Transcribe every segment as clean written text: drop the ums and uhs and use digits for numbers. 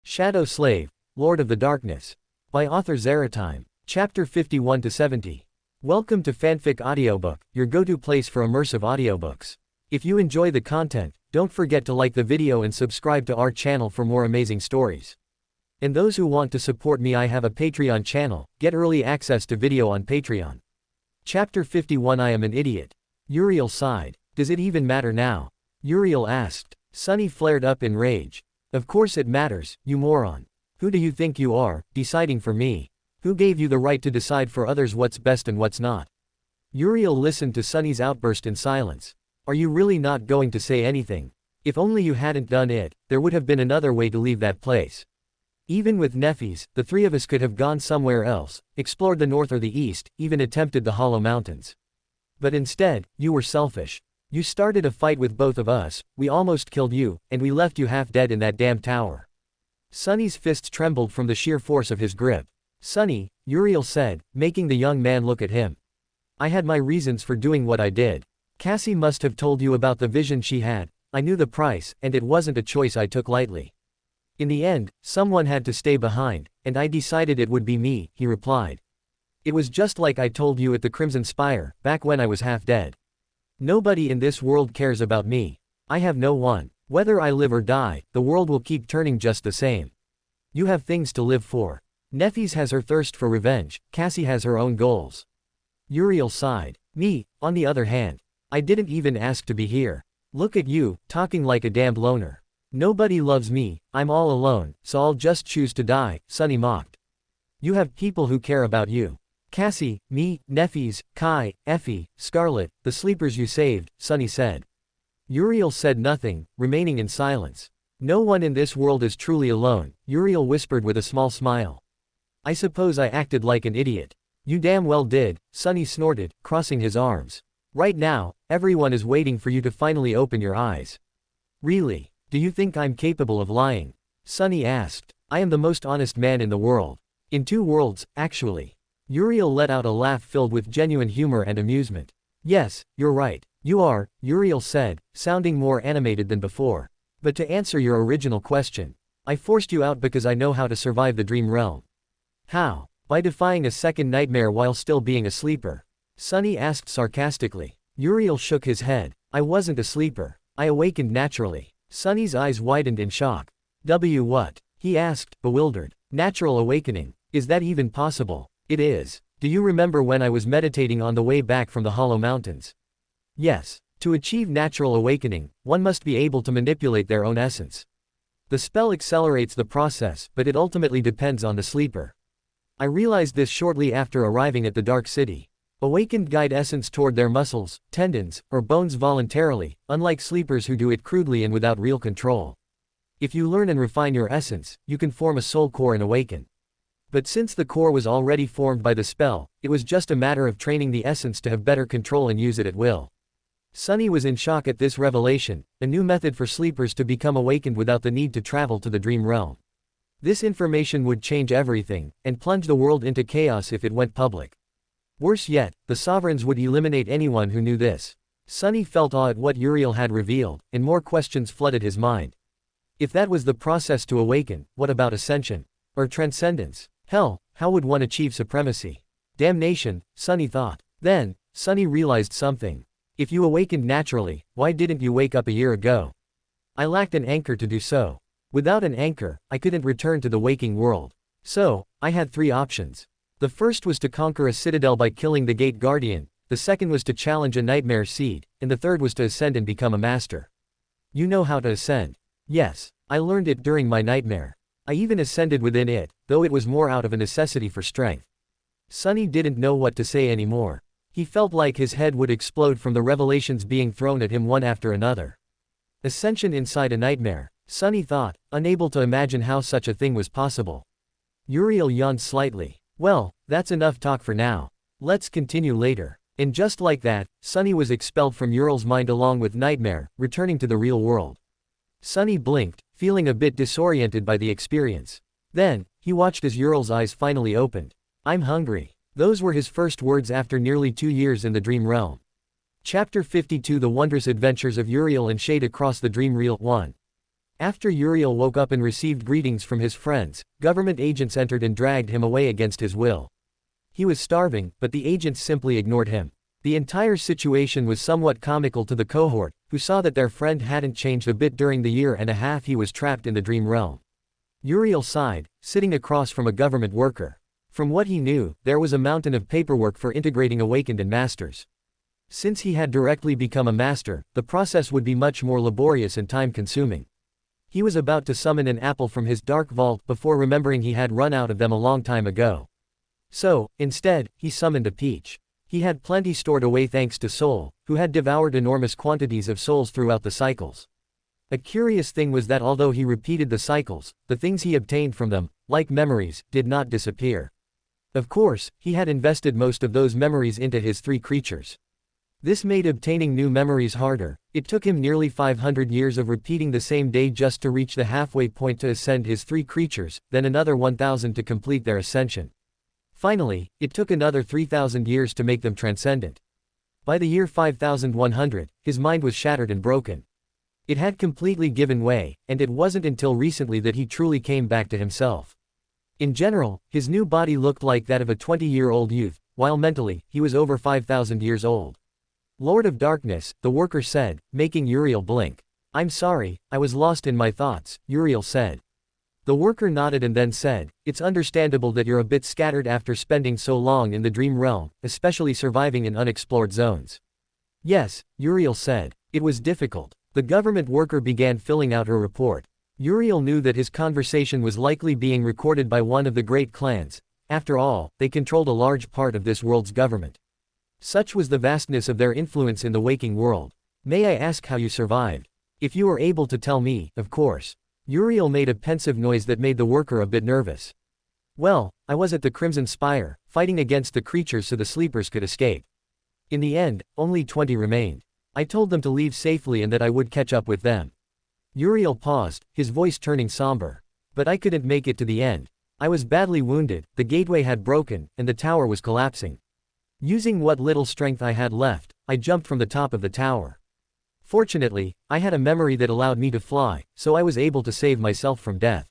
Shadow Slave, Lord of the Darkness. By author Zerotime. Chapter 51-70. Welcome to Fanfic Audiobook, your go-to place for immersive audiobooks. If you enjoy the content, don't forget to like the video and subscribe to our channel for more amazing stories. And those who want to support me, I have a Patreon channel, get early access to video on Patreon. Chapter 51. I am an idiot. Uriel sighed. Does it even matter now? Uriel asked. Sunny flared up in rage. Of course it matters, you moron. Who do you think you are, deciding for me? Who gave you the right to decide for others what's best and what's not? Uriel listened to Sunny's outburst in silence. Are you really not going to say anything? If only you hadn't done it, there would have been another way to leave that place. Even with Nephi's, the three of us could have gone somewhere else, explored the north or the east, even attempted the Hollow Mountains. But instead, you were selfish. You started a fight with both of us, we almost killed you, and we left you half dead in that damn tower. Sunny's fists trembled from the sheer force of his grip. Sunny, Uriel said, making the young man look at him. I had my reasons for doing what I did. Cassie must have told you about the vision she had. I knew the price, and it wasn't a choice I took lightly. In the end, someone had to stay behind, and I decided it would be me, he replied. It was just like I told you at the Crimson Spire, back when I was half dead. Nobody in this world cares about me. I have no one. Whether I live or die, the world will keep turning just the same. You have things to live for. Nephi's has her thirst for revenge, Cassie has her own goals. Uriel sighed. Me, on the other hand. I didn't even ask to be here. Look at you, talking like a damned loner. Nobody loves me, I'm all alone, so I'll just choose to die, Sunny mocked. You have people who care about you. Cassie, me, Nephi's, Kai, Effie, Scarlet, the sleepers you saved, Sunny said. Uriel said nothing, remaining in silence. No one in this world is truly alone, Uriel whispered with a small smile. I suppose I acted like an idiot. You damn well did, Sunny snorted, crossing his arms. Right now, everyone is waiting for you to finally open your eyes. Really? Do you think I'm capable of lying? Sunny asked. I am the most honest man in the world. In two worlds, actually. Uriel let out a laugh filled with genuine humor and amusement. Yes, you're right. You are, Uriel said, sounding more animated than before. But to answer your original question, I forced you out because I know how to survive the dream realm. How? By defying a second nightmare while still being a sleeper? Sunny asked sarcastically. Uriel shook his head. I wasn't a sleeper. I awakened naturally. Sunny's eyes widened in shock. What? He asked, bewildered. Natural awakening. Is that even possible? It is. Do you remember when I was meditating on the way back from the Hollow Mountains? Yes. To achieve natural awakening, one must be able to manipulate their own essence. The spell accelerates the process, but it ultimately depends on the sleeper. I realized this shortly after arriving at the Dark City. Awakened guide essence toward their muscles, tendons, or bones voluntarily, unlike sleepers who do it crudely and without real control. If you learn and refine your essence, you can form a soul core and awaken. But since the core was already formed by the spell, it was just a matter of training the essence to have better control and use it at will. Sunny was in shock at this revelation, a new method for sleepers to become awakened without the need to travel to the dream realm. This information would change everything, and plunge the world into chaos if it went public. Worse yet, the sovereigns would eliminate anyone who knew this. Sunny felt awe at what Uriel had revealed, and more questions flooded his mind. If that was the process to awaken, what about ascension? Or transcendence? Hell, how would one achieve supremacy? Damnation, Sunny thought. Then, Sunny realized something. If you awakened naturally, why didn't you wake up a year ago? I lacked an anchor to do so. Without an anchor, I couldn't return to the waking world. So, I had three options. The first was to conquer a citadel by killing the gate guardian, the second was to challenge a nightmare seed, and the third was to ascend and become a master. You know how to ascend? Yes, I learned it during my nightmare. I even ascended within it, though it was more out of a necessity for strength. Sunny didn't know what to say anymore. He felt like his head would explode from the revelations being thrown at him one after another. Ascension inside a nightmare, Sunny thought, unable to imagine how such a thing was possible. Uriel yawned slightly. Well, that's enough talk for now. Let's continue later. And just like that, Sunny was expelled from Uriel's mind along with Nightmare, returning to the real world. Sunny blinked, feeling a bit disoriented by the experience. Then, he watched as Uriel's eyes finally opened. I'm hungry. Those were his first words after nearly 2 years in the dream realm. Chapter 52. The Wondrous Adventures of Uriel and Shade Across the Dream Realm. 1. After Uriel woke up and received greetings from his friends, government agents entered and dragged him away against his will. He was starving, but the agents simply ignored him. The entire situation was somewhat comical to the cohort, who saw that their friend hadn't changed a bit during the year and a half he was trapped in the dream realm. Uriel sighed, sitting across from a government worker. From what he knew, there was a mountain of paperwork for integrating awakened and masters. Since he had directly become a master, the process would be much more laborious and time-consuming. He was about to summon an apple from his dark vault before remembering he had run out of them a long time ago. So, instead, he summoned a peach. He had plenty stored away thanks to Soul, who had devoured enormous quantities of souls throughout the cycles. A curious thing was that although he repeated the cycles, the things he obtained from them, like memories, did not disappear. Of course, he had invested most of those memories into his 3 creatures. This made obtaining new memories harder. It took him nearly 500 years of repeating the same day just to reach the halfway point to ascend his 3 creatures, then another 1,000 to complete their ascension. Finally, it took another 3,000 years to make them transcendent. By the year 5,100, his mind was shattered and broken. It had completely given way, and it wasn't until recently that he truly came back to himself. In general, his new body looked like that of a 20-year-old youth, while mentally, he was over 5,000 years old. Lord of Darkness, the worker said, making Uriel blink. I'm sorry, I was lost in my thoughts, Uriel said. The worker nodded and then said, it's understandable that you're a bit scattered after spending so long in the dream realm, especially surviving in unexplored zones. Yes, Uriel said. It was difficult. The government worker began filling out her report. Uriel knew that his conversation was likely being recorded by one of the great clans. After all, they controlled a large part of this world's government. Such was the vastness of their influence in the waking world. May I ask how you survived? If you were able to tell me, of course. Uriel made a pensive noise that made the worker a bit nervous. Well, I was at the Crimson Spire, fighting against the creatures so the sleepers could escape. In the end, only 20 remained. I told them to leave safely and that I would catch up with them. Uriel paused, his voice turning somber. But I couldn't make it to the end. I was badly wounded, the gateway had broken, and the tower was collapsing. Using what little strength I had left, I jumped from the top of the tower. Fortunately, I had a memory that allowed me to fly, so I was able to save myself from death.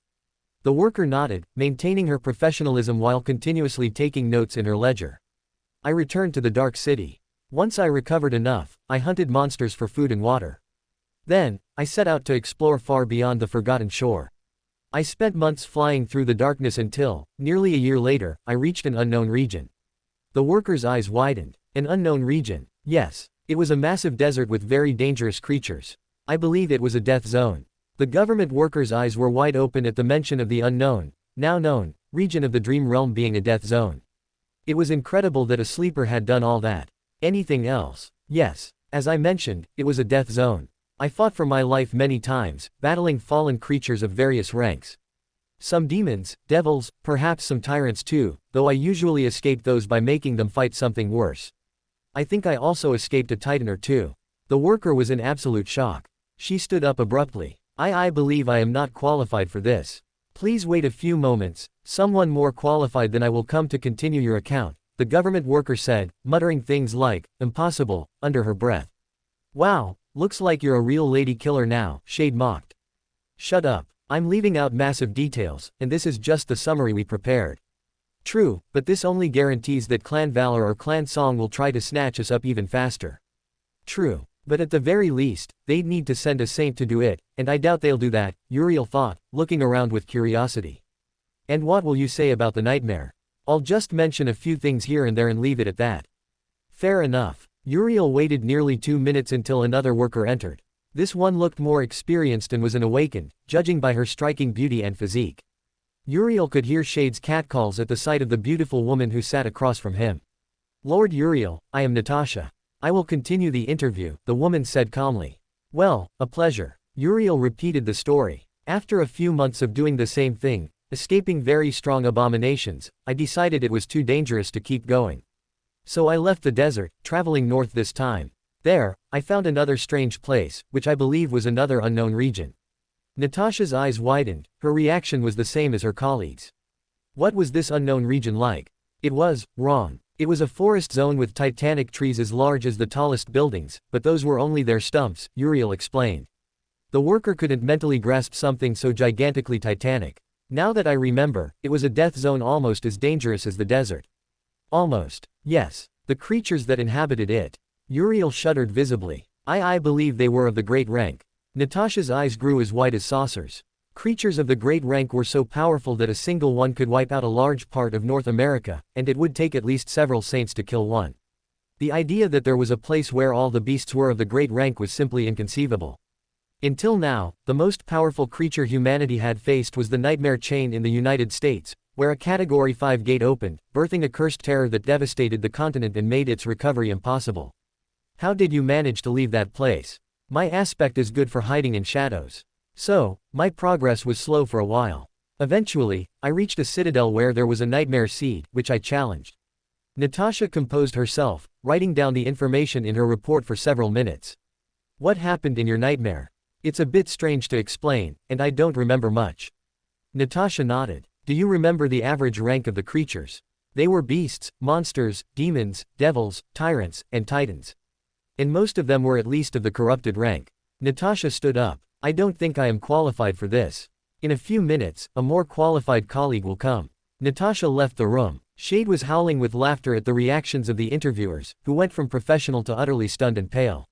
The worker nodded, maintaining her professionalism while continuously taking notes in her ledger. I returned to the Dark City. Once I recovered enough, I hunted monsters for food and water. Then, I set out to explore far beyond the forgotten shore. I spent months flying through the darkness until, nearly a year later, I reached an unknown region. The worker's eyes widened. An unknown region. Yes. It was a massive desert with very dangerous creatures. I believe it was a death zone. The government worker's eyes were wide open at the mention of the unknown, now known, region of the dream realm being a death zone. It was incredible that a sleeper had done all that. Anything else? Yes. As I mentioned, it was a death zone. I fought for my life many times, battling fallen creatures of various ranks. Some demons, devils, perhaps some tyrants too, though I usually escaped those by making them fight something worse. I think I also escaped a titan or two. The worker was in absolute shock. She stood up abruptly. I believe I am not qualified for this. Please wait a few moments, someone more qualified than I will come to continue your account, the government worker said, muttering things like, impossible, under her breath. Wow, looks like you're a real lady killer now, Shade mocked. Shut up. I'm leaving out massive details, and this is just the summary we prepared. True, but this only guarantees that Clan Valor or Clan Song will try to snatch us up even faster. True, but at the very least, they'd need to send a saint to do it, and I doubt they'll do that, Uriel thought, looking around with curiosity. And what will you say about the nightmare? I'll just mention a few things here and there and leave it at that. Fair enough. Uriel waited nearly 2 minutes until another worker entered. This one looked more experienced and was an awakened, judging by her striking beauty and physique. Uriel could hear Shade's catcalls at the sight of the beautiful woman who sat across from him. Lord Uriel, I am Natasha. I will continue the interview, the woman said calmly. Well, a pleasure. Uriel repeated the story. After a few months of doing the same thing, escaping very strong abominations, I decided it was too dangerous to keep going. So I left the desert, traveling north this time. There, I found another strange place, which I believe was another unknown region. Natasha's eyes widened, her reaction was the same as her colleagues. What was this unknown region like? It was wrong. It was a forest zone with titanic trees as large as the tallest buildings, but those were only their stumps, Uriel explained. The worker couldn't mentally grasp something so gigantically titanic. Now that I remember, it was a death zone almost as dangerous as the desert. Almost. Yes. The creatures that inhabited it. Uriel shuddered visibly. I believe they were of the great rank. Natasha's eyes grew as wide as saucers. Creatures of the great rank were so powerful that a single one could wipe out a large part of North America, and it would take at least several saints to kill one. The idea that there was a place where all the beasts were of the great rank was simply inconceivable. Until now, the most powerful creature humanity had faced was the nightmare chain in the United States, where a Category 5 gate opened, birthing a cursed terror that devastated the continent and made its recovery impossible. How did you manage to leave that place? My aspect is good for hiding in shadows. So, my progress was slow for a while. Eventually, I reached a citadel where there was a nightmare seed, which I challenged. Natasha composed herself, writing down the information in her report for several minutes. What happened in your nightmare? It's a bit strange to explain, and I don't remember much. Natasha nodded. Do you remember the average rank of the creatures? They were beasts, monsters, demons, devils, tyrants, and titans. And most of them were at least of the corrupted rank. Natasha stood up. I don't think I am qualified for this. In a few minutes, a more qualified colleague will come. Natasha left the room. Shade was howling with laughter at the reactions of the interviewers, who went from professional to utterly stunned and pale.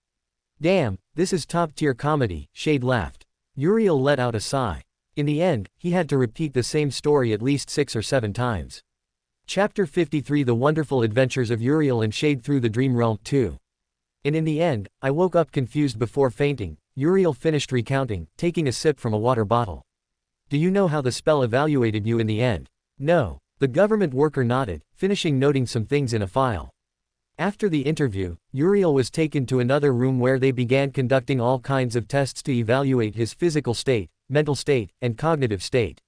Damn, this is top-tier comedy, Shade laughed. Uriel let out a sigh. In the end, he had to repeat the same story at least 6 or 7 times. Chapter 53 The Wonderful Adventures of Uriel and Shade Through the Dream Realm 2. And in the end, I woke up confused before fainting. Uriel finished recounting, taking a sip from a water bottle. Do you know how the spell evaluated you in the end? No. The government worker nodded, finishing noting some things in a file. After the interview, Uriel was taken to another room where they began conducting all kinds of tests to evaluate his physical state, mental state, and cognitive state.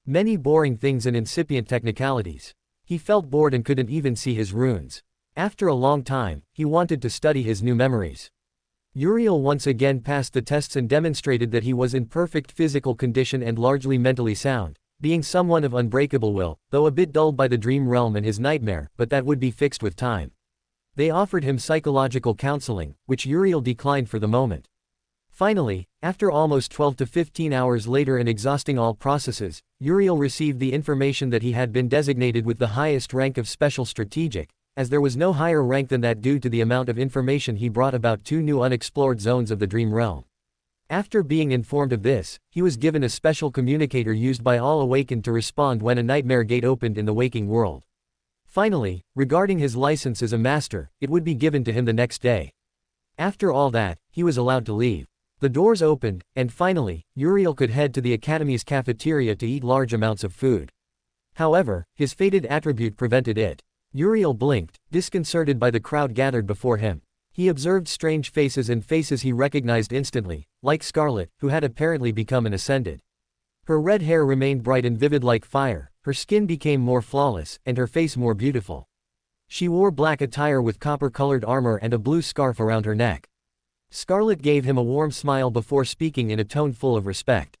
Many boring things and incipient technicalities. He felt bored and couldn't even see his runes. After a long time, he wanted to study his new memories. Uriel once again passed the tests and demonstrated that he was in perfect physical condition and largely mentally sound, being someone of unbreakable will, though a bit dulled by the dream realm and his nightmare, but that would be fixed with time. They offered him psychological counseling, which Uriel declined for the moment. Finally, after almost 12 to 15 hours later and exhausting all processes, Uriel received the information that he had been designated with the highest rank of Special Strategic, as there was no higher rank than that due to the amount of information he brought about 2 new unexplored zones of the dream realm. After being informed of this, he was given a special communicator used by all awakened to respond when a nightmare gate opened in the waking world. Finally, regarding his license as a master, it would be given to him the next day. After all that, he was allowed to leave. The doors opened, and finally, Uriel could head to the Academy's cafeteria to eat large amounts of food. However, his fated attribute prevented it. Uriel blinked, disconcerted by the crowd gathered before him. He observed strange faces and faces he recognized instantly, like Scarlet, who had apparently become an ascended. Her red hair remained bright and vivid like fire, her skin became more flawless, and her face more beautiful. She wore black attire with copper-colored armor and a blue scarf around her neck. Scarlet gave him a warm smile before speaking in a tone full of respect.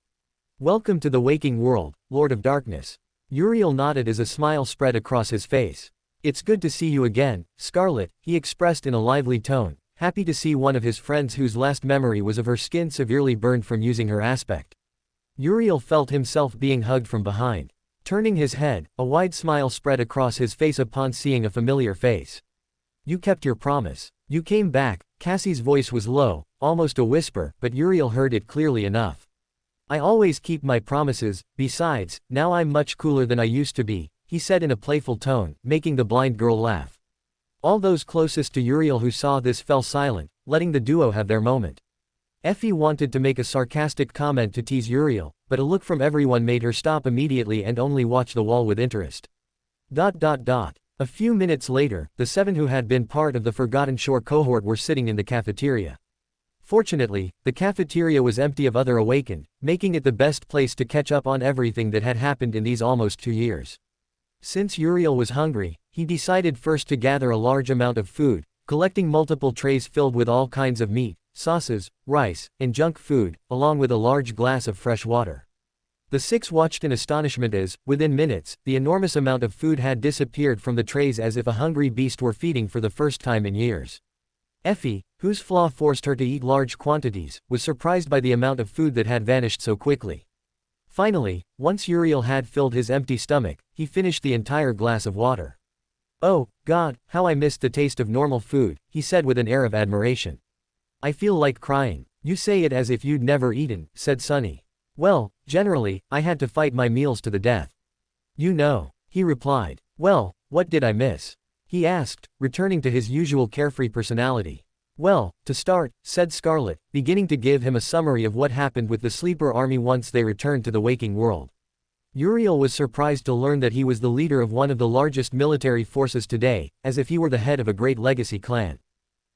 Welcome to the waking world, Lord of Darkness. Uriel nodded as a smile spread across his face. It's good to see you again, Scarlet, he expressed in a lively tone, happy to see one of his friends whose last memory was of her skin severely burned from using her aspect. Uriel felt himself being hugged from behind. Turning his head, a wide smile spread across his face upon seeing a familiar face. You kept your promise. You came back. Cassie's voice was low, almost a whisper, but Uriel heard it clearly enough. I always keep my promises, besides, now I'm much cooler than I used to be, he said in a playful tone, making the blind girl laugh. All those closest to Uriel who saw this fell silent, letting the duo have their moment. Effie wanted to make a sarcastic comment to tease Uriel, but a look from everyone made her stop immediately and only watch the wall with interest. A few minutes later, the 7 who had been part of the Forgotten Shore cohort were sitting in the cafeteria. Fortunately, the cafeteria was empty of other awakened, making it the best place to catch up on everything that had happened in these almost 2 years. Since Uriel was hungry, he decided first to gather a large amount of food, collecting multiple trays filled with all kinds of meat, sauces, rice, and junk food, along with a large glass of fresh water. The 6 watched in astonishment as, within minutes, the enormous amount of food had disappeared from the trays as if a hungry beast were feeding for the first time in years. Effie, whose flaw forced her to eat large quantities, was surprised by the amount of food that had vanished so quickly. Finally, once Uriel had filled his empty stomach, he finished the entire glass of water. "Oh, God, how I missed the taste of normal food," he said with an air of admiration. "I feel like crying." "You say it as if you'd never eaten," said Sunny. "Well, generally, I had to fight my meals to the death. You know," he replied. "Well, what did I miss?" he asked, returning to his usual carefree personality. "Well, to start," said Scarlet, beginning to give him a summary of what happened with the sleeper army once they returned to the waking world. Uriel was surprised to learn that he was the leader of one of the largest military forces today, as if he were the head of a great legacy clan.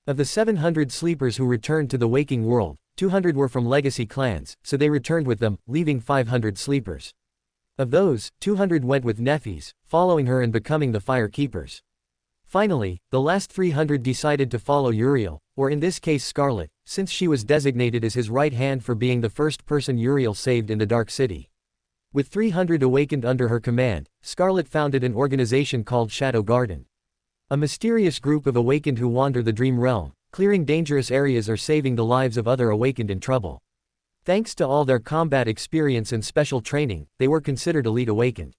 Of the 700 sleepers who returned to the waking world, 200 were from legacy clans, so they returned with them, leaving 500 sleepers. Of those, 200 went with Nephis, following her and becoming the Fire Keepers. Finally, the last 300 decided to follow Uriel, or in this case Scarlet, since she was designated as his right hand for being the first person Uriel saved in the Dark City. With 300 awakened under her command, Scarlet founded an organization called Shadow Garden. A mysterious group of awakened who wander the dream realm, clearing dangerous areas or saving the lives of other awakened in trouble. Thanks to all their combat experience and special training, they were considered elite awakened.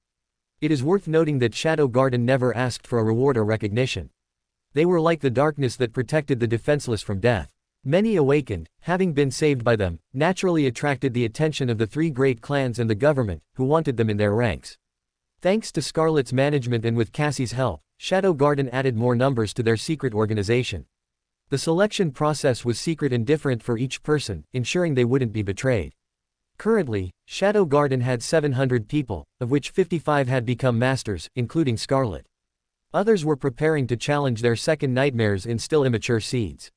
It is worth noting that Shadow Garden never asked for a reward or recognition. They were like the darkness that protected the defenseless from death. Many awakened, having been saved by them, naturally attracted the attention of the three great clans and the government, who wanted them in their ranks. Thanks to Scarlet's management and with Cassie's help, Shadow Garden added more numbers to their secret organization. The selection process was secret and different for each person, ensuring they wouldn't be betrayed. Currently, Shadow Garden had 700 people, of which 55 had become masters, including Scarlet. Others were preparing to challenge their second nightmares in still immature seeds.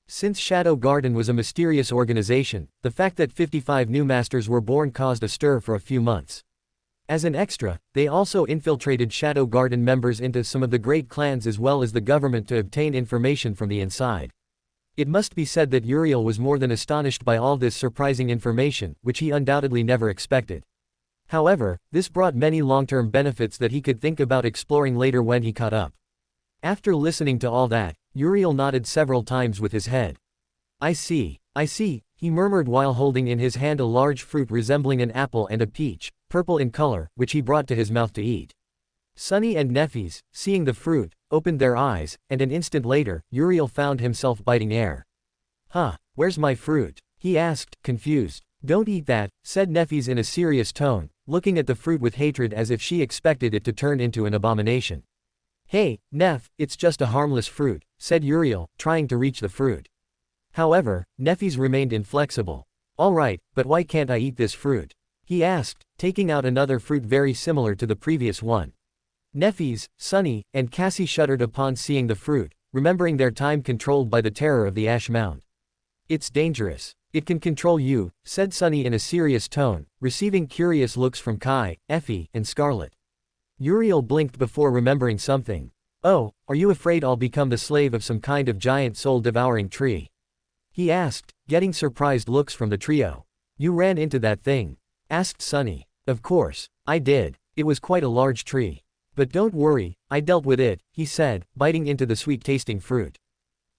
Since Shadow Garden was a mysterious organization, the fact that 55 new masters were born caused a stir for a few months. As an extra, they also infiltrated Shadow Garden members into some of the great clans as well as the government to obtain information from the inside. It must be said that Uriel was more than astonished by all this surprising information, which he undoubtedly never expected. However, this brought many long-term benefits that he could think about exploring later when he caught up. After listening to all that, Uriel nodded several times with his head. I see, he murmured while holding in his hand a large fruit resembling an apple and a peach, purple in color, which he brought to his mouth to eat. Sunny and Nephis, seeing the fruit, opened their eyes, and an instant later, Uriel found himself biting air. "Huh, where's my fruit?" he asked, confused. "Don't eat that," said Nephis in a serious tone, looking at the fruit with hatred as if she expected it to turn into an abomination. "Hey, Neph, it's just a harmless fruit," said Uriel, trying to reach the fruit. However, Nephis remained inflexible. "All right, but why can't I eat this fruit?" he asked, taking out another fruit very similar to the previous one. Nephis, Sunny, and Cassie shuddered upon seeing the fruit, remembering their time controlled by the terror of the Ash Mount. "It's dangerous. It can control you," said Sunny in a serious tone, receiving curious looks from Kai, Effie, and Scarlet. Uriel blinked before remembering something. "Oh, are you afraid I'll become the slave of some kind of giant soul-devouring tree?" he asked, getting surprised looks from the trio. "You ran into that thing?" asked Sunny. "Of course, I did. It was quite a large tree. But don't worry, I dealt with it," he said, biting into the sweet-tasting fruit.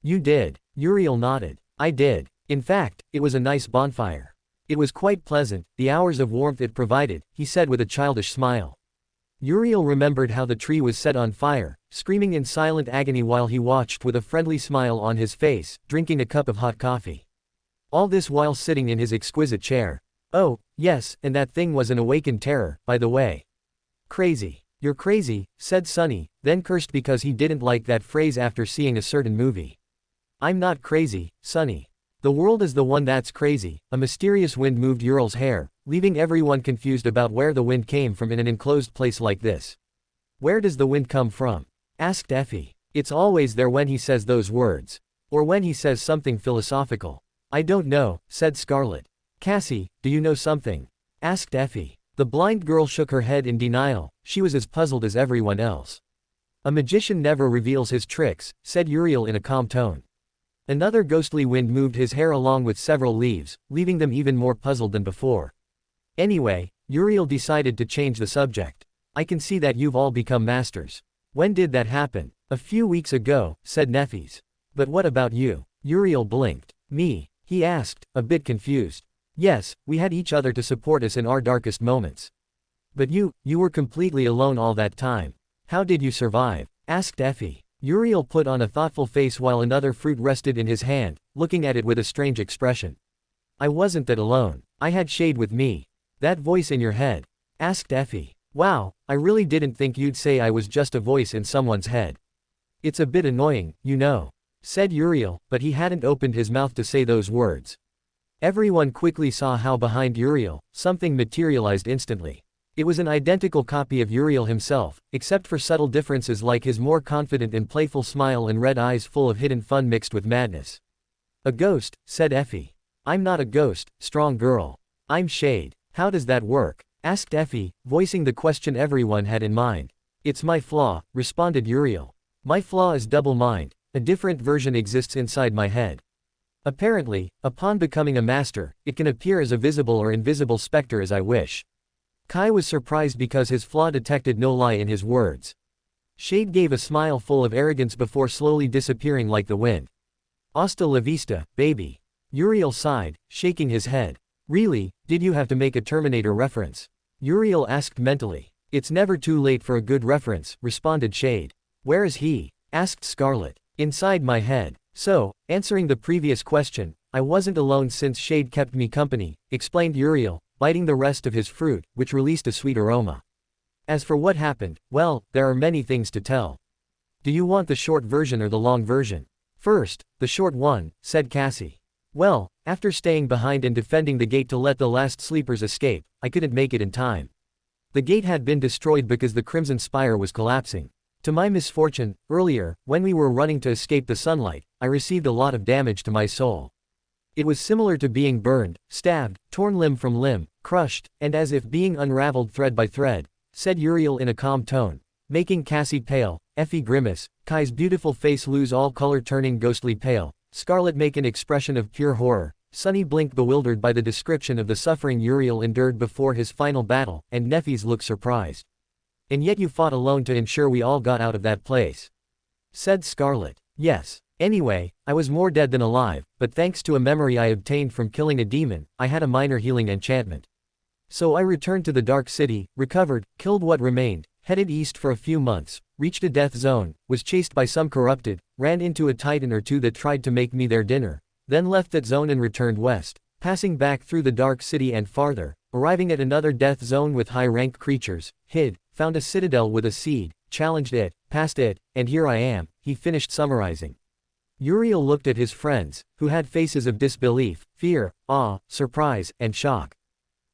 "You did?" Uriel nodded. "I did. In fact, it was a nice bonfire. It was quite pleasant, the hours of warmth it provided," he said with a childish smile. Uriel remembered how the tree was set on fire, screaming in silent agony while he watched with a friendly smile on his face, drinking a cup of hot coffee. All this while sitting in his exquisite chair. "Oh, yes, and that thing was an awakened terror, by the way." "Crazy. You're crazy," said Sunny, then cursed because he didn't like that phrase after seeing a certain movie. "I'm not crazy, Sunny. The world is the one that's crazy." A mysterious wind moved Uriel's hair, leaving everyone confused about where the wind came from in an enclosed place like this. "Where does the wind come from?" asked Effie. "It's always there when he says those words. Or when he says something philosophical." "I don't know," said Scarlet. "Cassie, do you know something?" asked Effie. The blind girl shook her head in denial, she was as puzzled as everyone else. "A magician never reveals his tricks," said Uriel in a calm tone. Another ghostly wind moved his hair along with several leaves, leaving them even more puzzled than before. Anyway, Uriel decided to change the subject. "I can see that you've all become masters. When did that happen?" "A few weeks ago," said Nephis. But what about you? Uriel blinked. Me? He asked, a bit confused. Yes, we had each other to support us in our darkest moments. But you were completely alone all that time. How did you survive? Asked Effie. Uriel put on a thoughtful face while another fruit rested in his hand, looking at it with a strange expression. I wasn't that alone. I had Shade with me. That voice in your head? Asked Effie. Wow, I really didn't think you'd say I was just a voice in someone's head. It's a bit annoying, you know, said Uriel, but he hadn't opened his mouth to say those words. Everyone quickly saw how behind Uriel, something materialized instantly. It was an identical copy of Uriel himself, except for subtle differences like his more confident and playful smile and red eyes full of hidden fun mixed with madness. A ghost, said Effie. I'm not a ghost, strong girl. I'm Shade. How does that work? Asked Effie, voicing the question everyone had in mind. It's my flaw, responded Uriel. My flaw is double mind. A different version exists inside my head. Apparently, upon becoming a master, it can appear as a visible or invisible specter as I wish. Kai was surprised because his flaw detected no lie in his words. Shade gave a smile full of arrogance before slowly disappearing like the wind. Hasta la vista, baby. Uriel sighed, shaking his head. Really, did you have to make a Terminator reference? Uriel asked mentally. It's never too late for a good reference, responded Shade. Where is he? Asked Scarlet. Inside my head. So, answering the previous question, I wasn't alone since Shade kept me company, explained Uriel, biting the rest of his fruit, which released a sweet aroma. As for what happened, well, there are many things to tell. Do you want the short version or the long version? First, the short one, said Cassie. Well, after staying behind and defending the gate to let the last sleepers escape, I couldn't make it in time. The gate had been destroyed because the Crimson Spire was collapsing. To my misfortune, earlier, when we were running to escape the sunlight, I received a lot of damage to my soul. It was similar to being burned, stabbed, torn limb from limb, crushed, and as if being unraveled thread by thread, said Uriel in a calm tone, making Cassie pale, Effie grimace, Kai's beautiful face lose all color turning ghostly pale, Scarlet make an expression of pure horror, Sunny blink bewildered by the description of the suffering Uriel endured before his final battle, and Neffy's look surprised. And yet you fought alone to ensure we all got out of that place. Said Scarlet. Yes. Anyway, I was more dead than alive, but thanks to a memory I obtained from killing a demon, I had a minor healing enchantment. So I returned to the Dark City, recovered, killed what remained, headed east for a few months, reached a death zone, was chased by some corrupted, ran into a titan or two that tried to make me their dinner, then left that zone and returned west, passing back through the Dark City and farther, arriving at another death zone with high-rank creatures, hid, found a citadel with a seed, challenged it, passed it, and here I am, he finished summarizing. Uriel looked at his friends, who had faces of disbelief, fear, awe, surprise, and shock.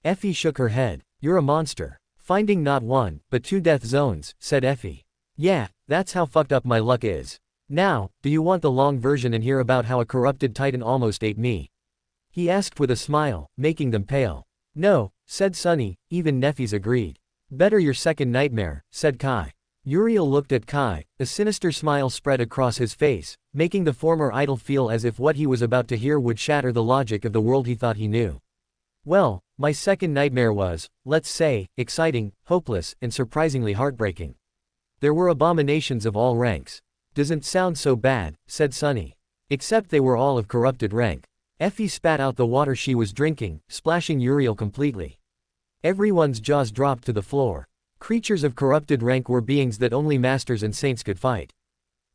Effie shook her head. You're a monster. Finding not one, but 2 death zones, said Effie. Yeah, that's how fucked up my luck is. Now, do you want the long version and hear about how a corrupted titan almost ate me? He asked with a smile, making them pale. No, said Sunny, even Neffy's agreed. Better your second nightmare, said Kai. Uriel looked at Kai, a sinister smile spread across his face, making the former idol feel as if what he was about to hear would shatter the logic of the world he thought he knew. Well, my second nightmare was, let's say, exciting, hopeless, and surprisingly heartbreaking. There were abominations of all ranks. Doesn't sound so bad, said Sunny. Except they were all of corrupted rank. Effie spat out the water she was drinking, splashing Uriel completely. Everyone's jaws dropped to the floor. Creatures of corrupted rank were beings that only masters and saints could fight.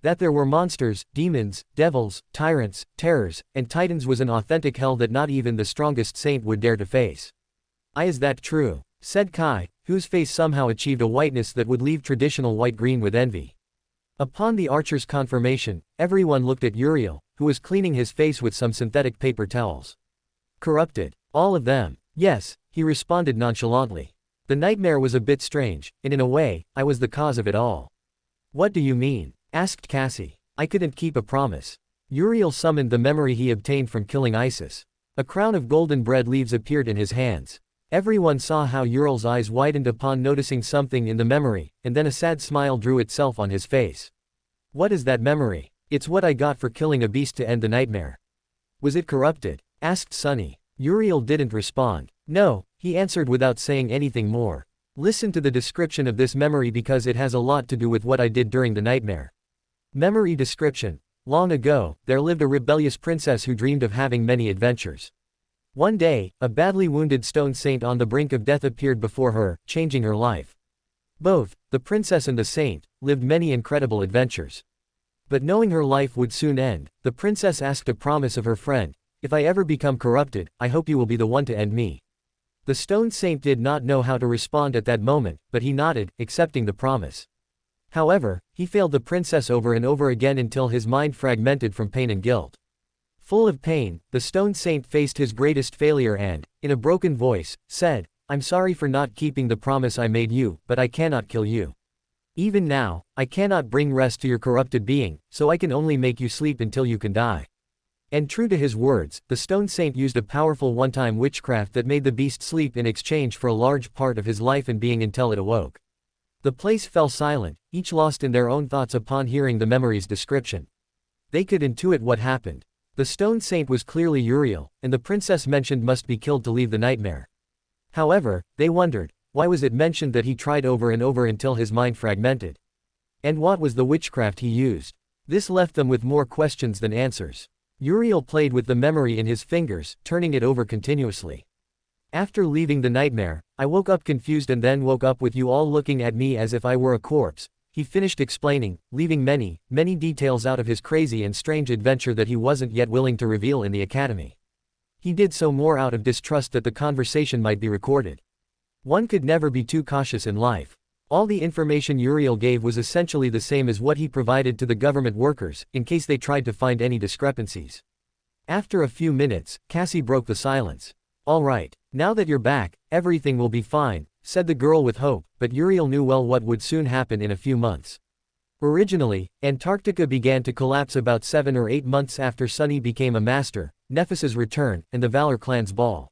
That there were monsters, demons, devils, tyrants, terrors, and titans was an authentic hell that not even the strongest saint would dare to face. Is that true? Said Kai, whose face somehow achieved a whiteness that would leave traditional white-green with envy. Upon the archer's confirmation, everyone looked at Uriel, who was cleaning his face with some synthetic paper towels. Corrupted. All of them. Yes, he responded nonchalantly. The nightmare was a bit strange, and in a way, I was the cause of it all. What do you mean? Asked Cassie. I couldn't keep a promise. Uriel summoned the memory he obtained from killing Isis. A crown of golden bread leaves appeared in his hands. Everyone saw how Uriel's eyes widened upon noticing something in the memory, and then a sad smile drew itself on his face. What is that memory? It's what I got for killing a beast to end the nightmare. Was it corrupted? Asked Sunny. Uriel didn't respond. No, he answered without saying anything more. Listen to the description of this memory because it has a lot to do with what I did during the nightmare. Memory description. Long ago, there lived a rebellious princess who dreamed of having many adventures. One day, a badly wounded stone saint on the brink of death appeared before her, changing her life. Both, the princess and the saint, lived many incredible adventures. But knowing her life would soon end, the princess asked a promise of her friend: "If I ever become corrupted, I hope you will be the one to end me." The stone saint did not know how to respond at that moment, but he nodded, accepting the promise. However, he failed the princess over and over again until his mind fragmented from pain and guilt. Full of pain, the stone saint faced his greatest failure and, in a broken voice, said, "I'm sorry for not keeping the promise I made you, but I cannot kill you. Even now, I cannot bring rest to your corrupted being, so I can only make you sleep until you can die." And true to his words, the stone saint used a powerful one-time witchcraft that made the beast sleep in exchange for a large part of his life and being until it awoke. The place fell silent, each lost in their own thoughts upon hearing the memory's description. They could intuit what happened. The stone saint was clearly Uriel, and the princess mentioned must be killed to leave the nightmare. However, they wondered, why was it mentioned that he tried over and over until his mind fragmented? And what was the witchcraft he used? This left them with more questions than answers. Uriel played with the memory in his fingers, turning it over continuously. "After leaving the nightmare, I woke up confused and then woke up with you all looking at me as if I were a corpse," he finished explaining, leaving many, many details out of his crazy and strange adventure that he wasn't yet willing to reveal in the academy. He did so more out of distrust that the conversation might be recorded. One could never be too cautious in life. All the information Uriel gave was essentially the same as what he provided to the government workers, in case they tried to find any discrepancies. After a few minutes, Cassie broke the silence. "All right, now that you're back, everything will be fine," said the girl with hope, but Uriel knew well what would soon happen in a few months. Originally, Antarctica began to collapse about 7 or 8 months after Sunny became a master, Nephis' return, and the Valor clan's ball.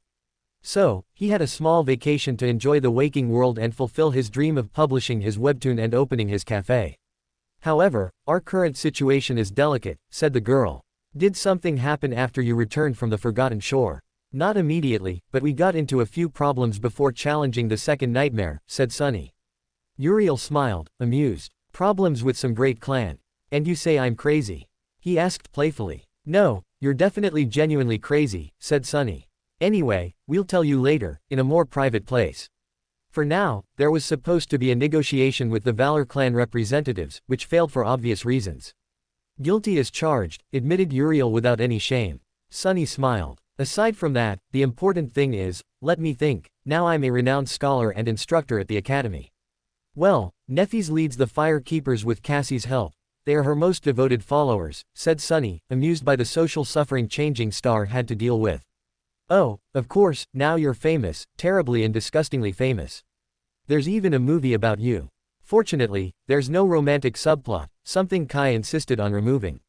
So, he had a small vacation to enjoy the waking world and fulfill his dream of publishing his webtoon and opening his cafe. "However, our current situation is delicate," said the girl. "Did something happen after you returned from the Forgotten Shore?" "Not immediately, but we got into a few problems before challenging the second nightmare," said Sunny. Uriel smiled, amused. "Problems with some great clan. And you say I'm crazy?" he asked playfully. "No, you're definitely genuinely crazy," said Sunny. "Anyway, we'll tell you later, in a more private place. For now, there was supposed to be a negotiation with the Valor clan representatives, which failed for obvious reasons." "Guilty as charged," admitted Uriel without any shame. Sunny smiled. "Aside from that, the important thing is, let me think, now I'm a renowned scholar and instructor at the academy. Well, Nephis leads the Fire Keepers with Cassie's help. They are her most devoted followers," said Sunny, amused by the social suffering Changing Star had to deal with. "Oh, of course, now you're famous, terribly and disgustingly famous. There's even a movie about you. Fortunately, there's no romantic subplot, something Kai insisted on removing."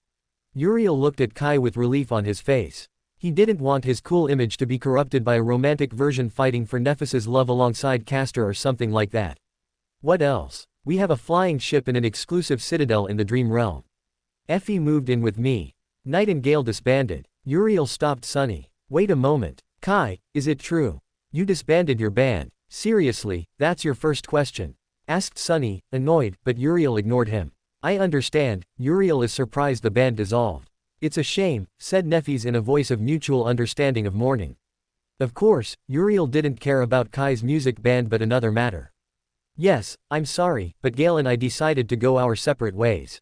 Uriel looked at Kai with relief on his face. He didn't want his cool image to be corrupted by a romantic version fighting for Nephis' love alongside Castor or something like that. "What else? We have a flying ship and an exclusive citadel in the Dream Realm. Effie moved in with me. Nightingale disbanded." Uriel stopped Sunny. "Wait a moment. Kai, is it true? You disbanded your band? Seriously, that's your first question?" asked Sunny, annoyed, but Uriel ignored him. "I understand." Uriel is surprised the band dissolved. "It's a shame," said Nephis in a voice of mutual understanding of mourning. Of course, Uriel didn't care about Kai's music band but another matter. "Yes, I'm sorry, but Gale and I decided to go our separate ways.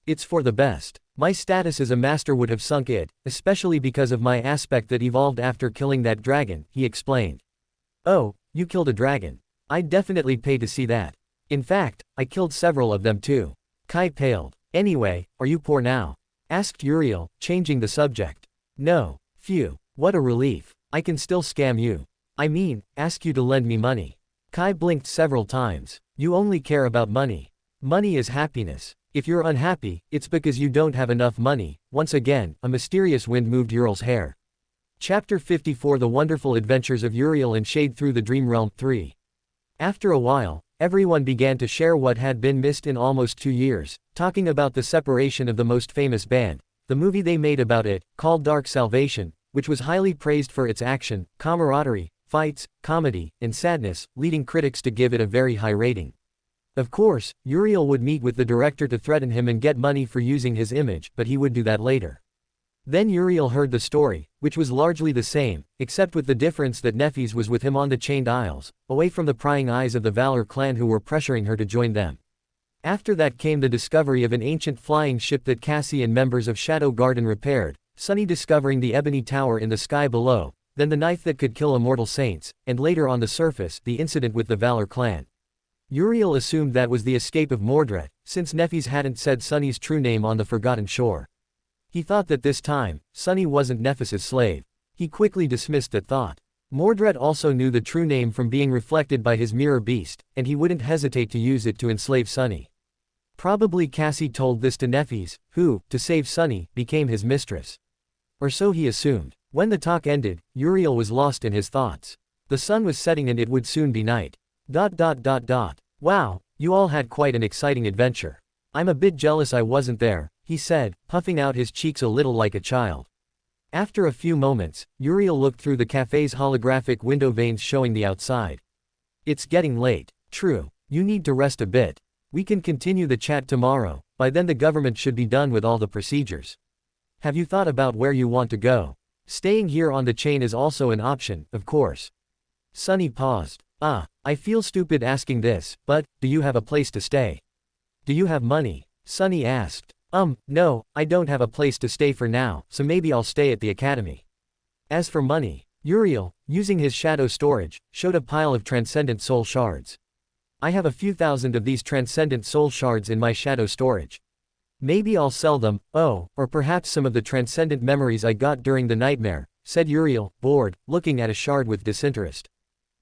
It's for the best. My status as a master would have sunk it, especially because of my aspect that evolved after killing that dragon," he explained. "Oh, you killed a dragon. I'd definitely pay to see that. In fact, I killed several of them too." Kai paled. "Anyway, are you poor now?" asked Uriel, changing the subject. "No. Phew. What a relief. I can still scam you. I mean, ask you to lend me money." Kai blinked several times. "You only care about money. Money is happiness. If you're unhappy, it's because you don't have enough money." Once again, a mysterious wind moved Uriel's hair. Chapter 54: The Wonderful Adventures of Uriel and Shade Through the Dream Realm 3. After a while, everyone began to share what had been missed in almost 2 years, talking about the separation of the most famous band, the movie they made about it, called Dark Salvation, which was highly praised for its action, camaraderie, fights, comedy, and sadness, leading critics to give it a very high rating. Of course, Uriel would meet with the director to threaten him and get money for using his image, but he would do that later. Then Uriel heard the story, which was largely the same, except with the difference that Nefis was with him on the chained isles, away from the prying eyes of the Valor clan who were pressuring her to join them. After that came the discovery of an ancient flying ship that Cassie and members of Shadow Garden repaired, Sunny discovering the ebony tower in the sky below, then the knife that could kill immortal saints, and later on the surface, the incident with the Valor clan. Uriel assumed that was the escape of Mordred, since Nefis hadn't said Sunny's true name on the Forgotten Shore. He thought that this time, Sunny wasn't Nefis's slave. He quickly dismissed that thought. Mordred also knew the true name from being reflected by his mirror beast, and he wouldn't hesitate to use it to enslave Sunny. Probably Cassie told this to Nefis, who, to save Sunny, became his mistress. Or so he assumed. When the talk ended, Uriel was lost in his thoughts. The sun was setting and it would soon be night. Wow, you all had quite an exciting adventure. I'm a bit jealous I wasn't there, he said, puffing out his cheeks a little like a child. After a few moments, Uriel looked through the cafe's holographic window vanes showing the outside. It's getting late. True, you need to rest a bit. We can continue the chat tomorrow, by then the government should be done with all the procedures. Have you thought about where you want to go? Staying here on the chain is also an option, of course. Sunny paused. I feel stupid asking this, but, do you have a place to stay? Do you have money? Sunny asked. No, I don't have a place to stay for now, so maybe I'll stay at the academy. As for money, Uriel, using his shadow storage, showed a pile of transcendent soul shards. I have a few thousand of these transcendent soul shards in my shadow storage. Maybe I'll sell them, or perhaps some of the transcendent memories I got during the nightmare, said Uriel, bored, looking at a shard with disinterest.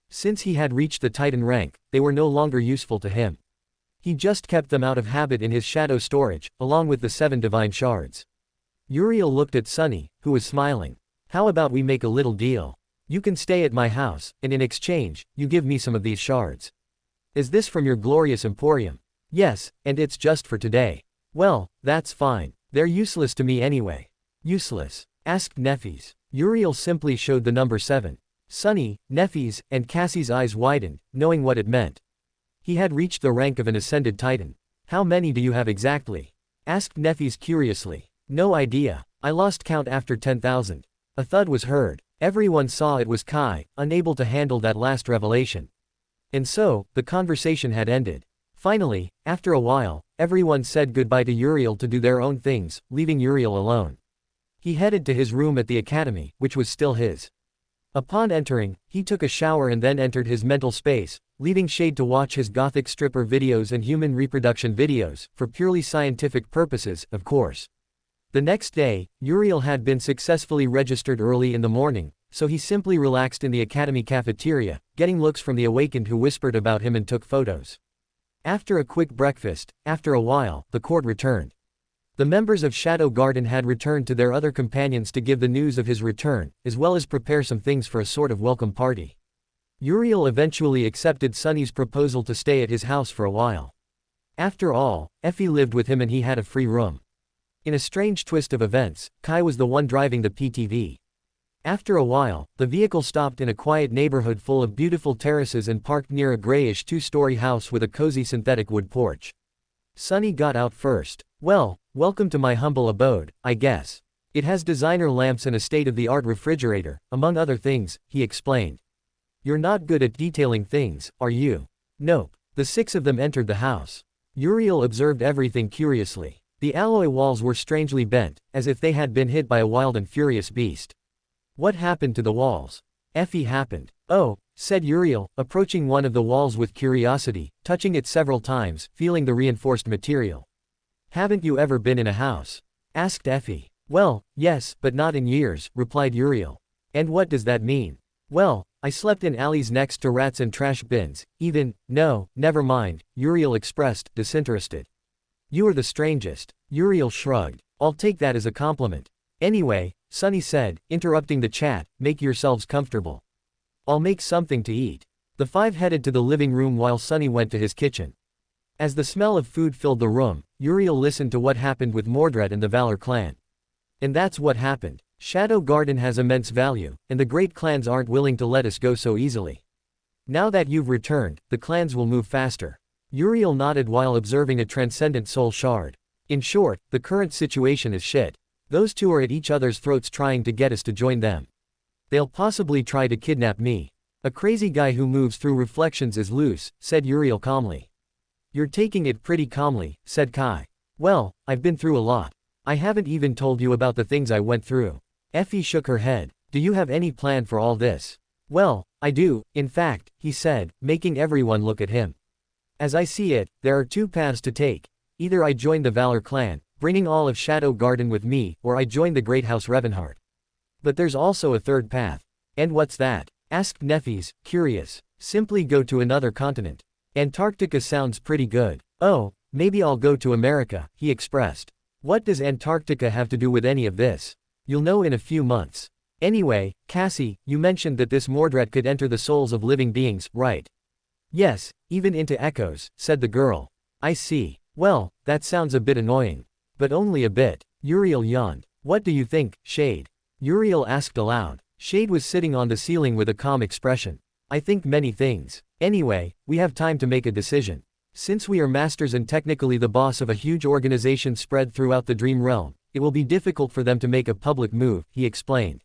Since he had reached the Titan rank, they were no longer useful to him. He just kept them out of habit in his shadow storage, along with the 7 divine shards. Uriel looked at Sunny, who was smiling. How about we make a little deal? You can stay at my house, and in exchange, you give me some of these shards. Is this from your glorious emporium? Yes, and it's just for today. Well, that's fine. They're useless to me anyway. Useless? Asked Nefis. Uriel simply showed the number 7. Sunny, Nefis, and Cassie's eyes widened, knowing what it meant. He had reached the rank of an ascended titan. How many do you have exactly? Asked Nefis curiously. No idea. I lost count after 10,000. A thud was heard. Everyone saw it was Kai, unable to handle that last revelation. And so, the conversation had ended. Finally, after a while, everyone said goodbye to Uriel to do their own things, leaving Uriel alone. He headed to his room at the academy, which was still his. Upon entering, he took a shower and then entered his mental space, leaving Shade to watch his gothic stripper videos and human reproduction videos, for purely scientific purposes, of course. The next day, Uriel had been successfully registered early in the morning, so he simply relaxed in the academy cafeteria, getting looks from the awakened who whispered about him and took photos. After a quick breakfast, after a while, the court returned. The members of Shadow Garden had returned to their other companions to give the news of his return, as well as prepare some things for a sort of welcome party. Uriel eventually accepted Sunny's proposal to stay at his house for a while. After all, Effie lived with him and he had a free room. In a strange twist of events, Kai was the one driving the PTV. After a while, the vehicle stopped in a quiet neighborhood full of beautiful terraces and parked near a grayish 2-story house with a cozy synthetic wood porch. Sunny got out first. Well, welcome to my humble abode, I guess. It has designer lamps and a state-of-the-art refrigerator, among other things, he explained. You're not good at detailing things, are you? Nope. The 6 of them entered the house. Uriel observed everything curiously. The alloy walls were strangely bent, as if they had been hit by a wild and furious beast. What happened to the walls? Effie happened. Oh, said Uriel, approaching one of the walls with curiosity, touching it several times, feeling the reinforced material. Haven't you ever been in a house? Asked Effie. Well, yes, but not in years, replied Uriel. And what does that mean? Well, I slept in alleys next to rats and trash bins, no, never mind, Uriel expressed, disinterested. You are the strangest. Uriel shrugged. I'll take that as a compliment. Anyway, Sunny said, interrupting the chat, make yourselves comfortable. I'll make something to eat. The 5 headed to the living room while Sunny went to his kitchen. As the smell of food filled the room, Uriel listened to what happened with Mordred and the Valor clan. And that's what happened. Shadow Garden has immense value, and the great clans aren't willing to let us go so easily. Now that you've returned, the clans will move faster. Uriel nodded while observing a transcendent soul shard. In short, the current situation is shit. Those two are at each other's throats trying to get us to join them. They'll possibly try to kidnap me. A crazy guy who moves through reflections is loose, said Uriel calmly. You're taking it pretty calmly, said Kai. Well, I've been through a lot. I haven't even told you about the things I went through. Effie shook her head. Do you have any plan for all this? Well, I do, in fact, he said, making everyone look at him. As I see it, there are two paths to take. Either I join the Valor clan, bringing all of Shadow Garden with me, or I join the Great House Revenhart. But there's also a third path. And what's that? Asked Neffes, curious. Simply go to another continent. Antarctica sounds pretty good. Oh, maybe I'll go to America, he expressed. What does Antarctica have to do with any of this? You'll know in a few months. Anyway, Cassie, you mentioned that this Mordred could enter the souls of living beings, right? Yes, even into echoes, said the girl. I see. Well, that sounds a bit annoying. But only a bit. Uriel yawned. What do you think, Shade? Uriel asked aloud. Shade was sitting on the ceiling with a calm expression. I think many things. Anyway, we have time to make a decision. Since we are masters and technically the boss of a huge organization spread throughout the Dream Realm, it will be difficult for them to make a public move, he explained.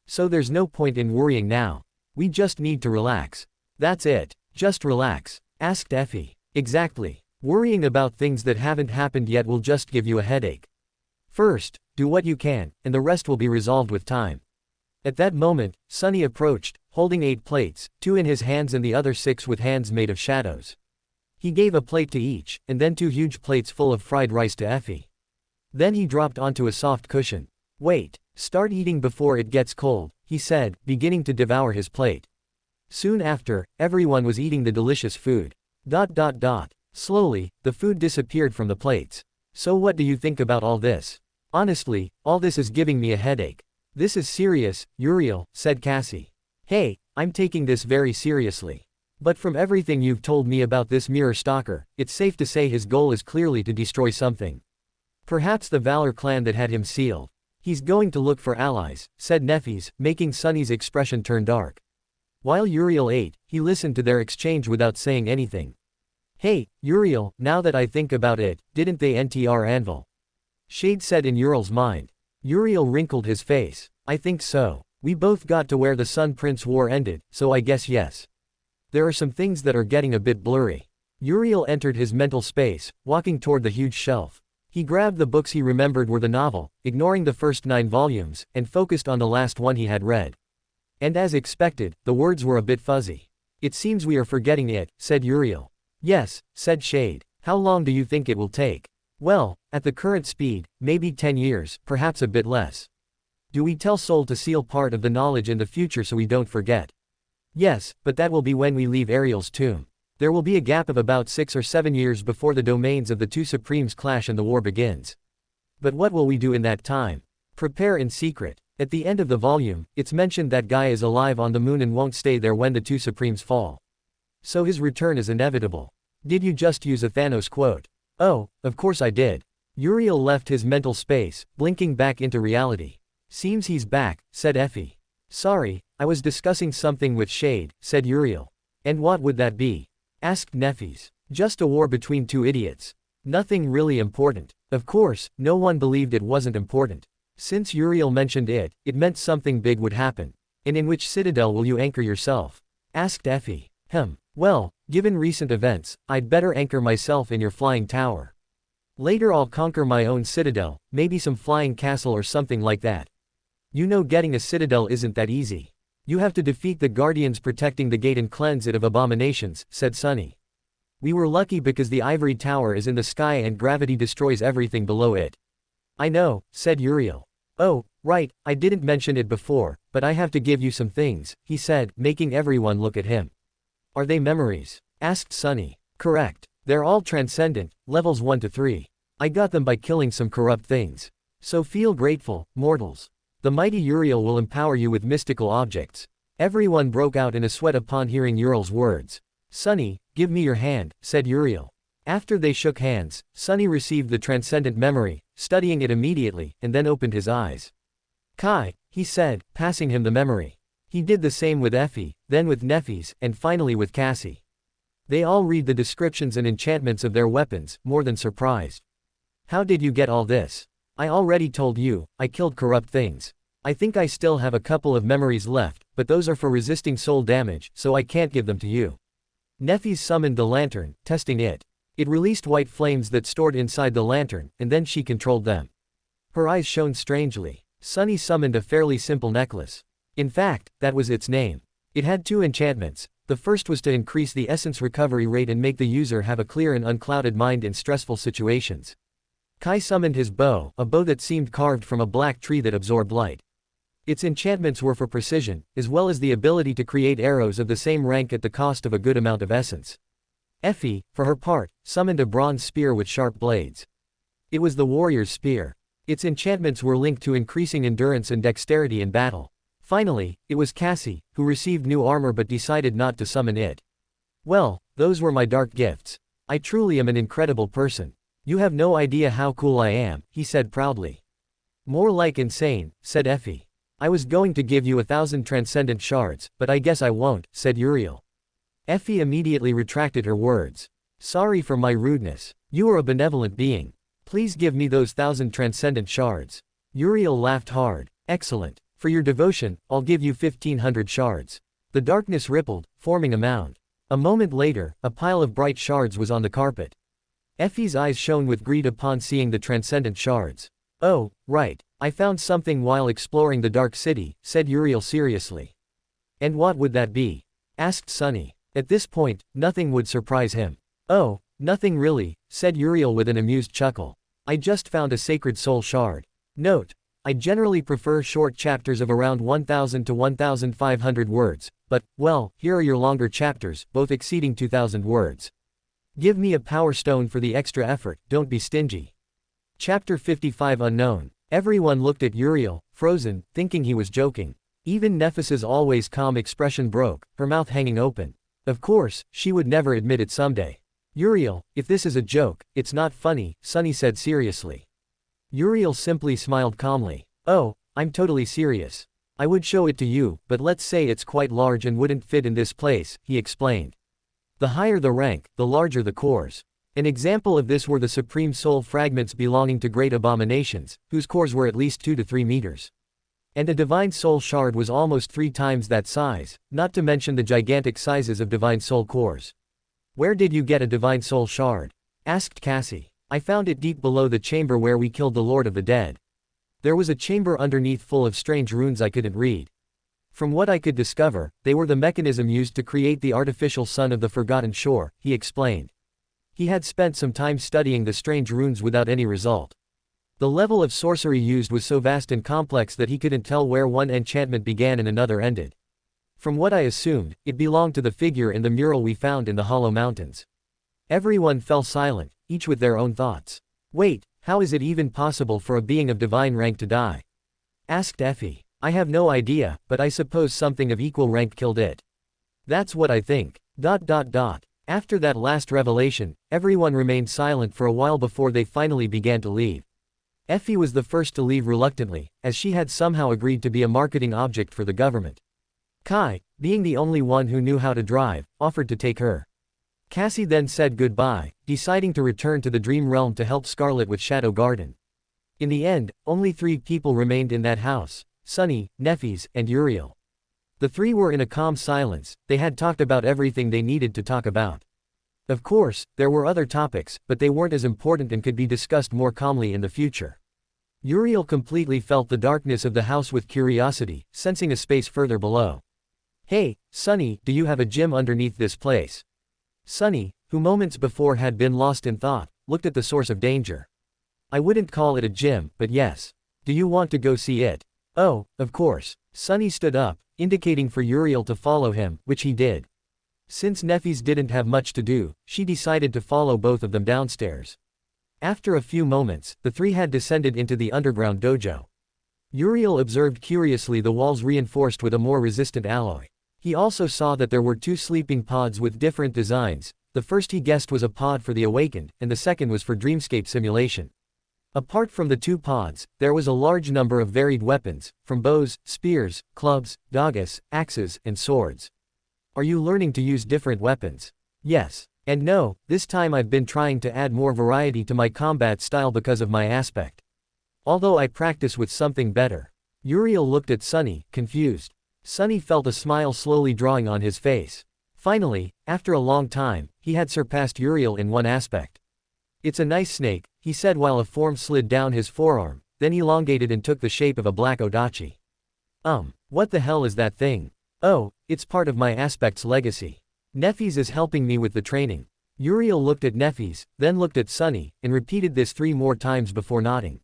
So there's no point in worrying now. We just need to relax. That's it. Just relax. Asked Effie. Exactly. Worrying about things that haven't happened yet will just give you a headache. First, do what you can, and the rest will be resolved with time. At that moment, Sunny approached, holding 8 plates, 2 in his hands and the other 6 with hands made of shadows. He gave a plate to each, and then 2 huge plates full of fried rice to Effie. Then he dropped onto a soft cushion. Wait, start eating before it gets cold, he said, beginning to devour his plate. Soon after, everyone was eating the delicious food. Slowly, the food disappeared from the plates. So what do you think about all this? Honestly, all this is giving me a headache. This is serious, Uriel, said Cassie. Hey, I'm taking this very seriously. But from everything you've told me about this mirror stalker, it's safe to say his goal is clearly to destroy something. Perhaps the Valor clan that had him sealed. He's going to look for allies, said Neffes, making Sunny's expression turn dark. While Uriel ate, he listened to their exchange without saying anything. Hey, Uriel, now that I think about it, didn't they NTR Anvil? Shade said in Uriel's mind. Uriel wrinkled his face. I think so. We both got to where the Sun Prince War ended, so I guess yes. There are some things that are getting a bit blurry. Uriel entered his mental space, walking toward the huge shelf. He grabbed the books he remembered were the novel, ignoring the first 9 volumes, and focused on the last one he had read. And as expected, the words were a bit fuzzy. It seems we are forgetting it, said Uriel. Yes, said Shade. How long do you think it will take? Well, at the current speed, maybe 10 years, perhaps a bit less. Do we tell Soul to seal part of the knowledge in the future so we don't forget? Yes, but that will be when we leave Ariel's tomb. There will be a gap of about 6 or 7 years before the domains of the 2 Supremes clash and the war begins. But what will we do in that time? Prepare in secret. At the end of the volume, it's mentioned that Guy is alive on the moon and won't stay there when the 2 Supremes fall. So his return is inevitable. Did you just use a Thanos quote? Oh, of course I did. Uriel left his mental space, blinking back into reality. Seems he's back, said Effie. Sorry, I was discussing something with Shade, said Uriel. And what would that be? Asked Neffes. Just a war between 2 idiots. Nothing really important. Of course, no one believed it wasn't important. Since Uriel mentioned it, it meant something big would happen. And in which citadel will you anchor yourself? Asked Effie. Well, given recent events, I'd better anchor myself in your flying tower. Later I'll conquer my own citadel, maybe some flying castle or something like that. You know, getting a citadel isn't that easy. You have to defeat the guardians protecting the gate and cleanse it of abominations, said Sunny. We were lucky because the ivory tower is in the sky and gravity destroys everything below it. I know, said Uriel. Oh, right, I didn't mention it before, but I have to give you some things, he said, making everyone look at him. Are they memories? Asked Sunny. Correct. They're all transcendent, levels 1 to 3. I got them by killing some corrupt things. So feel grateful, mortals. The mighty Uriel will empower you with mystical objects. Everyone broke out in a sweat upon hearing Uriel's words. Sunny, give me your hand, said Uriel. After they shook hands, Sunny received the transcendent memory, studying it immediately, and then opened his eyes. Kai, he said, passing him the memory. He did the same with Effie, then with Neffes, and finally with Cassie. They all read the descriptions and enchantments of their weapons, more than surprised. How did you get all this? I already told you, I killed corrupt things. I think I still have a couple of memories left, but those are for resisting soul damage, so I can't give them to you. Nefis summoned the lantern, testing it. It released white flames that stored inside the lantern, and then she controlled them. Her eyes shone strangely. Sunny summoned a fairly simple necklace. In fact, that was its name. It had 2 enchantments. The first was to increase the essence recovery rate and make the user have a clear and unclouded mind in stressful situations. Kai summoned his bow, a bow that seemed carved from a black tree that absorbed light. Its enchantments were for precision, as well as the ability to create arrows of the same rank at the cost of a good amount of essence. Effie, for her part, summoned a bronze spear with sharp blades. It was the warrior's spear. Its enchantments were linked to increasing endurance and dexterity in battle. Finally, it was Cassie, who received new armor but decided not to summon it. Well, those were my dark gifts. I truly am an incredible person. You have no idea how cool I am, he said proudly. More like insane, said Effie. I was going to give you 1,000 transcendent shards, but I guess I won't, said Uriel. Effie immediately retracted her words. Sorry for my rudeness. You are a benevolent being. Please give me those 1,000 transcendent shards. Uriel laughed hard. Excellent. For your devotion, I'll give you 1,500 shards. The darkness rippled, forming a mound. A moment later, a pile of bright shards was on the carpet. Effie's eyes shone with greed upon seeing the transcendent shards. Oh, right. I found something while exploring the Dark City, said Uriel seriously. And what would that be? Asked Sunny. At this point, nothing would surprise him. Oh, nothing really, said Uriel with an amused chuckle. I just found a sacred soul shard. Note: I generally prefer short chapters of around 1,000 to 1,500 words, but, well, here are your longer chapters, both exceeding 2,000 words. Give me a power stone for the extra effort, don't be stingy. Chapter 55 Unknown. Everyone looked at Uriel, frozen, thinking he was joking. Even Nephis's always calm expression broke, her mouth hanging open. Of course, she would never admit it someday. Uriel, if this is a joke, it's not funny, Sunny said seriously. Uriel simply smiled calmly. Oh, I'm totally serious. I would show it to you, but let's say it's quite large and wouldn't fit in this place, he explained. The higher the rank, the larger the cores. An example of this were the supreme soul fragments belonging to great abominations, whose cores were at least 2 to 3 meters. And a divine soul shard was almost 3 times that size, not to mention the gigantic sizes of divine soul cores. Where did you get a divine soul shard? Asked Cassie. I found it deep below the chamber where we killed the Lord of the Dead. There was a chamber underneath full of strange runes I couldn't read. From what I could discover, they were the mechanism used to create the artificial sun of the Forgotten Shore, he explained. He had spent some time studying the strange runes without any result. The level of sorcery used was so vast and complex that he couldn't tell where one enchantment began and another ended. From what I assumed, it belonged to the figure in the mural we found in the Hollow Mountains. Everyone fell silent, each with their own thoughts. Wait, how is it even possible for a being of divine rank to die? Asked Effie. I have no idea, but I suppose something of equal rank killed it. That's what I think. After that last revelation, everyone remained silent for a while before they finally began to leave. Effie was the first to leave reluctantly, as she had somehow agreed to be a marketing object for the government. Kai, being the only one who knew how to drive, offered to take her. Cassie then said goodbye, deciding to return to the Dream Realm to help Scarlet with Shadow Garden. In the end, only 3 people remained in that house: Sunny, Nefis, and Uriel. The 3 were in a calm silence. They had talked about everything they needed to talk about. Of course, there were other topics, but they weren't as important and could be discussed more calmly in the future. Uriel completely felt the darkness of the house with curiosity, sensing a space further below. Hey, Sunny, do you have a gym underneath this place? Sunny, who moments before had been lost in thought, looked at the source of danger. I wouldn't call it a gym, but yes. Do you want to go see it? Oh, of course. Sunny stood up, indicating for Uriel to follow him, which he did. Since Nefis didn't have much to do, she decided to follow both of them downstairs. After a few moments, the 3 had descended into the underground dojo. Uriel observed curiously the walls reinforced with a more resistant alloy. He also saw that there were 2 sleeping pods with different designs. The first he guessed was a pod for the awakened, and the second was for dreamscape simulation. Apart from the 2 pods, there was a large number of varied weapons, from bows, spears, clubs, daggers, axes, and swords. Are you learning to use different weapons? Yes. And no, this time I've been trying to add more variety to my combat style because of my aspect. Although I practice with something better. Uriel looked at Sunny, confused. Sunny felt a smile slowly drawing on his face. Finally, after a long time, he had surpassed Uriel in one aspect. It's a nice snake, he said while a form slid down his forearm, then elongated and took the shape of a black odachi. What the hell is that thing? Oh, it's part of my aspect's legacy. Nefis is helping me with the training. Uriel looked at Nefis, then looked at Sunny, and repeated this 3 more times before nodding.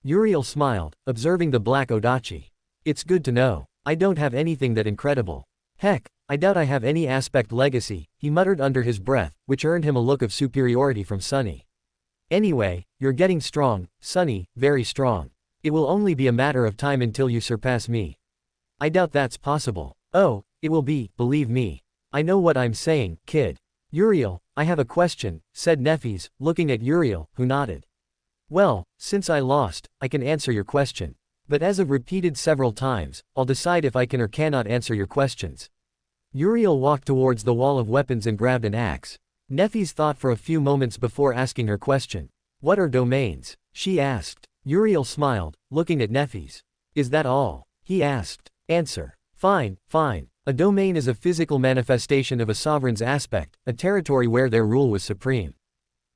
Uriel smiled, observing the black odachi. It's good to know. I don't have anything that incredible. Heck, I doubt I have any aspect legacy, he muttered under his breath, which earned him a look of superiority from Sunny. Anyway, you're getting strong, Sunny, very strong. It will only be a matter of time until you surpass me. I doubt that's possible. Oh, it will be, believe me. I know what I'm saying, kid. Uriel, I have a question, said Nefis, looking at Uriel, who nodded. Well, since I lost, I can answer your question. But as I've repeated several times, I'll decide if I can or cannot answer your questions. Uriel walked towards the wall of weapons and grabbed an axe. Nefis thought for a few moments before asking her question. What are domains? She asked. Uriel smiled, looking at Nefis. Is that all? He asked. Answer. Fine, fine. A domain is a physical manifestation of a sovereign's aspect, a territory where their rule was supreme.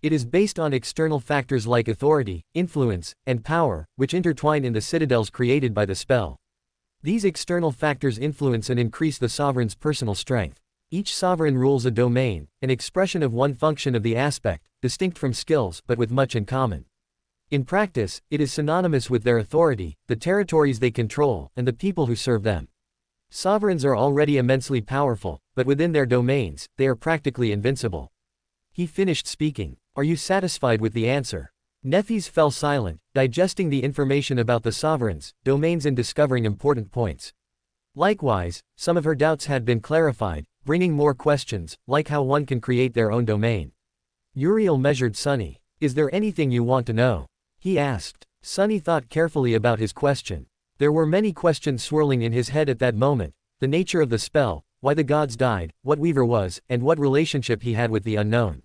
It is based on external factors like authority, influence, and power, which intertwine in the citadels created by the spell. These external factors influence and increase the sovereign's personal strength. Each sovereign rules a domain, an expression of one function of the aspect, distinct from skills but with much in common. In practice, it is synonymous with their authority, the territories they control, and the people who serve them. Sovereigns are already immensely powerful, but within their domains, they are practically invincible. He finished speaking. Are you satisfied with the answer? Nefis fell silent, digesting the information about the sovereigns, domains and discovering important points. Likewise, some of her doubts had been clarified, bringing more questions, like how one can create their own domain. Uriel measured Sunny. Is there anything you want to know? He asked. Sunny thought carefully about his question. There were many questions swirling in his head at that moment: the nature of the spell, why the gods died, what Weaver was, and what relationship he had with the unknown.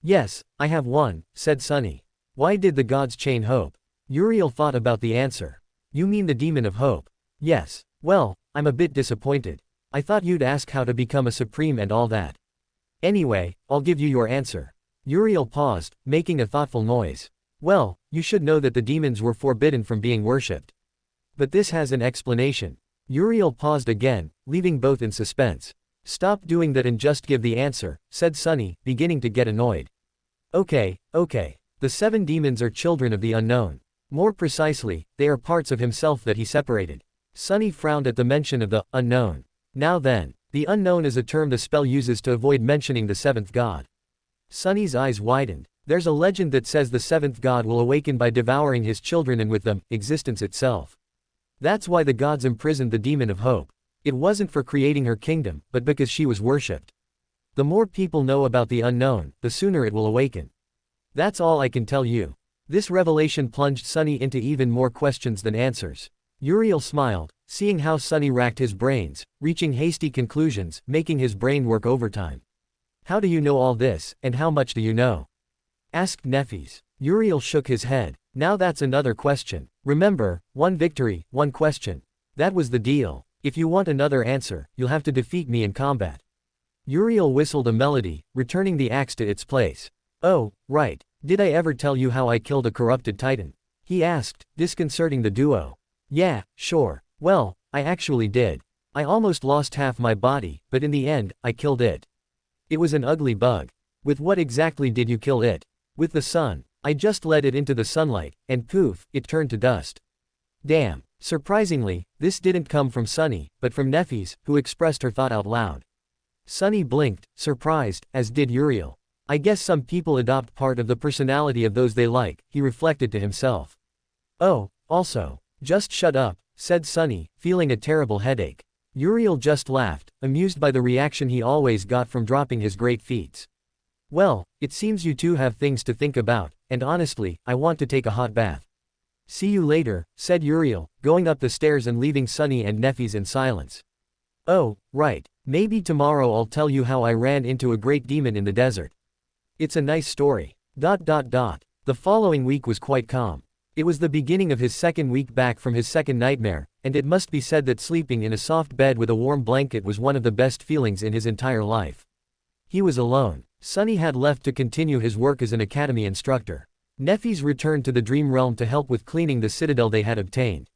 Yes, I have one, said Sunny. Why did the gods chain Hope? Uriel thought about the answer. You mean the demon of Hope? Yes. Well, I'm a bit disappointed. I thought you'd ask how to become a supreme and all that. Anyway, I'll give you your answer. Uriel paused, making a thoughtful noise. Well, you should know that the demons were forbidden from being worshipped. But this has an explanation. Uriel paused again, leaving both in suspense. Stop doing that and just give the answer, said Sunny, beginning to get annoyed. Okay. The 7 demons are children of the unknown. More precisely, they are parts of himself that he separated. Sunny frowned at the mention of the unknown. Now then, the unknown is a term the spell uses to avoid mentioning the 7th god. Sunny's eyes widened. There's a legend that says the 7th god will awaken by devouring his children and with them, existence itself. That's why the gods imprisoned the demon of Hope. It wasn't for creating her kingdom, but because she was worshipped. The more people know about the unknown, the sooner it will awaken. That's all I can tell you. This revelation plunged Sunny into even more questions than answers. Uriel smiled, seeing how Sunny racked his brains, reaching hasty conclusions, making his brain work overtime. How do you know all this, and how much do you know? Asked Nefis. Uriel shook his head. Now that's another question. Remember, 1 victory, 1 question. That was the deal. If you want another answer, you'll have to defeat me in combat. Uriel whistled a melody, returning the axe to its place. Oh, right. Did I ever tell you how I killed a corrupted titan? He asked, disconcerting the duo. Yeah, sure. Well, I actually did. I almost lost half my body, but in the end, I killed it. It was an ugly bug. With what exactly did you kill it? With the sun. I just let it into the sunlight, and poof, it turned to dust. Damn. Surprisingly, this didn't come from Sunny, but from Nefis, who expressed her thought out loud. Sunny blinked, surprised, as did Uriel. I guess some people adopt part of the personality of those they like, he reflected to himself. Oh, also. Just shut up, said Sunny, feeling a terrible headache. Uriel just laughed, amused by the reaction he always got from dropping his great feats. Well, it seems you two have things to think about, and honestly, I want to take a hot bath. See you later, said Uriel, going up the stairs and leaving Sunny and Nefis in silence. Oh, right. Maybe tomorrow I'll tell you how I ran into a great demon in the desert. It's a nice story. The following week was quite calm. It was the beginning of his second week back from his second nightmare, and it must be said that sleeping in a soft bed with a warm blanket was one of the best feelings in his entire life. He was alone. Sunny had left to continue his work as an academy instructor. Neffy's returned to the dream realm to help with cleaning the citadel they had obtained.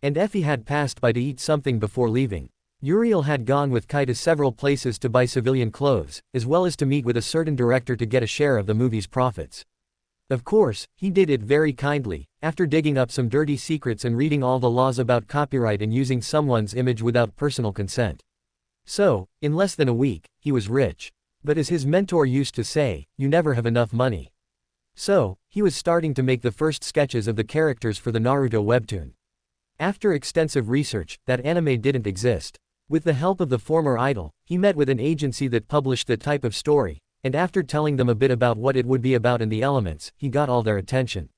And Effie had passed by to eat something before leaving. Uriel had gone with Kai to several places to buy civilian clothes, as well as to meet with a certain director to get a share of the movie's profits. Of course, he did it very kindly, after digging up some dirty secrets and reading all the laws about copyright and using someone's image without personal consent. So, in less than a week, he was rich. But as his mentor used to say, you never have enough money. So, he was starting to make the first sketches of the characters for the Naruto webtoon. After extensive research, that anime didn't exist. With the help of the former idol, he met with an agency that published that type of story, and after telling them a bit about what it would be about and the elements, he got all their attention.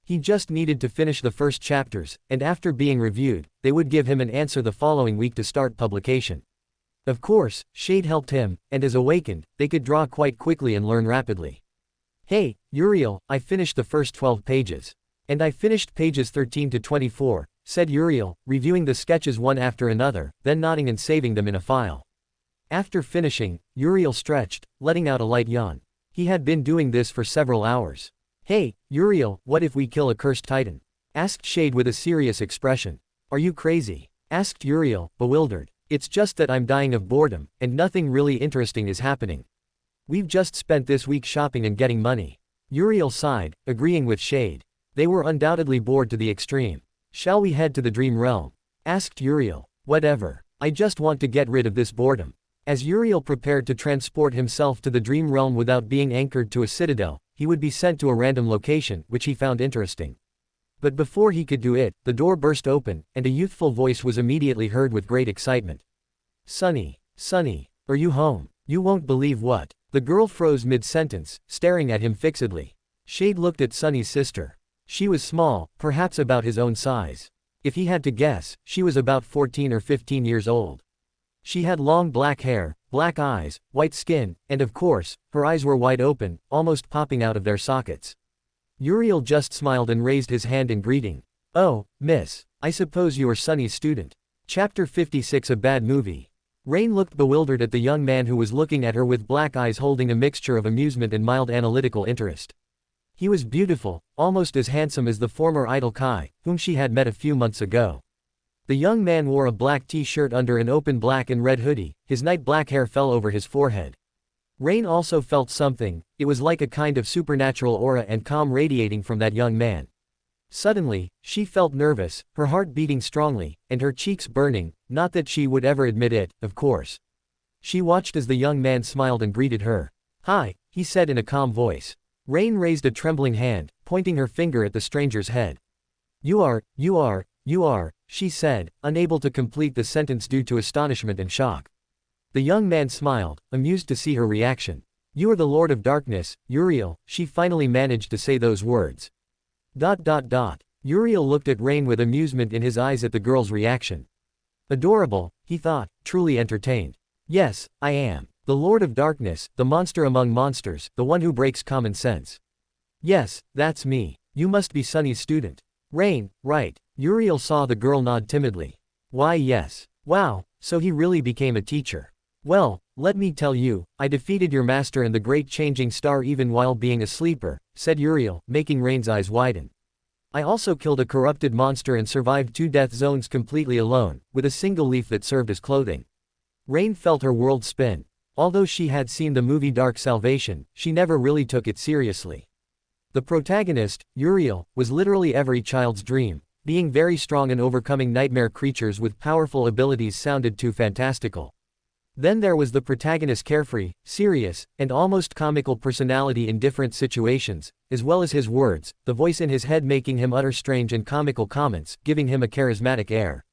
He just needed to finish the first chapters, and after being reviewed, they would give him an answer the following week to start publication. Of course, Shade helped him, and as awakened, they could draw quite quickly and learn rapidly. Hey, Uriel, I finished the first 12 pages. And I finished pages 13 to 24, said Uriel, reviewing the sketches one after another, then nodding and saving them in a file. After finishing, Uriel stretched, letting out a light yawn. He had been doing this for several hours. Hey, Uriel, what if we kill a cursed titan? Asked Shade with a serious expression. Are you crazy? Asked Uriel, bewildered. It's just that I'm dying of boredom, and nothing really interesting is happening. We've just spent this week shopping and getting money. Uriel sighed, agreeing with Shade. They were undoubtedly bored to the extreme. Shall we head to the dream realm? Asked Uriel. Whatever. I just want to get rid of this boredom. As Uriel prepared to transport himself to the dream realm without being anchored to a citadel, he would be sent to a random location, which he found interesting. But before he could do it, the door burst open, and a youthful voice was immediately heard with great excitement. Sunny, Sunny, are you home? You won't believe what. The girl froze mid-sentence, staring at him fixedly. Shade looked at Sunny's sister. She was small, perhaps about his own size. If he had to guess, she was about 14 or 15 years old. She had long black hair, black eyes, white skin, and of course, her eyes were wide open, almost popping out of their sockets. Uriel just smiled and raised his hand in greeting. Oh, miss, I suppose you are Sunny's student. Chapter 56 A Bad Movie. Rain looked bewildered at the young man who was looking at her with black eyes holding a mixture of amusement and mild analytical interest. He was beautiful, almost as handsome as the former idol Kai, whom she had met a few months ago. The young man wore a black t-shirt under an open black and red hoodie, his night black hair fell over his forehead. Rain also felt something, it was like a kind of supernatural aura and calm radiating from that young man. Suddenly, she felt nervous, her heart beating strongly, and her cheeks burning, not that she would ever admit it, of course. She watched as the young man smiled and greeted her. Hi, he said in a calm voice. Rain raised a trembling hand, pointing her finger at the stranger's head. You are, she said, unable to complete the sentence due to astonishment and shock. The young man smiled, amused to see her reaction. You are the Lord of Darkness, Uriel, she finally managed to say those words. Uriel looked at Rain with amusement in his eyes at the girl's reaction. Adorable, he thought, truly entertained. Yes, I am. The Lord of Darkness, the monster among monsters, the one who breaks common sense. Yes, that's me. You must be Sunny's student. Rain, right. Uriel saw the girl nod timidly. Why yes. Wow, so he really became a teacher. Well, let me tell you, I defeated your master and the great changing star even while being a sleeper, said Uriel, making Rain's eyes widen. I also killed a corrupted monster and survived 2 death zones completely alone, with a single leaf that served as clothing. Rain felt her world spin. Although she had seen the movie Dark Salvation, she never really took it seriously. The protagonist, Uriel, was literally every child's dream. Being very strong and overcoming nightmare creatures with powerful abilities sounded too fantastical. Then there was the protagonist's carefree, serious, and almost comical personality in different situations, as well as his words, the voice in his head making him utter strange and comical comments, giving him a charismatic air.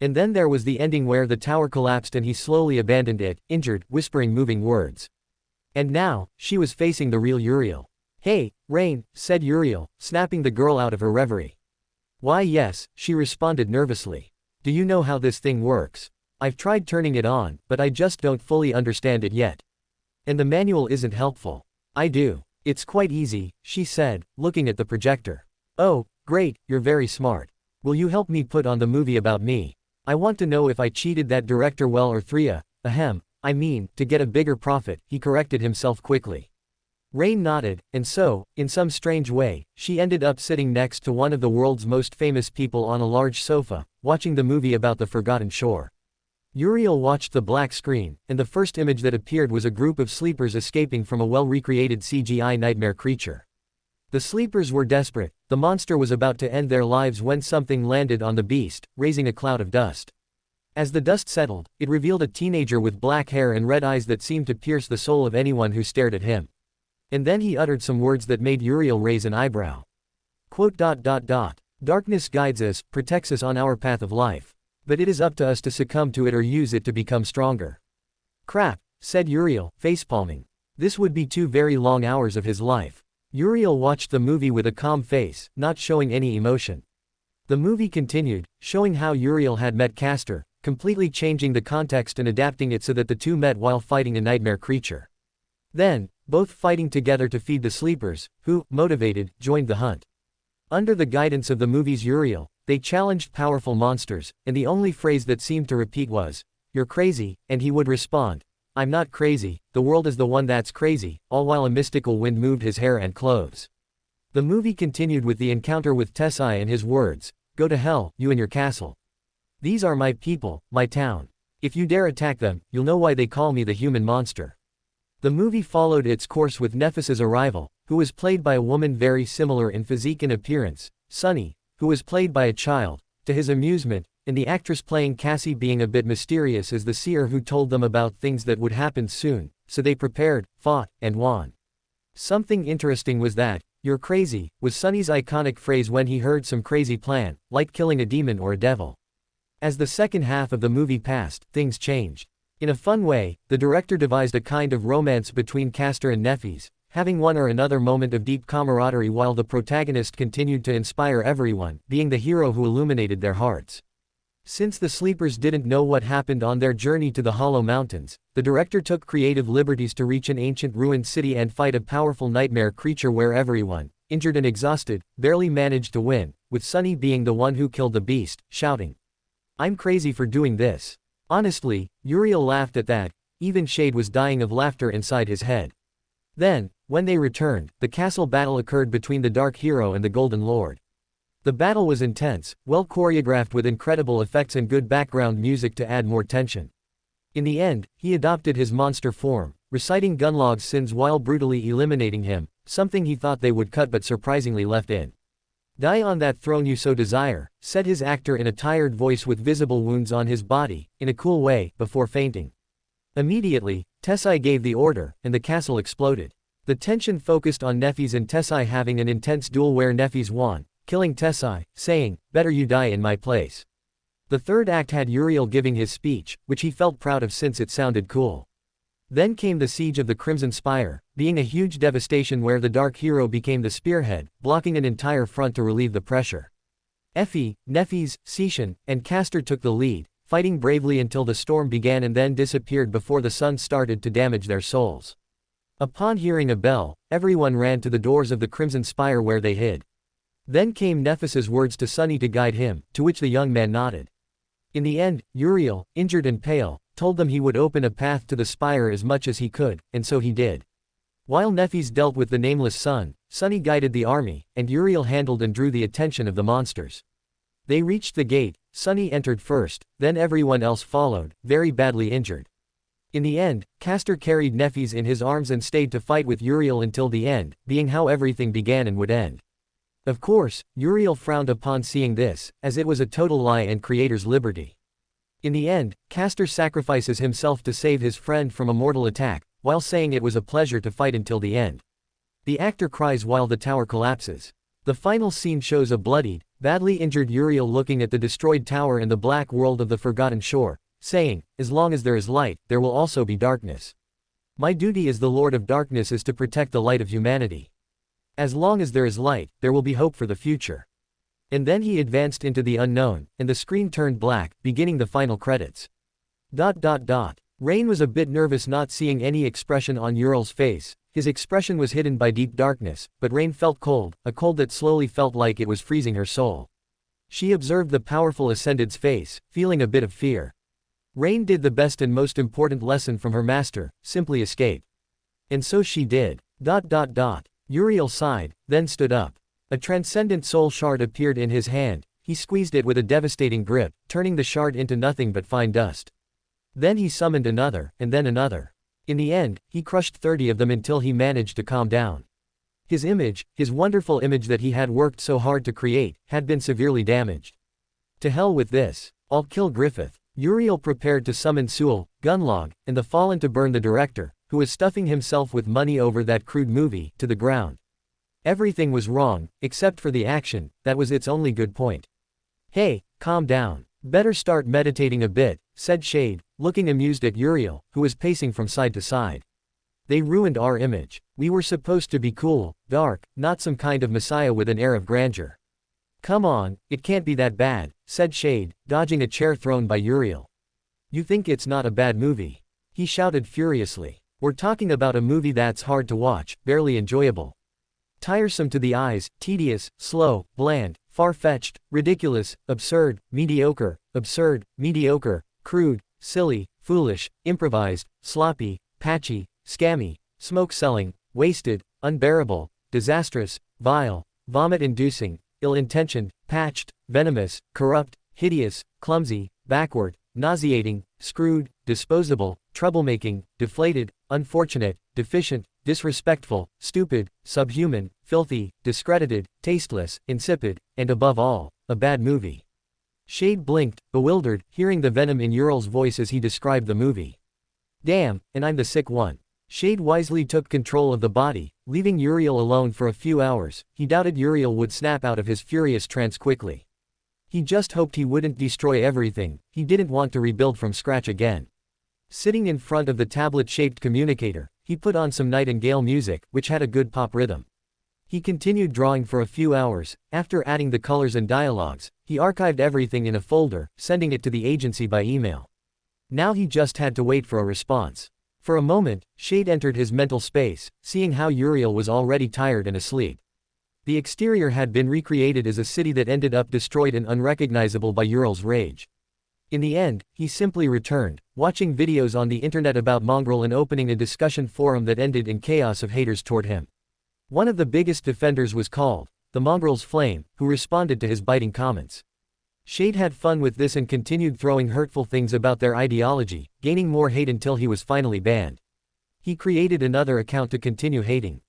And then there was the ending where the tower collapsed and he slowly abandoned it, injured, whispering moving words. And now, she was facing the real Uriel. Hey, Rain, said Uriel, snapping the girl out of her reverie. Why yes, she responded nervously. Do you know how this thing works? I've tried turning it on, but I just don't fully understand it yet. And the manual isn't helpful. I do. It's quite easy, she said, looking at the projector. Oh, great, you're very smart. Will you help me put on the movie about me? I want to know if I cheated that director well or I mean, to get a bigger profit, he corrected himself quickly. Rain nodded, and so, in some strange way, she ended up sitting next to one of the world's most famous people on a large sofa, watching the movie about the forgotten shore. Uriel watched the black screen, and the first image that appeared was a group of sleepers escaping from a well-recreated CGI nightmare creature. The sleepers were desperate. The monster was about to end their lives when something landed on the beast, raising a cloud of dust. As the dust settled, it revealed a teenager with black hair and red eyes that seemed to pierce the soul of anyone who stared at him. And then he uttered some words that made Uriel raise an eyebrow. Quote, "Darkness guides us, protects us on our path of life. But it is up to us to succumb to it or use it to become stronger." Crap, said Uriel, facepalming. This would be 2 very long hours of his life. Uriel watched the movie with a calm face, not showing any emotion. The movie continued, showing how Uriel had met Castor, completely changing the context and adapting it so that the two met while fighting a nightmare creature. Then, both fighting together to feed the sleepers, who, motivated, joined the hunt. Under the guidance of the movie's Uriel, they challenged powerful monsters, and the only phrase that seemed to repeat was, "You're crazy," and he would respond, "I'm not crazy, the world is the one that's crazy," all while a mystical wind moved his hair and clothes. The movie continued with the encounter with Tessai and his words, "Go to hell, you and your castle. These are my people, my town. If you dare attack them, you'll know why they call me the human monster." The movie followed its course with Nephis's arrival, who was played by a woman very similar in physique and appearance, Sunny, who was played by a child, to his amusement, and the actress playing Cassie being a bit mysterious as the seer who told them about things that would happen soon, so they prepared, fought, and won. Something interesting was that, "You're crazy," was Sunny's iconic phrase when he heard some crazy plan, like killing a demon or a devil. As the second half of the movie passed, things changed. In a fun way, the director devised a kind of romance between Castor and Nephis, having one or another moment of deep camaraderie while the protagonist continued to inspire everyone, being the hero who illuminated their hearts. Since the sleepers didn't know what happened on their journey to the Hollow Mountains, the director took creative liberties to reach an ancient ruined city and fight a powerful nightmare creature where everyone, injured and exhausted, barely managed to win, with Sunny being the one who killed the beast, shouting, "I'm crazy for doing this." Honestly, Uriel laughed at that, even Shade was dying of laughter inside his head. Then, when they returned, the castle battle occurred between the Dark Hero and the Golden Lord. The battle was intense, well choreographed with incredible effects and good background music to add more tension. In the end, he adopted his monster form, reciting Gunlog's sins while brutally eliminating him, something he thought they would cut but surprisingly left in. "Die on that throne you so desire," said his actor in a tired voice with visible wounds on his body, in a cool way, before fainting. Immediately, Tessai gave the order, and the castle exploded. The tension focused on Nephis and Tessai having an intense duel where Nephis won, killing Tessai, saying, "Better you die in my place." The third act had Uriel giving his speech, which he felt proud of since it sounded cool. Then came the siege of the Crimson Spire, being a huge devastation where the Dark Hero became the spearhead, blocking an entire front to relieve the pressure. Effie, Nephis, Seishan, and Castor took the lead, fighting bravely until the storm began and then disappeared before the sun started to damage their souls. Upon hearing a bell, everyone ran to the doors of the Crimson Spire where they hid. Then came Nephis's words to Sunny to guide him, to which the young man nodded. In the end, Uriel, injured and pale, told them he would open a path to the spire as much as he could, and so he did. While Nephis dealt with the nameless sun, Sunny guided the army, and Uriel handled and drew the attention of the monsters. They reached the gate, Sunny entered first, then everyone else followed, very badly injured. In the end, Castor carried Nephis in his arms and stayed to fight with Uriel until the end, being how everything began and would end. Of course, Uriel frowned upon seeing this, as it was a total lie and creator's liberty. In the end, Castor sacrifices himself to save his friend from a mortal attack, while saying it was a pleasure to fight until the end. The actor cries while the tower collapses. The final scene shows a bloodied, badly injured Uriel looking at the destroyed tower in the black world of the Forgotten Shore, saying, "As long as there is light, there will also be darkness. My duty as the Lord of Darkness is to protect the light of humanity. As long as there is light, there will be hope for the future." And then he advanced into the unknown, and the screen turned black, beginning the final credits. Rain was a bit nervous, not seeing any expression on Ural's face. His expression was hidden by deep darkness, but Rain felt cold, a cold that slowly felt like it was freezing her soul. She observed the powerful Ascended's face, feeling a bit of fear. Rain did the best and most important lesson from her master, simply escape. And so she did. Uriel sighed, then stood up. A transcendent soul shard appeared in his hand. He squeezed it with a devastating grip, turning the shard into nothing but fine dust. Then he summoned another, and then another. In the end, he crushed 30 of them until he managed to calm down. His image, his wonderful image that he had worked so hard to create, had been severely damaged. To hell with this. I'll kill Griffith. Uriel prepared to summon Sewell, Gunlog, and the Fallen to burn the director, who was stuffing himself with money over that crude movie, to the ground. Everything was wrong, except for the action. That was its only good point. Hey, calm down. Better start meditating a bit, said Shade, looking amused at Uriel, who was pacing from side to side. They ruined our image. We were supposed to be cool, dark, not some kind of messiah with an air of grandeur. Come on, it can't be that bad, said Shade, dodging a chair thrown by Uriel. You think it's not a bad movie? He shouted furiously. We're talking about a movie that's hard to watch, barely enjoyable. Tiresome to the eyes, tedious, slow, bland, far-fetched, ridiculous, absurd, mediocre, crude, silly, foolish, improvised, sloppy, patchy, scammy, smoke-selling, wasted, unbearable, disastrous, vile, vomit-inducing, ill-intentioned, patched, venomous, corrupt, hideous, clumsy, backward, nauseating, screwed, disposable, troublemaking, deflated, unfortunate, deficient, disrespectful, stupid, subhuman, filthy, discredited, tasteless, insipid, and above all, a bad movie. Shade blinked, bewildered, hearing the venom in Ural's voice as he described the movie. Damn, and I'm the sick one. Shade wisely took control of the body, leaving Uriel alone for a few hours. He doubted Uriel would snap out of his furious trance quickly. He just hoped he wouldn't destroy everything. He didn't want to rebuild from scratch again. Sitting in front of the tablet-shaped communicator, he put on some Nightingale music, which had a good pop rhythm. He continued drawing for a few hours. After adding the colors and dialogues, he archived everything in a folder, sending it to the agency by email. Now he just had to wait for a response. For a moment, Shade entered his mental space, seeing how Uriel was already tired and asleep. The exterior had been recreated as a city that ended up destroyed and unrecognizable by Uriel's rage. In the end, he simply returned, watching videos on the internet about Mongrel and opening a discussion forum that ended in chaos of haters toward him. One of the biggest defenders was called the Mongrel's Flame, who responded to his biting comments. Shade had fun with this and continued throwing hurtful things about their ideology, gaining more hate until he was finally banned. He created another account to continue hating.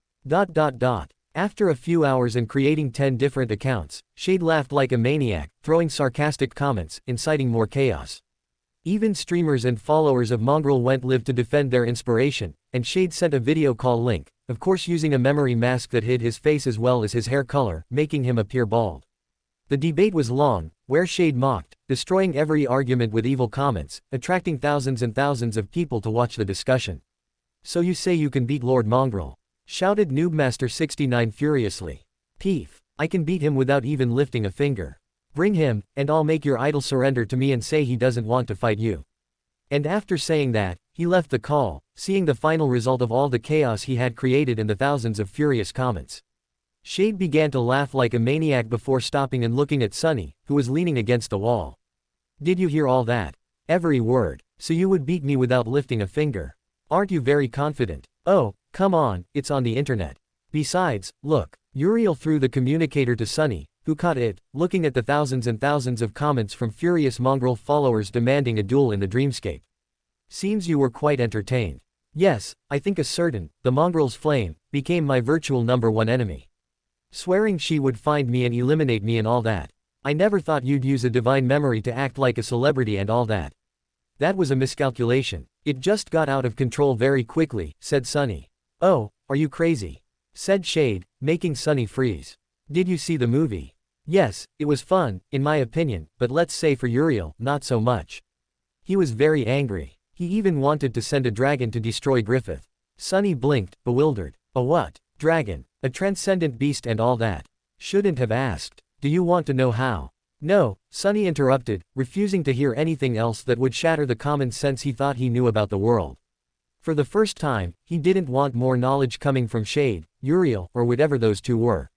After a few hours and creating 10 different accounts, Shade laughed like a maniac, throwing sarcastic comments, inciting more chaos. Even streamers and followers of Mongrel went live to defend their inspiration, and Shade sent a video call link, of course using a memory mask that hid his face as well as his hair color, making him appear bald. The debate was long, where Shade mocked, destroying every argument with evil comments, attracting thousands and thousands of people to watch the discussion. So you say you can beat Lord Mongrel? Shouted Noobmaster69 furiously. Peef. I can beat him without even lifting a finger. Bring him, and I'll make your idol surrender to me and say he doesn't want to fight you. And after saying that, he left the call, seeing the final result of all the chaos he had created and the thousands of furious comments. Shade began to laugh like a maniac before stopping and looking at Sunny, who was leaning against the wall. Did you hear all that? Every word. So you would beat me without lifting a finger? Aren't you very confident? Oh, come on, it's on the internet. Besides, look. Uriel threw the communicator to Sunny, who caught it, looking at the thousands and thousands of comments from furious Mongrel followers demanding a duel in the dreamscape. Seems you were quite entertained. Yes, I think a certain, the Mongrel's Flame, became my virtual #1 enemy. Swearing she would find me and eliminate me and all that. I never thought you'd use a divine memory to act like a celebrity and all that. That was a miscalculation. It just got out of control very quickly, said Sunny. Oh, are you crazy? Said Shade, making Sunny freeze. Did you see the movie? Yes, it was fun, in my opinion, but let's say for Uriel, not so much. He was very angry. He even wanted to send a dragon to destroy Griffith. Sunny blinked, bewildered. A what? Dragon. A transcendent beast and all that. Shouldn't have asked. Do you want to know how? No, Sunny interrupted, refusing to hear anything else that would shatter the common sense he thought he knew about the world. For the first time, he didn't want more knowledge coming from Shade, Uriel, or whatever those two were.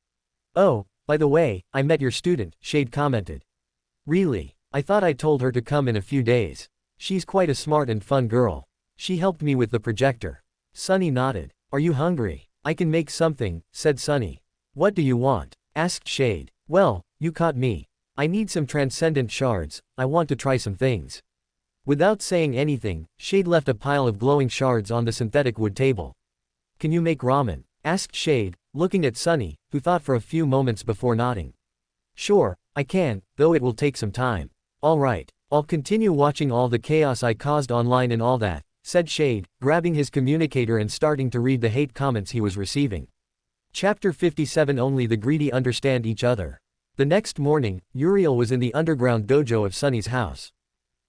Oh, by the way, I met your student, Shade commented. Really? I thought I told her to come in a few days. She's quite a smart and fun girl. She helped me with the projector. Sunny nodded. Are you hungry? I can make something, said Sunny. What do you want? Asked Shade. Well, you caught me. I need some transcendent shards, I want to try some things. Without saying anything, Shade left a pile of glowing shards on the synthetic wood table. Can you make ramen? Asked Shade, looking at Sunny, who thought for a few moments before nodding. Sure, I can, though it will take some time. Alright, I'll continue watching all the chaos I caused online and all that, said Shade, grabbing his communicator and starting to read the hate comments he was receiving. Chapter 57 Only the greedy understand each other. The next morning, Uriel was in the underground dojo of Sunny's house.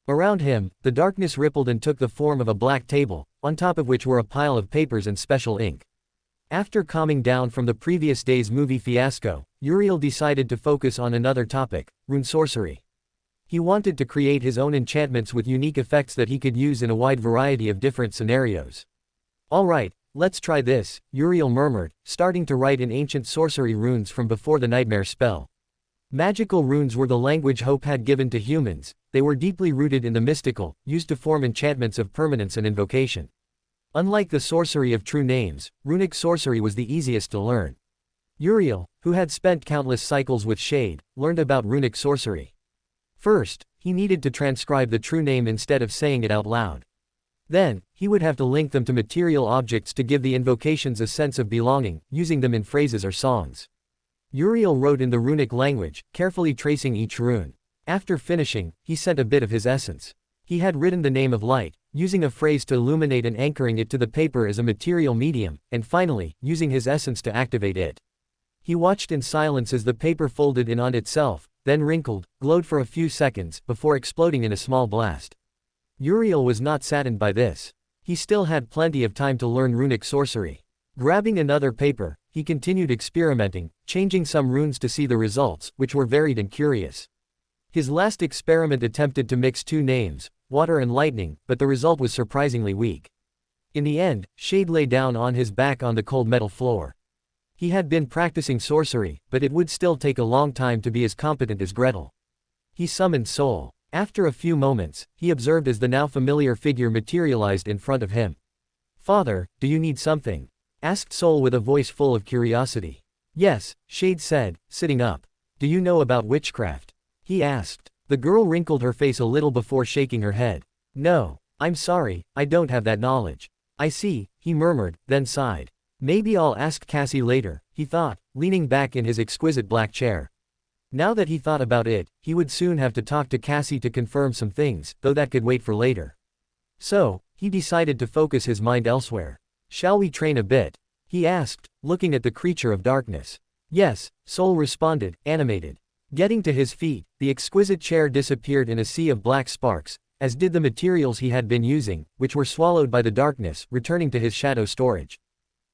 Around him, the darkness rippled and took the form of a black table, on top of which were a pile of papers and special ink. After calming down from the previous day's movie fiasco, Uriel decided to focus on another topic, rune sorcery. He wanted to create his own enchantments with unique effects that he could use in a wide variety of different scenarios. Alright, let's try this, Uriel murmured, starting to write in ancient sorcery runes from before the nightmare spell. Magical runes were the language Hope had given to humans, they were deeply rooted in the mystical, used to form enchantments of permanence and invocation. Unlike the sorcery of true names, runic sorcery was the easiest to learn. Uriel, who had spent countless cycles with Shade, learned about runic sorcery. First, he needed to transcribe the true name instead of saying it out loud. Then, he would have to link them to material objects to give the invocations a sense of belonging, using them in phrases or songs. Uriel wrote in the runic language, carefully tracing each rune. After finishing, he sent a bit of his essence. He had written the name of light, using a phrase to illuminate and anchoring it to the paper as a material medium, and finally, using his essence to activate it. He watched in silence as the paper folded in on itself, then wrinkled, glowed for a few seconds, before exploding in a small blast. Uriel was not saddened by this. He still had plenty of time to learn runic sorcery. Grabbing another paper, he continued experimenting, changing some runes to see the results, which were varied and curious. His last experiment attempted to mix two names, water and lightning, but the result was surprisingly weak. In the end, Shade lay down on his back on the cold metal floor. He had been practicing sorcery, but it would still take a long time to be as competent as Gretel. He summoned Soul. After a few moments, he observed as the now familiar figure materialized in front of him. Father, do you need something? Asked Soul with a voice full of curiosity. Yes, Shade said, sitting up. Do you know about witchcraft? He asked. The girl wrinkled her face a little before shaking her head. No, I'm sorry, I don't have that knowledge. I see, he murmured, then sighed. Maybe I'll ask Cassie later, he thought, leaning back in his exquisite black chair. Now that he thought about it, he would soon have to talk to Cassie to confirm some things, though that could wait for later. So, he decided to focus his mind elsewhere. Shall we train a bit? He asked, looking at the creature of darkness. Yes, Soul responded, animated. Getting to his feet, the exquisite chair disappeared in a sea of black sparks, as did the materials he had been using, which were swallowed by the darkness, returning to his shadow storage.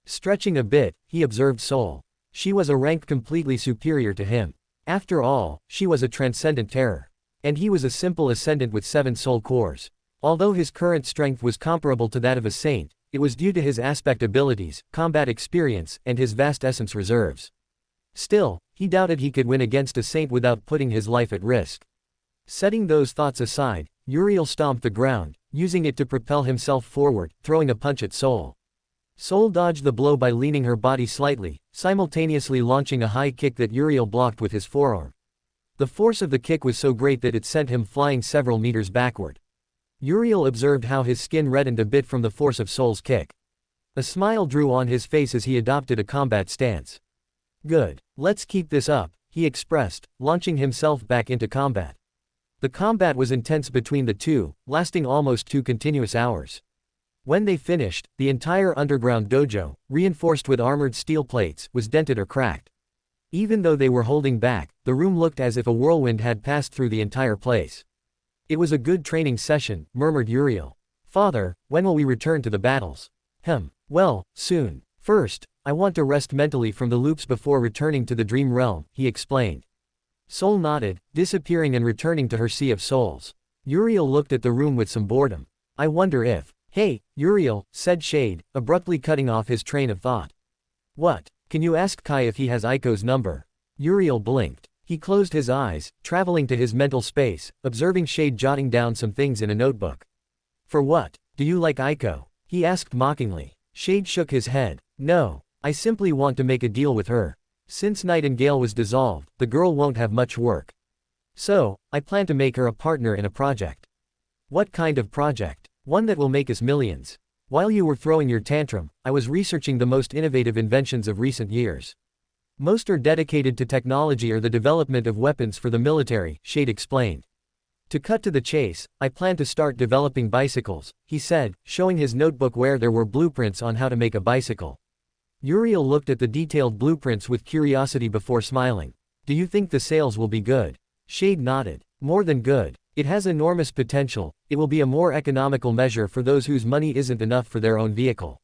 Stretching a bit, he observed Soul. She was a rank completely superior to him. After all, she was a transcendent terror. And he was a simple ascendant with 7 soul cores. Although his current strength was comparable to that of a saint, it was due to his aspect abilities, combat experience, and his vast essence reserves. Still, he doubted he could win against a saint without putting his life at risk. Setting those thoughts aside, Uriel stomped the ground, using it to propel himself forward, throwing a punch at Soul. Soul dodged the blow by leaning her body slightly, simultaneously launching a high kick that Uriel blocked with his forearm. The force of the kick was so great that it sent him flying several meters backward. Uriel observed how his skin reddened a bit from the force of Soul's kick. A smile drew on his face as he adopted a combat stance. Good. Let's keep this up, he expressed, launching himself back into combat. The combat was intense between the two, lasting almost 2 continuous hours. When they finished, the entire underground dojo, reinforced with armored steel plates, was dented or cracked. Even though they were holding back, the room looked as if a whirlwind had passed through the entire place. It was a good training session, murmured Uriel. Father, when will we return to the battles? Well, soon. First, I want to rest mentally from the loops before returning to the dream realm, he explained. Soul nodded, disappearing and returning to her sea of souls. Uriel looked at the room with some boredom. I wonder if. Hey, Uriel, said Shade, abruptly cutting off his train of thought. What? Can you ask Kai if he has Aiko's number? Uriel blinked. He closed his eyes, traveling to his mental space, observing Shade jotting down some things in a notebook. For what? Do you like Aiko? He asked mockingly. Shade shook his head. No. I simply want to make a deal with her. Since Nightingale was dissolved, the girl won't have much work. So, I plan to make her a partner in a project. What kind of project? One that will make us millions. While you were throwing your tantrum, I was researching the most innovative inventions of recent years. Most are dedicated to technology or the development of weapons for the military, Shade explained. To cut to the chase, I plan to start developing bicycles, he said, showing his notebook where there were blueprints on how to make a bicycle. Uriel looked at the detailed blueprints with curiosity before smiling. Do you think the sales will be good? Shade nodded. More than good. It has enormous potential. It will be a more economical measure for those whose money isn't enough for their own vehicle.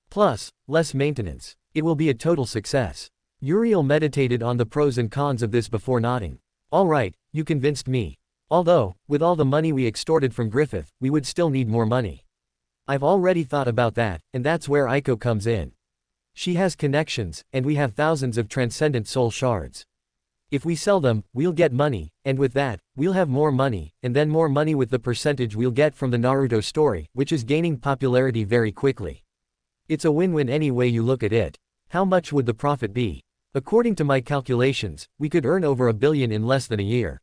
Plus, less maintenance. It will be a total success. Uriel meditated on the pros and cons of this before nodding. All right, you convinced me. Although, with all the money we extorted from Griffith, we would still need more money. I've already thought about that, and that's where Aiko comes in. She has connections, and we have thousands of transcendent soul shards. If we sell them, we'll get money, and with that, we'll have more money, and then more money with the percentage we'll get from the Naruto story, which is gaining popularity very quickly. It's a win-win any way you look at it. How much would the profit be? According to my calculations, we could earn over $1 billion in less than a year.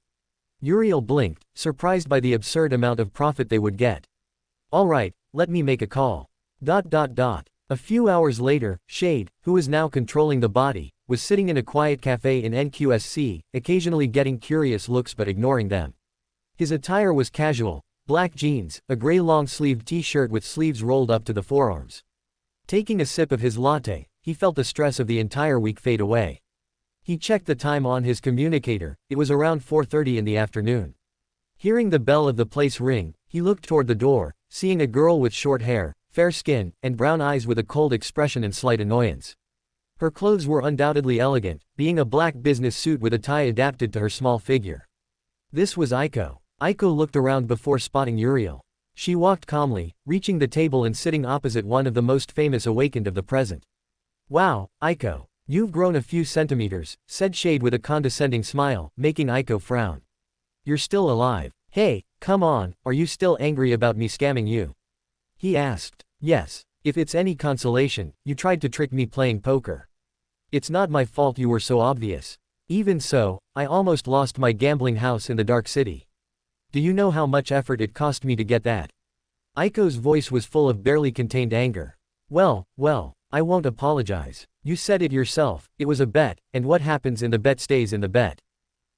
Uriel blinked, surprised by the absurd amount of profit they would get. All right, let me make a call. A few hours later, Shade, who was now controlling the body, was sitting in a quiet cafe in NQSC, occasionally getting curious looks but ignoring them. His attire was casual, black jeans, a gray long-sleeved t-shirt with sleeves rolled up to the forearms. Taking a sip of his latte, he felt the stress of the entire week fade away. He checked the time on his communicator. It was around 4:30 in the afternoon. Hearing the bell of the place ring, he looked toward the door, seeing a girl with short hair, fair skin, and brown eyes with a cold expression and slight annoyance. Her clothes were undoubtedly elegant, being a black business suit with a tie adapted to her small figure. This was Aiko. Aiko looked around before spotting Uriel. She walked calmly, reaching the table and sitting opposite one of the most famous awakened of the present. Wow, Aiko. You've grown a few centimeters, said Shade with a condescending smile, making Aiko frown. You're still alive. Hey, come on, are you still angry about me scamming you? He asked. Yes. If it's any consolation, you tried to trick me playing poker. It's not my fault you were so obvious. Even so, I almost lost my gambling house in the Dark City. Do you know how much effort it cost me to get that? Aiko's voice was full of barely contained anger. Well, I won't apologize. You said it yourself, it was a bet, and what happens in the bet stays in the bet.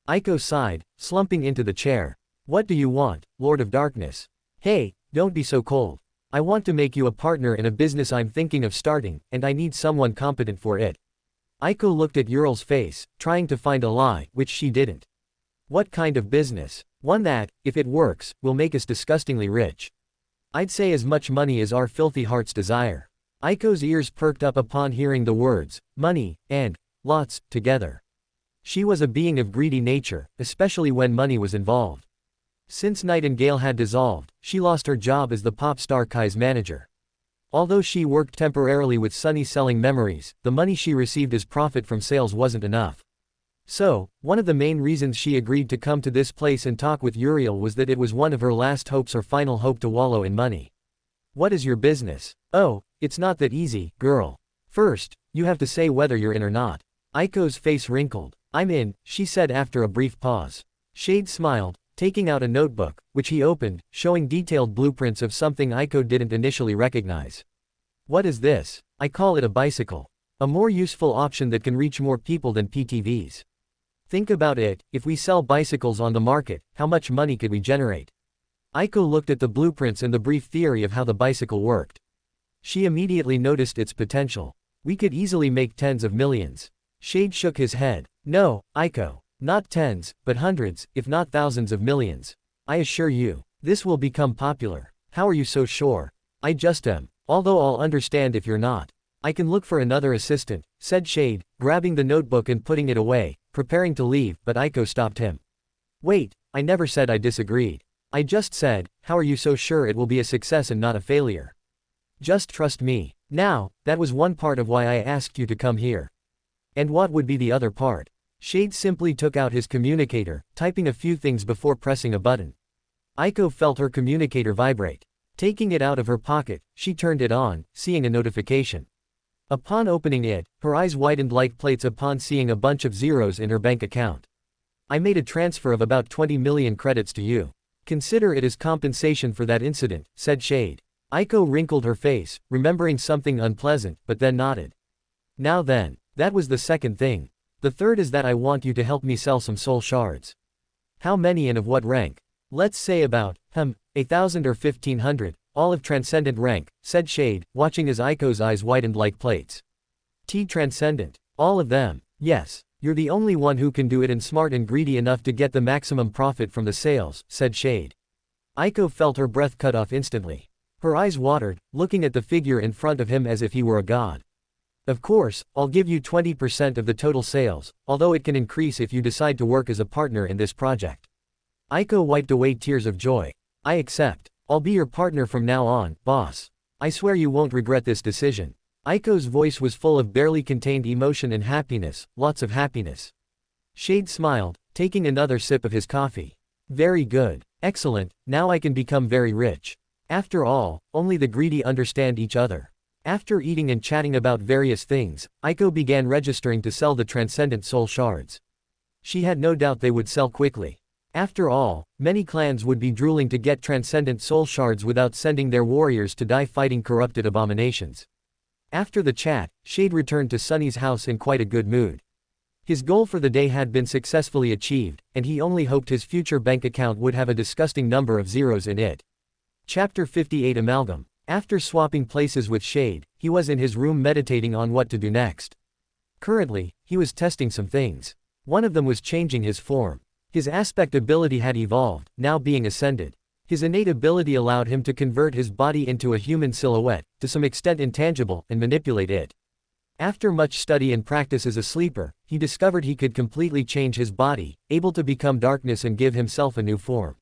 Aiko sighed, slumping into the chair. What do you want, Lord of Darkness? Hey, don't be so cold. I want to make you a partner in a business I'm thinking of starting, and I need someone competent for it. Aiko looked at Uriel's face, trying to find a lie, which she didn't. What kind of business? One that, if it works, will make us disgustingly rich. I'd say as much money as our filthy hearts desire. Aiko's ears perked up upon hearing the words, money, and lots, together. She was a being of greedy nature, especially when money was involved. Since Nightingale had dissolved, she lost her job as the pop star Kai's manager. Although she worked temporarily with Sunny selling memories, the money she received as profit from sales wasn't enough. So, one of the main reasons she agreed to come to this place and talk with Uriel was that it was one of her last hopes or final hope to wallow in money. What is your business? Oh, it's not that easy, girl. First, you have to say whether you're in or not. Aiko's face wrinkled. I'm in, she said after a brief pause. Shade smiled, taking out a notebook, which he opened, showing detailed blueprints of something Aiko didn't initially recognize. What is this? I call it a bicycle. A more useful option that can reach more people than PTVs. Think about it, if we sell bicycles on the market, how much money could we generate? Aiko looked at the blueprints and the brief theory of how the bicycle worked. She immediately noticed its potential. We could easily make tens of millions. Shade shook his head. No, Aiko. Not tens, but hundreds, if not thousands of millions. I assure you, this will become popular. How are you so sure? I just am. Although I'll understand if you're not. I can look for another assistant, said Shade, grabbing the notebook and putting it away, preparing to leave, but Aiko stopped him. Wait, I never said I disagreed. I just said, how are you so sure it will be a success and not a failure? Just trust me. Now, that was one part of why I asked you to come here. And what would be the other part? Shade simply took out his communicator, typing a few things before pressing a button. Aiko felt her communicator vibrate. Taking it out of her pocket, she turned it on, seeing a notification. Upon opening it, her eyes widened like plates upon seeing a bunch of zeros in her bank account. I made a transfer of about 20 million credits to you. Consider it as compensation for that incident, said Shade. Aiko wrinkled her face, remembering something unpleasant, but then nodded. Now then, that was the second thing. The third is that I want you to help me sell some soul shards. How many and of what rank? Let's say about, 1,000 or 1,500, all of transcendent rank, said Shade, watching as Aiko's eyes widened like plates. Transcendent. All of them, yes. You're the only one who can do it and smart and greedy enough to get the maximum profit from the sales, said Shade. Aiko felt her breath cut off instantly. Her eyes watered, looking at the figure in front of him as if he were a god. Of course, I'll give you 20% of the total sales, although it can increase if you decide to work as a partner in this project. Aiko wiped away tears of joy. I accept. I'll be your partner from now on, boss. I swear you won't regret this decision. Aiko's voice was full of barely contained emotion and happiness, lots of happiness. Shade smiled, taking another sip of his coffee. Very good. Excellent, now I can become very rich. After all, only the greedy understand each other. After eating and chatting about various things, Aiko began registering to sell the transcendent soul shards. She had no doubt they would sell quickly. After all, many clans would be drooling to get transcendent soul shards without sending their warriors to die fighting corrupted abominations. After the chat, Shade returned to Sunny's house in quite a good mood. His goal for the day had been successfully achieved, and he only hoped his future bank account would have a disgusting number of zeros in it. Chapter 58 Amalgam. After swapping places with Shade, he was in his room meditating on what to do next. Currently, he was testing some things. One of them was changing his form. His aspect ability had evolved, now being ascended. His innate ability allowed him to convert his body into a human silhouette, to some extent intangible, and manipulate it. After much study and practice as a sleeper, he discovered he could completely change his body, able to become darkness and give himself a new form.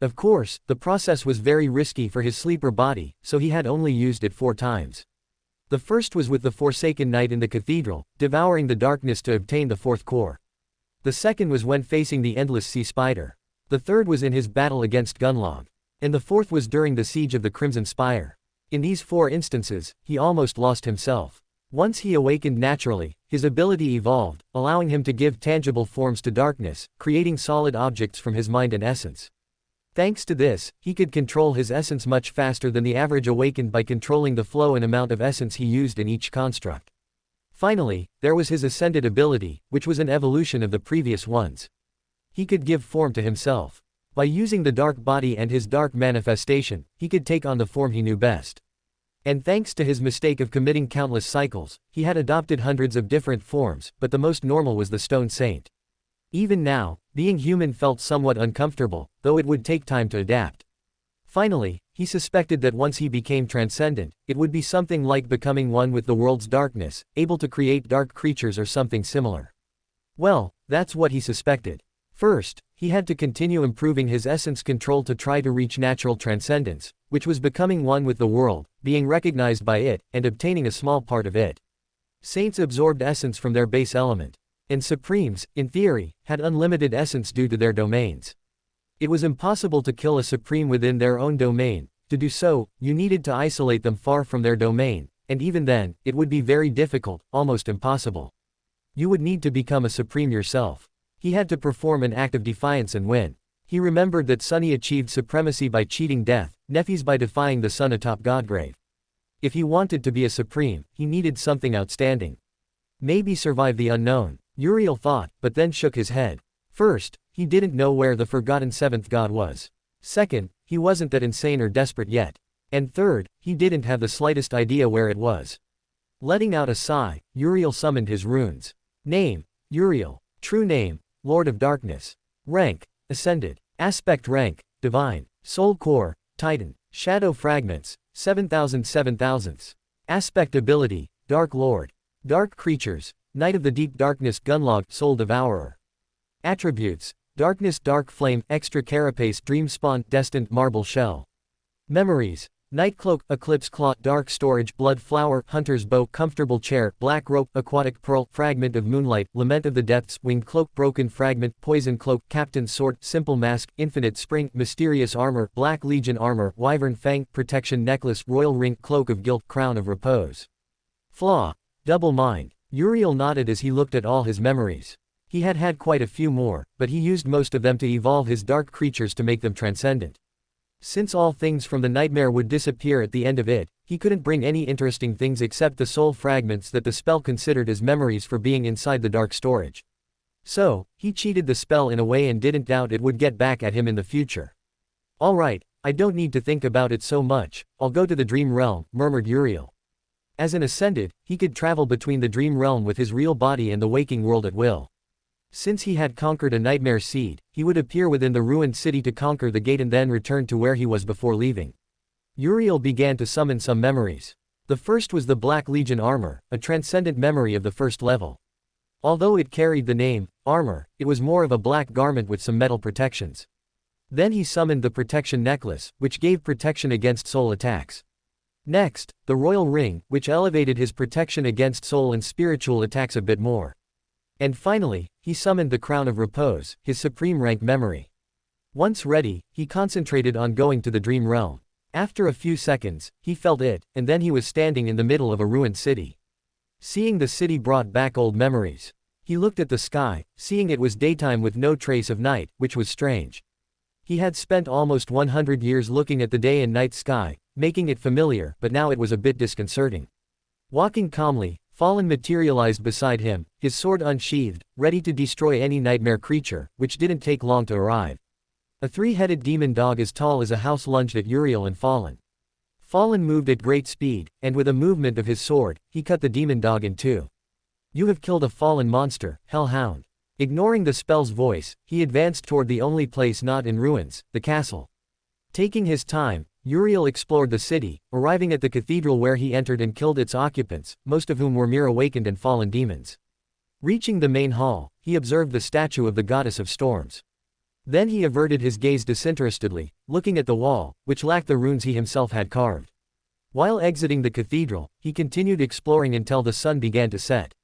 Of course, the process was very risky for his sleeper body, so he had only used it 4 times. The first was with the Forsaken Knight in the cathedral, devouring the darkness to obtain the 4th core. The second was when facing the Endless Sea Spider. The third was in his battle against Gunlog. And the 4th was during the siege of the Crimson Spire. In these 4 instances, he almost lost himself. Once he awakened naturally, his ability evolved, allowing him to give tangible forms to darkness, creating solid objects from his mind and essence. Thanks to this, he could control his essence much faster than the average awakened by controlling the flow and amount of essence he used in each construct. Finally, there was his ascended ability, which was an evolution of the previous ones. He could give form to himself. By using the dark body and his dark manifestation, he could take on the form he knew best. And thanks to his mistake of committing countless cycles, he had adopted hundreds of different forms, but the most normal was the Stone Saint. Even now, being human felt somewhat uncomfortable, though it would take time to adapt. Finally, he suspected that once he became transcendent, it would be something like becoming one with the world's darkness, able to create dark creatures or something similar. Well, that's what he suspected. First, he had to continue improving his essence control to try to reach natural transcendence, which was becoming one with the world, being recognized by it, and obtaining a small part of it. Saints absorbed essence from their base element. And Supremes, in theory, had unlimited essence due to their domains. It was impossible to kill a Supreme within their own domain. To do so, you needed to isolate them far from their domain, and even then, it would be very difficult, almost impossible. You would need to become a Supreme yourself. He had to perform an act of defiance and win. He remembered that Sunny achieved supremacy by cheating death, Nephis by defying the sun atop Godgrave. If he wanted to be a Supreme, he needed something outstanding. Maybe survive the unknown. Uriel thought, but then shook his head. First, he didn't know where the forgotten 7th god was. Second, he wasn't that insane or desperate yet. And third, he didn't have the slightest idea where it was. Letting out a sigh, Uriel summoned his runes. Name, Uriel. True name, Lord of Darkness. Rank, Ascended. Aspect rank, Divine. Soul core, Titan. Shadow fragments, 7,000 7,000ths. Aspect ability, Dark Lord. Dark creatures, Knight of the Deep Darkness Gunlog Soul Devourer. Attributes: Darkness Dark Flame Extra Carapace Dream Spawn Destined Marble Shell. Memories: Night Cloak Eclipse Claw Dark Storage Blood Flower Hunter's Bow Comfortable Chair Black Rope Aquatic Pearl Fragment of Moonlight Lament of the Depths Winged Cloak Broken Fragment Poison Cloak Captain's Sword Simple Mask Infinite Spring Mysterious Armor Black Legion Armor Wyvern Fang Protection Necklace Royal Ring Cloak of Guilt Crown of Repose. Flaw: Double Mind. Uriel nodded as he looked at all his memories. He had had quite a few more, but he used most of them to evolve his dark creatures to make them transcendent. Since all things from the nightmare would disappear at the end of it, he couldn't bring any interesting things except the soul fragments that the spell considered as memories for being inside the dark storage. So, he cheated the spell in a way and didn't doubt it would get back at him in the future. "Alright, I don't need to think about it so much, I'll go to the dream realm," murmured Uriel. As an ascended, he could travel between the dream realm with his real body and the waking world at will. Since he had conquered a nightmare seed, he would appear within the ruined city to conquer the gate and then return to where he was before leaving. Uriel began to summon some memories. The first was the Black Legion armor, a transcendent memory of the first level. Although it carried the name, armor, it was more of a black garment with some metal protections. Then he summoned the protection necklace, which gave protection against soul attacks. Next, the royal ring, which elevated his protection against soul and spiritual attacks a bit more. And finally, he summoned the Crown of Repose, his supreme rank memory. Once ready, he concentrated on going to the dream realm. After a few seconds, he felt it, and then he was standing in the middle of a ruined city. Seeing the city brought back old memories. He looked at the sky, seeing it was daytime with no trace of night, which was strange. He had spent almost 100 years looking at the day and night sky, making it familiar, but now it was a bit disconcerting. Walking calmly, Fallen materialized beside him, his sword unsheathed, ready to destroy any nightmare creature, which didn't take long to arrive. A three-headed demon dog as tall as a house lunged at Uriel and Fallen. Fallen moved at great speed, and with a movement of his sword, he cut the demon dog in two. "You have killed a fallen monster, Hellhound." Ignoring the spell's voice, he advanced toward the only place not in ruins, the castle. Taking his time, Uriel explored the city, arriving at the cathedral where he entered and killed its occupants, most of whom were mere awakened and fallen demons. Reaching the main hall, he observed the statue of the goddess of storms. Then he averted his gaze disinterestedly, looking at the wall, which lacked the runes he himself had carved. While exiting the cathedral, he continued exploring until the sun began to set.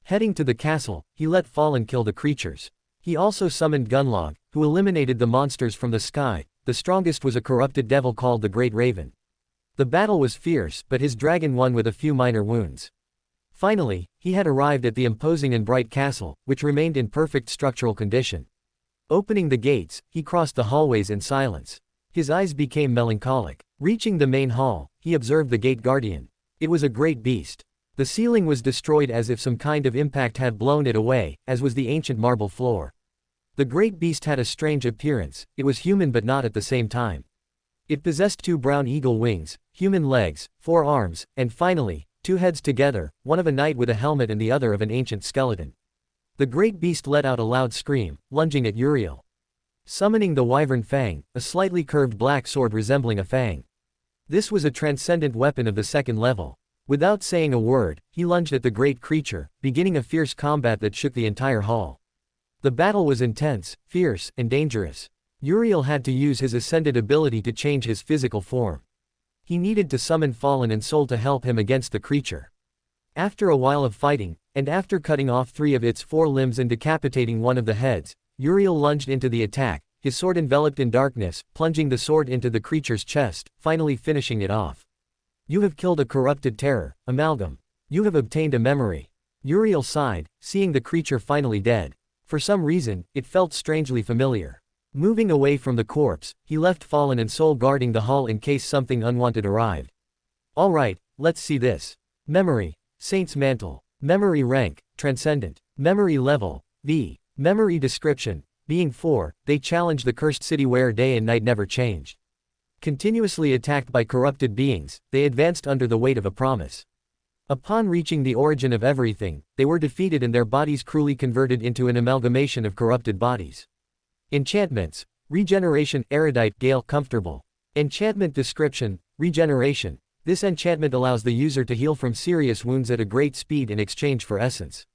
Heading to the castle, he let Fallen kill the creatures. He also summoned Gunlog, who eliminated the monsters from the sky. The strongest was a corrupted devil called the Great Raven. The battle was fierce, but his dragon won with a few minor wounds. Finally, he had arrived at the imposing and bright castle, which remained in perfect structural condition. Opening the gates, he crossed the hallways in silence. His eyes became melancholic. Reaching the main hall, he observed the gate guardian. It was a great beast. The ceiling was destroyed as if some kind of impact had blown it away, as was the ancient marble floor. The great beast had a strange appearance, it was human but not at the same time. It possessed 2 brown eagle wings, human legs, 4 arms, and finally, 2 heads together, one of a knight with a helmet and the other of an ancient skeleton. The great beast let out a loud scream, lunging at Uriel. Summoning the Wyvern Fang, a slightly curved black sword resembling a fang. This was a transcendent weapon of the 2nd level. Without saying a word, he lunged at the great creature, beginning a fierce combat that shook the entire hall. The battle was intense, fierce, and dangerous. Uriel had to use his ascended ability to change his physical form. He needed to summon Fallen and Soul to help him against the creature. After a while of fighting, and after cutting off 3 of its 4 limbs and decapitating one of the heads, Uriel lunged into the attack, his sword enveloped in darkness, plunging the sword into the creature's chest, finally finishing it off. "You have killed a corrupted terror, Amalgam. You have obtained a memory." Uriel sighed, seeing the creature finally dead. For some reason, it felt strangely familiar. Moving away from the corpse, he left Fallen and Soul guarding the hall in case something unwanted arrived. "Alright, let's see this. Memory. Saint's Mantle. Memory rank, Transcendent. Memory level, V. Memory description. Being 4, they challenged the cursed city where day and night never changed. Continuously attacked by corrupted beings, they advanced under the weight of a promise. Upon reaching the origin of everything, they were defeated and their bodies cruelly converted into an amalgamation of corrupted bodies. Enchantments. Regeneration, Erudite, Gale, Comfortable. Enchantment description, Regeneration. This enchantment allows the user to heal from serious wounds at a great speed in exchange for essence.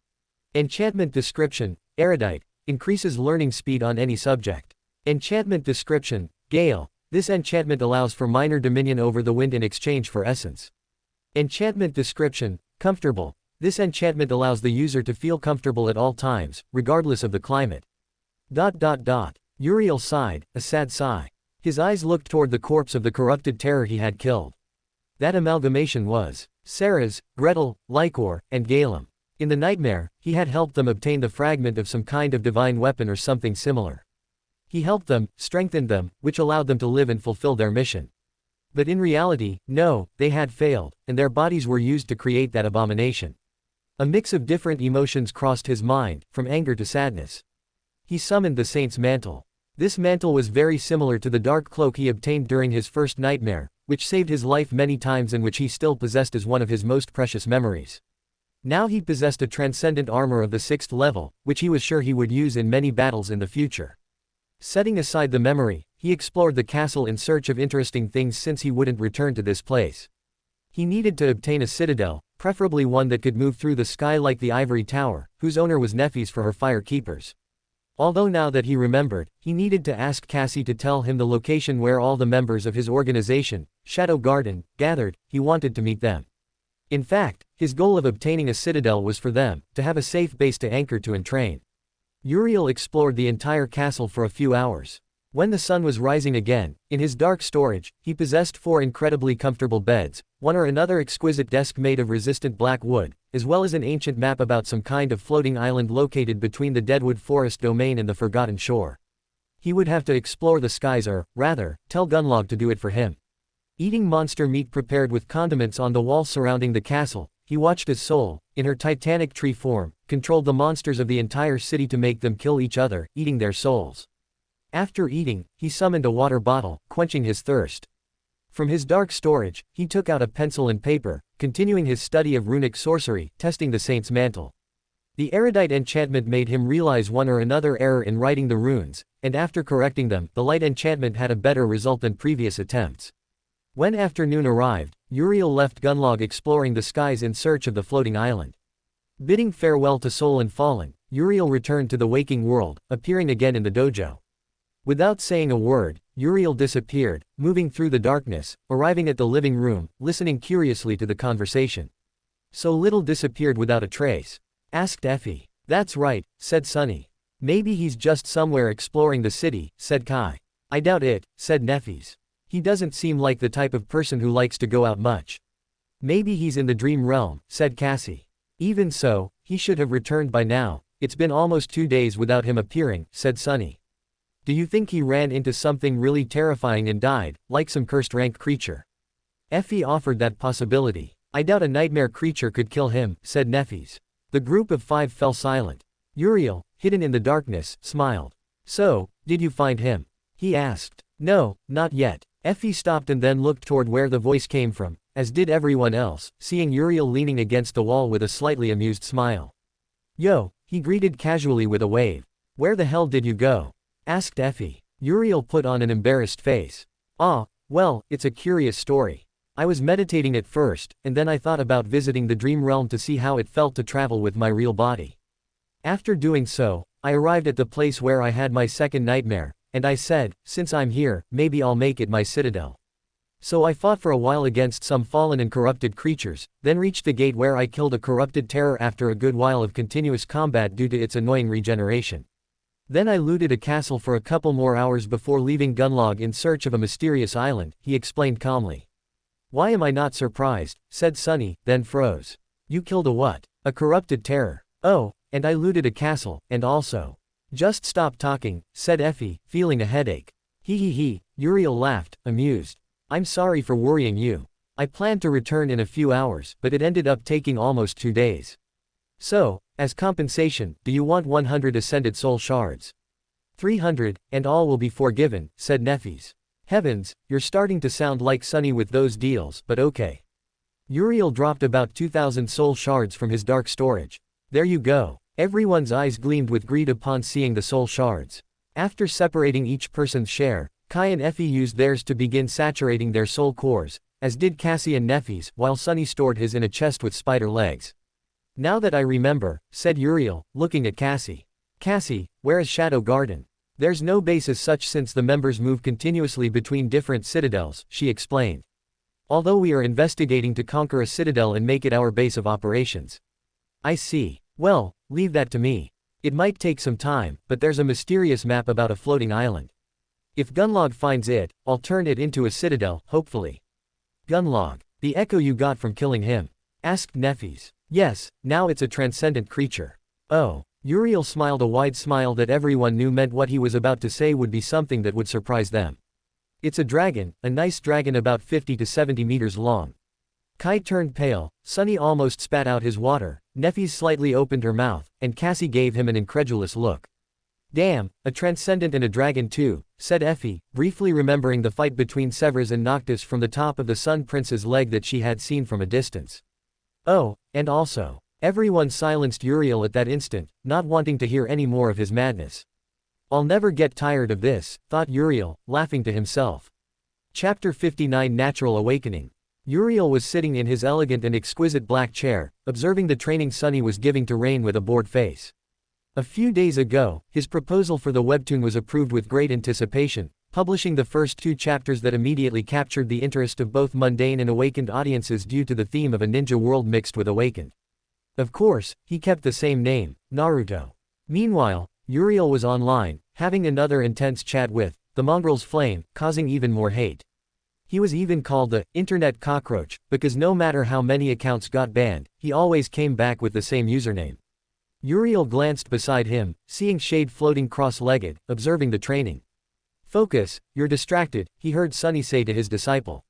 Enchantment description, erudite, increases learning speed on any subject. Enchantment description, gale, this enchantment allows for minor dominion over the wind in exchange for essence. Enchantment description, comfortable, this enchantment allows the user to feel comfortable at all times, regardless of the climate. Uriel sighed, a sad sigh. His eyes looked toward the corpse of the corrupted terror he had killed. That amalgamation was Sarah's, Gretel, Lycor, and Galem. In the nightmare, he had helped them obtain the fragment of some kind of divine weapon or something similar. He helped them, strengthened them, which allowed them to live and fulfill their mission. But in reality, no, they had failed, and their bodies were used to create that abomination. A mix of different emotions crossed his mind, from anger to sadness. He summoned the saint's mantle. This mantle was very similar to the dark cloak he obtained during his first nightmare, which saved his life many times and which he still possessed as one of his most precious memories. Now he possessed a transcendent armor of the 6th level, which he was sure he would use in many battles in the future. Setting aside the memory, he explored the castle in search of interesting things since he wouldn't return to this place. He needed to obtain a citadel, preferably one that could move through the sky like the ivory tower, whose owner was Nephis for her fire keepers. Although now that he remembered, he needed to ask Cassie to tell him the location where all the members of his organization, Shadow Garden, gathered. He wanted to meet them. In fact, his goal of obtaining a citadel was for them to have a safe base to anchor to and train. Uriel explored the entire castle for a few hours. When the sun was rising again, in his dark storage, he possessed 4 incredibly comfortable beds, one or another exquisite desk made of resistant black wood, as well as an ancient map about some kind of floating island located between the Deadwood Forest domain and the Forgotten Shore. He would have to explore the skies or, rather, tell Gunlog to do it for him. Eating monster meat prepared with condiments on the wall surrounding the castle, he watched as Soul, in her titanic tree form, controlled the monsters of the entire city to make them kill each other, eating their souls. After eating, he summoned a water bottle, quenching his thirst. From his dark storage, he took out a pencil and paper, continuing his study of runic sorcery, testing the saint's mantle. The erudite enchantment made him realize one or another error in writing the runes, and after correcting them, the light enchantment had a better result than previous attempts. When afternoon arrived, Uriel left Gunlog exploring the skies in search of the floating island. Bidding farewell to Soul and Fallen, Uriel returned to the waking world, appearing again in the dojo. Without saying a word, Uriel disappeared, moving through the darkness, arriving at the living room, listening curiously to the conversation. So little disappeared without a trace? Asked Effie. That's right, said Sunny. Maybe he's just somewhere exploring the city, said Kai. I doubt it, said Nephis. He doesn't seem like the type of person who likes to go out much. Maybe he's in the dream realm, said Cassie. Even so, he should have returned by now. It's been almost 2 days without him appearing, said Sunny. Do you think he ran into something really terrifying and died, like some cursed rank creature? Effie offered that possibility. I doubt a nightmare creature could kill him, said Nephis. The group of 5 fell silent. Uriel, hidden in the darkness, smiled. So, did you find him? He asked. No, not yet. Effie stopped and then looked toward where the voice came from, as did everyone else, seeing Uriel leaning against the wall with a slightly amused smile. Yo, he greeted casually with a wave. Where the hell did you go? Asked Effie. Uriel put on an embarrassed face. Well, it's a curious story. I was meditating at first, and then I thought about visiting the dream realm to see how it felt to travel with my real body. After doing so, I arrived at the place where I had my second nightmare, and I said, since I'm here, maybe I'll make it my citadel. So I fought for a while against some fallen and corrupted creatures, then reached the gate where I killed a corrupted terror after a good while of continuous combat due to its annoying regeneration. Then I looted a castle for a couple more hours before leaving Gunlog in search of a mysterious island, he explained calmly. Why am I not surprised, said Sunny, then froze. You killed a what? A corrupted terror. Oh, and I looted a castle, and also. Just stop talking, said Effie, feeling a headache. He, Uriel laughed, amused. I'm sorry for worrying you. I planned to return in a few hours, but it ended up taking almost 2 days. So, as compensation, do you want 100 ascended soul shards? 300, and all will be forgiven, said Nephis. Heavens, you're starting to sound like Sunny with those deals, but okay. Uriel dropped about 2,000 soul shards from his dark storage. There you go. Everyone's eyes gleamed with greed upon seeing the soul shards. After separating each person's share, Kai and Effie used theirs to begin saturating their soul cores, as did Cassie and Nephis, while Sunny stored his in a chest with spider legs. Now that I remember, said Uriel, looking at Cassie. Cassie, where is Shadow Garden? There's no base as such since the members move continuously between different citadels, she explained. Although we are investigating to conquer a citadel and make it our base of operations. I see. Well, leave that to me. It might take some time, but there's a mysterious map about a floating island. If Gunlog finds it, I'll turn it into a citadel, hopefully. Gunlog. The echo you got from killing him? Asked Nephis. Yes, now it's a transcendent creature. Oh. Uriel smiled a wide smile that everyone knew meant what he was about to say would be something that would surprise them. It's a dragon, a nice dragon about 50 to 70 meters long. Kai turned pale, Sunny almost spat out his water, Nephis slightly opened her mouth, and Cassie gave him an incredulous look. Damn, a transcendent and a dragon too, said Effie, briefly remembering the fight between Severus and Noctis from the top of the Sun Prince's leg that she had seen from a distance. Oh, and also. Everyone silenced Uriel at that instant, not wanting to hear any more of his madness. I'll never get tired of this, thought Uriel, laughing to himself. Chapter 59 Natural Awakening. Uriel was sitting in his elegant and exquisite black chair, observing the training Sunny was giving to Rain with a bored face. A few days ago, his proposal for the webtoon was approved with great anticipation, publishing the first 2 chapters that immediately captured the interest of both mundane and awakened audiences due to the theme of a ninja world mixed with awakened. Of course, he kept the same name, Naruto. Meanwhile, Uriel was online, having another intense chat with the mongrel's flame, causing even more hate. He was even called the internet cockroach, because no matter how many accounts got banned, he always came back with the same username. Uriel glanced beside him, seeing Shade floating cross-legged, observing the training. Focus, you're distracted, he heard Sunny say to his disciple.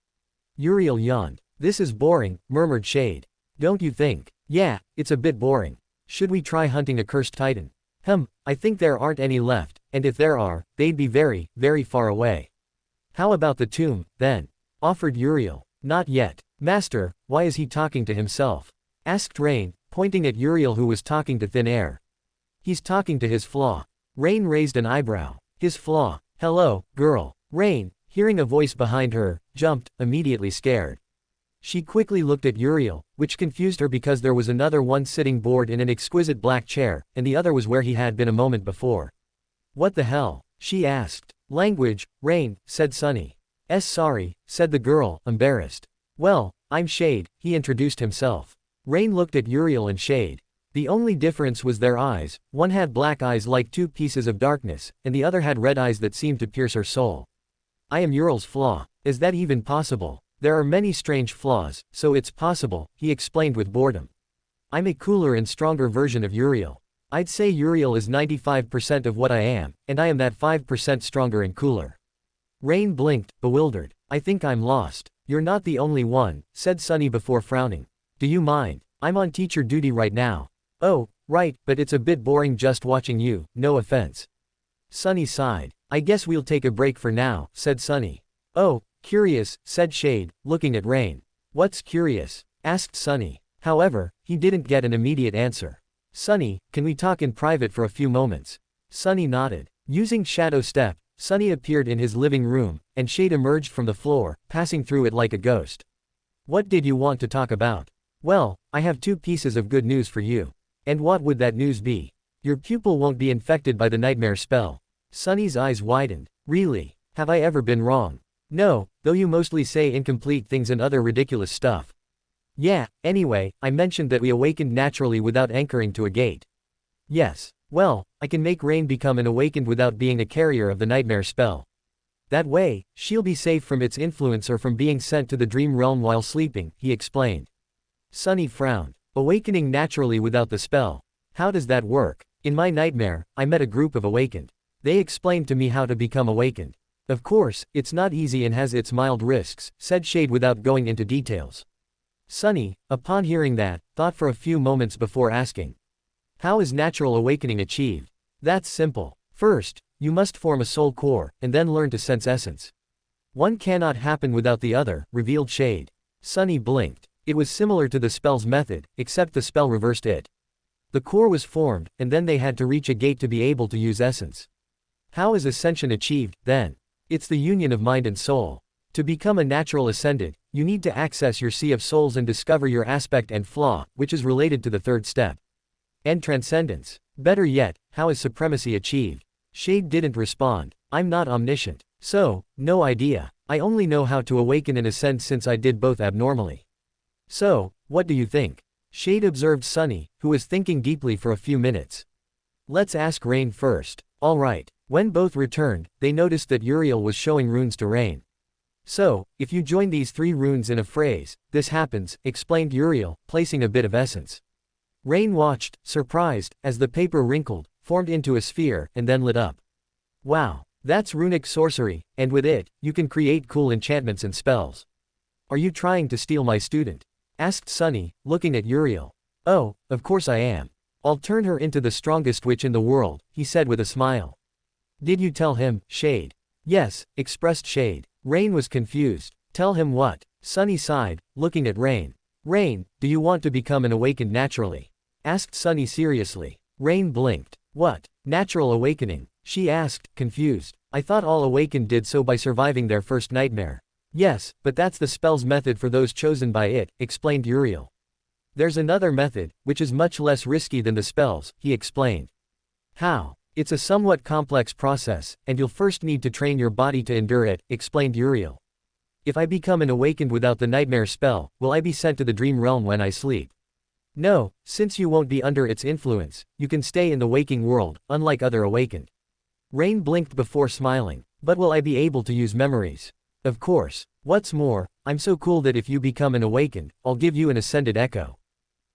Uriel yawned. This is boring, murmured Shade. Don't you think? Yeah, it's a bit boring. Should we try hunting a cursed titan? I think there aren't any left, and if there are, they'd be very, very far away. How about the tomb, then? Offered Uriel. Not yet. Master, why is he talking to himself? Asked Rain, pointing at Uriel who was talking to thin air. He's talking to his flaw. Rain raised an eyebrow. His flaw. Hello, girl. Rain, hearing a voice behind her, jumped, immediately scared. She quickly looked at Uriel, which confused her because there was another one sitting bored in an exquisite black chair, and the other was where he had been a moment before. What the hell? She asked. Language, Rain, said Sunny. Sorry, said the girl, embarrassed. Well, I'm Shade, he introduced himself. Rain looked at Uriel and Shade. The only difference was their eyes, one had black eyes like 2 pieces of darkness, and the other had red eyes that seemed to pierce her soul. I am Uriel's flaw. Is that even possible? There are many strange flaws, so it's possible, he explained with boredom. I'm a cooler and stronger version of Uriel. I'd say Uriel is 95% of what I am, and I am that 5% stronger and cooler. Rain blinked, bewildered. I think I'm lost. You're not the only one, said Sunny before frowning. Do you mind? I'm on teacher duty right now. Oh, right, but it's a bit boring just watching you, no offense. Sunny sighed. I guess we'll take a break for now, said Sunny. Oh, curious, said Shade, looking at Rain. What's curious? Asked Sunny. However, he didn't get an immediate answer. Sunny, can we talk in private for a few moments? Sunny nodded. Using Shadow Step, Sunny appeared in his living room, and Shade emerged from the floor, passing through it like a ghost. What did you want to talk about? Well, I have 2 pieces of good news for you. And what would that news be? Your pupil won't be infected by the nightmare spell. Sunny's eyes widened. Really? Have I ever been wrong? No, though you mostly say incomplete things and other ridiculous stuff. Yeah, anyway, I mentioned that we awakened naturally without anchoring to a gate. Yes. Well, I can make Rain become an awakened without being a carrier of the nightmare spell. That way, she'll be safe from its influence or from being sent to the dream realm while sleeping, he explained. Sunny frowned. Awakening naturally without the spell. How does that work? In my nightmare, I met a group of awakened. They explained to me how to become awakened. Of course, it's not easy and has its mild risks, said Shade without going into details. Sunny, upon hearing that, thought for a few moments before asking. How is natural awakening achieved? That's simple. First, you must form a soul core, and then learn to sense essence. One cannot happen without the other, revealed Shade. Sunny blinked. It was similar to the spell's method, except the spell reversed it. The core was formed, and then they had to reach a gate to be able to use essence. How is ascension achieved, then? It's the union of mind and soul. To become a natural ascended, you need to access your sea of souls and discover your aspect and flaw, which is related to the third step. And transcendence. Better yet, how is supremacy achieved? Shade didn't respond. I'm not omniscient. So, no idea. I only know how to awaken and ascend since I did both abnormally. So, what do you think? Shade observed Sunny, who was thinking deeply for a few minutes. Let's ask Rain first. Alright. When both returned, they noticed that Uriel was showing runes to Rain. So, if you join these 3 runes in a phrase, this happens, explained Uriel, placing a bit of essence. Rain watched, surprised, as the paper wrinkled, formed into a sphere, and then lit up. Wow. That's runic sorcery, and with it, you can create cool enchantments and spells. Are you trying to steal my student? Asked Sunny, looking at Uriel. Oh, of course I am. I'll turn her into the strongest witch in the world, he said with a smile. Did you tell him, Shade? Yes, expressed Shade. Rain was confused. Tell him what? Sunny sighed, looking at Rain. Rain, do you want to become an awakened naturally? Asked Sunny seriously. Rain blinked. What? Natural awakening? She asked, confused. I thought all awakened did so by surviving their first nightmare. Yes, but that's the spell's method for those chosen by it, explained Uriel. There's another method, which is much less risky than the spells, he explained. How? It's a somewhat complex process, and you'll first need to train your body to endure it, explained Uriel. If I become an awakened without the nightmare spell, will I be sent to the dream realm when I sleep? No, since you won't be under its influence, you can stay in the waking world, unlike other awakened. Rain blinked before smiling. But will I be able to use memories? Of course. What's more, I'm so cool that if you become an awakened, I'll give you an ascended echo.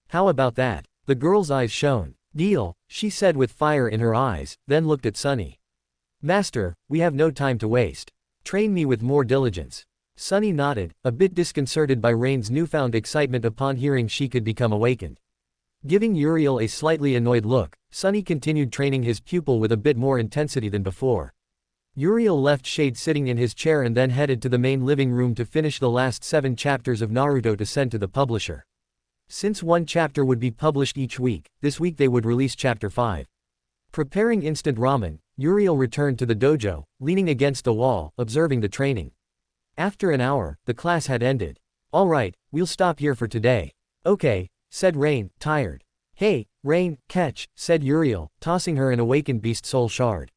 How about that? The girl's eyes shone. Deal, she said with fire in her eyes, then looked at Sunny. Master, we have no time to waste. Train me with more diligence. Sunny nodded, a bit disconcerted by Rain's newfound excitement upon hearing she could become awakened. Giving Uriel a slightly annoyed look, Sunny continued training his pupil with a bit more intensity than before. Uriel left Shade sitting in his chair and then headed to the main living room to finish the last 7 chapters of Naruto to send to the publisher. Since 1 chapter would be published each week, this week they would release chapter 5. Preparing instant ramen, Uriel returned to the dojo, leaning against the wall, observing the training. After an hour, the class had ended. Alright, we'll stop here for today. Okay, said Rain, tired. Hey, Rain, catch, said Uriel, tossing her an awakened beast soul shard.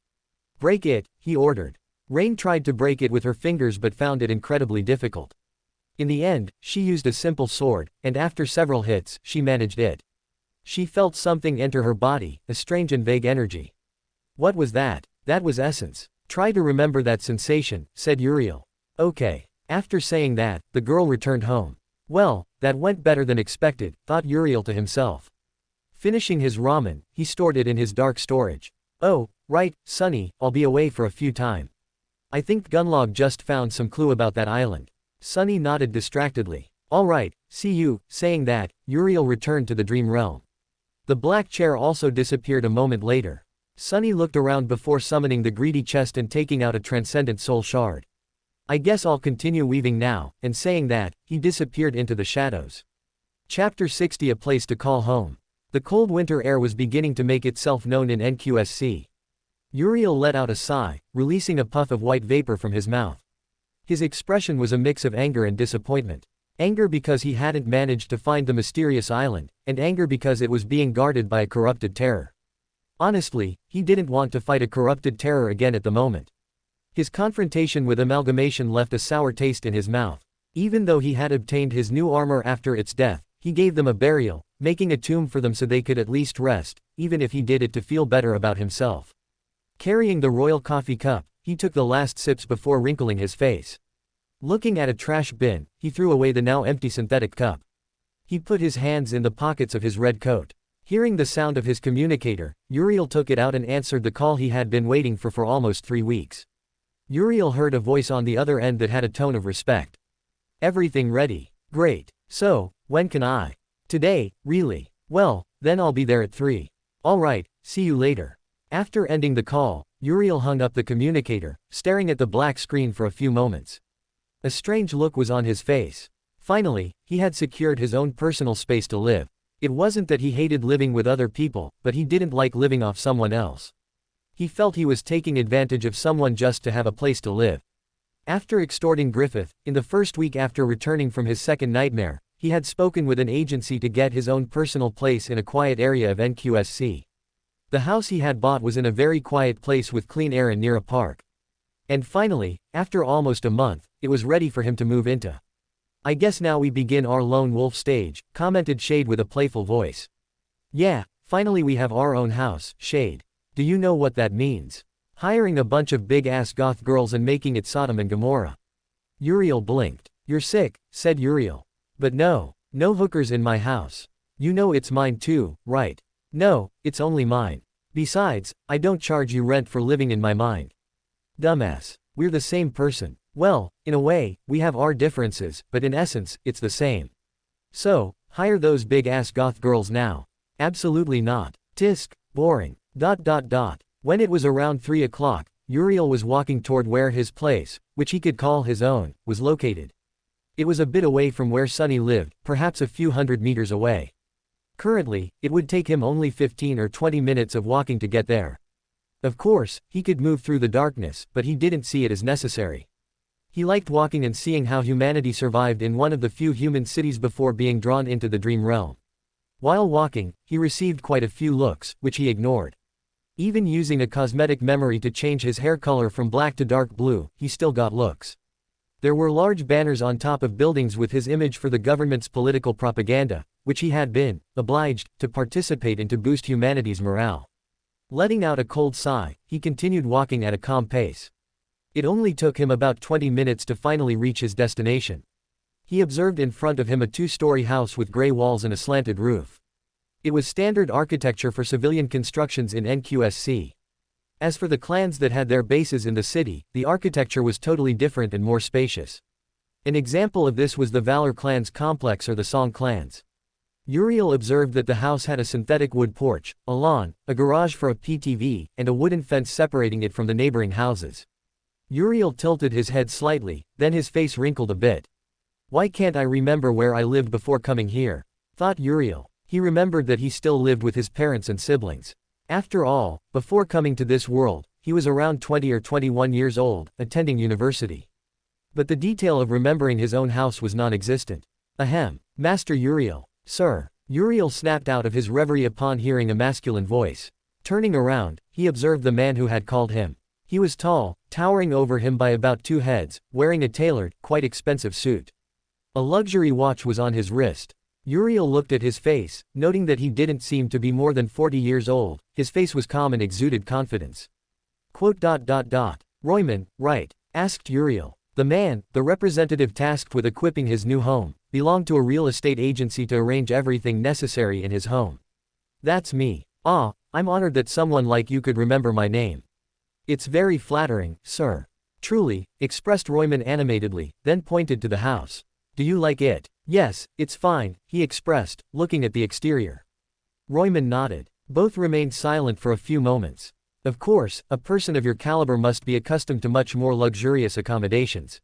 Break it, he ordered. Rain tried to break it with her fingers but found it incredibly difficult. In the end, she used a simple sword, and after several hits, she managed it. She felt something enter her body, a strange and vague energy. What was that? That was essence. Try to remember that sensation, said Uriel. Okay. After saying that, the girl returned home. Well, that went better than expected, thought Uriel to himself. Finishing his ramen, he stored it in his dark storage. Oh, right, Sunny, I'll be away for a few time. I think Gunlog just found some clue about that island. Sunny nodded distractedly. Alright, see you. Saying that, Uriel returned to the dream realm. The black chair also disappeared a moment later. Sunny looked around before summoning the greedy chest and taking out a transcendent soul shard. I guess I'll continue weaving now, and saying that, he disappeared into the shadows. Chapter 60 A Place to Call Home. The cold winter air was beginning to make itself known in NQSC. Uriel let out a sigh, releasing a puff of white vapor from his mouth. His expression was a mix of anger and disappointment. Anger because he hadn't managed to find the mysterious island, and anger because it was being guarded by a corrupted terror. Honestly, he didn't want to fight a corrupted terror again at the moment. His confrontation with Amalgamation left a sour taste in his mouth. Even though he had obtained his new armor after its death, he gave them a burial, making a tomb for them so they could at least rest, even if he did it to feel better about himself. Carrying the royal coffee cup, he took the last sips before wrinkling his face. Looking at a trash bin, he threw away the now empty synthetic cup. He put his hands in the pockets of his red coat. Hearing the sound of his communicator, Uriel took it out and answered the call he had been waiting for almost 3 weeks. Uriel heard a voice on the other end that had a tone of respect. Everything ready? Great. So, when can I? Today, really? Well, then I'll be there at 3. Alright, see you later. After ending the call, Uriel hung up the communicator, staring at the black screen for a few moments. A strange look was on his face. Finally, he had secured his own personal space to live. It wasn't that he hated living with other people, but he didn't like living off someone else. He felt he was taking advantage of someone just to have a place to live. After extorting Griffith, in the first week after returning from his second nightmare, he had spoken with an agency to get his own personal place in a quiet area of NQSC. The house he had bought was in a very quiet place with clean air and near a park. And finally, after almost a month, it was ready for him to move into. "I guess now we begin our lone wolf stage," commented Shade with a playful voice. "Yeah, finally we have our own house, Shade. Do you know what that means? Hiring a bunch of big-ass goth girls and making it Sodom and Gomorrah." Uriel blinked. "You're sick," said Uriel. "But no hookers in my house. You know it's mine too, right?" "No, it's only mine. Besides, I don't charge you rent for living in my mind." "Dumbass. We're the same person." "Well, in a way, we have our differences, but in essence, it's the same." "So, hire those big-ass goth girls now." "Absolutely not. Tisk, boring. ... When it was around 3 o'clock, Uriel was walking toward where his place, which he could call his own, was located. It was a bit away from where Sunny lived, perhaps a few hundred meters away. Currently, it would take him only 15 or 20 minutes of walking to get there. Of course, he could move through the darkness, but he didn't see it as necessary. He liked walking and seeing how humanity survived in one of the few human cities before being drawn into the dream realm. While walking, he received quite a few looks, which he ignored. Even using a cosmetic memory to change his hair color from black to dark blue, he still got looks. There were large banners on top of buildings with his image for the government's political propaganda, which he had been obliged to participate in to boost humanity's morale. Letting out a cold sigh, he continued walking at a calm pace. It only took him about 20 minutes to finally reach his destination. He observed in front of him a 2-story house with gray walls and a slanted roof. It was standard architecture for civilian constructions in NQSC. As for the clans that had their bases in the city, the architecture was totally different and more spacious. An example of this was the Valor Clan's complex or the Song Clans. Uriel observed that the house had a synthetic wood porch, a lawn, a garage for a PTV, and a wooden fence separating it from the neighboring houses. Uriel tilted his head slightly, then his face wrinkled a bit. "Why can't I remember where I lived before coming here?" thought Uriel. He remembered that he still lived with his parents and siblings. After all, before coming to this world, he was around 20 or 21 years old, attending university. But the detail of remembering his own house was non-existent. "Ahem, Master Uriel." "Sir." Uriel snapped out of his reverie upon hearing a masculine voice. Turning around, he observed the man who had called him. He was tall, towering over him by about 2 heads, wearing a tailored, quite expensive suit. A luxury watch was on his wrist. Uriel looked at his face, noting that he didn't seem to be more than 40 years old. His face was calm and exuded confidence. "Royman, right?" asked Uriel. The man, the representative tasked with equipping his new home, belonged to a real estate agency to arrange everything necessary in his home. "That's me. Ah, I'm honored that someone like you could remember my name." "It's very flattering, sir." "Truly," expressed Royman animatedly, then pointed to the house. "Do you like it?" "Yes, it's fine," he expressed, looking at the exterior. Royman nodded. Both remained silent for a few moments. Of course, a person of your caliber must be accustomed to much more luxurious accommodations.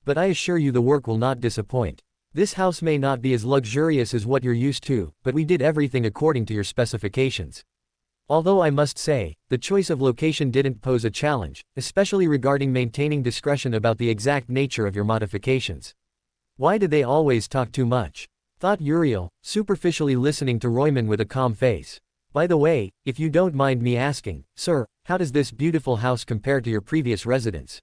But I assure you the work will not disappoint. This house may not be as luxurious as what you're used to, but we did everything according to your specifications. Although I must say, the choice of location didn't pose a challenge, especially regarding maintaining discretion about the exact nature of your modifications. Why did they always talk too much? Thought Uriel, superficially listening to Royman with a calm face. By the way, if you don't mind me asking, sir, how does this beautiful house compare to your previous residence?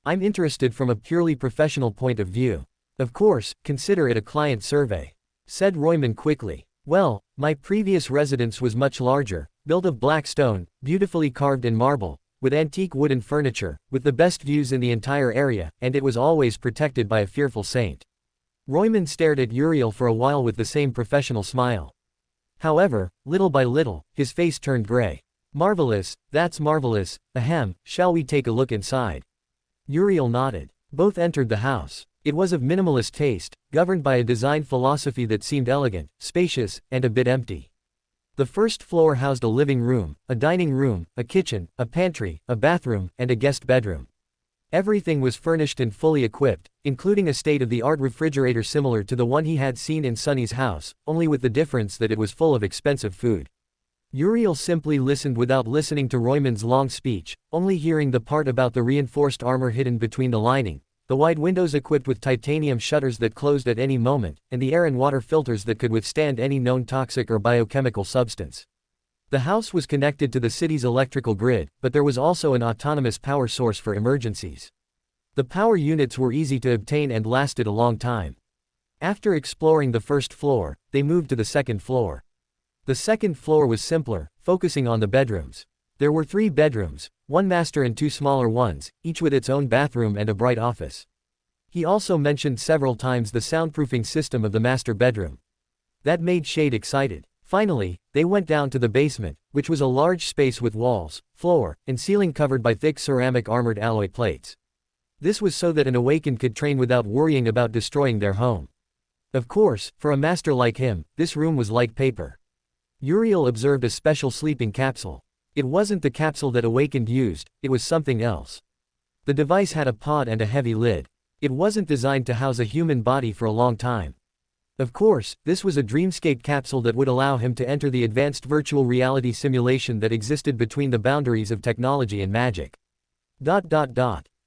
I'm interested from a purely professional point of view. Of course, consider it a client survey, said Royman quickly. Well, my previous residence was much larger, built of black stone, beautifully carved in marble, with antique wooden furniture, with the best views in the entire area, and it was always protected by a fearful saint. Royman stared at Uriel for a while with the same professional smile. However, little by little, his face turned gray. Marvelous, that's marvelous, ahem, shall we take a look inside? Uriel nodded. Both entered the house. It was of minimalist taste, governed by a design philosophy that seemed elegant, spacious, and a bit empty. The first floor housed a living room, a dining room, a kitchen, a pantry, a bathroom, and a guest bedroom. Everything was furnished and fully equipped, including a state-of-the-art refrigerator similar to the one he had seen in Sunny's house, only with the difference that it was full of expensive food. Uriel simply listened without listening to Royman's long speech, only hearing the part about the reinforced armor hidden between the lining, the wide windows equipped with titanium shutters that closed at any moment, and the air and water filters that could withstand any known toxic or biochemical substance. The house was connected to the city's electrical grid, but there was also an autonomous power source for emergencies. The power units were easy to obtain and lasted a long time. After exploring the first floor, they moved to the second floor. The second floor was simpler, focusing on the bedrooms. There were 3 bedrooms, one master and 2 smaller ones, each with its own bathroom and a bright office. He also mentioned several times the soundproofing system of the master bedroom. That made Shade excited. Finally, they went down to the basement, which was a large space with walls, floor, and ceiling covered by thick ceramic armored alloy plates. This was so that an awakened could train without worrying about destroying their home. Of course, for a master like him, this room was like paper. Uriel observed a special sleeping capsule. It wasn't the capsule that awakened used, it was something else. The device had a pod and a heavy lid. It wasn't designed to house a human body for a long time. Of course, this was a dreamscape capsule that would allow him to enter the advanced virtual reality simulation that existed between the boundaries of technology and magic.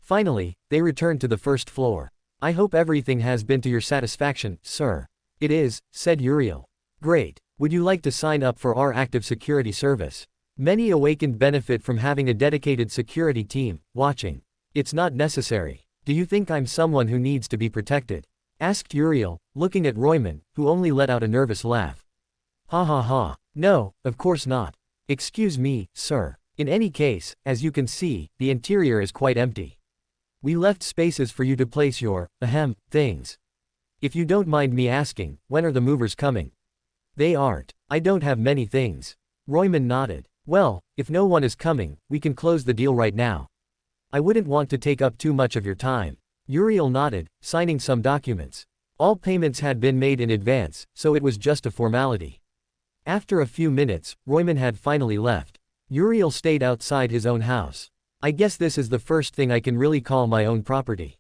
Finally, they returned to the first floor. I hope everything has been to your satisfaction, sir. It is, said Uriel. Great. Would you like to sign up for our active security service? Many awakened benefit from having a dedicated security team, watching. It's not necessary. Do you think I'm someone who needs to be protected? Asked Uriel, looking at Royman, who only let out a nervous laugh. Ha ha ha. No, of course not. Excuse me, sir. In any case, as you can see, the interior is quite empty. We left spaces for you to place your, things. If you don't mind me asking, when are the movers coming? They aren't. I don't have many things. Royman nodded. Well, if no one is coming, we can close the deal right now. I wouldn't want to take up too much of your time. Uriel nodded, signing some documents. All payments had been made in advance, so it was just a formality. After a few minutes, Royman had finally left. Uriel stayed outside his own house. I guess this is the first thing I can really call my own property.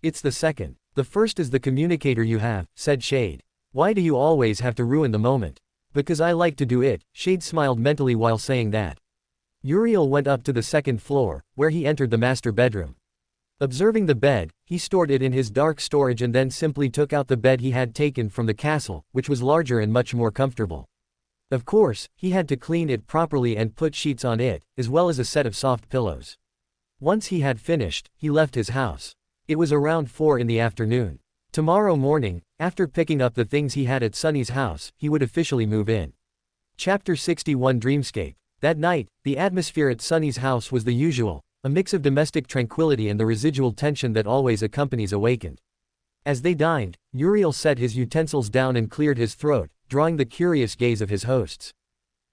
It's the second. The first is the communicator you have, said Shade. Why do you always have to ruin the moment? Because I like to do it, Shade smiled mentally while saying that. Uriel went up to the second floor, where he entered the master bedroom. Observing the bed, he stored it in his dark storage and then simply took out the bed he had taken from the castle, which was larger and much more comfortable. Of course, he had to clean it properly and put sheets on it, as well as a set of soft pillows. Once he had finished, he left his house. It was around 4 in the afternoon. Tomorrow morning, after picking up the things he had at Sunny's house, he would officially move in. Chapter 61 Dreamscape. That night, the atmosphere at Sunny's house was the usual, a mix of domestic tranquility and the residual tension that always accompanies awakened. As they dined, Uriel set his utensils down and cleared his throat, drawing the curious gaze of his hosts.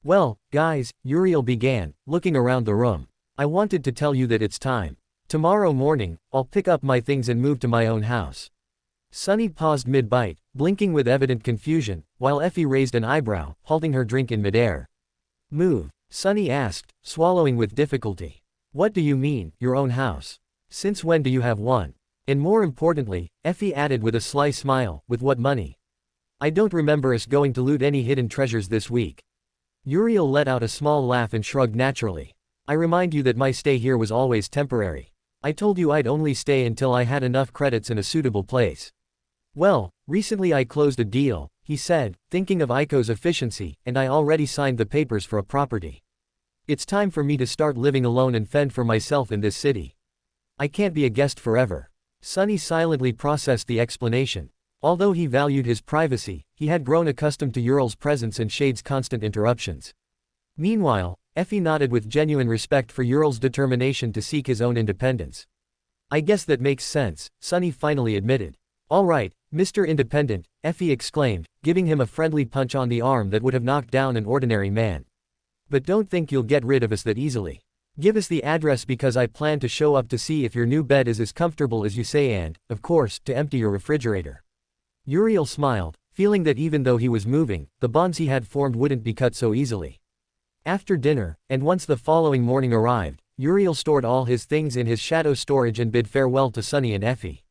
Well, guys, Uriel began, looking around the room. I wanted to tell you that it's time. Tomorrow morning, I'll pick up my things and move to my own house. Sunny paused mid-bite, blinking with evident confusion, while Effie raised an eyebrow, halting her drink in midair. Move? Sunny asked, swallowing with difficulty. What do you mean, your own house? Since when do you have one? And more importantly, Effie added with a sly smile, with what money? I don't remember us going to loot any hidden treasures this week. Uriel let out a small laugh and shrugged naturally. I remind you that my stay here was always temporary. I told you I'd only stay until I had enough credits in a suitable place. Well, recently I closed a deal, he said, thinking of Aiko's efficiency, and I already signed the papers for a property. It's time for me to start living alone and fend for myself in this city. I can't be a guest forever. Sunny silently processed the explanation. Although he valued his privacy, he had grown accustomed to Uriel's presence and Shade's constant interruptions. Meanwhile, Effie nodded with genuine respect for Uriel's determination to seek his own independence. I guess that makes sense, Sunny finally admitted. All right, Mr. Independent, Effie exclaimed, giving him a friendly punch on the arm that would have knocked down an ordinary man. But don't think you'll get rid of us that easily. Give us the address because I plan to show up to see if your new bed is as comfortable as you say and, of course, to empty your refrigerator. Uriel smiled, feeling that even though he was moving, the bonds he had formed wouldn't be cut so easily. After dinner, and once the following morning arrived, Uriel stored all his things in his shadow storage and bid farewell to Sunny and Effie.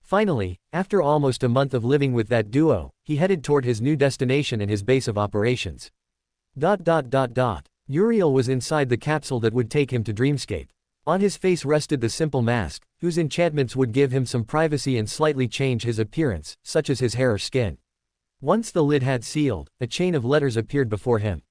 Finally, after almost a month of living with that duo, he headed toward his new destination and his base of operations. Uriel was inside the capsule that would take him to Dreamscape. On his face rested the simple mask, whose enchantments would give him some privacy and slightly change his appearance, such as his hair or skin. Once the lid had sealed, a chain of letters appeared before him.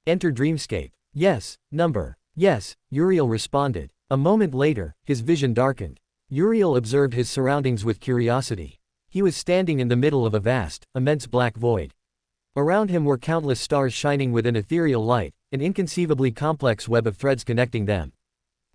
Enter Dreamscape. Yes, number. Yes, Uriel responded. A moment later, his vision darkened. Uriel observed his surroundings with curiosity. He was standing in the middle of a vast, immense black void. Around him were countless stars shining with an ethereal light, an inconceivably complex web of threads connecting them.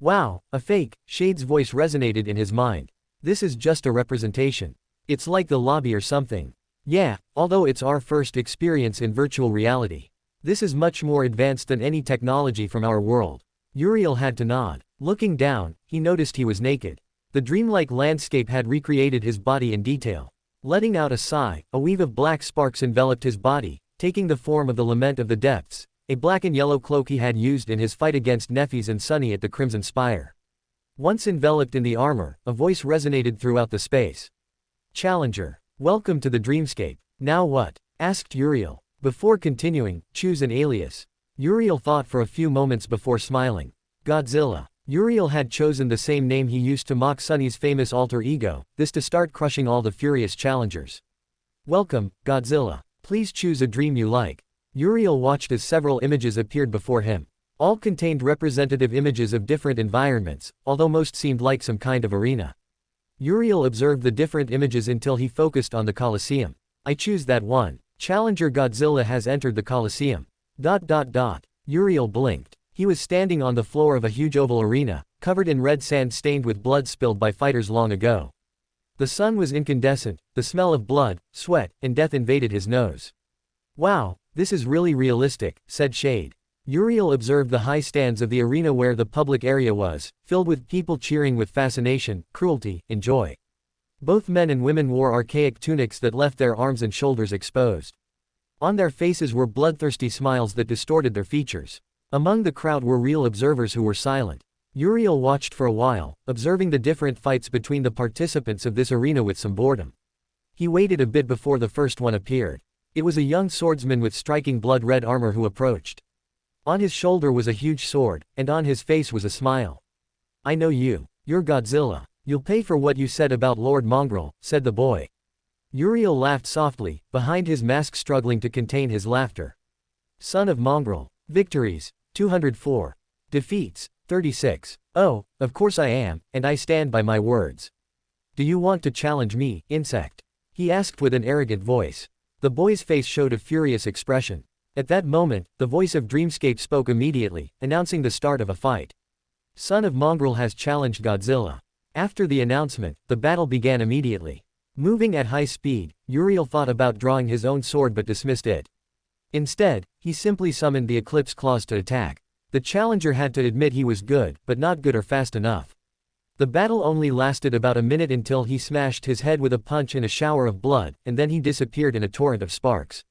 Wow, a fake, Shade's voice resonated in his mind. This is just a representation. It's like the lobby or something. Yeah, although it's our first experience in virtual reality. This is much more advanced than any technology from our world. Uriel had to nod. Looking down, he noticed he was naked. The dreamlike landscape had recreated his body in detail. Letting out a sigh, a weave of black sparks enveloped his body, taking the form of the Lament of the Depths, a black and yellow cloak he had used in his fight against Nephis and Sunny at the Crimson Spire. Once enveloped in the armor, a voice resonated throughout the space. Challenger, welcome to the Dreamscape. Now what? Asked Uriel. Before continuing, choose an alias. Uriel thought for a few moments before smiling. Godzilla. Uriel had chosen the same name he used to mock Sunny's famous alter ego, this to start crushing all the furious challengers. Welcome, Godzilla. Please choose a dream you like. Uriel watched as several images appeared before him. All contained representative images of different environments, although most seemed like some kind of arena. Uriel observed the different images until he focused on the Colosseum. I choose that one. Challenger Godzilla has entered the Colosseum. Uriel blinked. He was standing on the floor of a huge oval arena, covered in red sand stained with blood spilled by fighters long ago. The sun was incandescent, the smell of blood, sweat, and death invaded his nose. Wow, this is really realistic, said Shade. Uriel observed the high stands of the arena where the public area was, filled with people cheering with fascination, cruelty, and joy. Both men and women wore archaic tunics that left their arms and shoulders exposed. On their faces were bloodthirsty smiles that distorted their features. Among the crowd were real observers who were silent. Uriel watched for a while, observing the different fights between the participants of this arena with some boredom. He waited a bit before the first one appeared. It was a young swordsman with striking blood-red armor who approached. On his shoulder was a huge sword, and on his face was a smile. I know you. You're Godzilla. You'll pay for what you said about Lord Mongrel, said the boy. Uriel laughed softly, behind his mask struggling to contain his laughter. Son of Mongrel. Victories, 204. Defeats, 36. Oh, of course I am, and I stand by my words. Do you want to challenge me, insect? He asked with an arrogant voice. The boy's face showed a furious expression. At that moment, the voice of Dreamscape spoke immediately, announcing the start of a fight. Son of Mongrel has challenged Godzilla. After the announcement, the battle began immediately. Moving at high speed, Uriel thought about drawing his own sword but dismissed it. Instead, he simply summoned the Eclipse Claws to attack. The challenger had to admit he was good, but not good or fast enough. The battle only lasted about a minute until he smashed his head with a punch in a shower of blood, and then he disappeared in a torrent of sparks.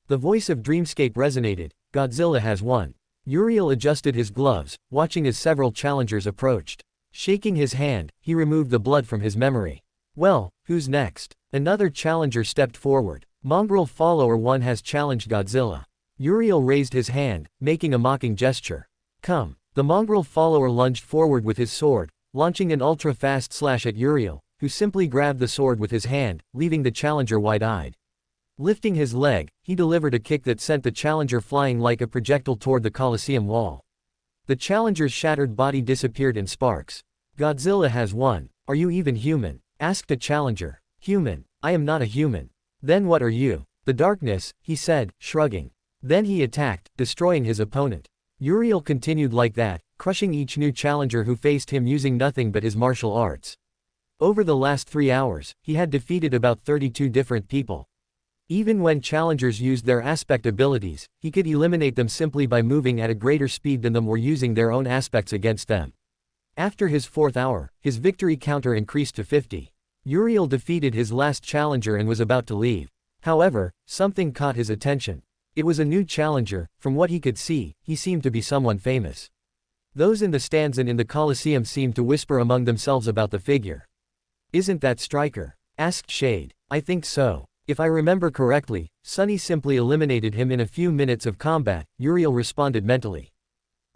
The voice of Dreamscape resonated. Godzilla has won. Uriel adjusted his gloves, watching as several challengers approached. Shaking his hand, he removed the blood from his memory. Well, who's next? Another challenger stepped forward. Mongrel Follower 1 has challenged Godzilla. Uriel raised his hand, making a mocking gesture. Come. The Mongrel Follower lunged forward with his sword, launching an ultra-fast slash at Uriel, who simply grabbed the sword with his hand, leaving the challenger wide-eyed. Lifting his leg, he delivered a kick that sent the challenger flying like a projectile toward the Colosseum wall. The challenger's shattered body disappeared in sparks. Godzilla has won. Are you even human? Asked a challenger. Human. I am not a human. Then what are you? The darkness, he said, shrugging. Then he attacked, destroying his opponent. Uriel continued like that, crushing each new challenger who faced him using nothing but his martial arts. Over the last 3 hours, he had defeated about 32 different people. Even when challengers used their aspect abilities, he could eliminate them simply by moving at a greater speed than them or using their own aspects against them. After his 4th hour, his victory counter increased to 50. Uriel defeated his last challenger and was about to leave. However, something caught his attention. It was a new challenger. From what he could see, he seemed to be someone famous. Those in the stands and in the Colosseum seemed to whisper among themselves about the figure. Isn't that Stryker? Asked Shade. I think so. If I remember correctly, Sunny simply eliminated him in a few minutes of combat, Uriel responded mentally.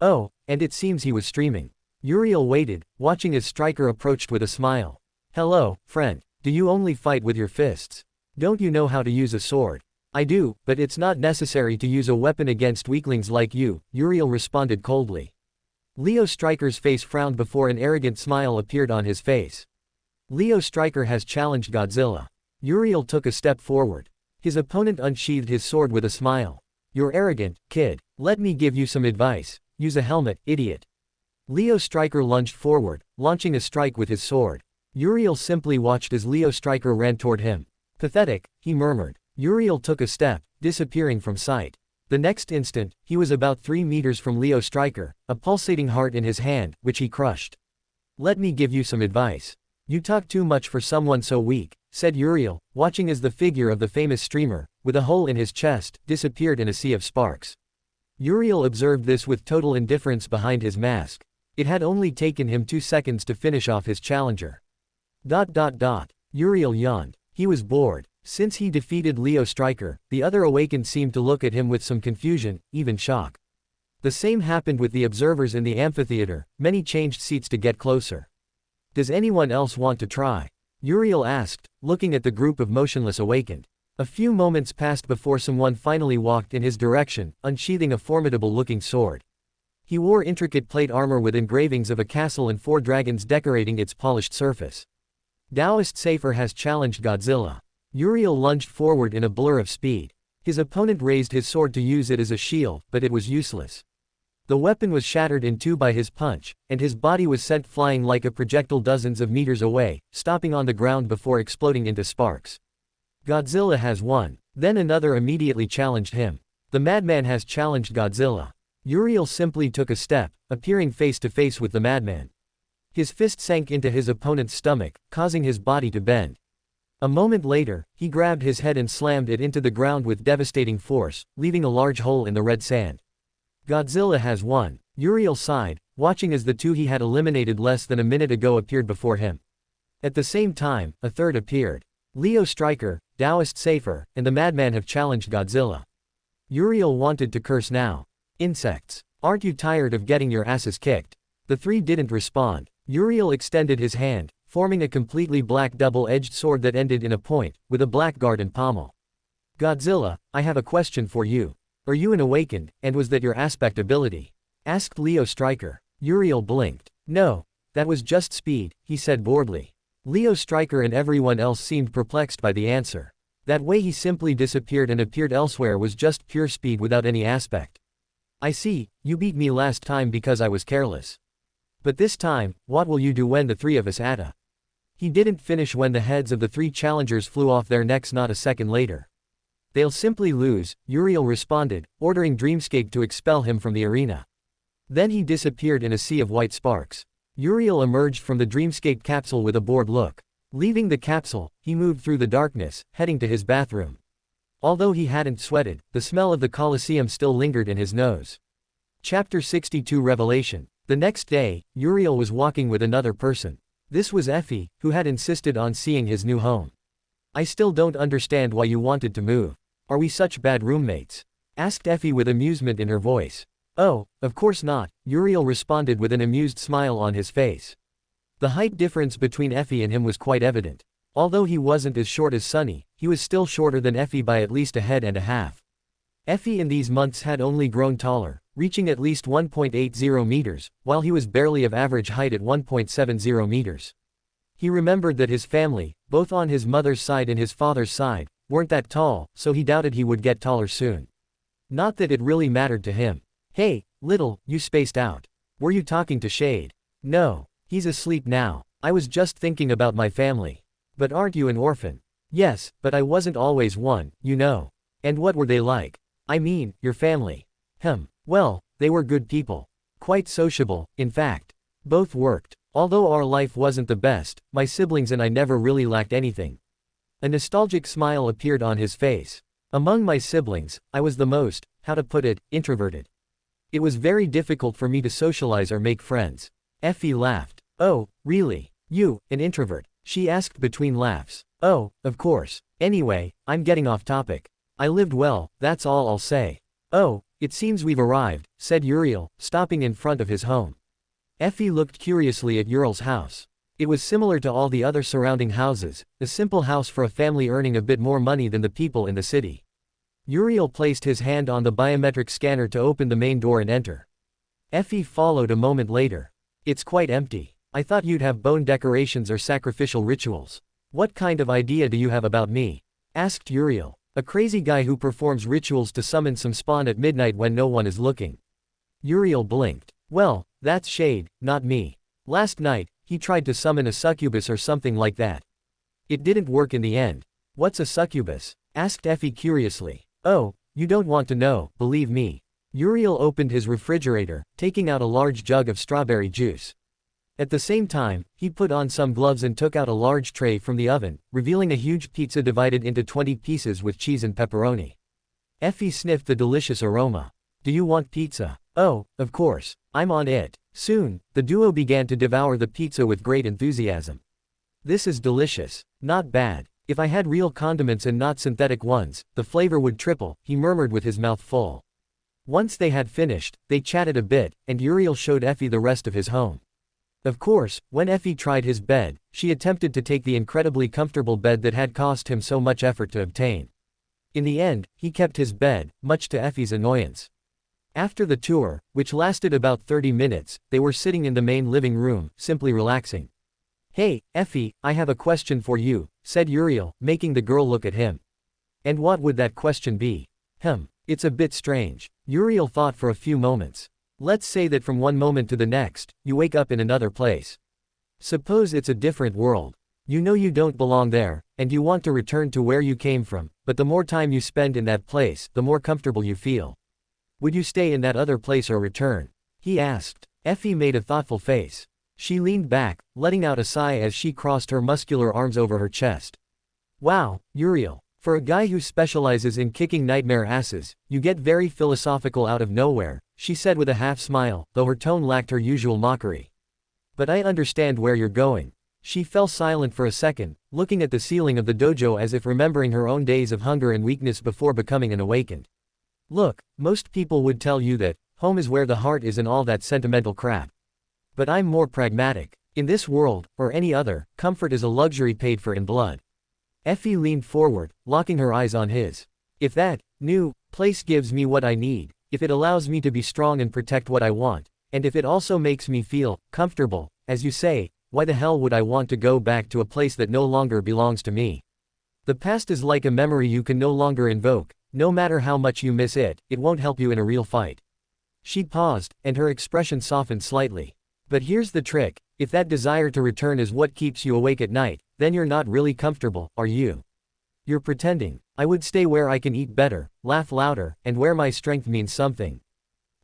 Oh, and it seems he was streaming. Uriel waited, watching as Striker approached with a smile. Hello, friend. Do you only fight with your fists? Don't you know how to use a sword? I do, but it's not necessary to use a weapon against weaklings like you, Uriel responded coldly. Leo Striker's face frowned before an arrogant smile appeared on his face. Leo Striker has challenged Godzilla. Uriel took a step forward. His opponent unsheathed his sword with a smile. You're arrogant, kid. Let me give you some advice. Use a helmet, idiot. Leo Striker lunged forward, launching a strike with his sword. Uriel simply watched as Leo Striker ran toward him. Pathetic, he murmured. Uriel took a step, disappearing from sight. The next instant, he was about 3 meters from Leo Striker, a pulsating heart in his hand, which he crushed. Let me give you some advice. You talk too much for someone so weak, said Uriel, watching as the figure of the famous streamer, with a hole in his chest, disappeared in a sea of sparks. Uriel observed this with total indifference behind his mask. It had only taken him 2 seconds to finish off his challenger. Uriel yawned. He was bored. Since he defeated Leo Striker, the other awakened seemed to look at him with some confusion, even shock. The same happened with the observers in the amphitheater, many changed seats to get closer. Does anyone else want to try? Uriel asked, looking at the group of motionless awakened. A few moments passed before someone finally walked in his direction, unsheathing a formidable-looking sword. He wore intricate plate armor with engravings of a castle and 4 dragons decorating its polished surface. Taoist Safer has challenged Godzilla. Uriel lunged forward in a blur of speed. His opponent raised his sword to use it as a shield, but it was useless. The weapon was shattered in 2 by his punch, and his body was sent flying like a projectile dozens of meters away, stopping on the ground before exploding into sparks. Godzilla has won. Then another immediately challenged him. The madman has challenged Godzilla. Uriel simply took a step, appearing face to face with the madman. His fist sank into his opponent's stomach, causing his body to bend. A moment later, he grabbed his head and slammed it into the ground with devastating force, leaving a large hole in the red sand. Godzilla has won. Uriel sighed, watching as the 2 he had eliminated less than a minute ago appeared before him. At the same time, a third appeared. Leo Striker, Taoist Safer, and the madman have challenged Godzilla. Uriel wanted to curse now. Insects. Aren't you tired of getting your asses kicked? The 3 didn't respond. Uriel extended his hand, forming a completely black double-edged sword that ended in a point, with a black guard and pommel. Godzilla, I have a question for you. Are you an awakened, and was that your aspect ability? Asked Leo Striker. Uriel blinked. No. That was just speed, he said boredly. Leo Striker and everyone else seemed perplexed by the answer. That way he simply disappeared and appeared elsewhere was just pure speed without any aspect. I see, you beat me last time because I was careless. But this time, what will you do when the 3 of us atta? He didn't finish when the heads of the 3 challengers flew off their necks not a second later. They'll simply lose, Uriel responded, ordering Dreamscape to expel him from the arena. Then he disappeared in a sea of white sparks. Uriel emerged from the Dreamscape capsule with a bored look. Leaving the capsule, he moved through the darkness, heading to his bathroom. Although he hadn't sweated, the smell of the Colosseum still lingered in his nose. Chapter 62 Revelation. The next day, Uriel was walking with another person. This was Effie, who had insisted on seeing his new home. I still don't understand why you wanted to move. Are we such bad roommates? Asked Effie with amusement in her voice. Oh, of course not, Uriel responded with an amused smile on his face. The height difference between Effie and him was quite evident. Although he wasn't as short as Sunny, he was still shorter than Effie by at least a head and a half. Effie in these months had only grown taller, reaching at least 1.80 meters, while he was barely of average height at 1.70 meters. He remembered that his family, both on his mother's side and his father's side, weren't that tall, so he doubted he would get taller soon. Not that it really mattered to him. Hey, little, you spaced out. Were you talking to Shade? No. He's asleep now. I was just thinking about my family. But aren't you an orphan? Yes, but I wasn't always one, you know. And what were they like? I mean, your family. Well, they were good people. Quite sociable, in fact. Both worked. Although our life wasn't the best, my siblings and I never really lacked anything. A nostalgic smile appeared on his face. Among my siblings, I was the most, how to put it, introverted. It was very difficult for me to socialize or make friends. Effie laughed. Oh, really? You, an introvert? She asked between laughs. Oh, of course. Anyway, I'm getting off topic. I lived well, that's all I'll say. Oh, it seems we've arrived, said Uriel, stopping in front of his home. Effie looked curiously at Uriel's house. It was similar to all the other surrounding houses, a simple house for a family earning a bit more money than the people in the city. Uriel placed his hand on the biometric scanner to open the main door and enter. Effie followed a moment later. It's quite empty. I thought you'd have bone decorations or sacrificial rituals. What kind of idea do you have about me? Asked Uriel. A crazy guy who performs rituals to summon some spawn at midnight when no one is looking. Uriel blinked. Well, that's shade, not me. Last night, he tried to summon a succubus or something like that. It didn't work in the end. What's a succubus? Asked Effie curiously. Oh, you don't want to know, believe me. Uriel opened his refrigerator, taking out a large jug of strawberry juice. At the same time, he put on some gloves and took out a large tray from the oven, revealing a huge pizza divided into 20 pieces with cheese and pepperoni. Effie sniffed the delicious aroma. Do you want pizza? Oh, of course. I'm on it. Soon, the duo began to devour the pizza with great enthusiasm. This is delicious. Not bad. If I had real condiments and not synthetic ones, the flavor would triple, he murmured with his mouth full. Once they had finished, they chatted a bit, and Uriel showed Effie the rest of his home. Of course, when Effie tried his bed, she attempted to take the incredibly comfortable bed that had cost him so much effort to obtain. In the end, he kept his bed, much to Effie's annoyance. After the tour, which lasted about 30 minutes, they were sitting in the main living room, simply relaxing. Hey, Effie, I have a question for you, said Uriel, making the girl look at him. And what would that question be? It's a bit strange. Uriel thought for a few moments. Let's say that from one moment to the next, you wake up in another place. Suppose it's a different world. You know you don't belong there, and you want to return to where you came from, but the more time you spend in that place, the more comfortable you feel. Would you stay in that other place or return? He asked. Effie made a thoughtful face. She leaned back, letting out a sigh as she crossed her muscular arms over her chest. Wow, Uriel. For a guy who specializes in kicking nightmare asses, you get very philosophical out of nowhere, she said with a half-smile, though her tone lacked her usual mockery. But I understand where you're going. She fell silent for a second, looking at the ceiling of the dojo as if remembering her own days of hunger and weakness before becoming an awakened. Look, most people would tell you that, home is where the heart is and all that sentimental crap. But I'm more pragmatic. In this world, or any other, comfort is a luxury paid for in blood. Effie leaned forward, locking her eyes on his. If that new place gives me what I need, if it allows me to be strong and protect what I want, and if it also makes me feel comfortable, as you say, why the hell would I want to go back to a place that no longer belongs to me? The past is like a memory you can no longer invoke. No matter how much you miss it, it won't help you in a real fight. She paused, and her expression softened slightly. But here's the trick, if that desire to return is what keeps you awake at night, then you're not really comfortable, are you? You're pretending. I would stay where I can eat better, laugh louder, and where my strength means something.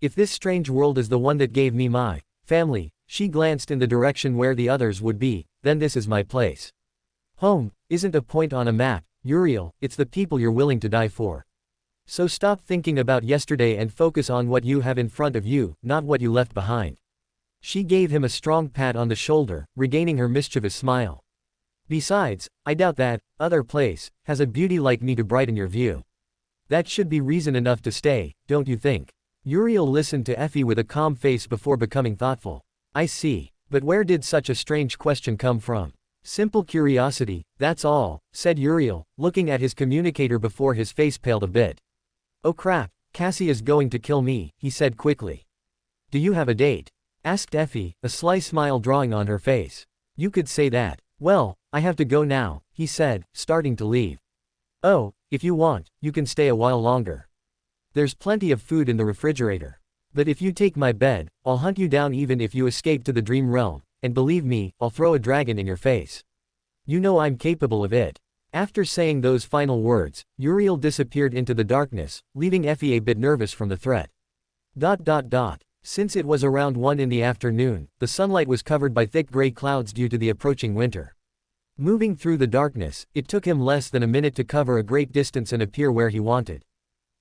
If this strange world is the one that gave me my family, she glanced in the direction where the others would be, then this is my place. Home isn't a point on a map, Uriel, it's the people you're willing to die for. So stop thinking about yesterday and focus on what you have in front of you, not what you left behind. She gave him a strong pat on the shoulder, regaining her mischievous smile. Besides, I doubt that other place has a beauty like me to brighten your view. That should be reason enough to stay, don't you think? Uriel listened to Effie with a calm face before becoming thoughtful. I see. But where did such a strange question come from? Simple curiosity, that's all, said Uriel, looking at his communicator before his face paled a bit. Oh crap, Cassie is going to kill me, he said quickly. Do you have a date? Asked Effie, a sly smile drawing on her face. You could say that. Well, I have to go now, he said, starting to leave. Oh, if you want, you can stay a while longer. There's plenty of food in the refrigerator. But if you take my bed, I'll hunt you down even if you escape to the dream realm, and believe me, I'll throw a dragon in your face. You know I'm capable of it. After saying those final words, Uriel disappeared into the darkness, leaving Effie a bit nervous from the threat. Since it was around 1 in the afternoon, the sunlight was covered by thick gray clouds due to the approaching winter. Moving through the darkness, it took him less than a minute to cover a great distance and appear where he wanted.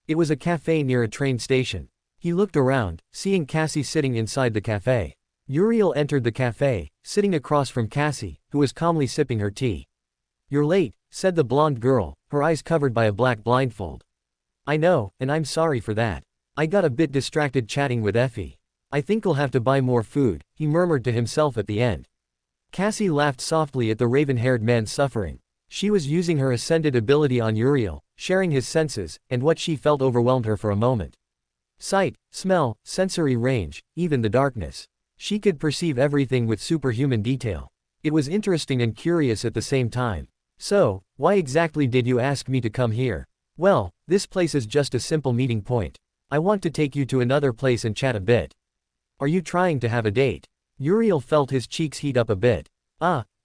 It was a cafe near a train station. He looked around, seeing Cassie sitting inside the cafe. Uriel entered the cafe, sitting across from Cassie, who was calmly sipping her tea. "You're late," said the blonde girl, her eyes covered by a black blindfold. "I know, and I'm sorry for that. I got a bit distracted chatting with Effie. I think I'll have to buy more food," he murmured to himself at the end. Cassie laughed softly at the raven-haired man's suffering. She was using her ascended ability on Uriel, sharing his senses, and what she felt overwhelmed her for a moment. Sight, smell, sensory range, even the darkness. She could perceive everything with superhuman detail. It was interesting and curious at the same time. "So, why exactly did you ask me to come here?" "Well, this place is just a simple meeting point. I want to take you to another place and chat a bit." "Are you trying to have a date?" Uriel felt his cheeks heat up a bit.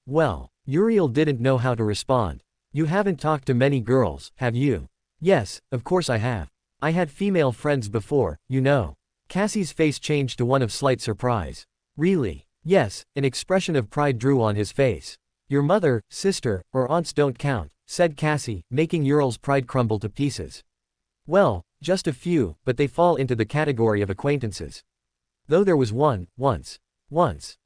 Well. Uriel didn't know how to respond. "You haven't talked to many girls, have you?" "Yes, of course I have. I had female friends before, you know." Cassie's face changed to one of slight surprise. "Really?" "Yes," an expression of pride drew on his face. "Your mother, sister, or aunts don't count," said Cassie, making Uriel's pride crumble to pieces. "Well, just a few, but they fall into the category of acquaintances. Though there was one, once.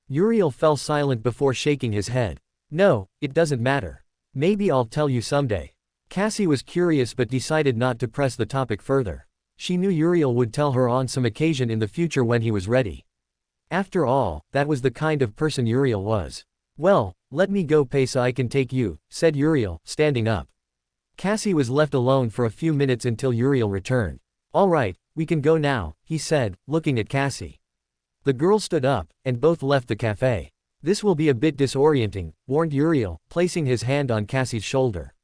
Uriel fell silent before shaking his head. "No, it doesn't matter. Maybe I'll tell you someday." Cassie was curious but decided not to press the topic further. She knew Uriel would tell her on some occasion in the future when he was ready. After all, that was the kind of person Uriel was. "Well, let me go pay so I can take you," said Uriel, standing up. Cassie was left alone for a few minutes until Uriel returned. "All right, we can go now," he said, looking at Cassie. The girl stood up, and both left the cafe. "This will be a bit disorienting," warned Uriel, placing his hand on Cassie's shoulder.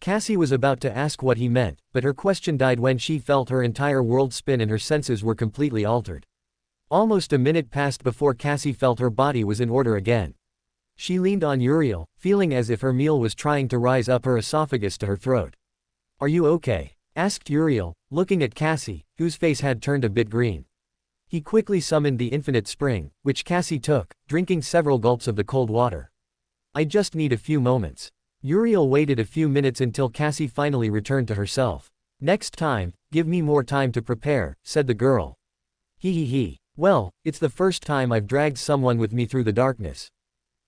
Cassie was about to ask what he meant, but her question died when she felt her entire world spin and her senses were completely altered. Almost a minute passed before Cassie felt her body was in order again. She leaned on Uriel, feeling as if her meal was trying to rise up her esophagus to her throat. "Are you okay?" asked Uriel, looking at Cassie, whose face had turned a bit green. He quickly summoned the infinite spring, which Cassie took, drinking several gulps of the cold water. "I just need a few moments." Uriel waited a few minutes until Cassie finally returned to herself. "Next time, give me more time to prepare," said the girl. He. "Well, it's the first time I've dragged someone with me through the darkness.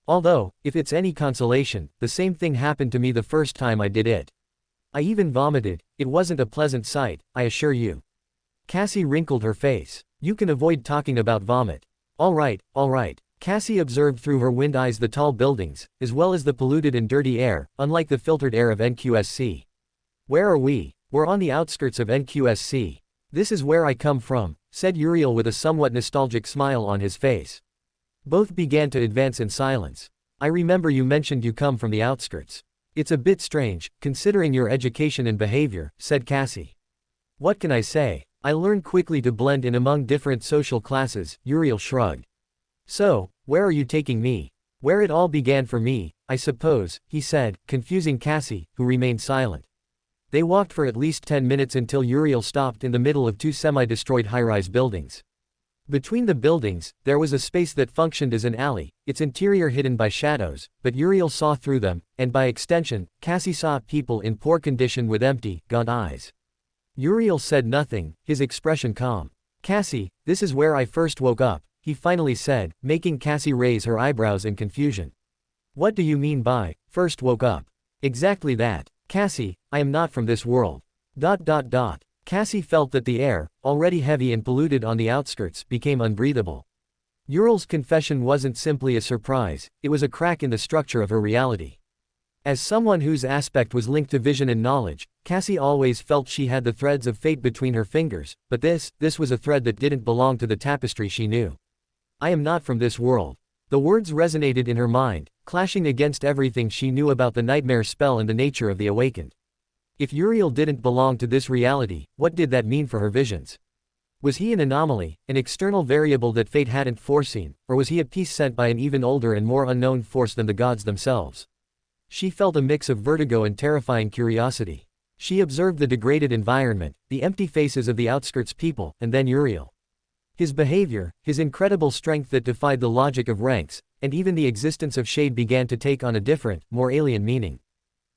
Although, if it's any consolation, the same thing happened to me the first time I did it. I even vomited. It wasn't a pleasant sight, I assure you." Cassie wrinkled her face. "You can avoid talking about vomit." All right. Cassie observed through her wind eyes the tall buildings, as well as the polluted and dirty air, unlike the filtered air of NQSC. "Where are we?" "We're on the outskirts of NQSC. This is where I come from," said Uriel with a somewhat nostalgic smile on his face. Both began to advance in silence. "I remember you mentioned you come from the outskirts. It's a bit strange, considering your education and behavior," said Cassie. "What can I say? I learned quickly to blend in among different social classes," Uriel shrugged. "So, where are you taking me?" "Where it all began for me, I suppose," he said, confusing Cassie, who remained silent. They walked for at least 10 minutes until Uriel stopped in the middle of two semi-destroyed high-rise buildings. Between the buildings, there was a space that functioned as an alley, its interior hidden by shadows, but Uriel saw through them, and by extension, Cassie saw people in poor condition with empty, gaunt eyes. Uriel said nothing, his expression calm. "Cassie, this is where I first woke up," he finally said, making Cassie raise her eyebrows in confusion. "What do you mean by, first woke up?" "Exactly that. Cassie, I am not from this world. Cassie felt that the air, already heavy and polluted on the outskirts, became unbreathable. Uriel's confession wasn't simply a surprise, it was a crack in the structure of her reality. As someone whose aspect was linked to vision and knowledge, Cassie always felt she had the threads of fate between her fingers, but this was a thread that didn't belong to the tapestry she knew. "I am not from this world." The words resonated in her mind, clashing against everything she knew about the nightmare spell and the nature of the awakened. If Uriel didn't belong to this reality, what did that mean for her visions? Was he an anomaly, an external variable that fate hadn't foreseen, or was he a piece sent by an even older and more unknown force than the gods themselves? She felt a mix of vertigo and terrifying curiosity. She observed the degraded environment, the empty faces of the outskirts people, and then Uriel. His behavior, his incredible strength that defied the logic of ranks, and even the existence of shade began to take on a different, more alien meaning.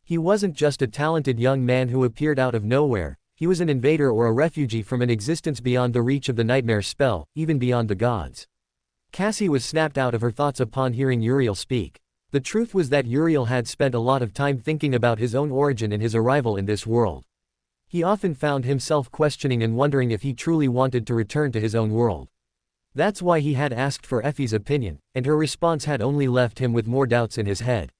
He wasn't just a talented young man who appeared out of nowhere, he was an invader or a refugee from an existence beyond the reach of the nightmare spell, even beyond the gods. Cassie was snapped out of her thoughts upon hearing Uriel speak. The truth was that Uriel had spent a lot of time thinking about his own origin and his arrival in this world. He often found himself questioning and wondering if he truly wanted to return to his own world. That's why he had asked for Effie's opinion, and her response had only left him with more doubts in his head.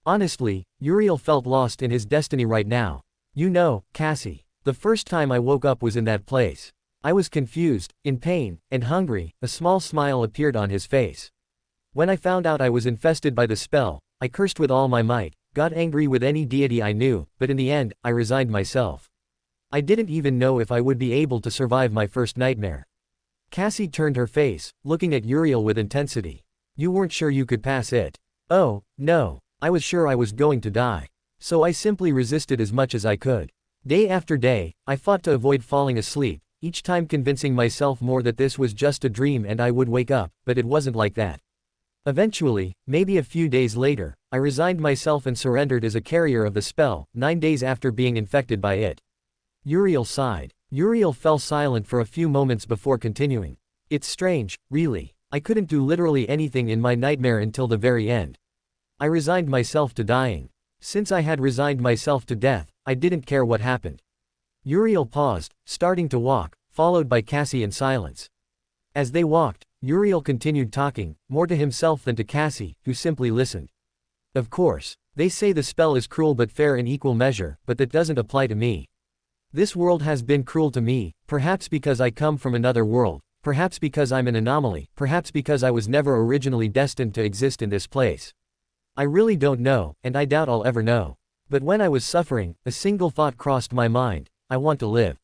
Honestly, Uriel felt lost in his destiny right now. You know, Cassie, the first time I woke up was in that place. I was confused, in pain, and hungry. A small smile appeared on his face. When I found out I was infested by the spell, I cursed with all my might, got angry with any deity I knew, but in the end, I resigned myself. I didn't even know if I would be able to survive my first nightmare. Cassie turned her face, looking at Uriel with intensity. You weren't sure you could pass it. Oh, no, I was sure I was going to die. So I simply resisted as much as I could. Day after day, I fought to avoid falling asleep, each time convincing myself more that this was just a dream and I would wake up, but it wasn't like that. Eventually, maybe a few days later, I resigned myself and surrendered as a carrier of the spell, 9 days after being infected by it. Uriel sighed. Uriel fell silent for a few moments before continuing. It's strange, really. I couldn't do literally anything in my nightmare until the very end. I resigned myself to dying. Since I had resigned myself to death, I didn't care what happened. Uriel paused, starting to walk, followed by Cassie in silence. As they walked, Uriel continued talking, more to himself than to Cassie, who simply listened. Of course, they say the spell is cruel but fair in equal measure, but that doesn't apply to me. This world has been cruel to me, perhaps because I come from another world, perhaps because I'm an anomaly, perhaps because I was never originally destined to exist in this place. I really don't know, and I doubt I'll ever know. But when I was suffering, a single thought crossed my mind: I want to live.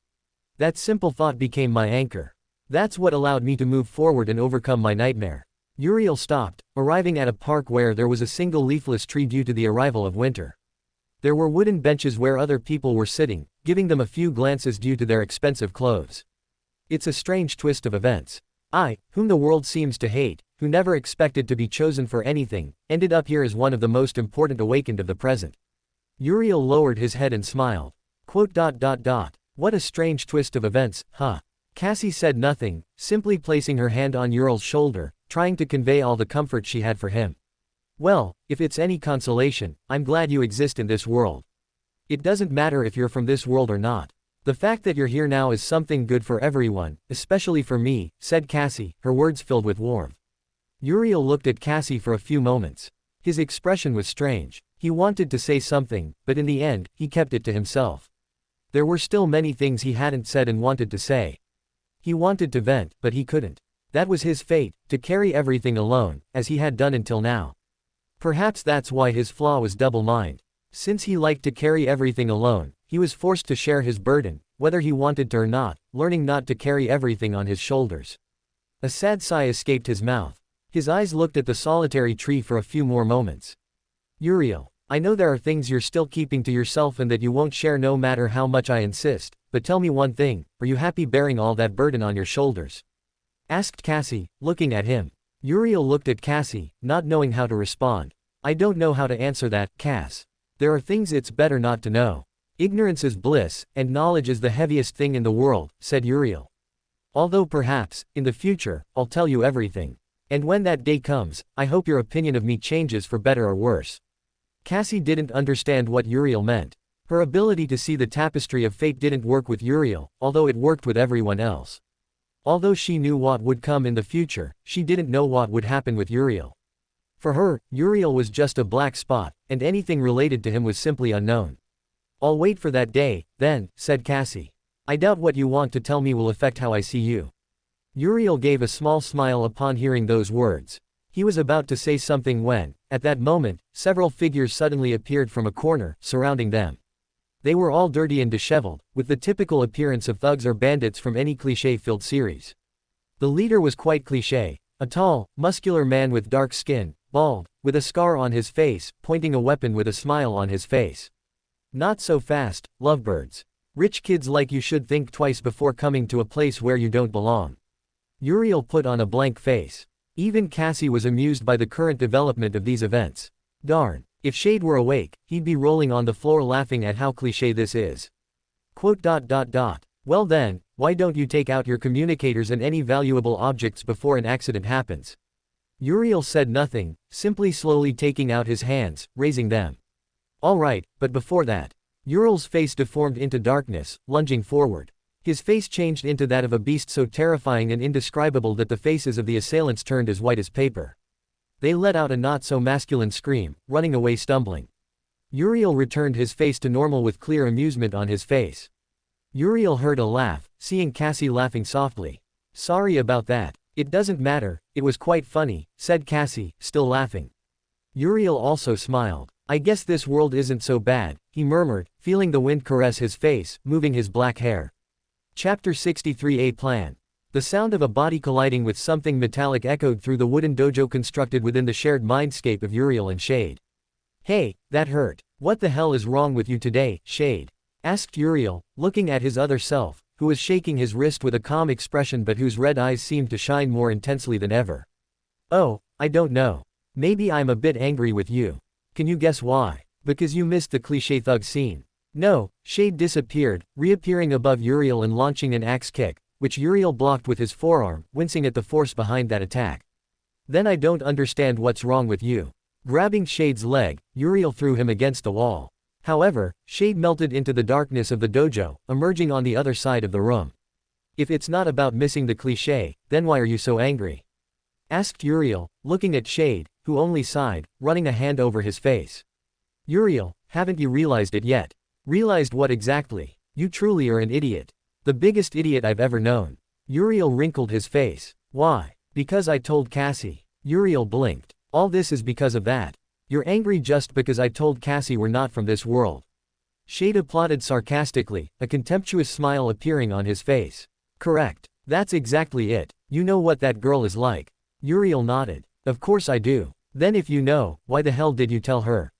That simple thought became my anchor. That's what allowed me to move forward and overcome my nightmare. Uriel stopped, arriving at a park where there was a single leafless tree due to the arrival of winter. There were wooden benches where other people were sitting, giving them a few glances due to their expensive clothes. It's a strange twist of events. I, whom the world seems to hate, who never expected to be chosen for anything, ended up here as one of the most important awakened of the present. Uriel lowered his head and smiled. What a strange twist of events, huh? Cassie said nothing, simply placing her hand on Uriel's shoulder, trying to convey all the comfort she had for him. Well, if it's any consolation, I'm glad you exist in this world. It doesn't matter if you're from this world or not. The fact that you're here now is something good for everyone, especially for me, said Cassie, her words filled with warmth. Uriel looked at Cassie for a few moments. His expression was strange. He wanted to say something, but in the end, he kept it to himself. There were still many things he hadn't said and wanted to say. He wanted to vent, but he couldn't. That was his fate, to carry everything alone, as he had done until now. Perhaps that's why his flaw was double mind. Since he liked to carry everything alone, he was forced to share his burden, whether he wanted to or not, learning not to carry everything on his shoulders. A sad sigh escaped his mouth. His eyes looked at the solitary tree for a few more moments. Uriel, I know there are things you're still keeping to yourself and that you won't share no matter how much I insist, but tell me one thing, are you happy bearing all that burden on your shoulders? Asked Cassie, looking at him. Uriel looked at Cassie, not knowing how to respond. I don't know how to answer that, Cass. There are things it's better not to know. Ignorance is bliss, and knowledge is the heaviest thing in the world, said Uriel. Although perhaps, in the future, I'll tell you everything. And when that day comes, I hope your opinion of me changes for better or worse. Cassie didn't understand what Uriel meant. Her ability to see the tapestry of fate didn't work with Uriel, although it worked with everyone else. Although she knew what would come in the future, she didn't know what would happen with Uriel. For her, Uriel was just a black spot, and anything related to him was simply unknown. I'll wait for that day, then, said Cassie. I doubt what you want to tell me will affect how I see you. Uriel gave a small smile upon hearing those words. He was about to say something when, at that moment, several figures suddenly appeared from a corner, surrounding them. They were all dirty and disheveled, with the typical appearance of thugs or bandits from any cliché-filled series. The leader was quite cliché, a tall, muscular man with dark skin, bald, with a scar on his face, pointing a weapon with a smile on his face. Not so fast, lovebirds. Rich kids like you should think twice before coming to a place where you don't belong. Uriel put on a blank face. Even Cassie was amused by the current development of these events. Darn, if Shade were awake, he'd be rolling on the floor laughing at how cliché this is. Well then, why don't you take out your communicators and any valuable objects before an accident happens? Uriel said nothing, simply slowly taking out his hands, raising them. All right, but before that. Uriel's face deformed into darkness, lunging forward. His face changed into that of a beast so terrifying and indescribable that the faces of the assailants turned as white as paper. They let out a not-so-masculine scream, running away stumbling. Uriel returned his face to normal with clear amusement on his face. Uriel heard a laugh, seeing Cassie laughing softly. Sorry about that. It doesn't matter, it was quite funny, said Cassie, still laughing. Uriel also smiled. I guess this world isn't so bad, he murmured, feeling the wind caress his face, moving his black hair. Chapter 63 A Plan. The sound of a body colliding with something metallic echoed through the wooden dojo constructed within the shared mindscape of Uriel and Shade. Hey, that hurt. What the hell is wrong with you today, Shade? Asked Uriel, looking at his other self, who was shaking his wrist with a calm expression but whose red eyes seemed to shine more intensely than ever. Oh, I don't know. Maybe I'm a bit angry with you. Can you guess why? Because you missed the cliché thug scene. No, Shade disappeared, reappearing above Uriel and launching an axe kick, which Uriel blocked with his forearm, wincing at the force behind that attack. Then I don't understand what's wrong with you. Grabbing Shade's leg, Uriel threw him against the wall. However, Shade melted into the darkness of the dojo, emerging on the other side of the room. If it's not about missing the cliché, then why are you so angry? Asked Uriel, looking at Shade, who only sighed, running a hand over his face. Uriel, haven't you realized it yet? Realized what exactly? You truly are an idiot. The biggest idiot I've ever known. Uriel wrinkled his face. Why? Because I told Cassie. Uriel blinked. All this is because of that. You're angry just because I told Cassie we're not from this world. Shade applauded sarcastically, a contemptuous smile appearing on his face. Correct. That's exactly it. You know what that girl is like. Uriel nodded. Of course I do. Then if you know, why the hell did you tell her?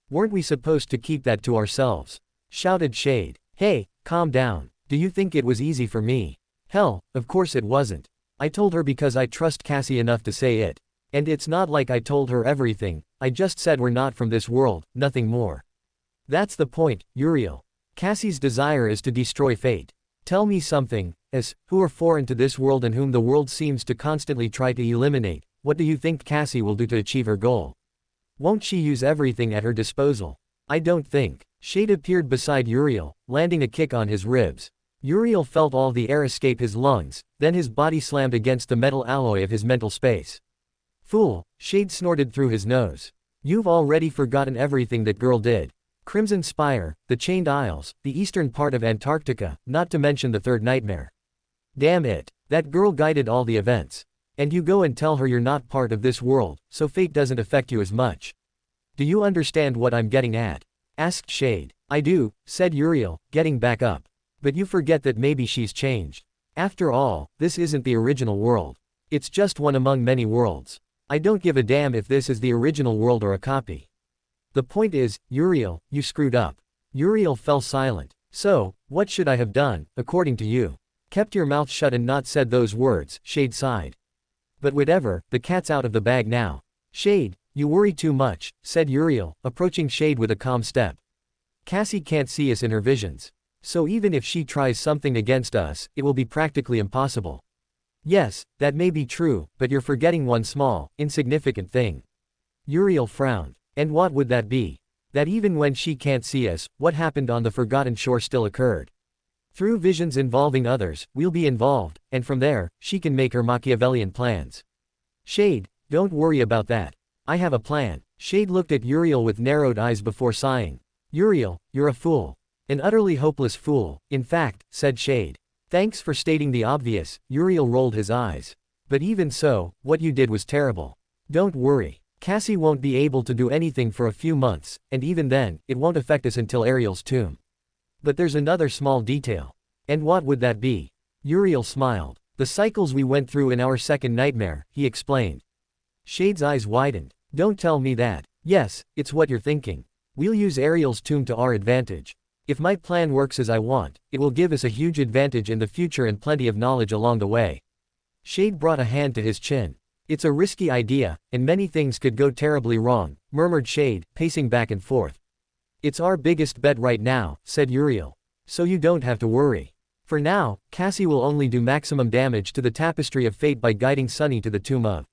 Weren't we supposed to keep that to ourselves? Shouted Shade. Hey, calm down. Do you think it was easy for me? Hell, of course it wasn't. I told her because I trust Cassie enough to say it. And it's not like I told her everything, I just said we're not from this world, nothing more. That's the point, Uriel. Cassie's desire is to destroy fate. Tell me something, who are foreign to this world and whom the world seems to constantly try to eliminate, what do you think Cassie will do to achieve her goal? Won't she use everything at her disposal? I don't think. Shade appeared beside Uriel, landing a kick on his ribs. Uriel felt all the air escape his lungs, then his body slammed against the metal alloy of his mental space. Fool, Shade snorted through his nose. You've already forgotten everything that girl did. Crimson Spire, the Chained Isles, the eastern part of Antarctica, not to mention the third nightmare. Damn it, that girl guided all the events. And you go and tell her you're not part of this world, so fate doesn't affect you as much. Do you understand what I'm getting at? Asked Shade. I do, said Uriel, getting back up. But you forget that maybe she's changed. After all, this isn't the original world. It's just one among many worlds. I don't give a damn if this is the original world or a copy. The point is, Uriel, you screwed up. Uriel fell silent. So, what should I have done, according to you? Kept your mouth shut and not said those words, Shade sighed. But whatever, the cat's out of the bag now. Shade, you worry too much, said Uriel, approaching Shade with a calm step. Cassie can't see us in her visions. So even if she tries something against us, it will be practically impossible. Yes, that may be true, but you're forgetting one small, insignificant thing. Uriel frowned. And what would that be? That even when she can't see us, what happened on the Forgotten Shore still occurred. Through visions involving others, we'll be involved, and from there, she can make her Machiavellian plans. Shade, don't worry about that. I have a plan. Shade looked at Uriel with narrowed eyes before sighing. Uriel, you're a fool. An utterly hopeless fool, in fact, said Shade. Thanks for stating the obvious, Uriel rolled his eyes. But even so, what you did was terrible. Don't worry. Cassie won't be able to do anything for a few months, and even then, it won't affect us until Ariel's tomb. But there's another small detail. And what would that be? Uriel smiled. The cycles we went through in our second nightmare, he explained. Shade's eyes widened. Don't tell me that. Yes, it's what you're thinking. We'll use Ariel's tomb to our advantage. If my plan works as I want, it will give us a huge advantage in the future and plenty of knowledge along the way. Shade brought a hand to his chin. It's a risky idea, and many things could go terribly wrong, murmured Shade, pacing back and forth. It's our biggest bet right now, said Uriel. So you don't have to worry. For now, Cassie will only do maximum damage to the tapestry of fate by guiding Sunny to the tomb of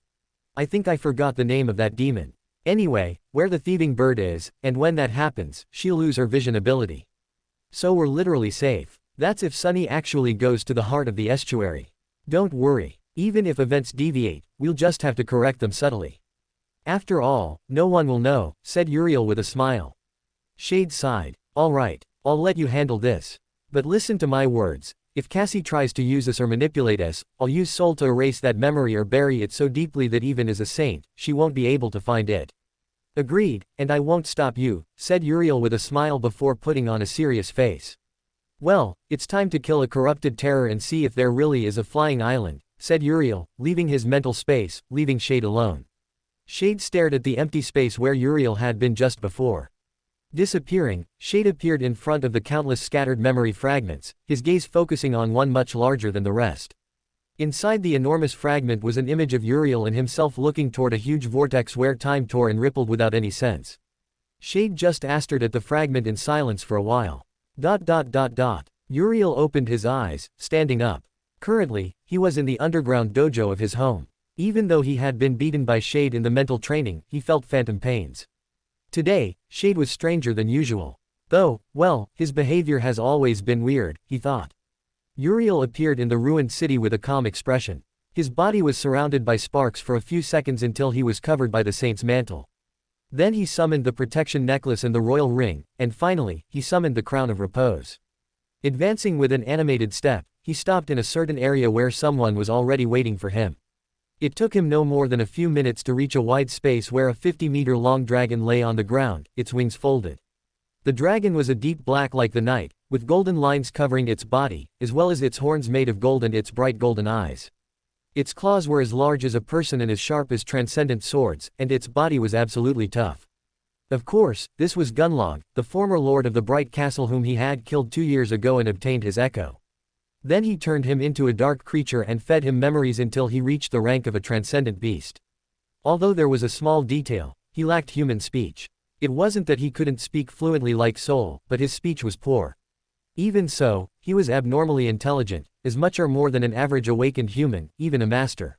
I think I forgot the name of that demon. Anyway, where the thieving bird is, and when that happens, she'll lose her vision ability. So we're literally safe. That's if Sunny actually goes to the heart of the estuary. Don't worry. Even if events deviate, we'll just have to correct them subtly. After all, no one will know, said Uriel with a smile. Shade sighed. All right, I'll let you handle this. But listen to my words. If Cassie tries to use us or manipulate us, I'll use Soul to erase that memory or bury it so deeply that even as a saint, she won't be able to find it. Agreed, and I won't stop you, said Uriel with a smile before putting on a serious face. Well, it's time to kill a corrupted terror and see if there really is a flying island, said Uriel, leaving his mental space, leaving Shade alone. Shade stared at the empty space where Uriel had been just before. Disappearing, Shade appeared in front of the countless scattered memory fragments, his gaze focusing on one much larger than the rest. Inside the enormous fragment was an image of Uriel and himself looking toward a huge vortex where time tore and rippled without any sense. Shade just stared at the fragment in silence for a while. Uriel opened his eyes, standing up. Currently, he was in the underground dojo of his home. Even though he had been beaten by Shade in the mental training, he felt phantom pains. Today, Shade was stranger than usual. Though, well, his behavior has always been weird, he thought. Uriel appeared in the ruined city with a calm expression. His body was surrounded by sparks for a few seconds until he was covered by the saint's mantle. Then he summoned the protection necklace and the royal ring, and finally, he summoned the crown of repose. Advancing with an animated step, he stopped in a certain area where someone was already waiting for him. It took him no more than a few minutes to reach a wide space where a 50-meter-long dragon lay on the ground, its wings folded. The dragon was a deep black like the night, with golden lines covering its body, as well as its horns made of gold and its bright golden eyes. Its claws were as large as a person and as sharp as transcendent swords, and its body was absolutely tough. Of course, this was Gunlog, the former lord of the Bright Castle whom he had killed 2 years ago and obtained his echo. Then he turned him into a dark creature and fed him memories until he reached the rank of a transcendent beast. Although there was a small detail, he lacked human speech. It wasn't that he couldn't speak fluently like Soul, but his speech was poor. Even so, he was abnormally intelligent, as much or more than an average awakened human, even a master.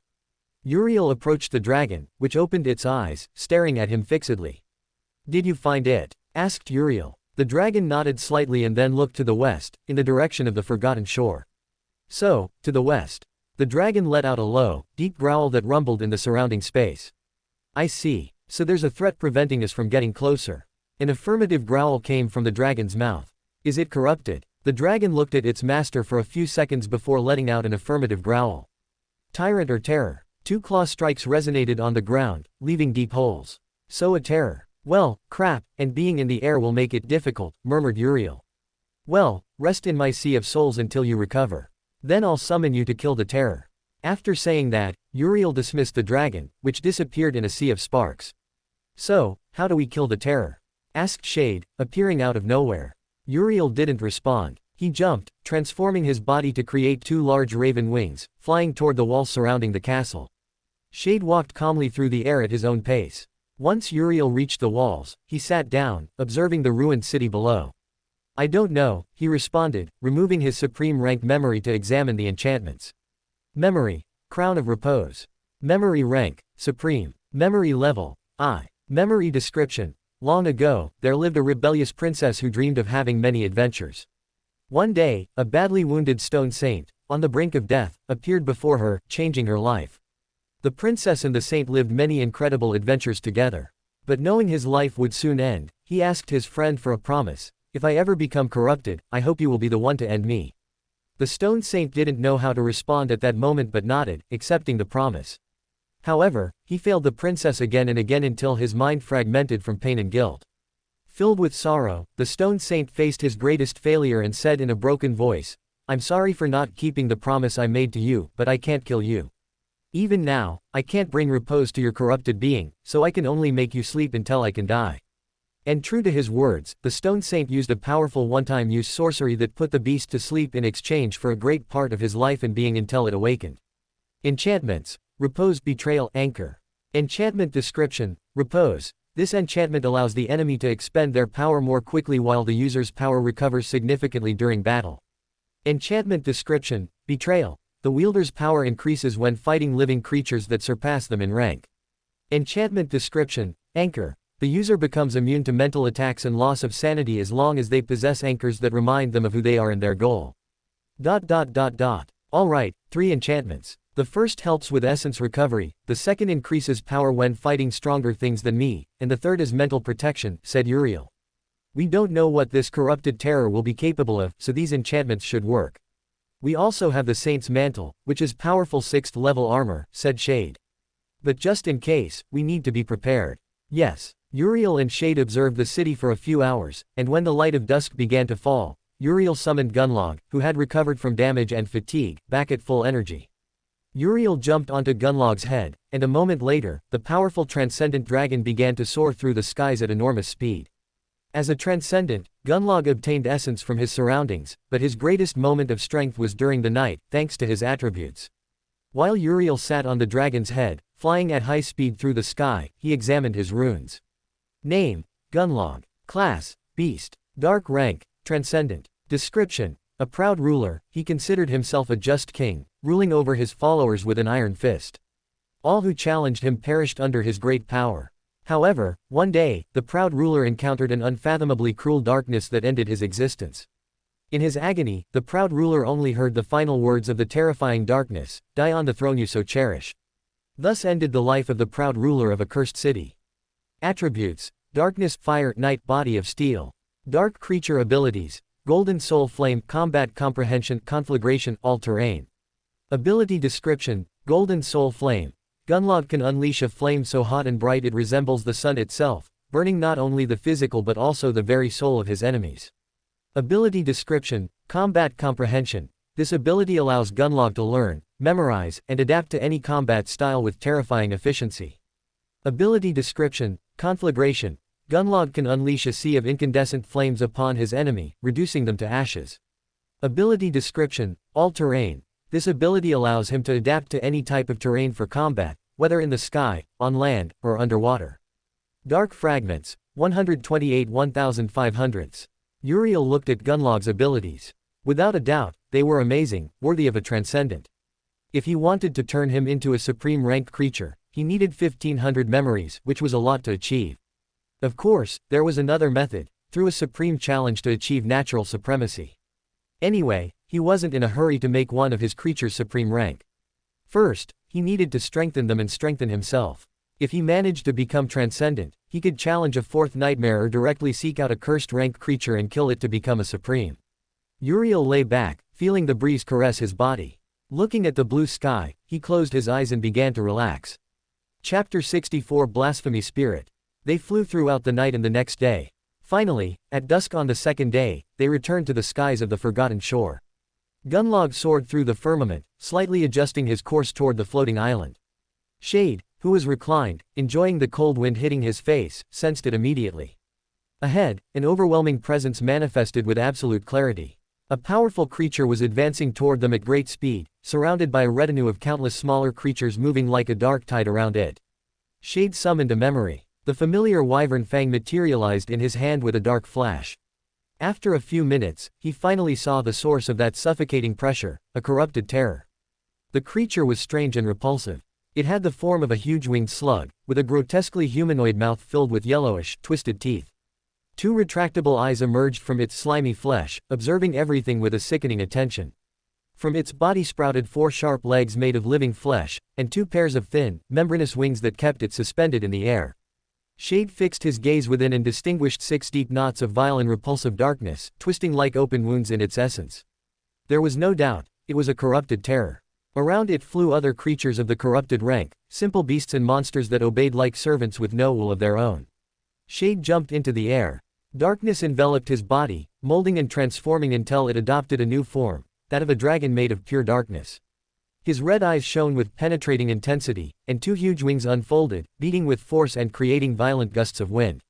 Uriel approached the dragon, which opened its eyes, staring at him fixedly. Did you find it? Asked Uriel. The dragon nodded slightly and then looked to the west, in the direction of the forgotten shore. So, to the west. The dragon let out a low, deep growl that rumbled in the surrounding space. I see. So there's a threat preventing us from getting closer. An affirmative growl came from the dragon's mouth. Is it corrupted? The dragon looked at its master for a few seconds before letting out an affirmative growl. Tyrant or terror? 2 claw strikes resonated on the ground, leaving deep holes. So a terror. Well, crap, and being in the air will make it difficult, murmured Uriel. Well, rest in my sea of souls until you recover. Then I'll summon you to kill the terror. After saying that, Uriel dismissed the dragon, which disappeared in a sea of sparks. So, how do we kill the terror? Asked Shade, appearing out of nowhere. Uriel didn't respond. He jumped, transforming his body to create 2 large raven wings, flying toward the walls surrounding the castle. Shade walked calmly through the air at his own pace. Once Uriel reached the walls, he sat down, observing the ruined city below. I don't know, he responded, removing his supreme rank memory to examine the enchantments. Memory, Crown of Repose. Memory rank, Supreme. Memory level, I. Memory description. Long ago, there lived a rebellious princess who dreamed of having many adventures. One day, a badly wounded stone saint, on the brink of death, appeared before her, changing her life. The princess and the saint lived many incredible adventures together. But knowing his life would soon end, he asked his friend for a promise. If I ever become corrupted, I hope you will be the one to end me. The stone saint didn't know how to respond at that moment but nodded, accepting the promise. However, he failed the princess again and again until his mind fragmented from pain and guilt. Filled with sorrow, the stone saint faced his greatest failure and said in a broken voice, I'm sorry for not keeping the promise I made to you, but I can't kill you. Even now, I can't bring repose to your corrupted being, so I can only make you sleep until I can die. And true to his words, the stone saint used a powerful one-time use sorcery that put the beast to sleep in exchange for a great part of his life and being until it awakened. Enchantments. Repose, Betrayal, Anchor. Enchantment description. Repose. This enchantment allows the enemy to expend their power more quickly while the user's power recovers significantly during battle. Enchantment description. Betrayal. The wielder's power increases when fighting living creatures that surpass them in rank. Enchantment description, Anchor. The user becomes immune to mental attacks and loss of sanity as long as they possess anchors that remind them of who they are and their goal. Alright, 3 enchantments. The first helps with essence recovery, the second increases power when fighting stronger things than me, and the third is mental protection, said Uriel. We don't know what this corrupted terror will be capable of, so these enchantments should work. We also have the Saint's Mantle, which is powerful 6th level armor, said Shade. But just in case, we need to be prepared. Yes. Uriel and Shade observed the city for a few hours, and when the light of dusk began to fall, Uriel summoned Gunlog, who had recovered from damage and fatigue, back at full energy. Uriel jumped onto Gunlog's head, and a moment later, the powerful transcendent dragon began to soar through the skies at enormous speed. As a transcendent, Gunlog obtained essence from his surroundings, but his greatest moment of strength was during the night, thanks to his attributes. While Uriel sat on the dragon's head, flying at high speed through the sky, he examined his runes. Name, Gunlog. Class, Beast. Dark rank, Transcendent. Description, a proud ruler, he considered himself a just king, ruling over his followers with an iron fist. All who challenged him perished under his great power. However, one day, the proud ruler encountered an unfathomably cruel darkness that ended his existence. In his agony, the proud ruler only heard the final words of the terrifying darkness, "Die on the throne you so cherish." Thus ended the life of the proud ruler of a cursed city. Attributes, Darkness, Fire, Night, Body of Steel. Dark creature abilities, Golden Soul Flame, Combat Comprehension, Conflagration, All-Terrain. Ability description, Golden Soul Flame. Gunlog can unleash a flame so hot and bright it resembles the sun itself, burning not only the physical but also the very soul of his enemies. Ability description, Combat Comprehension. This ability allows Gunlog to learn, memorize, and adapt to any combat style with terrifying efficiency. Ability description, Conflagration. Gunlog can unleash a sea of incandescent flames upon his enemy, reducing them to ashes. Ability description, All-Terrain. This ability allows him to adapt to any type of terrain for combat, whether in the sky, on land, or underwater. Dark Fragments, 128 1,500ths. Uriel looked at Gunlog's abilities. Without a doubt, they were amazing, worthy of a transcendent. If he wanted to turn him into a supreme rank creature, he needed 1,500 memories, which was a lot to achieve. Of course, there was another method, through a supreme challenge to achieve natural supremacy. Anyway, he wasn't in a hurry to make one of his creatures supreme rank. First, he needed to strengthen them and strengthen himself. If he managed to become transcendent, he could challenge a 4th nightmare or directly seek out a cursed rank creature and kill it to become a supreme. Uriel lay back, feeling the breeze caress his body. Looking at the blue sky, he closed his eyes and began to relax. Chapter 64 Blasphemy Spirit. They flew throughout the night and the next day. Finally, at dusk on the second day, they returned to the skies of the Forgotten Shore. Gunlog soared through the firmament, slightly adjusting his course toward the floating island. Shade, who was reclined, enjoying the cold wind hitting his face, sensed it immediately. Ahead, an overwhelming presence manifested with absolute clarity. A powerful creature was advancing toward them at great speed, surrounded by a retinue of countless smaller creatures moving like a dark tide around it. Shade summoned a memory. The familiar wyvern fang materialized in his hand with a dark flash. After a few minutes, he finally saw the source of that suffocating pressure, a corrupted terror. The creature was strange and repulsive. It had the form of a huge winged slug, with a grotesquely humanoid mouth filled with yellowish, twisted teeth. 2 retractable eyes emerged from its slimy flesh, observing everything with a sickening attention. From its body sprouted 4 sharp legs made of living flesh, and 2 pairs of thin, membranous wings that kept it suspended in the air. Shade fixed his gaze within and distinguished 6 deep knots of vile and repulsive darkness, twisting like open wounds in its essence. There was no doubt, it was a corrupted terror. Around it flew other creatures of the corrupted rank, simple beasts and monsters that obeyed like servants with no will of their own. Shade jumped into the air. Darkness enveloped his body, molding and transforming until it adopted a new form, that of a dragon made of pure darkness. His red eyes shone with penetrating intensity, and 2 huge wings unfolded, beating with force and creating violent gusts of wind.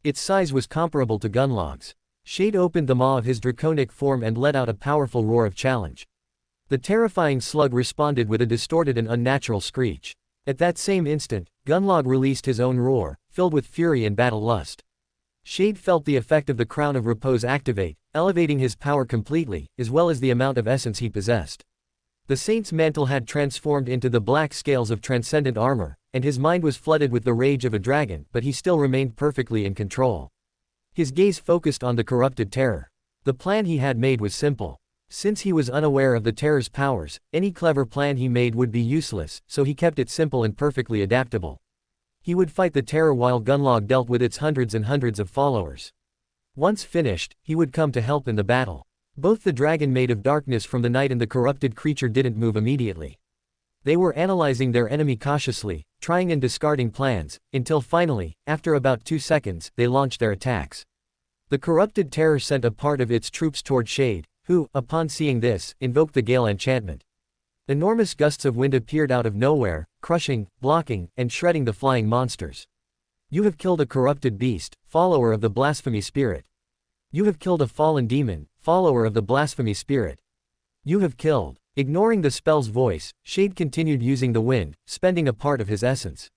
Its size was comparable to Gunlog's. Shade opened the maw of his draconic form and let out a powerful roar of challenge. The terrifying slug responded with a distorted and unnatural screech. At that same instant, Gunlog released his own roar, filled with fury and battle lust. Shade felt the effect of the Crown of Repose activate, elevating his power completely, as well as the amount of essence he possessed. The saint's mantle had transformed into the black scales of transcendent armor, and his mind was flooded with the rage of a dragon, but he still remained perfectly in control. His gaze focused on the corrupted terror. The plan he had made was simple. Since he was unaware of the terror's powers, any clever plan he made would be useless, so he kept it simple and perfectly adaptable. He would fight the terror while Gunlog dealt with its hundreds and hundreds of followers. Once finished, he would come to help in the battle. Both the dragon made of darkness from the night and the corrupted creature didn't move immediately. They were analyzing their enemy cautiously, trying and discarding plans, until finally, after about 2 seconds, they launched their attacks. The corrupted terror sent a part of its troops toward Shade, who, upon seeing this, invoked the Gale enchantment. Enormous gusts of wind appeared out of nowhere, crushing, blocking, and shredding the flying monsters. You have killed a corrupted beast, follower of the blasphemy spirit. You have killed a fallen demon, follower of the blasphemy spirit. You have killed. Ignoring the spell's voice, Shade continued using the wind, spending a part of his essence.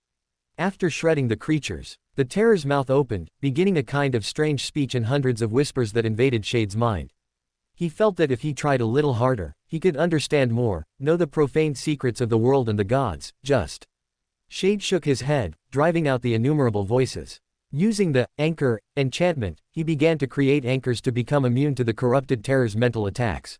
After shredding the creatures, the terror's mouth opened, beginning a kind of strange speech and hundreds of whispers that invaded Shade's mind. He felt that if he tried a little harder, he could understand more, know the profane secrets of the world and the gods, just. Shade shook his head, driving out the innumerable voices. Using the anchor enchantment, he began to create anchors to become immune to the corrupted terror's mental attacks.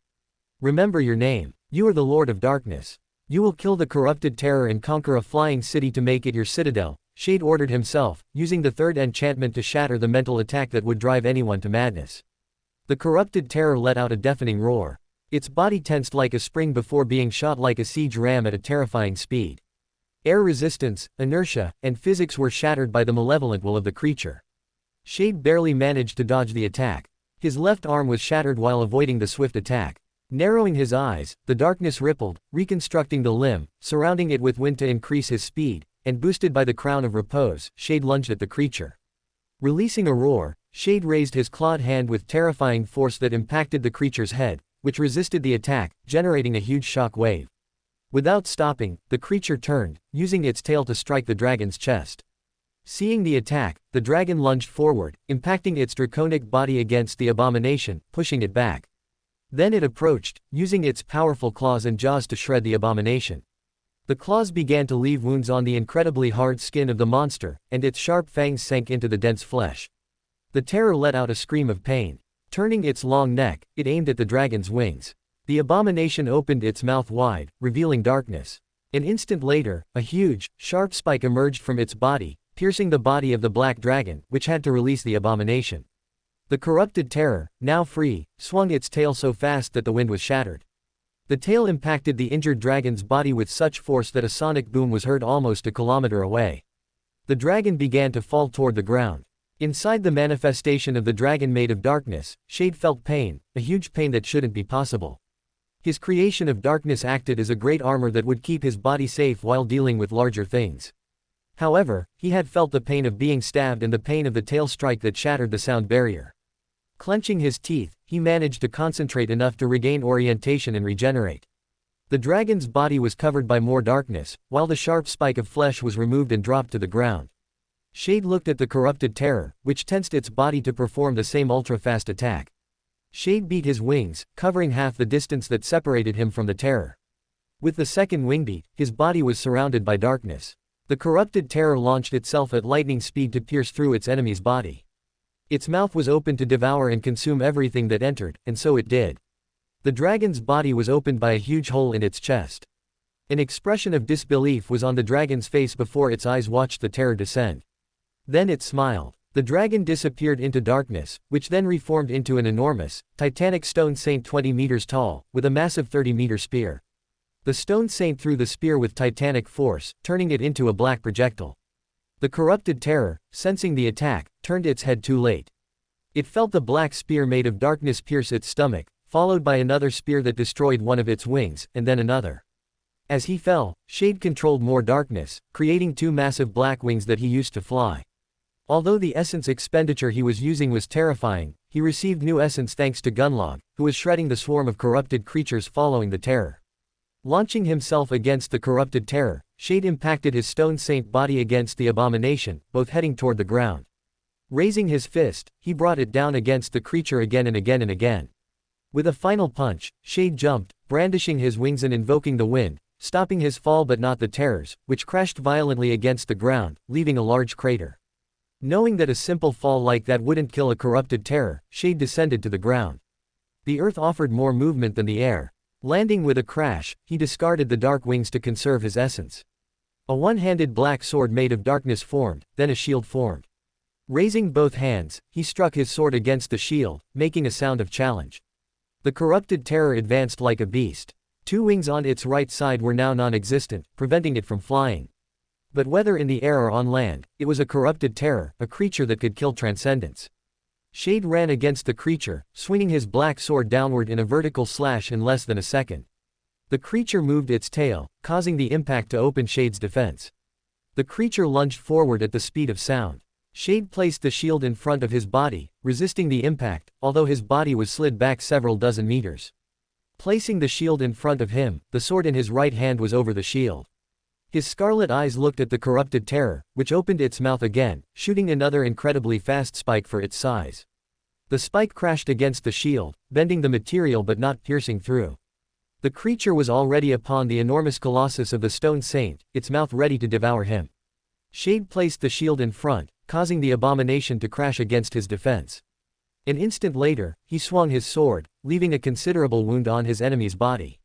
Remember your name. You are the Lord of Darkness. You will kill the corrupted terror and conquer a flying city to make it your citadel, Shade ordered himself, using the third enchantment to shatter the mental attack that would drive anyone to madness. The corrupted terror let out a deafening roar. Its body tensed like a spring before being shot like a siege ram at a terrifying speed. Air resistance, inertia, and physics were shattered by the malevolent will of the creature. Shade barely managed to dodge the attack. His left arm was shattered while avoiding the swift attack. Narrowing his eyes, the darkness rippled, reconstructing the limb, surrounding it with wind to increase his speed, and boosted by the crown of repose, Shade lunged at the creature. Releasing a roar, Shade raised his clawed hand with terrifying force that impacted the creature's head, which resisted the attack, generating a huge shock wave. Without stopping, the creature turned, using its tail to strike the dragon's chest. Seeing the attack, the dragon lunged forward, impacting its draconic body against the abomination, pushing it back. Then it approached, using its powerful claws and jaws to shred the abomination. The claws began to leave wounds on the incredibly hard skin of the monster, and its sharp fangs sank into the dense flesh. The terror let out a scream of pain. Turning its long neck, it aimed at the dragon's wings. The abomination opened its mouth wide, revealing darkness. An instant later, a huge, sharp spike emerged from its body, piercing the body of the black dragon, which had to release the abomination. The corrupted terror, now free, swung its tail so fast that the wind was shattered. The tail impacted the injured dragon's body with such force that a sonic boom was heard almost a kilometer away. The dragon began to fall toward the ground. Inside the manifestation of the dragon made of darkness, Shade felt pain, a huge pain that shouldn't be possible. His creation of darkness acted as a great armor that would keep his body safe while dealing with larger things. However, he had felt the pain of being stabbed and the pain of the tail strike that shattered the sound barrier. Clenching his teeth, he managed to concentrate enough to regain orientation and regenerate. The dragon's body was covered by more darkness, while the sharp spike of flesh was removed and dropped to the ground. Shade looked at the corrupted terror, which tensed its body to perform the same ultra-fast attack. Shade beat his wings, covering half the distance that separated him from the terror. With the second wing beat, his body was surrounded by darkness. The corrupted terror launched itself at lightning speed to pierce through its enemy's body. Its mouth was open to devour and consume everything that entered, and so it did. The dragon's body was opened by a huge hole in its chest. An expression of disbelief was on the dragon's face before its eyes watched the terror descend. Then it smiled. The dragon disappeared into darkness, which then reformed into an enormous, titanic stone saint 20 meters tall, with a massive 30-meter spear. The stone saint threw the spear with titanic force, turning it into a black projectile. The corrupted terror, sensing the attack, turned its head too late. It felt the black spear made of darkness pierce its stomach, followed by another spear that destroyed one of its wings, and then another. As he fell, Shade controlled more darkness, creating 2 massive black wings that he used to fly. Although the essence expenditure he was using was terrifying, he received new essence thanks to Gunlog, who was shredding the swarm of corrupted creatures following the terror. Launching himself against the corrupted terror, Shade impacted his stone saint body against the abomination, both heading toward the ground. Raising his fist, he brought it down against the creature again and again and again. With a final punch, Shade jumped, brandishing his wings and invoking the wind, stopping his fall but not the terrors, which crashed violently against the ground, leaving a large crater. Knowing that a simple fall like that wouldn't kill a corrupted terror, Shade descended to the ground. The earth offered more movement than the air. Landing with a crash, he discarded the dark wings to conserve his essence. A one-handed black sword made of darkness formed, then a shield formed. Raising both hands, he struck his sword against the shield, making a sound of challenge. The corrupted terror advanced like a beast. 2 wings on its right side were now non-existent, preventing it from flying. But whether in the air or on land, it was a corrupted terror, a creature that could kill transcendence. Shade ran against the creature, swinging his black sword downward in a vertical slash in less than a second. The creature moved its tail, causing the impact to open Shade's defense. The creature lunged forward at the speed of sound. Shade placed the shield in front of his body, resisting the impact, although his body was slid back several dozen meters. Placing the shield in front of him, the sword in his right hand was over the shield. His scarlet eyes looked at the corrupted terror, which opened its mouth again, shooting another incredibly fast spike for its size. The spike crashed against the shield, bending the material but not piercing through. The creature was already upon the enormous colossus of the stone saint, its mouth ready to devour him. Shade placed the shield in front, causing the abomination to crash against his defense. An instant later, he swung his sword, leaving a considerable wound on his enemy's body.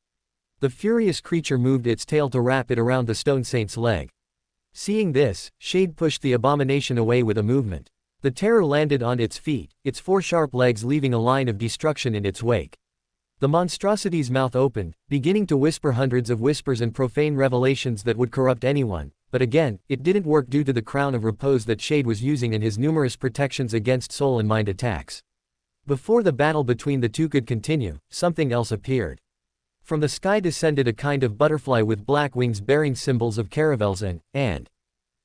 The furious creature moved its tail to wrap it around the stone saint's leg. Seeing this, Shade pushed the abomination away with a movement. The terror landed on its feet, its 4 sharp legs leaving a line of destruction in its wake. The monstrosity's mouth opened, beginning to whisper hundreds of whispers and profane revelations that would corrupt anyone, but again, it didn't work due to the crown of repose that Shade was using in his numerous protections against soul and mind attacks. Before the battle between the two could continue, something else appeared. From the sky descended a kind of butterfly with black wings bearing symbols of caravels and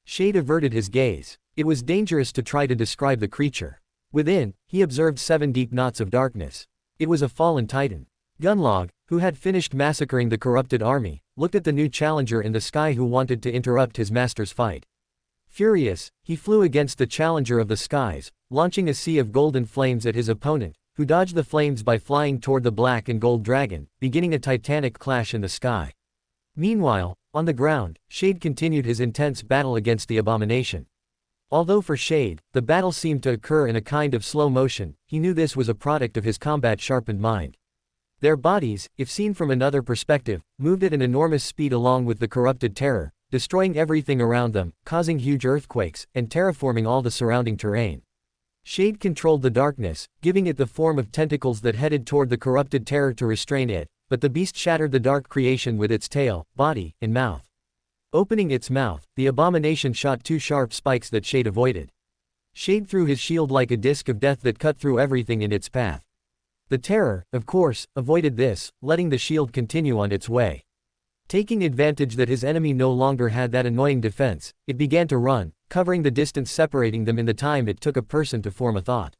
Shade averted his gaze. It was dangerous to try to describe the creature. Within, he observed 7 deep knots of darkness. It was a fallen titan. Gunlog, who had finished massacring the corrupted army, looked at the new challenger in the sky who wanted to interrupt his master's fight. Furious, he flew against the challenger of the skies, launching a sea of golden flames at his opponent, who dodged the flames by flying toward the black and gold dragon, beginning a titanic clash in the sky. Meanwhile, on the ground, Shade continued his intense battle against the abomination. Although for Shade, the battle seemed to occur in a kind of slow motion, he knew this was a product of his combat-sharpened mind. Their bodies, if seen from another perspective, moved at an enormous speed along with the corrupted terror, destroying everything around them, causing huge earthquakes, and terraforming all the surrounding terrain. Shade controlled the darkness, giving it the form of tentacles that headed toward the corrupted terror to restrain it, but the beast shattered the dark creation with its tail, body, and mouth. Opening its mouth, the abomination shot 2 sharp spikes that Shade avoided. Shade threw his shield like a disc of death that cut through everything in its path. The terror, of course, avoided this, letting the shield continue on its way. Taking advantage that his enemy no longer had that annoying defense, it began to run, covering the distance separating them in the time it took a person to form a thought.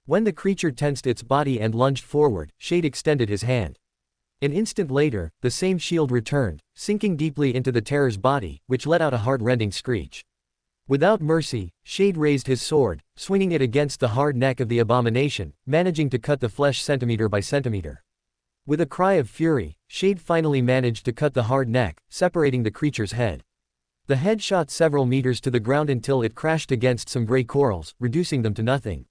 When the creature tensed its body and lunged forward, Shade extended his hand. An instant later, the same shield returned, sinking deeply into the terror's body, which let out a heart-rending screech. Without mercy, Shade raised his sword, swinging it against the hard neck of the abomination, managing to cut the flesh centimeter by centimeter. With a cry of fury, Shade finally managed to cut the hard neck, separating the creature's head. The head shot several meters to the ground until it crashed against some gray corals, reducing them to nothing.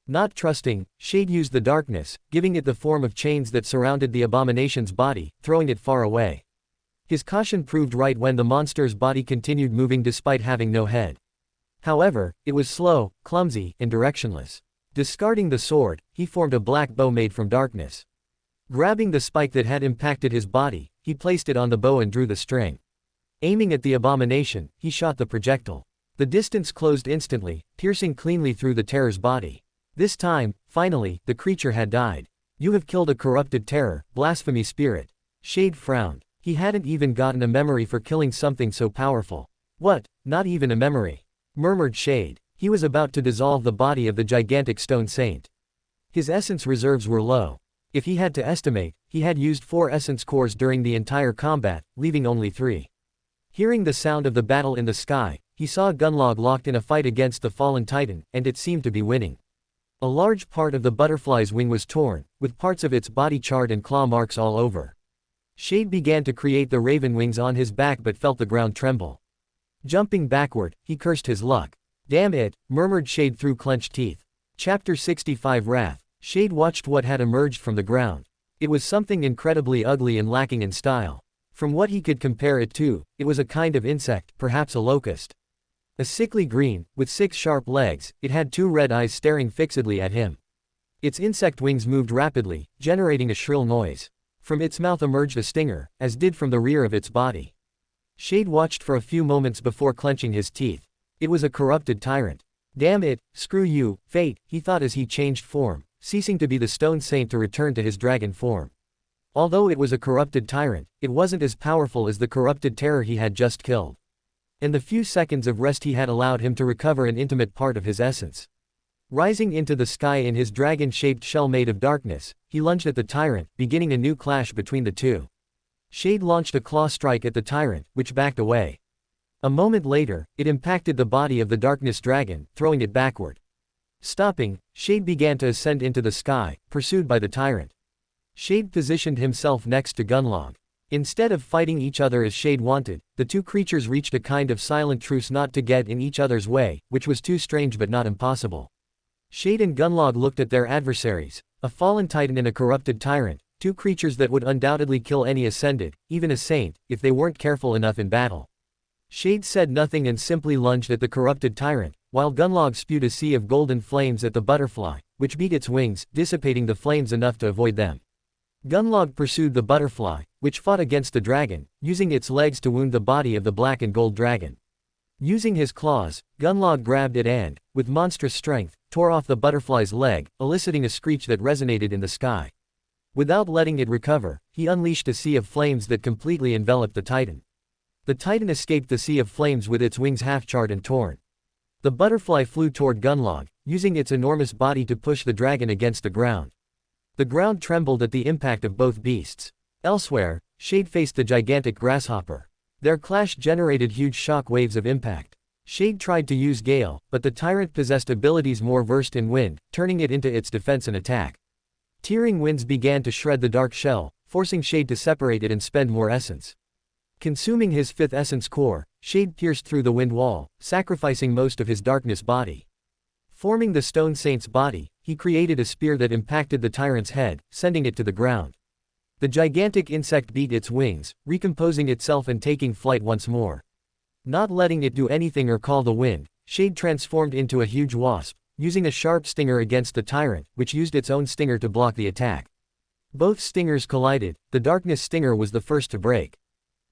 Not trusting, Shade used the darkness, giving it the form of chains that surrounded the abomination's body, throwing it far away. His caution proved right when the monster's body continued moving despite having no head. However, it was slow, clumsy, and directionless. Discarding the sword, he formed a black bow made from darkness. Grabbing the spike that had impacted his body, he placed it on the bow and drew the string. Aiming at the abomination, he shot the projectile. The distance closed instantly, piercing cleanly through the terror's body. This time, finally, the creature had died. "You have killed a corrupted terror, blasphemy spirit." Shade frowned. He hadn't even gotten a memory for killing something so powerful. "What, not even a memory?" murmured Shade. He was about to dissolve the body of the gigantic stone saint. His essence reserves were low. If he had to estimate, he had used 4 essence cores during the entire combat, leaving only 3. Hearing the sound of the battle in the sky, he saw Gunlog locked in a fight against the fallen titan, and it seemed to be winning. A large part of the butterfly's wing was torn, with parts of its body charred and claw marks all over. Shade began to create the raven wings on his back but felt the ground tremble. Jumping backward, he cursed his luck. "Damn it," murmured Shade through clenched teeth. Chapter 65 Wrath. Shade watched what had emerged from the ground. It was something incredibly ugly and lacking in style. From what he could compare it to, it was a kind of insect, perhaps a locust. A sickly green, with 6 sharp legs, it had 2 red eyes staring fixedly at him. Its insect wings moved rapidly, generating a shrill noise. From its mouth emerged a stinger, as did from the rear of its body. Shade watched for a few moments before clenching his teeth. It was a corrupted tyrant. "Damn it, screw you, fate," he thought as he changed form, ceasing to be the stone saint to return to his dragon form. Although it was a corrupted tyrant, it wasn't as powerful as the corrupted terror he had just killed. And the few seconds of rest he had allowed him to recover an intimate part of his essence. Rising into the sky in his dragon-shaped shell made of darkness, he lunged at the tyrant, beginning a new clash between the two. Shade launched a claw strike at the tyrant, which backed away. A moment later, it impacted the body of the darkness dragon, throwing it backward. Stopping, Shade began to ascend into the sky, pursued by the tyrant. Shade positioned himself next to Gunlog. Instead of fighting each other as Shade wanted, the two creatures reached a kind of silent truce not to get in each other's way, which was too strange but not impossible. Shade and Gunlog looked at their adversaries, a fallen titan and a corrupted tyrant, two creatures that would undoubtedly kill any ascended, even a saint, if they weren't careful enough in battle. Shade said nothing and simply lunged at the corrupted tyrant, while Gunlog spewed a sea of golden flames at the butterfly, which beat its wings, dissipating the flames enough to avoid them. Gunlog pursued the butterfly, which fought against the dragon, using its legs to wound the body of the black and gold dragon. Using his claws, Gunlog grabbed it and, with monstrous strength, tore off the butterfly's leg, eliciting a screech that resonated in the sky. Without letting it recover, he unleashed a sea of flames that completely enveloped the titan. The titan escaped the sea of flames with its wings half-charred and torn. The butterfly flew toward Gunlog, using its enormous body to push the dragon against the ground. The ground trembled at the impact of both beasts. Elsewhere, Shade faced the gigantic grasshopper. Their clash generated huge shock waves of impact. Shade tried to use Gale, but the tyrant possessed abilities more versed in wind, turning it into its defense and attack. Tearing winds began to shred the dark shell, forcing Shade to separate it and spend more essence. Consuming his 5th essence core, Shade pierced through the wind wall, sacrificing most of his darkness body. Forming the Stone Saint's body, he created a spear that impacted the tyrant's head, sending it to the ground. The gigantic insect beat its wings, recomposing itself and taking flight once more. Not letting it do anything or call the wind, Shade transformed into a huge wasp, using a sharp stinger against the tyrant, which used its own stinger to block the attack. Both stingers collided. The darkness stinger was the first to break.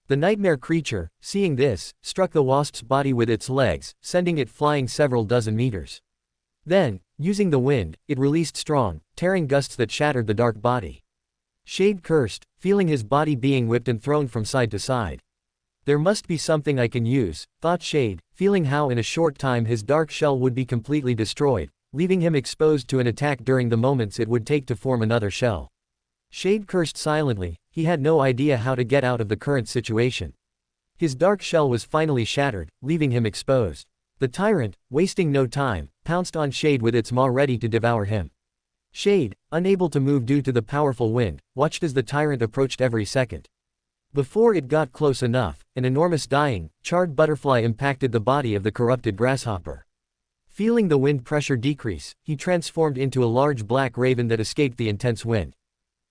The nightmare creature, seeing this, struck the wasp's body with its legs, sending it flying several dozen meters. Then, using the wind, it released strong, tearing gusts that shattered the dark body. Shade cursed, feeling his body being whipped and thrown from side to side. There must be something I can use, thought Shade, feeling how in a short time his dark shell would be completely destroyed, leaving him exposed to an attack during the moments it would take to form another shell. Shade cursed silently. He had no idea how to get out of the current situation. His dark shell was finally shattered, leaving him exposed. The tyrant, wasting no time, pounced on Shade with its maw ready to devour him. Shade, unable to move due to the powerful wind, watched as the tyrant approached every second. Before it got close enough, an enormous dying, charred butterfly impacted the body of the corrupted grasshopper. Feeling the wind pressure decrease, he transformed into a large black raven that escaped the intense wind.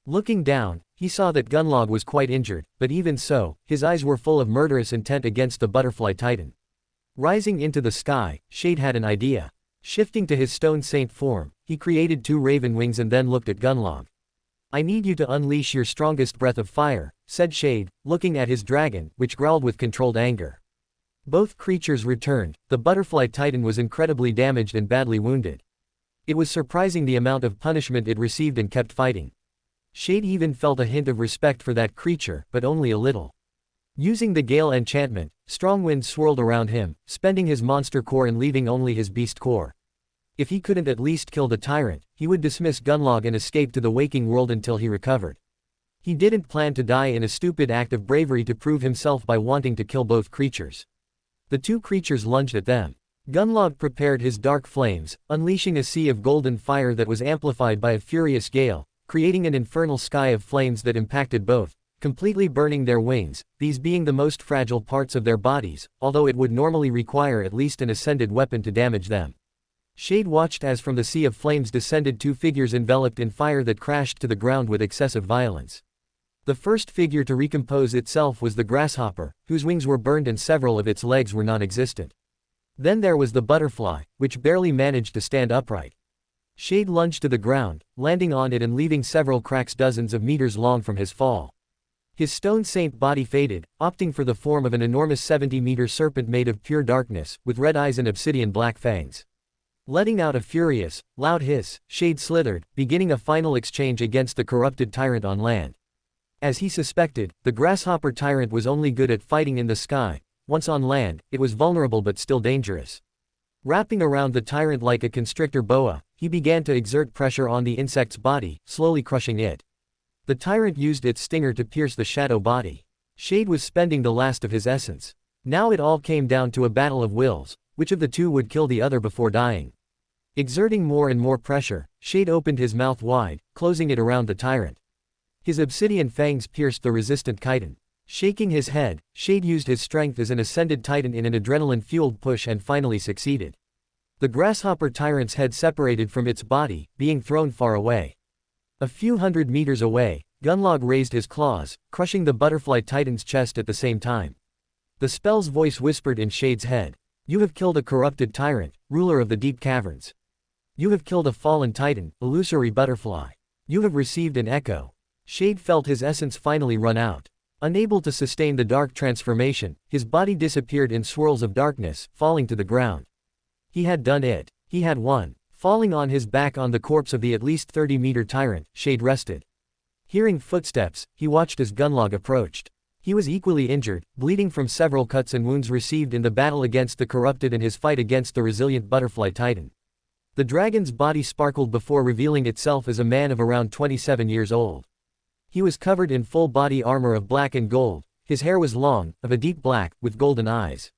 Looking down, he saw that Gunlog was quite injured, but even so, his eyes were full of murderous intent against the butterfly titan. Rising into the sky, Shade had an idea. Shifting to his Stone Saint form, he created 2 raven wings and then looked at Gunlog. "I need you to unleash your strongest breath of fire," said Shade, looking at his dragon, which growled with controlled anger. Both creatures returned. The butterfly titan was incredibly damaged and badly wounded. It was surprising the amount of punishment it received and kept fighting. Shade even felt a hint of respect for that creature, but only a little. Using the Gale enchantment, strong wind swirled around him, spending his monster core and leaving only his beast core. If he couldn't at least kill the tyrant, he would dismiss Gunlog and escape to the waking world until he recovered. He didn't plan to die in a stupid act of bravery to prove himself by wanting to kill both creatures. The two creatures lunged at them. Gunlog prepared his dark flames, unleashing a sea of golden fire that was amplified by a furious gale, creating an infernal sky of flames that impacted both, completely burning their wings, these being the most fragile parts of their bodies, although it would normally require at least an ascended weapon to damage them. Shade watched as from the sea of flames descended two figures enveloped in fire that crashed to the ground with excessive violence. The first figure to recompose itself was the grasshopper, whose wings were burned and several of its legs were non-existent. Then there was the butterfly, which barely managed to stand upright. Shade lunged to the ground, landing on it and leaving several cracks dozens of meters long from his fall. His stone saint body faded, opting for the form of an enormous 70-meter serpent made of pure darkness, with red eyes and obsidian black fangs. Letting out a furious, loud hiss, Shade slithered, beginning a final exchange against the corrupted tyrant on land. As he suspected, the grasshopper tyrant was only good at fighting in the sky. Once on land, it was vulnerable but still dangerous. Wrapping around the tyrant like a constrictor boa, he began to exert pressure on the insect's body, slowly crushing it. The tyrant used its stinger to pierce the shadow body. Shade was spending the last of his essence. Now it all came down to a battle of wills, which of the two would kill the other before dying. Exerting more and more pressure, Shade opened his mouth wide, closing it around the tyrant. His obsidian fangs pierced the resistant chitin. Shaking his head, Shade used his strength as an ascended titan in an adrenaline-fueled push and finally succeeded. The grasshopper tyrant's head separated from its body, being thrown far away. A few hundred meters away, Gunlog raised his claws, crushing the butterfly titan's chest at the same time. The spell's voice whispered in Shade's head. You have killed a corrupted tyrant, ruler of the deep caverns. You have killed a fallen titan, illusory butterfly. You have received an echo. Shade felt his essence finally run out. Unable to sustain the dark transformation, his body disappeared in swirls of darkness, falling to the ground. He had done it. He had won. Falling on his back on the corpse of the at least 30-meter tyrant, Shade rested. Hearing footsteps, he watched as Gunlog approached. He was equally injured, bleeding from several cuts and wounds received in the battle against the corrupted and his fight against the resilient butterfly titan. The dragon's body sparkled before revealing itself as a man of around 27 years old. He was covered in full body armor of black and gold, his hair was long, of a deep black, with golden eyes.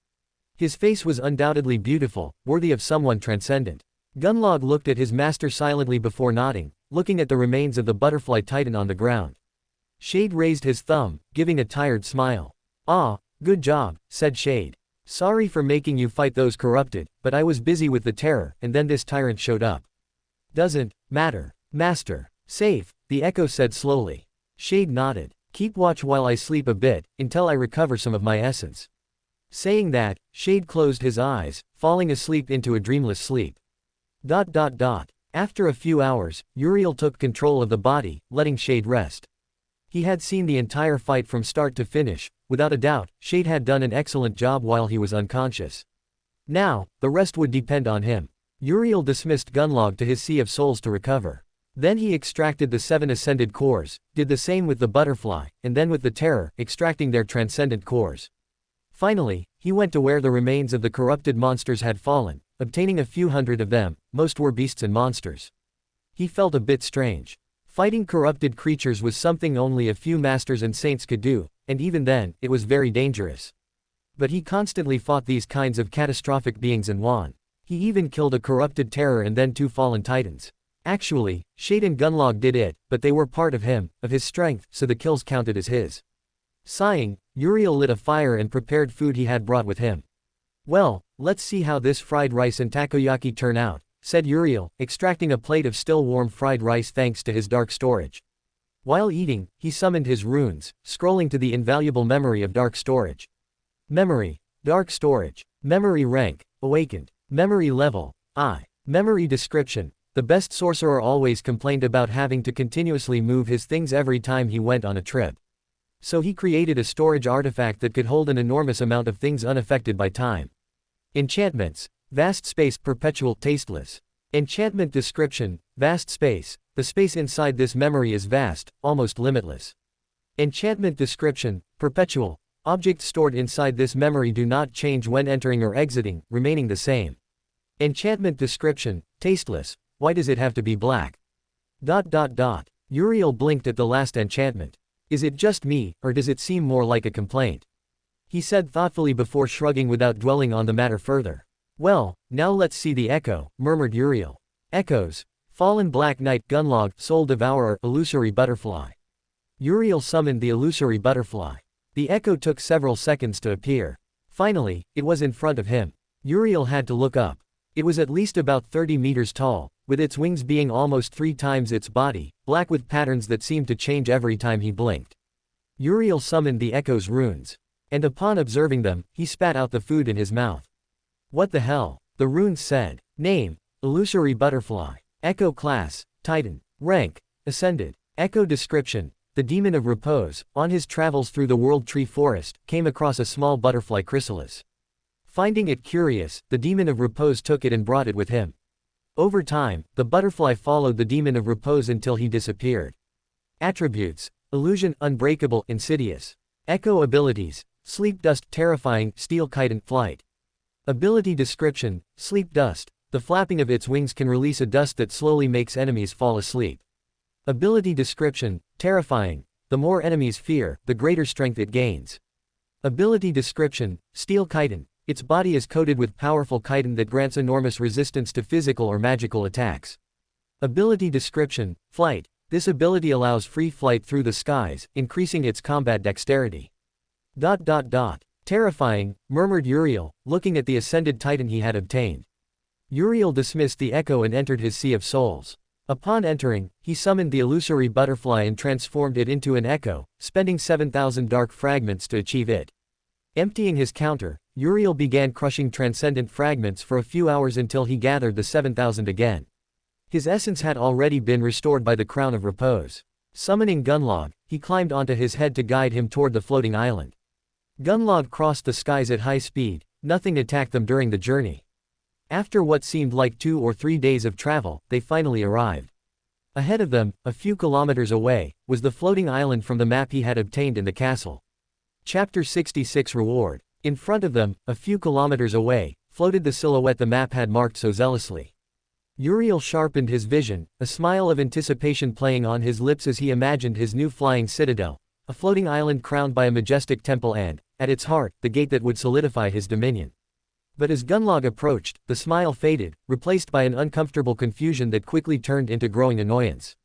His face was undoubtedly beautiful, worthy of someone transcendent. Gunlog looked at his master silently before nodding, looking at the remains of the butterfly titan on the ground. Shade raised his thumb, giving a tired smile. Ah, good job, said Shade. Sorry for making you fight those corrupted, but I was busy with the terror, and then this tyrant showed up. Doesn't matter, master. Safe, the echo said slowly. Shade nodded. Keep watch while I sleep a bit, until I recover some of my essence. Saying that, Shade closed his eyes, falling asleep into a dreamless sleep. After a few hours, Uriel took control of the body, letting Shade rest. He had seen the entire fight from start to finish. Without a doubt, Shade had done an excellent job while he was unconscious. Now, the rest would depend on him. Uriel dismissed Gunlog to his Sea of Souls to recover. Then he extracted the 7 ascended cores, did the same with the butterfly, and then with the terror, extracting their transcendent cores. Finally, he went to where the remains of the corrupted monsters had fallen, obtaining a few hundred of them. Most were beasts and monsters. He felt a bit strange. Fighting corrupted creatures was something only a few masters and saints could do, and even then, it was very dangerous. But he constantly fought these kinds of catastrophic beings and won. He even killed a corrupted terror and then 2 fallen titans. Actually, Shade and Gunlog did it, but they were part of him, of his strength, so the kills counted as his. Sighing, Uriel lit a fire and prepared food he had brought with him. Well, let's see how this fried rice and takoyaki turn out, said Uriel, extracting a plate of still warm fried rice thanks to his dark storage. While eating, he summoned his runes, scrolling to the invaluable memory of dark storage. Memory, dark storage, memory rank, awakened, memory level, I. Memory description. The best sorcerer always complained about having to continuously move his things every time he went on a trip. So he created a storage artifact that could hold an enormous amount of things unaffected by time. Enchantments. Vast space, perpetual, tasteless. Enchantment description. Vast space. The space inside this memory is vast, almost limitless. Enchantment description. Perpetual. Objects stored inside this memory do not change when entering or exiting, remaining the same. Enchantment description. Tasteless. Why does it have to be black? Uriel blinked at the last enchantment. Is it just me, or does it seem more like a complaint? He said thoughtfully before shrugging without dwelling on the matter further. Well, now let's see the echo, murmured Uriel. Echoes. Fallen Black Knight, Gunlog, Soul Devourer, Illusory Butterfly. Uriel summoned the illusory butterfly. The echo took several seconds to appear. Finally, it was in front of him. Uriel had to look up. It was at least about 30 meters tall, with its wings being almost 3 times its body, black with patterns that seemed to change every time he blinked. Uriel summoned the echo's runes. And upon observing them, he spat out the food in his mouth. What the hell? The runes said. Name: illusory butterfly. Echo class: Titan. Rank: ascended. Echo description: the demon of repose, on his travels through the world tree forest, came across a small butterfly chrysalis. Finding it curious, the demon of repose took it and brought it with him. Over time, the butterfly followed the demon of repose until he disappeared. Attributes: illusion, unbreakable, insidious. Echo abilities: sleep dust, terrifying, steel chitin, flight. Ability description: sleep dust. The flapping of its wings can release a dust that slowly makes enemies fall asleep. Ability description: terrifying. The more enemies fear, the greater strength it gains. Ability description: steel chitin. Its body is coated with powerful chitin that grants enormous resistance to physical or magical attacks. Ability description: flight. This ability allows free flight through the skies, increasing its combat dexterity. Terrifying, murmured Uriel, looking at the ascended titan he had obtained. Uriel dismissed the echo and entered his sea of souls. Upon entering, he summoned the illusory butterfly and transformed it into an echo, spending 7,000 dark fragments to achieve it. Emptying his counter, Uriel began crushing transcendent fragments for a few hours until he gathered the 7,000 again. His essence had already been restored by the crown of repose. Summoning Gunlog, he climbed onto his head to guide him toward the floating island. Gunlog crossed the skies at high speed. Nothing attacked them during the journey. After what seemed like 2 or 3 days of travel, they finally arrived. Ahead of them, a few kilometers away, was the floating island from the map he had obtained in the castle. Chapter 66 Reward. In front of them, a few kilometers away, floated the silhouette the map had marked so zealously. Uriel sharpened his vision, a smile of anticipation playing on his lips as he imagined his new flying citadel, a floating island crowned by a majestic temple and, at its heart, the gate that would solidify his dominion. But as Gunlog approached, the smile faded, replaced by an uncomfortable confusion that quickly turned into growing annoyance.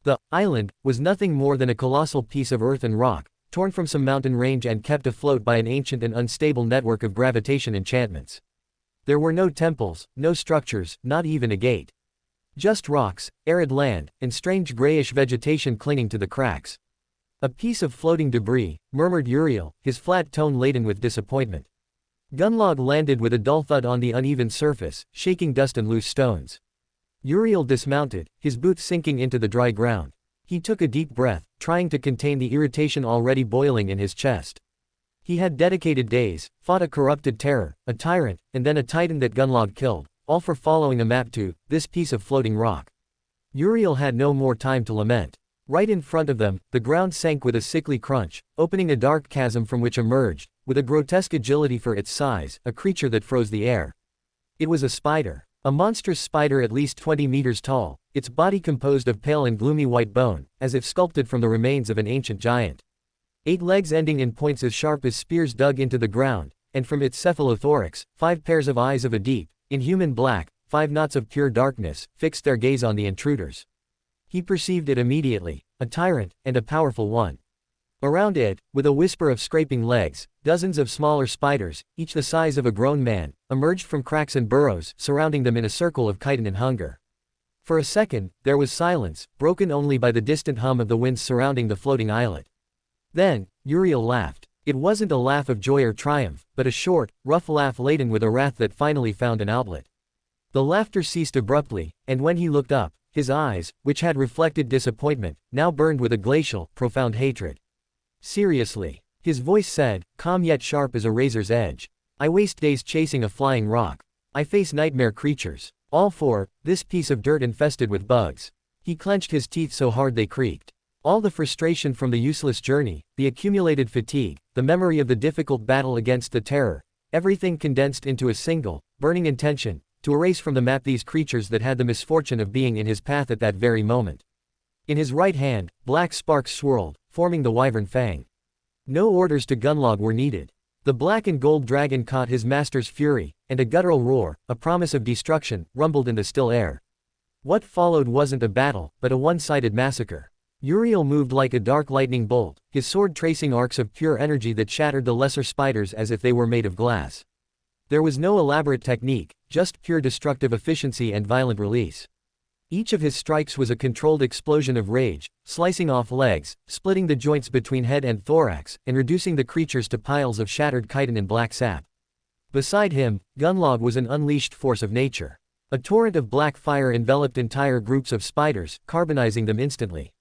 The island was nothing more than a colossal piece of earth and rock, torn from some mountain range and kept afloat by an ancient and unstable network of gravitation enchantments. There were no temples, no structures, not even a gate. Just rocks, arid land, and strange grayish vegetation clinging to the cracks. A piece of floating debris, murmured Uriel, his flat tone laden with disappointment. Gunlog landed with a dull thud on the uneven surface, shaking dust and loose stones. Uriel dismounted, his boots sinking into the dry ground. He took a deep breath, trying to contain the irritation already boiling in his chest. He had dedicated days, fought a corrupted terror, a tyrant, and then a titan that Gunlog killed, all for following a map to this piece of floating rock. Uriel had no more time to lament. Right in front of them, the ground sank with a sickly crunch, opening a dark chasm from which emerged, with a grotesque agility for its size, a creature that froze the air. It was a spider. A monstrous spider at least 20 meters tall, its body composed of pale and gloomy white bone, as if sculpted from the remains of an ancient giant. 8 legs ending in points as sharp as spears dug into the ground, and from its cephalothorax, 5 pairs of eyes of a deep, inhuman black, 5 knots of pure darkness, fixed their gaze on the intruders. He perceived it immediately, a tyrant, and a powerful one. Around it, with a whisper of scraping legs, dozens of smaller spiders, each the size of a grown man, emerged from cracks and burrows, surrounding them in a circle of chitin and hunger. For a second, there was silence, broken only by the distant hum of the winds surrounding the floating islet. Then, Uriel laughed. It wasn't a laugh of joy or triumph, but a short, rough laugh laden with a wrath that finally found an outlet. The laughter ceased abruptly, and when he looked up, his eyes, which had reflected disappointment, now burned with a glacial, profound hatred. Seriously, his voice said, calm yet sharp as a razor's edge. I waste days chasing a flying rock. I face nightmare creatures. All for this piece of dirt infested with bugs. He clenched his teeth so hard they creaked. All the frustration from the useless journey, the accumulated fatigue, the memory of the difficult battle against the terror, everything condensed into a single, burning intention, to erase from the map these creatures that had the misfortune of being in his path at that very moment. In his right hand, black sparks swirled, forming the wyvern fang. No orders to Gunlog were needed. The black and gold dragon caught his master's fury, and a guttural roar, a promise of destruction, rumbled in the still air. What followed wasn't a battle, but a one-sided massacre. Uriel moved like a dark lightning bolt, his sword tracing arcs of pure energy that shattered the lesser spiders as if they were made of glass. There was no elaborate technique, just pure destructive efficiency and violent release. Each of his strikes was a controlled explosion of rage, slicing off legs, splitting the joints between head and thorax, and reducing the creatures to piles of shattered chitin and black sap. Beside him, Gunlog was an unleashed force of nature. A torrent of black fire enveloped entire groups of spiders, carbonizing them instantly.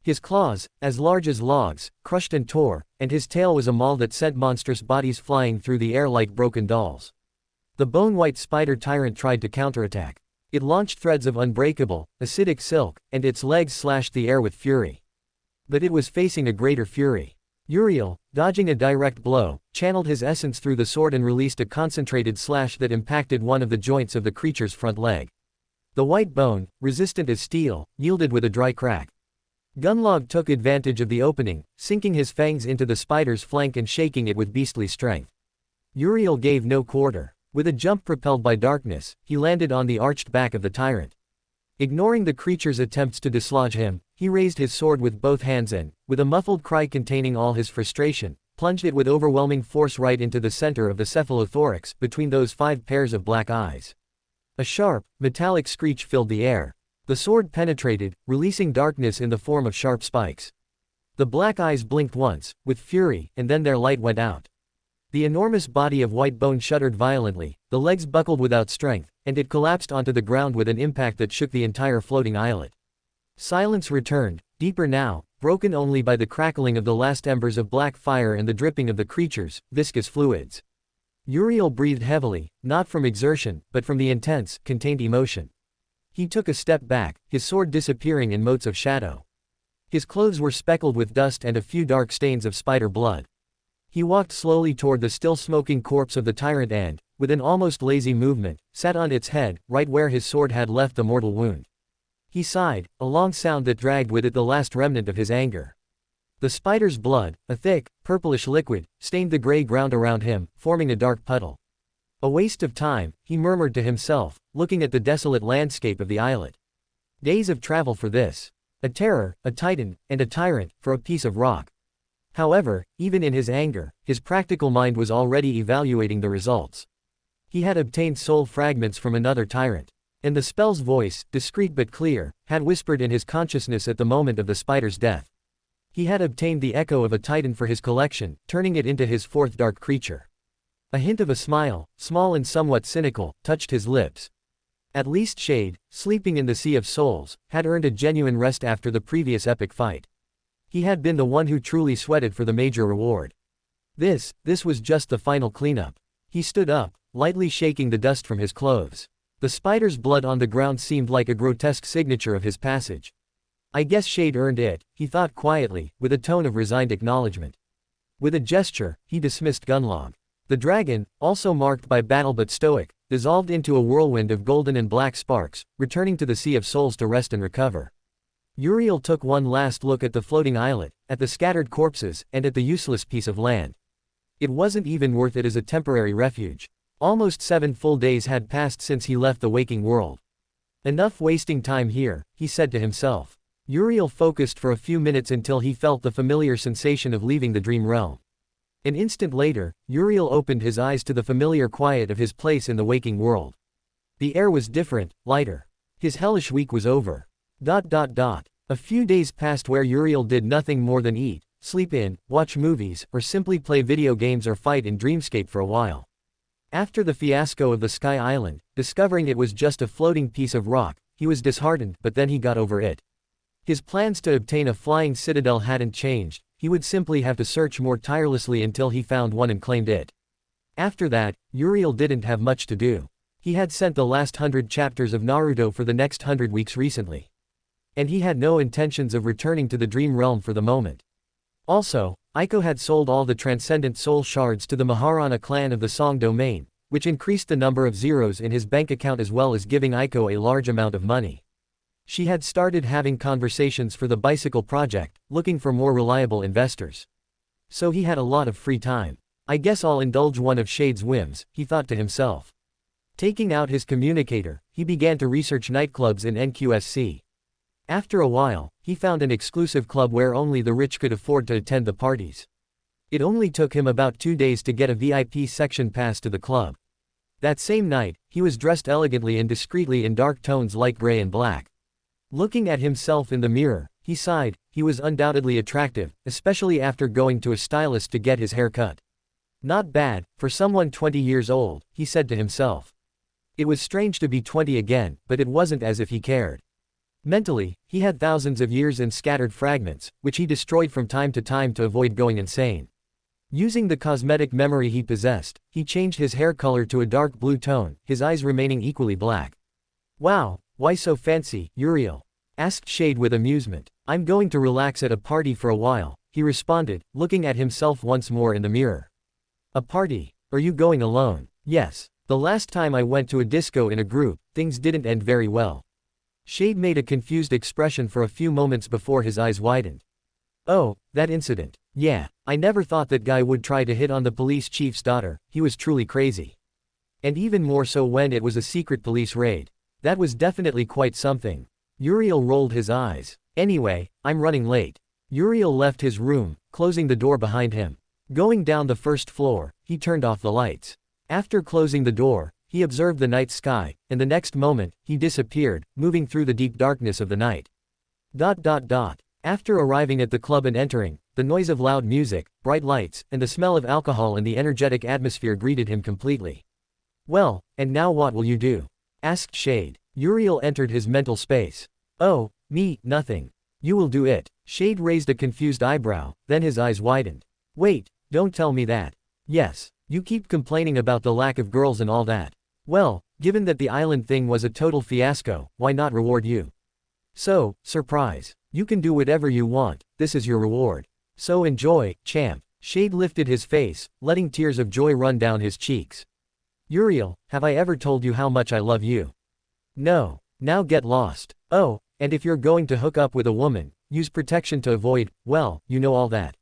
His claws, as large as logs, crushed and tore, and his tail was a maul that sent monstrous bodies flying through the air like broken dolls. The bone-white spider tyrant tried to counterattack. It launched threads of unbreakable, acidic silk, and its legs slashed the air with fury. But it was facing a greater fury. Uriel, dodging a direct blow, channeled his essence through the sword and released a concentrated slash that impacted one of the joints of the creature's front leg. The white bone, resistant as steel, yielded with a dry crack. Gunlog took advantage of the opening, sinking his fangs into the spider's flank and shaking it with beastly strength. Uriel gave no quarter. With a jump propelled by darkness, he landed on the arched back of the tyrant. Ignoring the creature's attempts to dislodge him, he raised his sword with both hands and, with a muffled cry containing all his frustration, plunged it with overwhelming force right into the center of the cephalothorax, between those 5 pairs of black eyes. A sharp, metallic screech filled the air. The sword penetrated, releasing darkness in the form of sharp spikes. The black eyes blinked once, with fury, and then their light went out. The enormous body of white bone shuddered violently, the legs buckled without strength, and it collapsed onto the ground with an impact that shook the entire floating islet. Silence returned, deeper now, broken only by the crackling of the last embers of black fire and the dripping of the creature's viscous fluids. Uriel breathed heavily, not from exertion, but from the intense, contained emotion. He took a step back, his sword disappearing in motes of shadow. His clothes were speckled with dust and a few dark stains of spider blood. He walked slowly toward the still smoking corpse of the tyrant and, with an almost lazy movement, sat on its head, right where his sword had left the mortal wound. He sighed, a long sound that dragged with it the last remnant of his anger. The spider's blood, a thick, purplish liquid, stained the gray ground around him, forming a dark puddle. A waste of time, he murmured to himself, looking at the desolate landscape of the islet. Days of travel for this. A terror, a titan, and a tyrant, for a piece of rock. However, even in his anger, his practical mind was already evaluating the results. He had obtained soul fragments from another tyrant. And the spell's voice, discreet but clear, had whispered in his consciousness at the moment of the spider's death. He had obtained the echo of a titan for his collection, turning it into his 4th dark creature. A hint of a smile, small and somewhat cynical, touched his lips. At least Shade, sleeping in the Sea of Souls, had earned a genuine rest after the previous epic fight. He had been the one who truly sweated for the major reward. This was just the final cleanup. He stood up, lightly shaking the dust from his clothes. The spider's blood on the ground seemed like a grotesque signature of his passage. I guess Shade earned it, he thought quietly, with a tone of resigned acknowledgement. With a gesture, he dismissed Gunlog. The dragon, also marked by battle but stoic, dissolved into a whirlwind of golden and black sparks, returning to the Sea of Souls to rest and recover. Uriel took one last look at the floating islet, at the scattered corpses, and at the useless piece of land. It wasn't even worth it as a temporary refuge. Almost 7 full days had passed since he left the waking world. Enough wasting time here, he said to himself. Uriel focused for a few minutes until he felt the familiar sensation of leaving the dream realm. An instant later, Uriel opened his eyes to the familiar quiet of his place in the waking world. The air was different, lighter. His hellish week was over. A few days passed where Uriel did nothing more than eat, sleep in, watch movies, or simply play video games or fight in Dreamscape for a while. After the fiasco of the Sky Island, discovering it was just a floating piece of rock, he was disheartened, but then he got over it. His plans to obtain a flying citadel hadn't changed, he would simply have to search more tirelessly until he found one and claimed it. After that, Uriel didn't have much to do. He had sent the last 100 chapters of Naruto for the next 100 weeks recently. And he had no intentions of returning to the dream realm for the moment. Also, Aiko had sold all the transcendent soul shards to the Maharana clan of the Song domain, which increased the number of zeros in his bank account as well as giving Aiko a large amount of money. She had started having conversations for the bicycle project, looking for more reliable investors. So he had a lot of free time. I guess I'll indulge one of Shade's whims, he thought to himself. Taking out his communicator, he began to research nightclubs in NQSC. After a while, he found an exclusive club where only the rich could afford to attend the parties. It only took him about 2 days to get a VIP section pass to the club. That same night, he was dressed elegantly and discreetly in dark tones like gray and black. Looking at himself in the mirror, he sighed. He was undoubtedly attractive, especially after going to a stylist to get his hair cut. Not bad, for someone 20 years old, he said to himself. It was strange to be 20 again, but it wasn't as if he cared. Mentally, he had thousands of years in scattered fragments, which he destroyed from time to time to avoid going insane. Using the cosmetic memory he possessed, he changed his hair color to a dark blue tone, his eyes remaining equally black. Wow, why so fancy, Uriel? Asked Shade with amusement. I'm going to relax at a party for a while, he responded, looking at himself once more in the mirror. A party? Are you going alone? Yes. The last time I went to a disco in a group, things didn't end very well. Shade made a confused expression for a few moments before his eyes widened. Oh, that incident. Yeah, I never thought that guy would try to hit on the police chief's daughter, he was truly crazy. And even more so when it was a secret police raid. That was definitely quite something. Uriel rolled his eyes. Anyway, I'm running late. Uriel left his room, closing the door behind him. Going down the first floor, he turned off the lights. After closing the door, he observed the night sky, and the next moment, he disappeared, moving through the deep darkness of the night. After arriving at the club and entering, the noise of loud music, bright lights, and the smell of alcohol and the energetic atmosphere greeted him completely. Well, and now what will you do? Asked Shade. Uriel entered his mental space. Oh, me, nothing. You will do it. Shade raised a confused eyebrow, then his eyes widened. Wait, don't tell me that. Yes, you keep complaining about the lack of girls and all that. Well, given that the island thing was a total fiasco, why not reward you? So, surprise. You can do whatever you want, this is your reward. So enjoy, champ. Shade lifted his face, letting tears of joy run down his cheeks. Uriel, have I ever told you how much I love you? No. Now get lost. Oh, and if you're going to hook up with a woman, use protection to avoid, well, you know all that.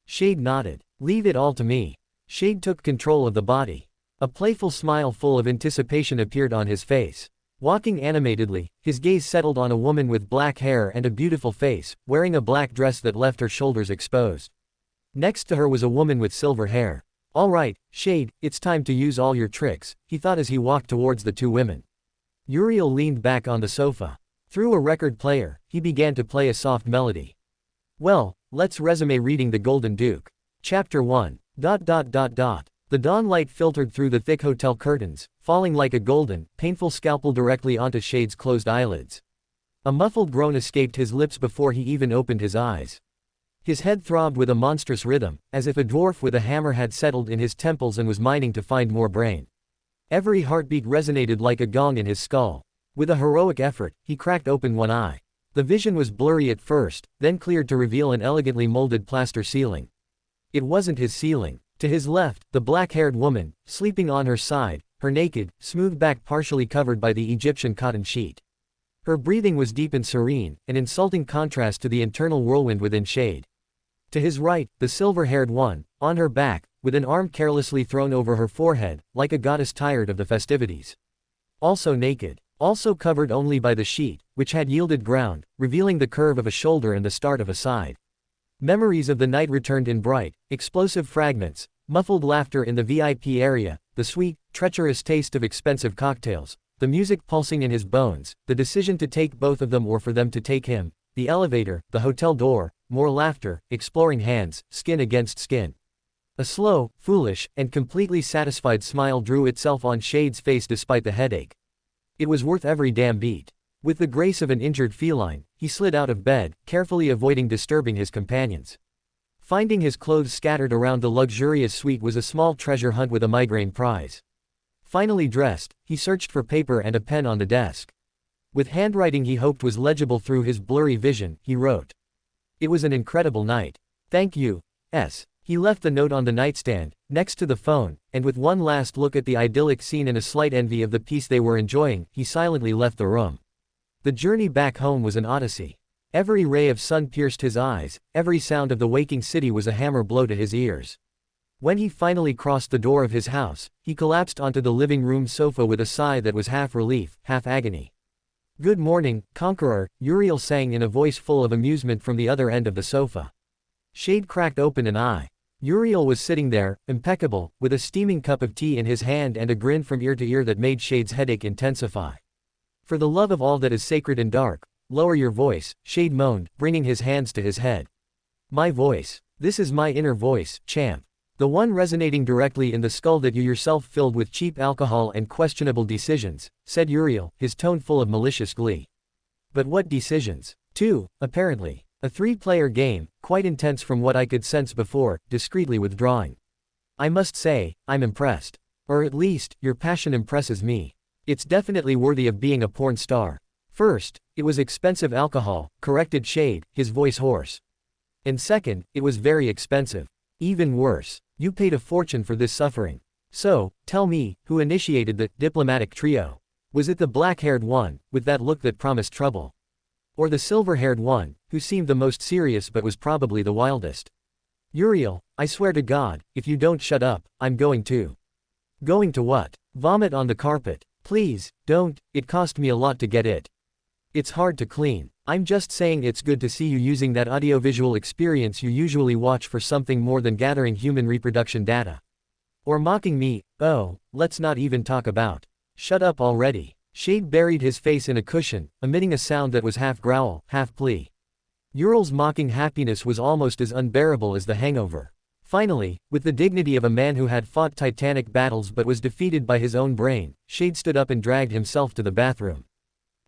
Shade nodded. Leave it all to me. Shade took control of the body. A playful smile full of anticipation appeared on his face. Walking animatedly, his gaze settled on a woman with black hair and a beautiful face, wearing a black dress that left her shoulders exposed. Next to her was a woman with silver hair. All right, Shade, it's time to use all your tricks, he thought as he walked towards the two women. Uriel leaned back on the sofa. Through a record player, he began to play a soft melody. Well, let's resume reading The Golden Duke. Chapter 1. The dawn light filtered through the thick hotel curtains, falling like a golden, painful scalpel directly onto Shade's closed eyelids. A muffled groan escaped his lips before he even opened his eyes. His head throbbed with a monstrous rhythm, as if a dwarf with a hammer had settled in his temples and was mining to find more brain. Every heartbeat resonated like a gong in his skull. With a heroic effort, he cracked open one eye. The vision was blurry at first, then cleared to reveal an elegantly molded plaster ceiling. It wasn't his ceiling. To his left, the black-haired woman, sleeping on her side, her naked, smooth back partially covered by the Egyptian cotton sheet. Her breathing was deep and serene, an insulting contrast to the internal whirlwind within Shade. To his right, the silver-haired one, on her back, with an arm carelessly thrown over her forehead, like a goddess tired of the festivities. Also naked. Also covered only by the sheet, which had yielded ground, revealing the curve of a shoulder and the start of a side. Memories of the night returned in bright, explosive fragments, muffled laughter in the VIP area, the sweet, treacherous taste of expensive cocktails, the music pulsing in his bones, the decision to take both of them or for them to take him, the elevator, the hotel door, more laughter, exploring hands, skin against skin. A slow, foolish, and completely satisfied smile drew itself on Shade's face despite the headache. It was worth every damn beat. With the grace of an injured feline, he slid out of bed, carefully avoiding disturbing his companions. Finding his clothes scattered around the luxurious suite was a small treasure hunt with a migraine prize. Finally dressed, he searched for paper and a pen on the desk. With handwriting he hoped was legible through his blurry vision, he wrote. It was an incredible night. Thank you. S. He left the note on the nightstand, next to the phone, and with one last look at the idyllic scene and a slight envy of the peace they were enjoying, he silently left the room. The journey back home was an odyssey. Every ray of sun pierced his eyes, every sound of the waking city was a hammer blow to his ears. When he finally crossed the door of his house, he collapsed onto the living room sofa with a sigh that was half relief, half agony. Good morning, Conqueror, Uriel sang in a voice full of amusement from the other end of the sofa. Shade cracked open an eye. Uriel was sitting there, impeccable, with a steaming cup of tea in his hand and a grin from ear to ear that made Shade's headache intensify. For the love of all that is sacred and dark, lower your voice, Shade moaned, bringing his hands to his head. My voice. This is my inner voice, champ. The one resonating directly in the skull that you yourself filled with cheap alcohol and questionable decisions, said Uriel, his tone full of malicious glee. But what decisions? 2, apparently. A 3-player game, quite intense from what I could sense before, discreetly withdrawing. I must say, I'm impressed. Or at least, your passion impresses me. It's definitely worthy of being a porn star. First, it was expensive alcohol, corrected Shade, his voice hoarse. And second, it was very expensive. Even worse, you paid a fortune for this suffering. So, tell me, who initiated the diplomatic trio? Was it the black-haired one, with that look that promised trouble? Or the silver-haired one, who seemed the most serious but was probably the wildest? Uriel, I swear to God, if you don't shut up, I'm going to. Going to what? Vomit on the carpet. Please, don't, it cost me a lot to get it. It's hard to clean. I'm just saying it's good to see you using that audiovisual experience you usually watch for something more than gathering human reproduction data. Or mocking me, oh, let's not even talk about. Shut up already. Shade buried his face in a cushion, emitting a sound that was half growl, half plea. Uriel's mocking happiness was almost as unbearable as the hangover. Finally, with the dignity of a man who had fought titanic battles but was defeated by his own brain, Shade stood up and dragged himself to the bathroom.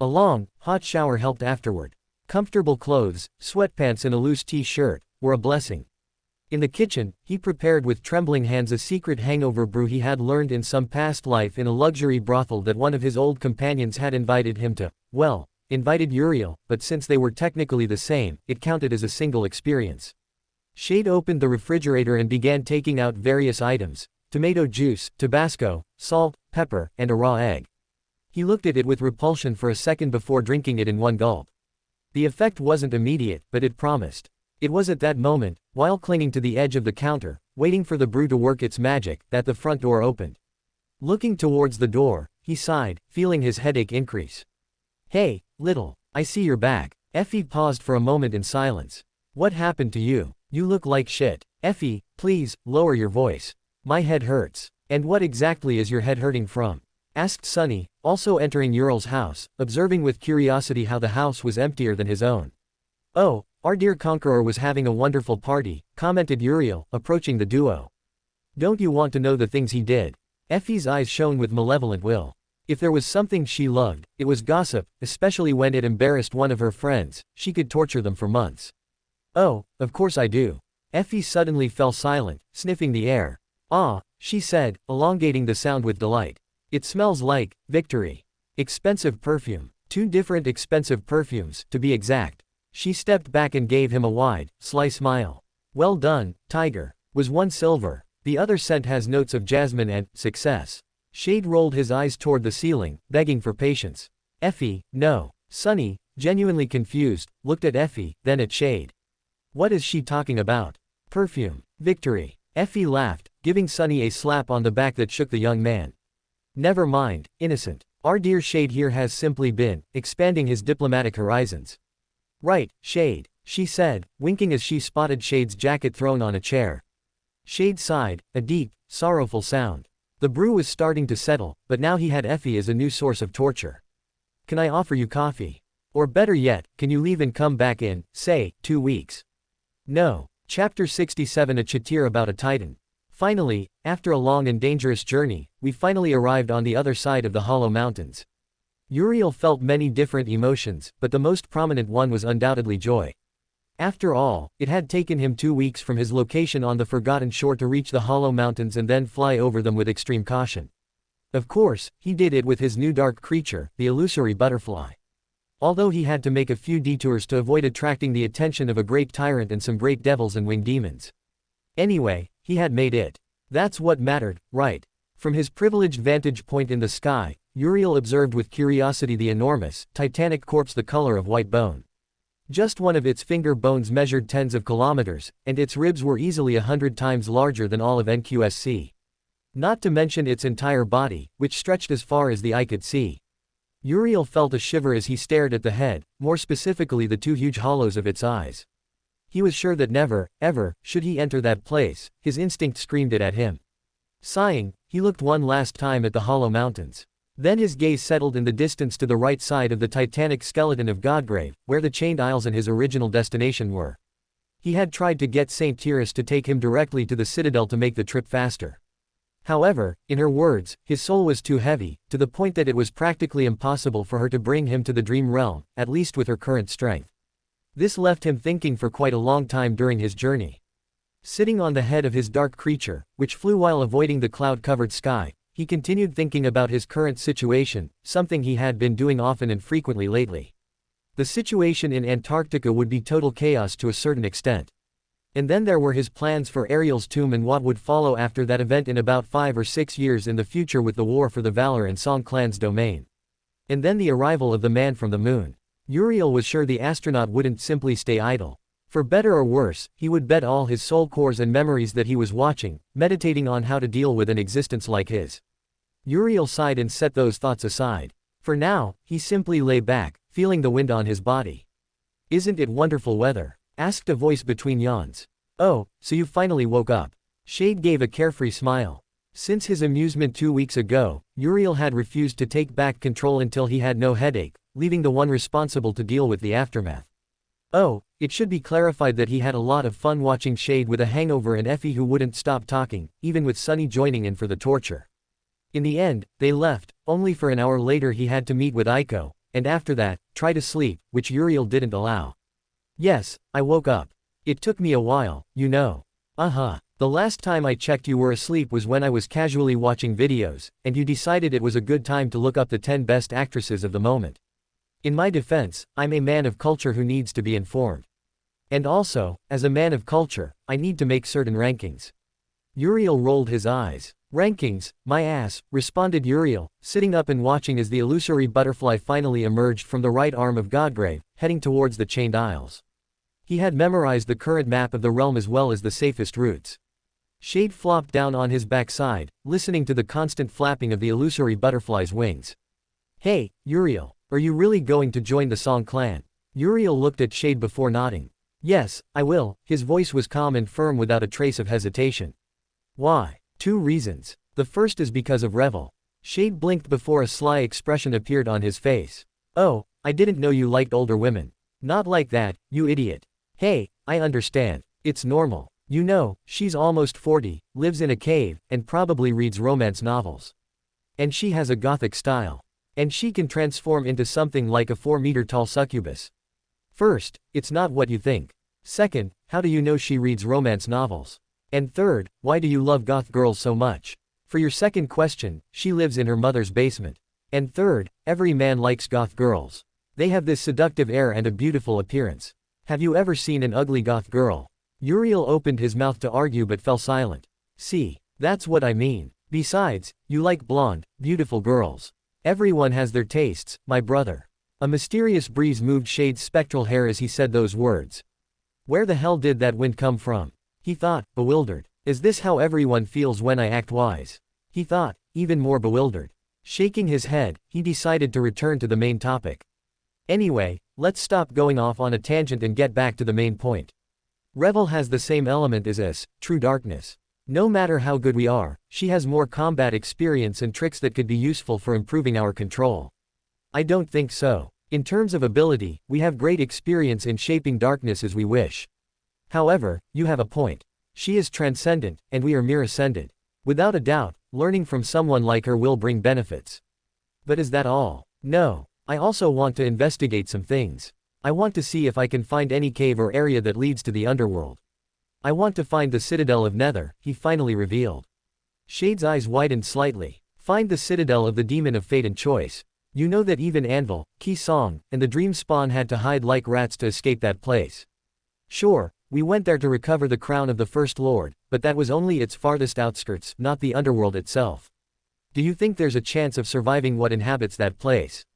A long, hot shower helped afterward. Comfortable clothes, sweatpants and a loose t-shirt, were a blessing. In the kitchen, he prepared with trembling hands a secret hangover brew he had learned in some past life in a luxury brothel that one of his old companions had invited him to. Well, invited Uriel, but since they were technically the same, it counted as a single experience. Shade opened the refrigerator and began taking out various items: tomato juice, Tabasco, salt, pepper, and a raw egg. He looked at it with repulsion for a second before drinking it in one gulp. The effect wasn't immediate, but it promised. It was at that moment, while clinging to the edge of the counter, waiting for the brew to work its magic, that the front door opened. Looking towards the door, he sighed, feeling his headache increase. Hey, little, I see you're back. Effie paused for a moment in silence. What happened to you? You look like shit. Effie, please, lower your voice. My head hurts. And what exactly is your head hurting from? Asked Sunny, also entering Uriel's house, observing with curiosity how the house was emptier than his own. Oh, our dear Conqueror was having a wonderful party, commented Uriel, approaching the duo. Don't you want to know the things he did? Effie's eyes shone with malevolent will. If there was something she loved, it was gossip, especially when it embarrassed one of her friends. She could torture them for months. Oh, of course I do. Effie suddenly fell silent, sniffing the air. Ah, she said, elongating the sound with delight. It smells like victory. Expensive perfume. 2 different expensive perfumes, to be exact. She stepped back and gave him a wide, sly smile. Well done, Tiger. Was one silver. The other scent has notes of jasmine and success. Shade rolled his eyes toward the ceiling, begging for patience. Effie, no. Sunny, genuinely confused, looked at Effie, then at Shade. What is she talking about? Perfume. Victory. Effie laughed, giving Sunny a slap on the back that shook the young man. Never mind, innocent. Our dear Shade here has simply been expanding his diplomatic horizons. Right, Shade, she said, winking as she spotted Shade's jacket thrown on a chair. Shade sighed, a deep, sorrowful sound. The brew was starting to settle, but now he had Effie as a new source of torture. Can I offer you coffee? Or better yet, can you leave and come back in, say, 2 weeks? No. Chapter 67, a chapter about a titan. Finally, after a long and dangerous journey, we finally arrived on the other side of the Hollow Mountains. Uriel felt many different emotions, but the most prominent one was undoubtedly joy. After all, it had taken him 2 weeks from his location on the Forgotten Shore to reach the Hollow Mountains and then fly over them with extreme caution. Of course, he did it with his new dark creature, the illusory butterfly. Although he had to make a few detours to avoid attracting the attention of a great tyrant and some great devils and winged demons. Anyway, he had made it. That's what mattered, right? From his privileged vantage point in the sky, Uriel observed with curiosity the enormous, titanic corpse the color of white bone. Just one of its finger bones measured tens of kilometers, and its ribs were easily 100 times larger than all of NQSC. Not to mention its entire body, which stretched as far as the eye could see. Uriel felt a shiver as he stared at the head, more specifically the two huge hollows of its eyes. He was sure that never, ever, should he enter that place, his instinct screamed it at him. Sighing, he looked one last time at the hollow mountains. Then his gaze settled in the distance to the right side of the titanic skeleton of Godgrave, where the chained isles and his original destination were. He had tried to get Saint Tyrus to take him directly to the citadel to make the trip faster. However, in her words, his soul was too heavy, to the point that it was practically impossible for her to bring him to the dream realm, at least with her current strength. This left him thinking for quite a long time during his journey. Sitting on the head of his dark creature, which flew while avoiding the cloud-covered sky, he continued thinking about his current situation, something he had been doing often and frequently lately. The situation in Antarctica would be total chaos to a certain extent. And then there were his plans for Ariel's tomb and what would follow after that event in about 5 or 6 years in the future with the war for the Valor and Song clan's domain. And then the arrival of the man from the moon. Uriel was sure the astronaut wouldn't simply stay idle. For better or worse, he would bet all his soul cores and memories that he was watching, meditating on how to deal with an existence like his. Uriel sighed and set those thoughts aside. For now, he simply lay back, feeling the wind on his body. "Isn't it wonderful weather?" asked a voice between yawns. "Oh, so you finally woke up." Shade gave a carefree smile. Since his amusement 2 weeks ago, Uriel had refused to take back control until he had no headache, leaving the one responsible to deal with the aftermath. Oh, it should be clarified that he had a lot of fun watching Shade with a hangover and Effie who wouldn't stop talking, even with Sunny joining in for the torture. In the end, they left, only for an hour later he had to meet with Aiko, and after that, try to sleep, which Uriel didn't allow. "Yes, I woke up. It took me a while, you know. The last time I checked you were asleep was when I was casually watching videos, and you decided it was a good time to look up the 10 best actresses of the moment. In my defense, I'm a man of culture who needs to be informed. And also, as a man of culture, I need to make certain rankings." Uriel rolled his eyes. "Rankings, my ass," responded Uriel, sitting up and watching as the illusory butterfly finally emerged from the right arm of Godgrave, heading towards the Chained Isles. He had memorized the current map of the realm as well as the safest routes. Shade flopped down on his backside, listening to the constant flapping of the illusory butterfly's wings. "Hey, Uriel, are you really going to join the Song clan?" Uriel looked at Shade before nodding. "Yes, I will." His voice was calm and firm without a trace of hesitation. "Why?" "2 reasons. The first is because of Revel." Shade blinked before a sly expression appeared on his face. "Oh, I didn't know you liked older women." "Not like that, you idiot." "Hey, I understand. It's normal. You know, she's almost 40, lives in a cave, and probably reads romance novels. And she has a gothic style. And she can transform into something like a 4-meter-tall succubus. First, it's not what you think. Second, how do you know she reads romance novels? And third, why do you love goth girls so much? For your second question, she lives in her mother's basement. And third, every man likes goth girls. They have this seductive air and a beautiful appearance. Have you ever seen an ugly goth girl?" Uriel opened his mouth to argue but fell silent. "See, that's what I mean. Besides, you like blonde, beautiful girls. Everyone has their tastes, my brother." A mysterious breeze moved Shade's spectral hair as he said those words. Where the hell did that wind come from? He thought, bewildered. Is this how everyone feels when I act wise? He thought, even more bewildered. Shaking his head, he decided to return to the main topic. Anyway, let's stop going off on a tangent and get back to the main point. Revel has the same element as us, true darkness. No matter how good we are, she has more combat experience and tricks that could be useful for improving our control. I don't think so. In terms of ability, we have great experience in shaping darkness as we wish. However, you have a point. She is transcendent, and we are mere ascended. Without a doubt, learning from someone like her will bring benefits. But is that all? No. I also want to investigate some things. I want to see if I can find any cave or area that leads to the underworld. I want to find the Citadel of Nether, he finally revealed. Shade's eyes widened slightly. Find the Citadel of the Demon of Fate and Choice. You know that even Anvil, Ki Song, and the Dream Spawn had to hide like rats to escape that place. Sure, we went there to recover the crown of the First Lord, but that was only its farthest outskirts, not the underworld itself. Do you think there's a chance of surviving what inhabits that place?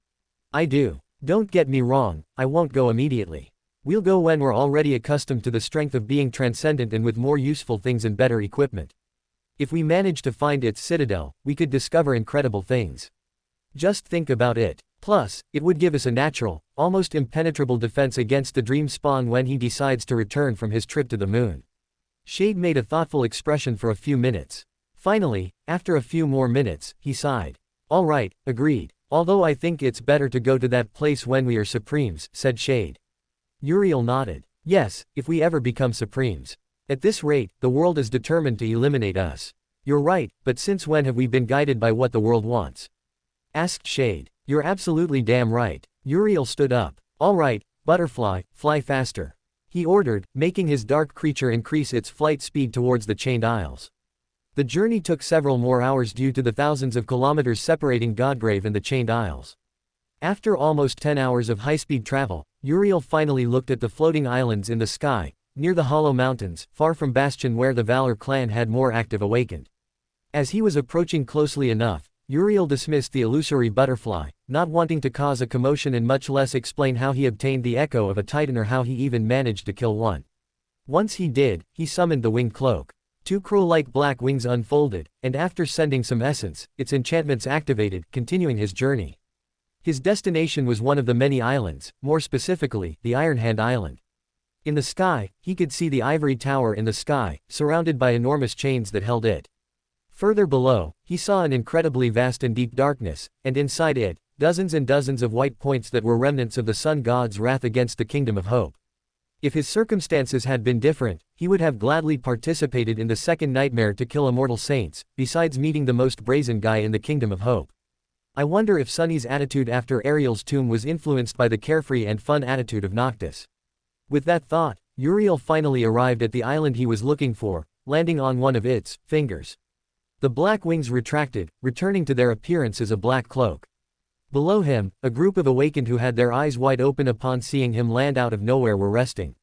I do. Don't get me wrong, I won't go immediately. We'll go when we're already accustomed to the strength of being transcendent and with more useful things and better equipment. If we manage to find its citadel, we could discover incredible things. Just think about it. Plus, it would give us a natural, almost impenetrable defense against the dream spawn when he decides to return from his trip to the moon. Shade made a thoughtful expression for a few minutes. Finally, after a few more minutes, he sighed. All right, agreed. Although I think it's better to go to that place when we are Supremes, said Shade. Uriel nodded. Yes, if we ever become Supremes. At this rate, the world is determined to eliminate us. You're right, but since when have we been guided by what the world wants? Asked Shade. You're absolutely damn right. Uriel stood up. All right, Butterfly, fly faster. He ordered, making his dark creature increase its flight speed towards the Chained Isles. The journey took several more hours due to the thousands of kilometers separating Godgrave and the Chained Isles. After almost 10 hours of high-speed travel, Uriel finally looked at the floating islands in the sky, near the Hollow Mountains, far from Bastion where the Valor clan had more active awakened. As he was approaching closely enough, Uriel dismissed the illusory butterfly, not wanting to cause a commotion and much less explain how he obtained the echo of a titan or how he even managed to kill one. Once he did, he summoned the wing cloak. 2 crow-like black wings unfolded, and after sending some essence, its enchantments activated, continuing his journey. His destination was one of the many islands, more specifically, the Ironhand Island. In the sky, he could see the ivory tower in the sky, surrounded by enormous chains that held it. Further below, he saw an incredibly vast and deep darkness, and inside it, dozens and dozens of white points that were remnants of the sun god's wrath against the Kingdom of Hope. If his circumstances had been different, he would have gladly participated in the second nightmare to kill immortal saints, besides meeting the most brazen guy in the Kingdom of Hope. I wonder if Sunny's attitude after Ariel's tomb was influenced by the carefree and fun attitude of Noctis. With that thought, Uriel finally arrived at the island he was looking for, landing on one of its fingers. The black wings retracted, returning to their appearance as a black cloak. Below him, a group of awakened who had their eyes wide open upon seeing him land out of nowhere were resting.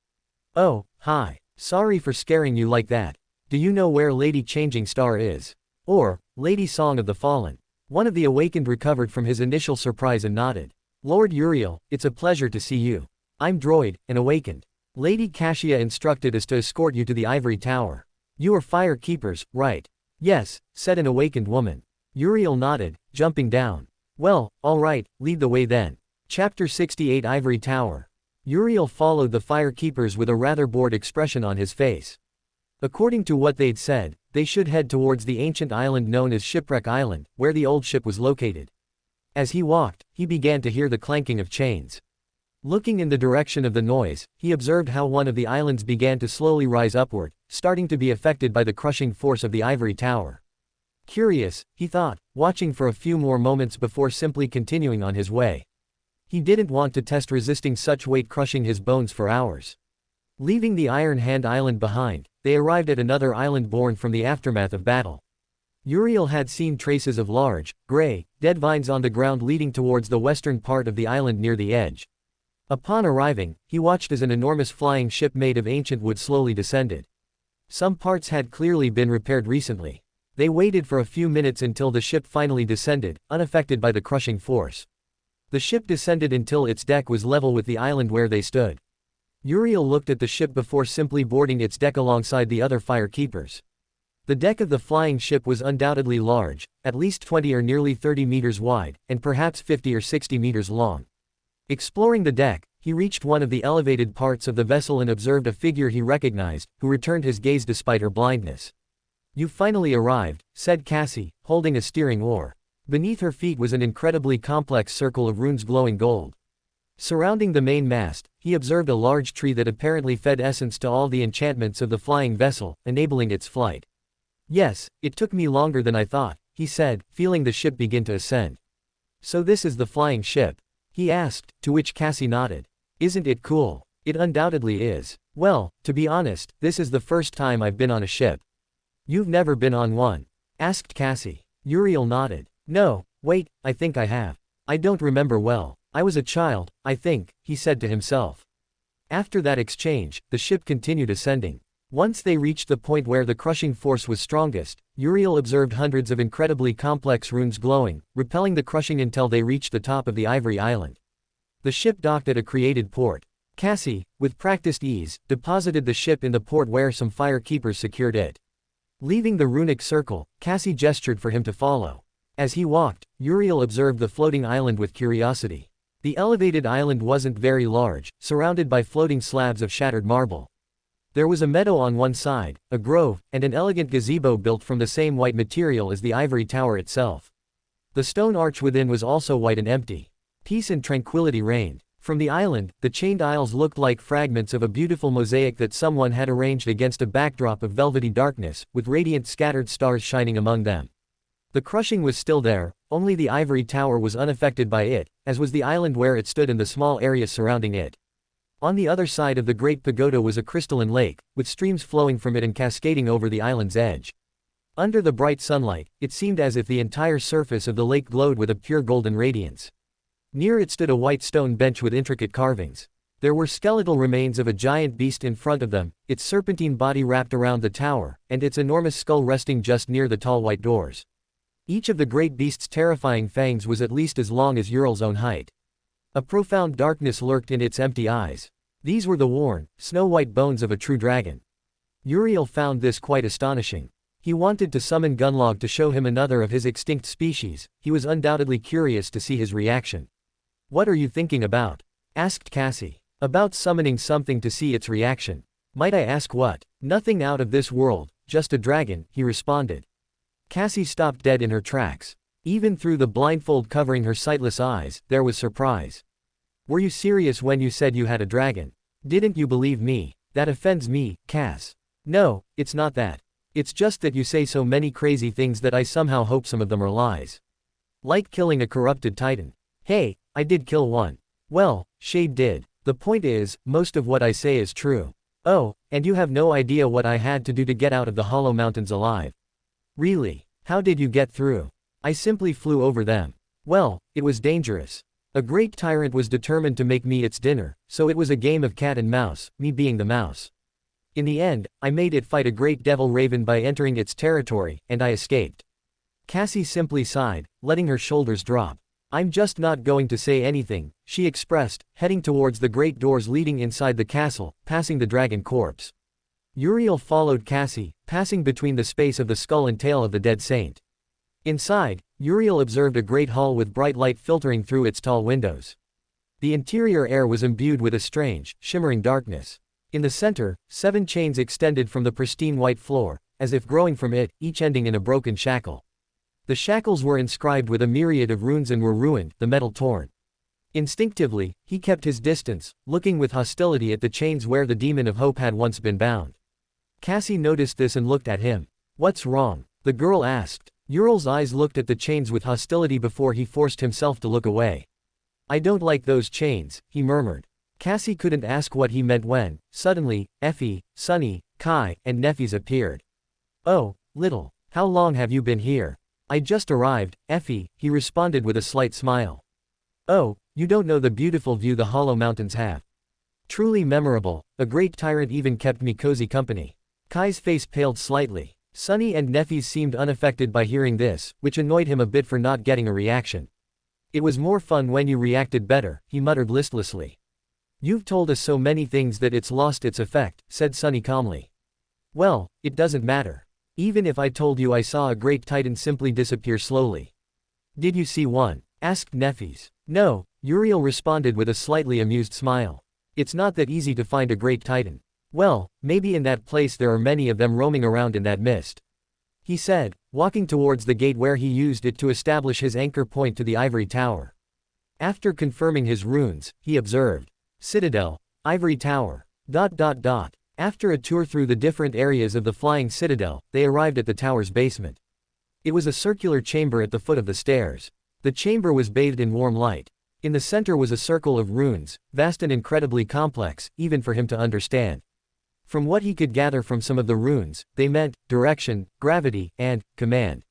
Oh, hi. Sorry for scaring you like that. Do you know where Lady Changing Star is? Or, Lady Song of the Fallen? One of the awakened recovered from his initial surprise and nodded. Lord Uriel, it's a pleasure to see you. I'm Droid, an awakened. Lady Cassia instructed us to escort you to the Ivory Tower. You are fire keepers, right? Yes, said an awakened woman. Uriel nodded, jumping down. Well, alright, lead the way then. Chapter 68 Ivory Tower. Uriel followed the fire keepers with a rather bored expression on his face. According to what they'd said, they should head towards the ancient island known as Shipwreck Island, where the old ship was located. As he walked, he began to hear the clanking of chains. Looking in the direction of the noise, he observed how one of the islands began to slowly rise upward, starting to be affected by the crushing force of the Ivory Tower. Curious, he thought, watching for a few more moments before simply continuing on his way. He didn't want to test resisting such weight crushing his bones for hours. Leaving the Iron Hand Island behind, they arrived at another island born from the aftermath of battle. Uriel had seen traces of large, gray, dead vines on the ground leading towards the western part of the island near the edge. Upon arriving, he watched as an enormous flying ship made of ancient wood slowly descended. Some parts had clearly been repaired recently. They waited for a few minutes until the ship finally descended, unaffected by the crushing force. The ship descended until its deck was level with the island where they stood. Uriel looked at the ship before simply boarding its deck alongside the other fire keepers. The deck of the flying ship was undoubtedly large, at least 20 or nearly 30 meters wide, and perhaps 50 or 60 meters long. Exploring the deck, he reached one of the elevated parts of the vessel and observed a figure he recognized, who returned his gaze despite her blindness. "You finally arrived," said Cassie, holding a steering oar. Beneath her feet was an incredibly complex circle of runes glowing gold. Surrounding the main mast, he observed a large tree that apparently fed essence to all the enchantments of the flying vessel, enabling its flight. "Yes, it took me longer than I thought," he said, feeling the ship begin to ascend. "So this is the flying ship?" he asked, to which Cassie nodded. "Isn't it cool?" "It undoubtedly is. Well, to be honest, this is the first time I've been on a ship." "You've never been on one?" asked Cassie. Uriel nodded. "No, wait, I think I have. I don't remember well. I was a child, I think," he said to himself. After that exchange, the ship continued ascending. Once they reached the point where the crushing force was strongest, Uriel observed hundreds of incredibly complex runes glowing, repelling the crushing until they reached the top of the Ivory Island. The ship docked at a created port. Cassie, with practiced ease, deposited the ship in the port where some fire keepers secured it. Leaving the runic circle, Cassie gestured for him to follow. As he walked, Uriel observed the floating island with curiosity. The elevated island wasn't very large, surrounded by floating slabs of shattered marble. There was a meadow on one side, a grove, and an elegant gazebo built from the same white material as the ivory tower itself. The stone arch within was also white and empty. Peace and tranquility reigned. From the island, the chained aisles looked like fragments of a beautiful mosaic that someone had arranged against a backdrop of velvety darkness, with radiant scattered stars shining among them. The crushing was still there, only the ivory tower was unaffected by it, as was the island where it stood and the small area surrounding it. On the other side of the great pagoda was a crystalline lake, with streams flowing from it and cascading over the island's edge. Under the bright sunlight, it seemed as if the entire surface of the lake glowed with a pure golden radiance. Near it stood a white stone bench with intricate carvings. There were skeletal remains of a giant beast in front of them, its serpentine body wrapped around the tower, and its enormous skull resting just near the tall white doors. Each of the great beast's terrifying fangs was at least as long as Uriel's own height. A profound darkness lurked in its empty eyes. These were the worn, snow-white bones of a true dragon. Uriel found this quite astonishing. He wanted to summon Gunlog to show him another of his extinct species. He was undoubtedly curious to see his reaction. "What are you thinking about?" asked Cassie. "About summoning something to see its reaction." "Might I ask what?" "Nothing out of this world, just a dragon," he responded. Cassie stopped dead in her tracks. Even through the blindfold covering her sightless eyes, there was surprise. "Were you serious when you said you had a dragon? Didn't you believe me?" "That offends me, Cass." "No, it's not that. It's just that you say so many crazy things that I somehow hope some of them are lies. Like killing a corrupted titan." "Hey, I did kill one." "Well, Shade did. The point is, most of what I say is true." "Oh, and you have no idea what I had to do to get out of the Hollow Mountains alive." "Really? How did you get through?" "I simply flew over them." "Well, it was dangerous. A great tyrant was determined to make me its dinner, so it was a game of cat and mouse, me being the mouse. In the end, I made it fight a great devil raven by entering its territory, and I escaped." Cassie simply sighed, letting her shoulders drop. "I'm just not going to say anything," she expressed, heading towards the great doors leading inside the castle, passing the dragon corpse. Uriel followed Cassie, passing between the space of the skull and tail of the dead saint. Inside, Uriel observed a great hall with bright light filtering through its tall windows. The interior air was imbued with a strange, shimmering darkness. In the center, 7 chains extended from the pristine white floor, as if growing from it, each ending in a broken shackle. The shackles were inscribed with a myriad of runes and were ruined, the metal torn. Instinctively, he kept his distance, looking with hostility at the chains where the demon of hope had once been bound. Cassie noticed this and looked at him. "What's wrong?" the girl asked. Uriel's eyes looked at the chains with hostility before he forced himself to look away. "I don't like those chains," he murmured. Cassie couldn't ask what he meant when, suddenly, Effie, Sunny, Kai, and Neffes appeared. "Oh, little, how long have you been here?" "I just arrived, Effie," he responded with a slight smile. "Oh, you don't know the beautiful view the Hollow Mountains have. Truly memorable, a great tyrant even kept me cozy company." Kai's face paled slightly. Sunny and Neffes seemed unaffected by hearing this, which annoyed him a bit for not getting a reaction. "It was more fun when you reacted better," he muttered listlessly. "You've told us so many things that it's lost its effect," said Sunny calmly. "Well, it doesn't matter. Even if I told you I saw a great titan simply disappear slowly." "Did you see one?" asked Neffes. "No," Uriel responded with a slightly amused smile. "It's not that easy to find a great titan." "Well, maybe in that place there are many of them roaming around in that mist," he said, walking towards the gate where he used it to establish his anchor point to the ivory tower. After confirming his runes, he observed, "Citadel, Ivory Tower, ... After a tour through the different areas of the flying citadel, they arrived at the tower's basement. It was a circular chamber at the foot of the stairs. The chamber was bathed in warm light. In the center was a circle of runes, vast and incredibly complex, even for him to understand. From what he could gather from some of the runes, they meant direction, gravity, and command.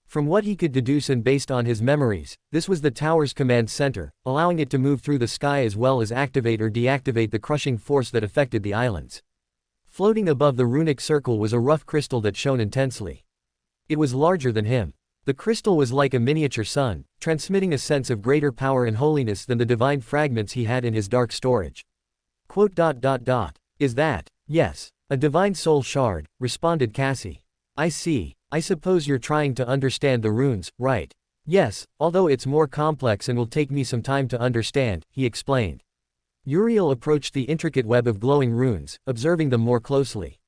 From what he could deduce and based on his memories, this was the tower's command center, allowing it to move through the sky as well as activate or deactivate the crushing force that affected the islands. Floating above the runic circle was a rough crystal that shone intensely. It was larger than him. The crystal was like a miniature sun, transmitting a sense of greater power and holiness than the divine fragments he had in his dark storage. "Is that?" "Yes. A divine soul shard," responded Cassie. "I see. I suppose you're trying to understand the runes, right?" Yes, although it's more complex and will take me some time to understand, he explained. Uriel approached the intricate web of glowing runes, observing them more closely.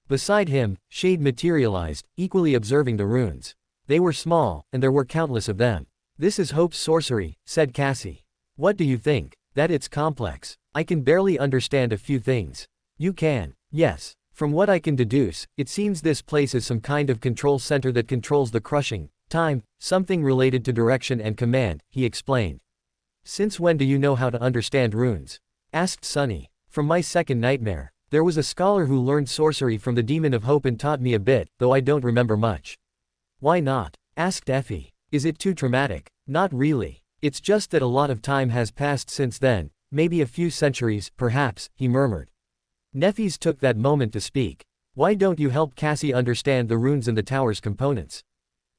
Beside him, Shade materialized, equally observing the runes. They were small, and there were countless of them. This is Hope's sorcery, said Cassie. What do you think? That it's complex. I can barely understand a few things. You can. Yes. From what I can deduce, it seems this place is some kind of control center that controls the crushing time, something related to direction and command, he explained. Since when do you know how to understand runes? Asked Sunny. From my second nightmare. There was a scholar who learned sorcery from the Demon of Hope and taught me a bit, though I don't remember much. Why not? Asked Effie. Is it too traumatic? Not really. It's just that a lot of time has passed since then, maybe a few centuries, perhaps, he murmured. Neffys took that moment to speak. Why don't you help Cassie understand the runes and the tower's components?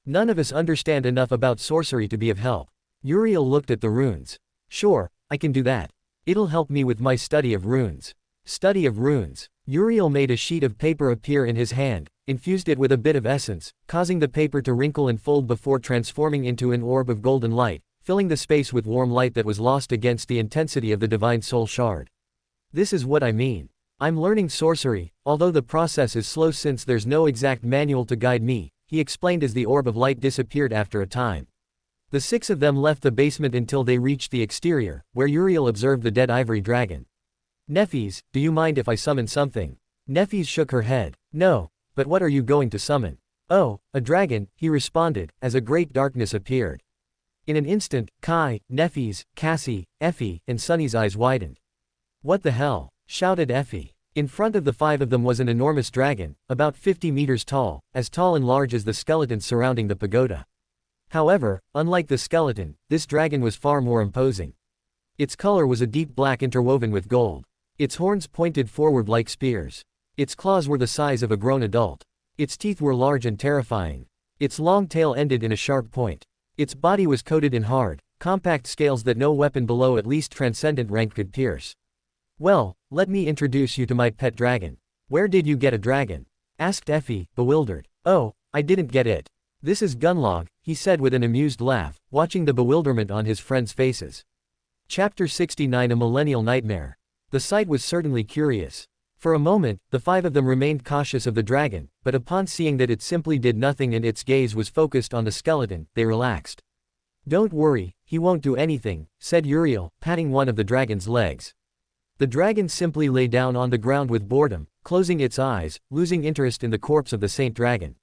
None of us understand enough about sorcery to be of help. Uriel looked at the runes. Sure, I can do that. It'll help me with my study of runes. Study of runes. Uriel made a sheet of paper appear in his hand, infused it with a bit of essence, causing the paper to wrinkle and fold before transforming into an orb of golden light, filling the space with warm light that was lost against the intensity of the divine soul shard. This is what I mean. I'm learning sorcery, although the process is slow since there's no exact manual to guide me, he explained as the orb of light disappeared after a time. The 6 of them left the basement until they reached the exterior, where Uriel observed the dead ivory dragon. Neffys, do you mind if I summon something? Neffys shook her head. No, but what are you going to summon? Oh, a dragon, he responded, as a great darkness appeared. In an instant, Kai, Neffys, Cassie, Effie, and Sunny's eyes widened. What the hell? Shouted Effie. In front of the 5 of them was an enormous dragon, about 50 meters tall, as tall and large as the skeletons surrounding the pagoda. However, unlike the skeleton, this dragon was far more imposing. Its color was a deep black interwoven with gold. Its horns pointed forward like spears. Its claws were the size of a grown adult. Its teeth were large and terrifying. Its long tail ended in a sharp point. Its body was coated in hard, compact scales that no weapon below at least transcendent rank could pierce. Well, let me introduce you to my pet dragon. Where did you get a dragon? Asked Effie, bewildered. Oh, I didn't get it. This is Gunlog, he said with an amused laugh, watching the bewilderment on his friends' faces. Chapter 69 A Millennial Nightmare. The sight was certainly curious. For a moment, the 5 of them remained cautious of the dragon, but upon seeing that it simply did nothing and its gaze was focused on the skeleton, they relaxed. Don't worry, he won't do anything, said Uriel, patting one of the dragon's legs. The dragon simply lay down on the ground with boredom, closing its eyes, losing interest in the corpse of the Saint Dragon.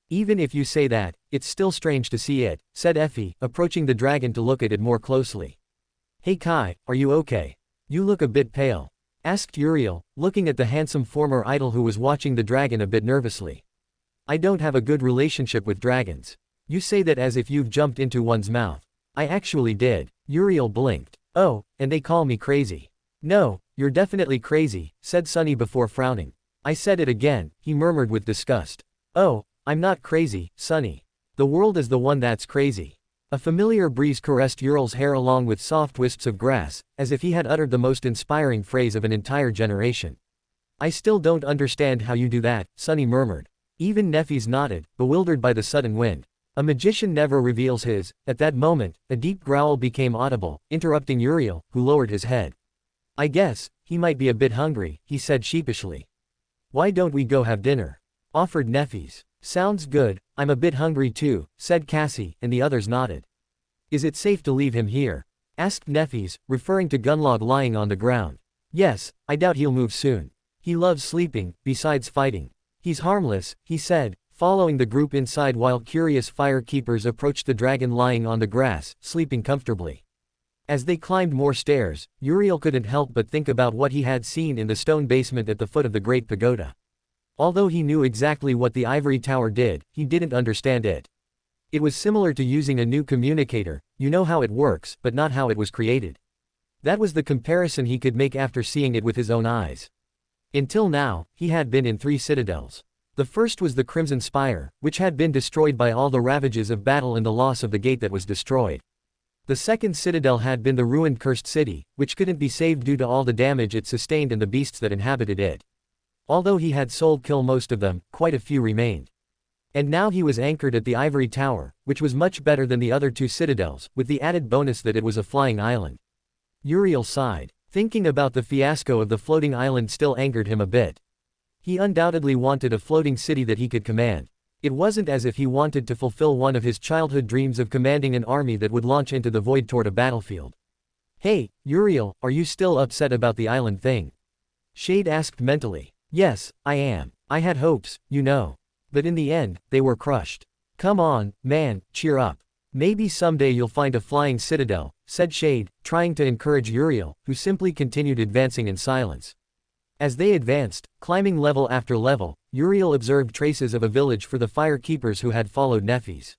Even if you say that, it's still strange to see it, said Effie, approaching the dragon to look at it more closely. Hey Kai, are you okay? You look a bit pale. Asked Uriel, looking at the handsome former idol who was watching the dragon a bit nervously. I don't have a good relationship with dragons. You say that as if you've jumped into one's mouth. I actually did. Uriel blinked. Oh, and they call me crazy. No, you're definitely crazy, said Sunny before frowning. I said it again, he murmured with disgust. Oh, I'm not crazy, Sunny. The world is the one that's crazy. A familiar breeze caressed Uriel's hair along with soft wisps of grass, as if he had uttered the most inspiring phrase of an entire generation. I still don't understand how you do that, Sunny murmured. Even Neffys nodded, bewildered by the sudden wind. A magician never reveals his. At that moment, a deep growl became audible, interrupting Uriel, who lowered his head. I guess, he might be a bit hungry, he said sheepishly. Why don't we go have dinner? Offered Neffys. Sounds good, I'm a bit hungry too, said Cassie, and the others nodded. Is it safe to leave him here? Asked Neffys, referring to Gunlog lying on the ground. Yes, I doubt he'll move soon. He loves sleeping, besides fighting. He's harmless, he said, following the group inside while curious fire keepers approached the dragon lying on the grass, sleeping comfortably. As they climbed more stairs, Uriel couldn't help but think about what he had seen in the stone basement at the foot of the Great Pagoda. Although he knew exactly what the ivory tower did, he didn't understand it. It was similar to using a new communicator, you know how it works, but not how it was created. That was the comparison he could make after seeing it with his own eyes. Until now, he had been in 3 citadels. The first was the Crimson Spire, which had been destroyed by all the ravages of battle and the loss of the gate that was destroyed. The second citadel had been the ruined Cursed City, which couldn't be saved due to all the damage it sustained and the beasts that inhabited it. Although he had soul kill most of them, quite a few remained. And now he was anchored at the ivory tower, which was much better than the other two citadels, with the added bonus that it was a flying island. Uriel sighed. Thinking about the fiasco of the floating island still angered him a bit. He undoubtedly wanted a floating city that he could command. It wasn't as if he wanted to fulfill one of his childhood dreams of commanding an army that would launch into the void toward a battlefield. Hey, Uriel, are you still upset about the island thing? Shade asked mentally. Yes, I am. I had hopes, you know. But in the end, they were crushed. Come on, man, cheer up. Maybe someday you'll find a flying citadel, said Shade, trying to encourage Uriel, who simply continued advancing in silence. As they advanced, climbing level after level, Uriel observed traces of a village for the fire keepers who had followed Nephis.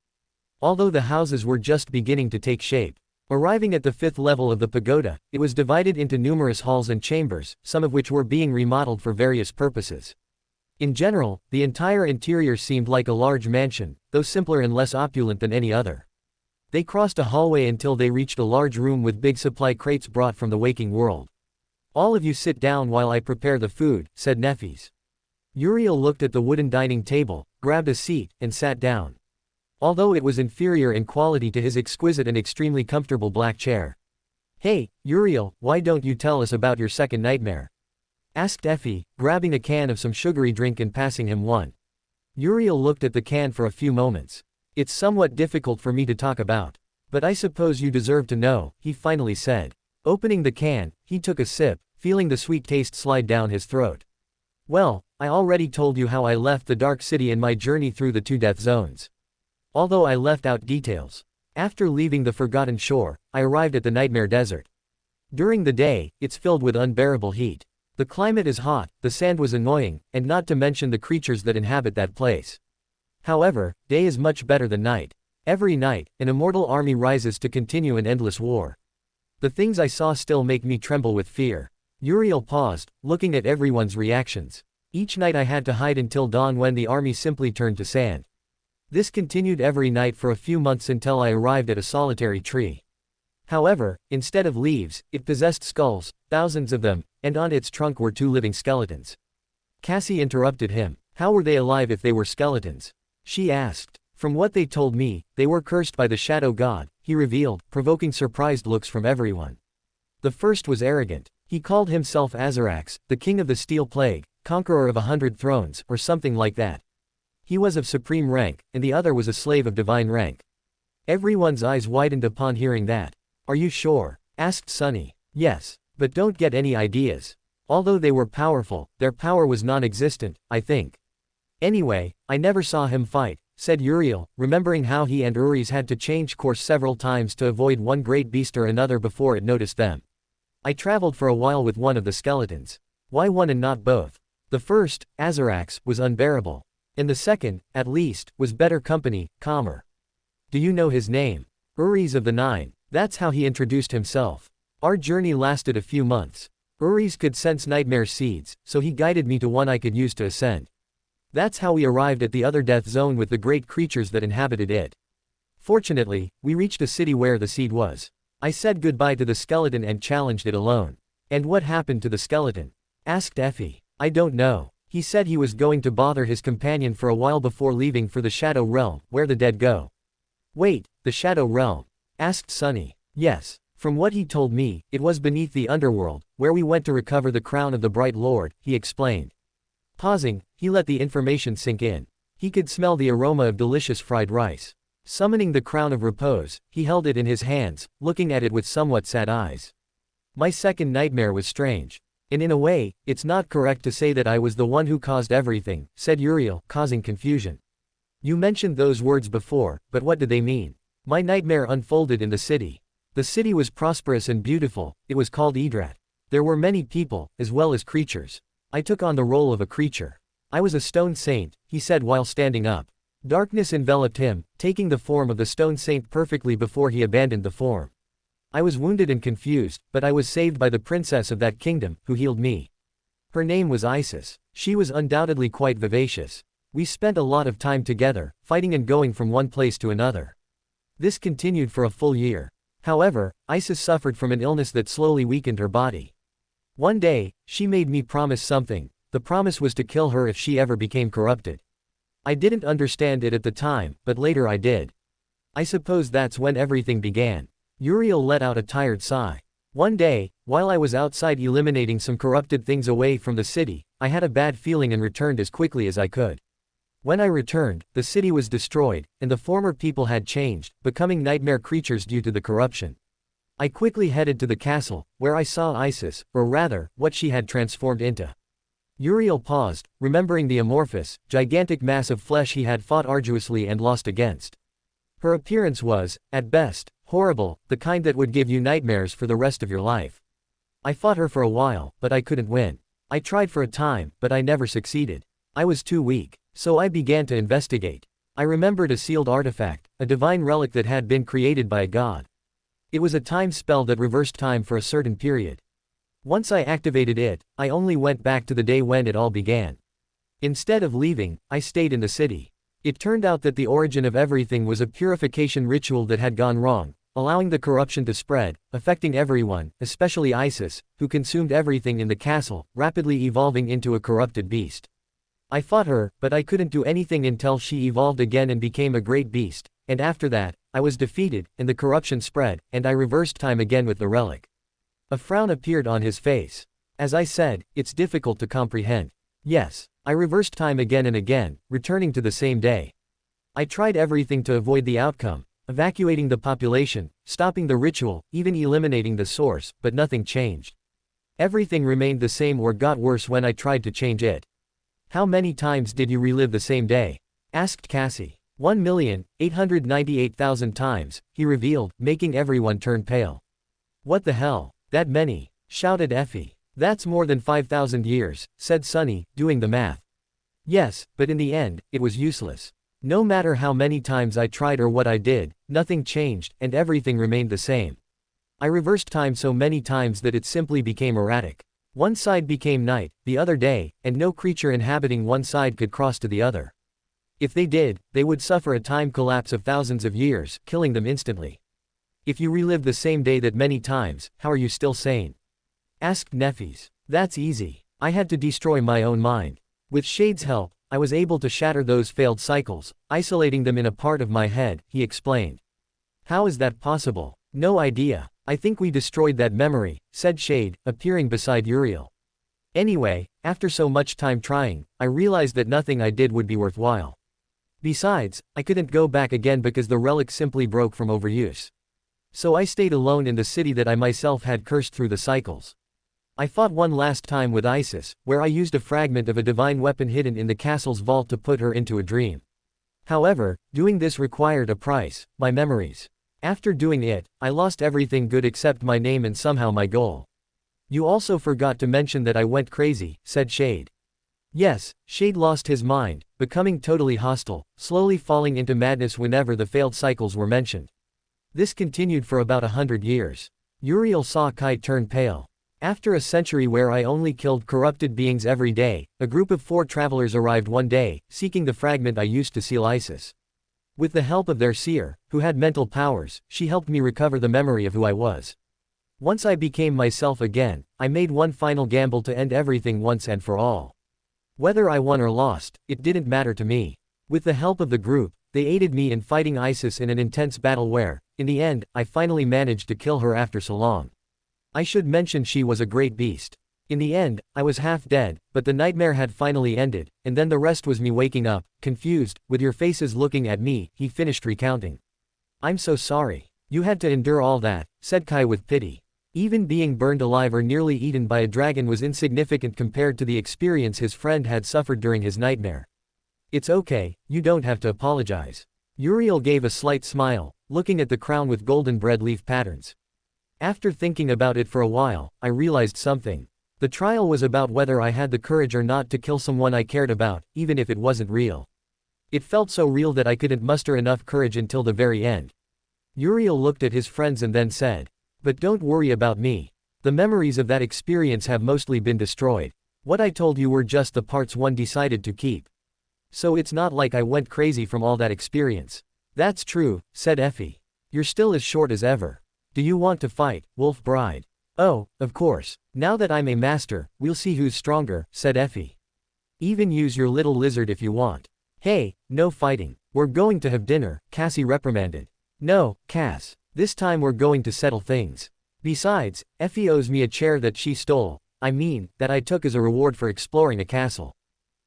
Although the houses were just beginning to take shape. Arriving at the 5th level of the pagoda, it was divided into numerous halls and chambers, some of which were being remodeled for various purposes. In general, the entire interior seemed like a large mansion, though simpler and less opulent than any other. They crossed a hallway until they reached a large room with big supply crates brought from the waking world. All of you sit down while I prepare the food, said Nephis. Uriel looked at the wooden dining table, grabbed a seat, and sat down. Although it was inferior in quality to his exquisite and extremely comfortable black chair. Hey, Uriel, why don't you tell us about your second nightmare? Asked Effie, grabbing a can of some sugary drink and passing him one. Uriel looked at the can for a few moments. It's somewhat difficult for me to talk about. But I suppose you deserve to know, he finally said. Opening the can, he took a sip, feeling the sweet taste slide down his throat. Well, I already told you how I left the Dark City in my journey through the 2 death zones. Although I left out details. After leaving the Forgotten Shore, I arrived at the Nightmare Desert. During the day, it's filled with unbearable heat. The climate is hot, the sand was annoying, and not to mention the creatures that inhabit that place. However, day is much better than night. Every night, an immortal army rises to continue an endless war. The things I saw still make me tremble with fear. Uriel paused, looking at everyone's reactions. Each night I had to hide until dawn when the army simply turned to sand. This continued every night for a few months until I arrived at a solitary tree. However, instead of leaves, it possessed skulls, thousands of them, and on its trunk were 2 living skeletons. Cassie interrupted him. How were they alive if they were skeletons? She asked. From what they told me, they were cursed by the shadow god, he revealed, provoking surprised looks from everyone. The first was arrogant. He called himself Azarax, the king of the Steel Plague, conqueror of 100 thrones, or something like that. He was of supreme rank, and the other was a slave of divine rank. Everyone's eyes widened upon hearing that. Are you sure? Asked Sunny. Yes, but don't get any ideas. Although they were powerful, their power was non-existent, I think. Anyway, I never saw him fight, said Uriel, remembering how he and Uri's had to change course several times to avoid one great beast or another before it noticed them. I traveled for a while with one of the skeletons. Why one and not both? The first, Azarax, was unbearable. And the second, at least, was better company, calmer. Do you know his name? Uri's of the 9. That's how he introduced himself. Our journey lasted a few months. Uri's could sense nightmare seeds, so he guided me to one I could use to ascend. That's how we arrived at the other death zone with the great creatures that inhabited it. Fortunately, we reached a city where the seed was. I said goodbye to the skeleton and challenged it alone. And what happened to the skeleton? Asked Effie. I don't know. He said he was going to bother his companion for a while before leaving for the Shadow Realm, where the dead go. Wait, the Shadow Realm? Asked Sunny. Yes. From what he told me, it was beneath the underworld, where we went to recover the crown of the Bright Lord, he explained. Pausing, he let the information sink in. He could smell the aroma of delicious fried rice. Summoning the crown of repose, he held it in his hands, looking at it with somewhat sad eyes. My second nightmare was strange. And in a way, it's not correct to say that I was the one who caused everything, said Uriel, causing confusion. You mentioned those words before, but what did they mean? My nightmare unfolded in the city. The city was prosperous and beautiful, it was called Idrat. There were many people, as well as creatures. I took on the role of a creature. I was a stone saint, he said while standing up. Darkness enveloped him, taking the form of the stone saint perfectly before he abandoned the form. I was wounded and confused, but I was saved by the princess of that kingdom, who healed me. Her name was Isis. She was undoubtedly quite vivacious. We spent a lot of time together, fighting and going from one place to another. This continued for a full year. However, Isis suffered from an illness that slowly weakened her body. One day, she made me promise something. The promise was to kill her if she ever became corrupted. I didn't understand it at the time, but later I did. I suppose that's when everything began. Uriel let out a tired sigh. One day, while I was outside eliminating some corrupted things away from the city, I had a bad feeling and returned as quickly as I could. When I returned, the city was destroyed, and the former people had changed, becoming nightmare creatures due to the corruption. I quickly headed to the castle, where I saw Isis, or rather, what she had transformed into. Uriel paused, remembering the amorphous, gigantic mass of flesh he had fought arduously and lost against. Her appearance was, at best, horrible, the kind that would give you nightmares for the rest of your life. I fought her for a while, but I couldn't win. I tried for a time, but I never succeeded. I was too weak. So I began to investigate. I remembered a sealed artifact, a divine relic that had been created by a god. It was a time spell that reversed time for a certain period. Once I activated it, I only went back to the day when it all began. Instead of leaving, I stayed in the city. It turned out that the origin of everything was a purification ritual that had gone wrong, allowing the corruption to spread, affecting everyone, especially Isis, who consumed everything in the castle, rapidly evolving into a corrupted beast. I fought her, but I couldn't do anything until she evolved again and became a great beast, and after that, I was defeated, and the corruption spread, and I reversed time again with the relic. A frown appeared on his face. As I said, it's difficult to comprehend. Yes, I reversed time again and again, returning to the same day. I tried everything to avoid the outcome, evacuating the population, stopping the ritual, even eliminating the source, but nothing changed. Everything remained the same or got worse when I tried to change it. How many times did you relive the same day? Asked Cassie. 1,898,000 times, he revealed, making everyone turn pale. What the hell? That many? Shouted Effie. That's more than 5,000 years, said Sunny, doing the math. Yes, but in the end, it was useless. No matter how many times I tried or what I did, nothing changed, and everything remained the same. I reversed time so many times that it simply became erratic. One side became night, the other day, and no creature inhabiting one side could cross to the other. If they did, they would suffer a time collapse of thousands of years, killing them instantly. If you relive the same day that many times, how are you still sane? Asked Nefis. That's easy. I had to destroy my own mind. With Shade's help, I was able to shatter those failed cycles, isolating them in a part of my head, he explained. How is that possible? No idea. I think we destroyed that memory, said Shade, appearing beside Uriel. Anyway, after so much time trying, I realized that nothing I did would be worthwhile. Besides, I couldn't go back again because the relic simply broke from overuse. So I stayed alone in the city that I myself had cursed through the cycles. I fought one last time with Isis, where I used a fragment of a divine weapon hidden in the castle's vault to put her into a dream. However, doing this required a price, my memories. After doing it, I lost everything good except my name and somehow my goal. You also forgot to mention that I went crazy, said Shade. Yes, Shade lost his mind, becoming totally hostile, slowly falling into madness whenever the failed cycles were mentioned. This continued for about 100 years. Uriel saw Kai turn pale. After a century where I only killed corrupted beings every day, a group of 4 travelers arrived one day, seeking the fragment I used to seal Isis. With the help of their seer, who had mental powers, she helped me recover the memory of who I was. Once I became myself again, I made one final gamble to end everything once and for all. Whether I won or lost, it didn't matter to me. With the help of the group, they aided me in fighting Isis in an intense battle where, in the end, I finally managed to kill her after so long. I should mention she was a great beast. In the end, I was half dead, but the nightmare had finally ended, and then the rest was me waking up, confused, with your faces looking at me, he finished recounting. I'm so sorry. You had to endure all that, said Kai with pity. Even being burned alive or nearly eaten by a dragon was insignificant compared to the experience his friend had suffered during his nightmare. It's okay, you don't have to apologize. Uriel gave a slight smile, looking at the crown with golden bread leaf patterns. After thinking about it for a while, I realized something. The trial was about whether I had the courage or not to kill someone I cared about, even if it wasn't real. It felt so real that I couldn't muster enough courage until the very end. Uriel looked at his friends and then said, "But don't worry about me. The memories of that experience have mostly been destroyed. What I told you were just the parts one decided to keep. So it's not like I went crazy from all that experience." That's true, said Effie. You're still as short as ever. Do you want to fight, Wolf Bride? Oh, of course. Now that I'm a master, we'll see who's stronger, said Effie. Even use your little lizard if you want. Hey, no fighting. We're going to have dinner, Cassie reprimanded. No, Cass. This time we're going to settle things. Besides, Effie owes me a chair that she stole, that I took as a reward for exploring a castle.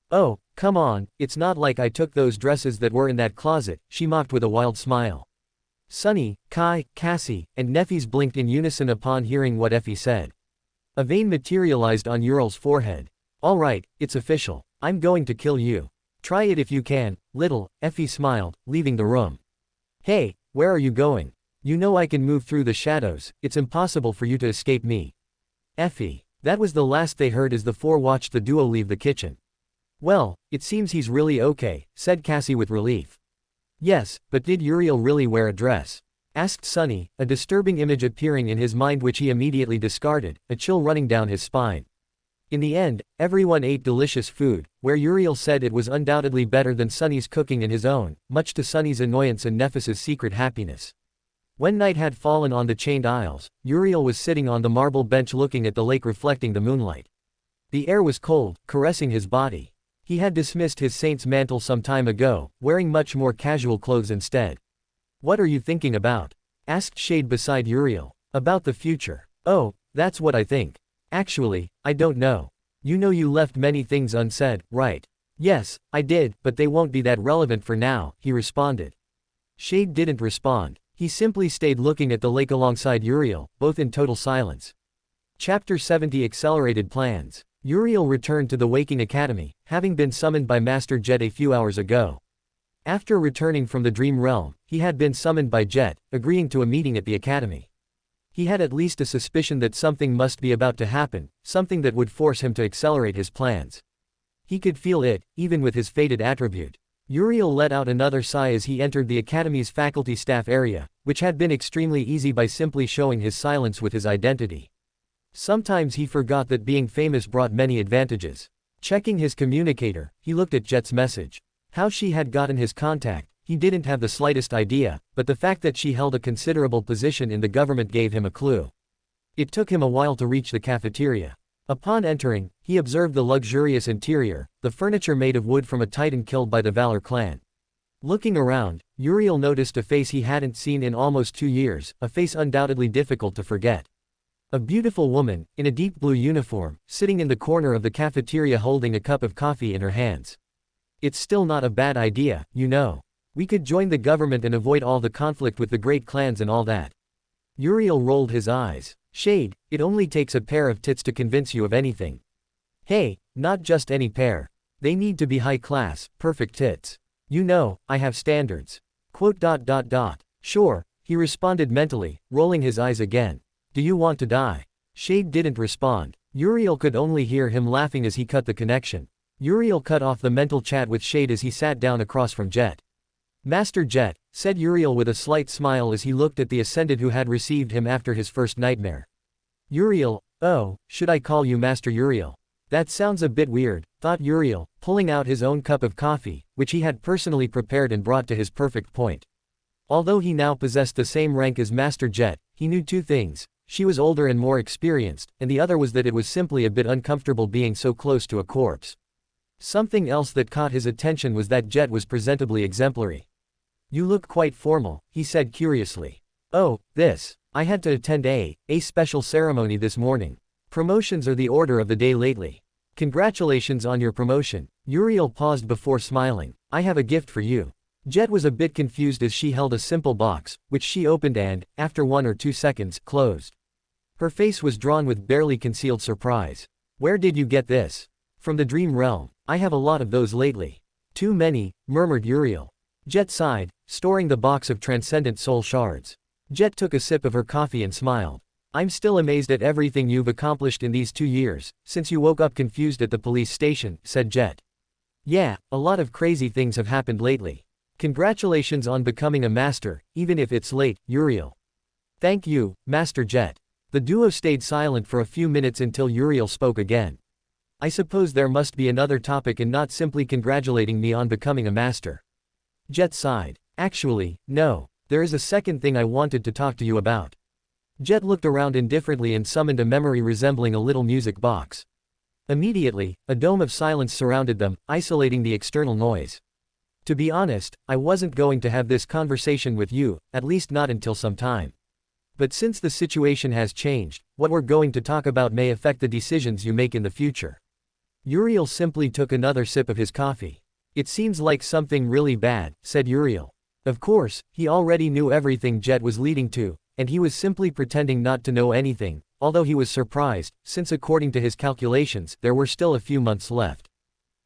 Oh, come on, it's not like I took those dresses that were in that closet, she mocked with a wild smile. Sunny, Kai, Cassie, and Neffys blinked in unison upon hearing what Effie said. A vein materialized on Ural's forehead. All right, it's official. I'm going to kill you. Try it if you can, little, Effie smiled, leaving the room. Hey, where are you going? You know I can move through the shadows, it's impossible for you to escape me. Effie. That was the last they heard as the four watched the duo leave the kitchen. Well, it seems he's really okay, said Cassie with relief. Yes, but did Uriel really wear a dress? Asked Sunny, a disturbing image appearing in his mind which he immediately discarded, a chill running down his spine. In the end, everyone ate delicious food, where Uriel said it was undoubtedly better than Sunny's cooking and his own, much to Sunny's annoyance and Neffis's secret happiness. When night had fallen on the chained aisles, Uriel was sitting on the marble bench looking at the lake reflecting the moonlight. The air was cold, caressing his body. He had dismissed his saint's mantle some time ago, wearing much more casual clothes instead. What are you thinking about? Asked Shade beside Uriel. About the future. Oh, that's what I think. Actually, I don't know. You know you left many things unsaid, right? Yes, I did, but they won't be that relevant for now, he responded. Shade didn't respond. He simply stayed looking at the lake alongside Uriel, both in total silence. Chapter 70 Accelerated Plans. Uriel returned to the Waking Academy, having been summoned by Master Jet a few hours ago. After returning from the Dream Realm, he had been summoned by Jet, agreeing to a meeting at the Academy. He had at least a suspicion that something must be about to happen, something that would force him to accelerate his plans. He could feel it, even with his fated attribute. Uriel let out another sigh as he entered the Academy's faculty staff area, which had been extremely easy by simply showing his silence with his identity. Sometimes he forgot that being famous brought many advantages. Checking his communicator, he looked at Jet's message. How she had gotten his contact, he didn't have the slightest idea, but the fact that she held a considerable position in the government gave him a clue. It took him a while to reach the cafeteria. Upon entering, he observed the luxurious interior, the furniture made of wood from a titan killed by the Valor clan. Looking around, Uriel noticed a face he hadn't seen in almost 2 years, a face undoubtedly difficult to forget. A beautiful woman, in a deep blue uniform, sitting in the corner of the cafeteria holding a cup of coffee in her hands. It's still not a bad idea, you know. We could join the government and avoid all the conflict with the great clans and all that. Uriel rolled his eyes. Shade, it only takes a pair of tits to convince you of anything. Hey, not just any pair. They need to be high class, perfect tits. You know, I have standards. Sure, he responded mentally, rolling his eyes again. Do you want to die? Shade didn't respond. Uriel could only hear him laughing as he cut the connection. Uriel cut off the mental chat with Shade as he sat down across from Jet. Master Jet, said Uriel with a slight smile as he looked at the Ascended who had received him after his first nightmare. Uriel, oh, should I call you Master Uriel? That sounds a bit weird, thought Uriel, pulling out his own cup of coffee, which he had personally prepared and brought to his perfect point. Although he now possessed the same rank as Master Jet, he knew two things. She was older and more experienced, and the other was that it was simply a bit uncomfortable being so close to a corpse. Something else that caught his attention was that Jet was presentably exemplary. You look quite formal, he said curiously. Oh, this. I had to attend a special ceremony this morning. Promotions are the order of the day lately. Congratulations on your promotion. Uriel paused before smiling. I have a gift for you. Jet was a bit confused as she held a simple box, which she opened and, after 1 or 2 seconds, closed. Her face was drawn with barely concealed surprise. Where did you get this? From the Dream Realm. I have a lot of those lately. Too many, murmured Uriel. Jet sighed, storing the box of transcendent soul shards. Jet took a sip of her coffee and smiled. I'm still amazed at everything you've accomplished in these 2 years, since you woke up confused at the police station, said Jet. Yeah, a lot of crazy things have happened lately. Congratulations on becoming a master, even if it's late, Uriel. Thank you, Master Jet. The duo stayed silent for a few minutes until Uriel spoke again. I suppose there must be another topic and not simply congratulating me on becoming a master. Jet sighed. Actually, no. There is a second thing I wanted to talk to you about. Jet looked around indifferently and summoned a memory resembling a little music box. Immediately, a dome of silence surrounded them, isolating the external noise. To be honest, I wasn't going to have this conversation with you, at least not until some time. But since the situation has changed, what we're going to talk about may affect the decisions you make in the future. Uriel simply took another sip of his coffee. It seems like something really bad, said Uriel. Of course, he already knew everything Jet was leading to, and he was simply pretending not to know anything, although he was surprised, since according to his calculations, there were still a few months left.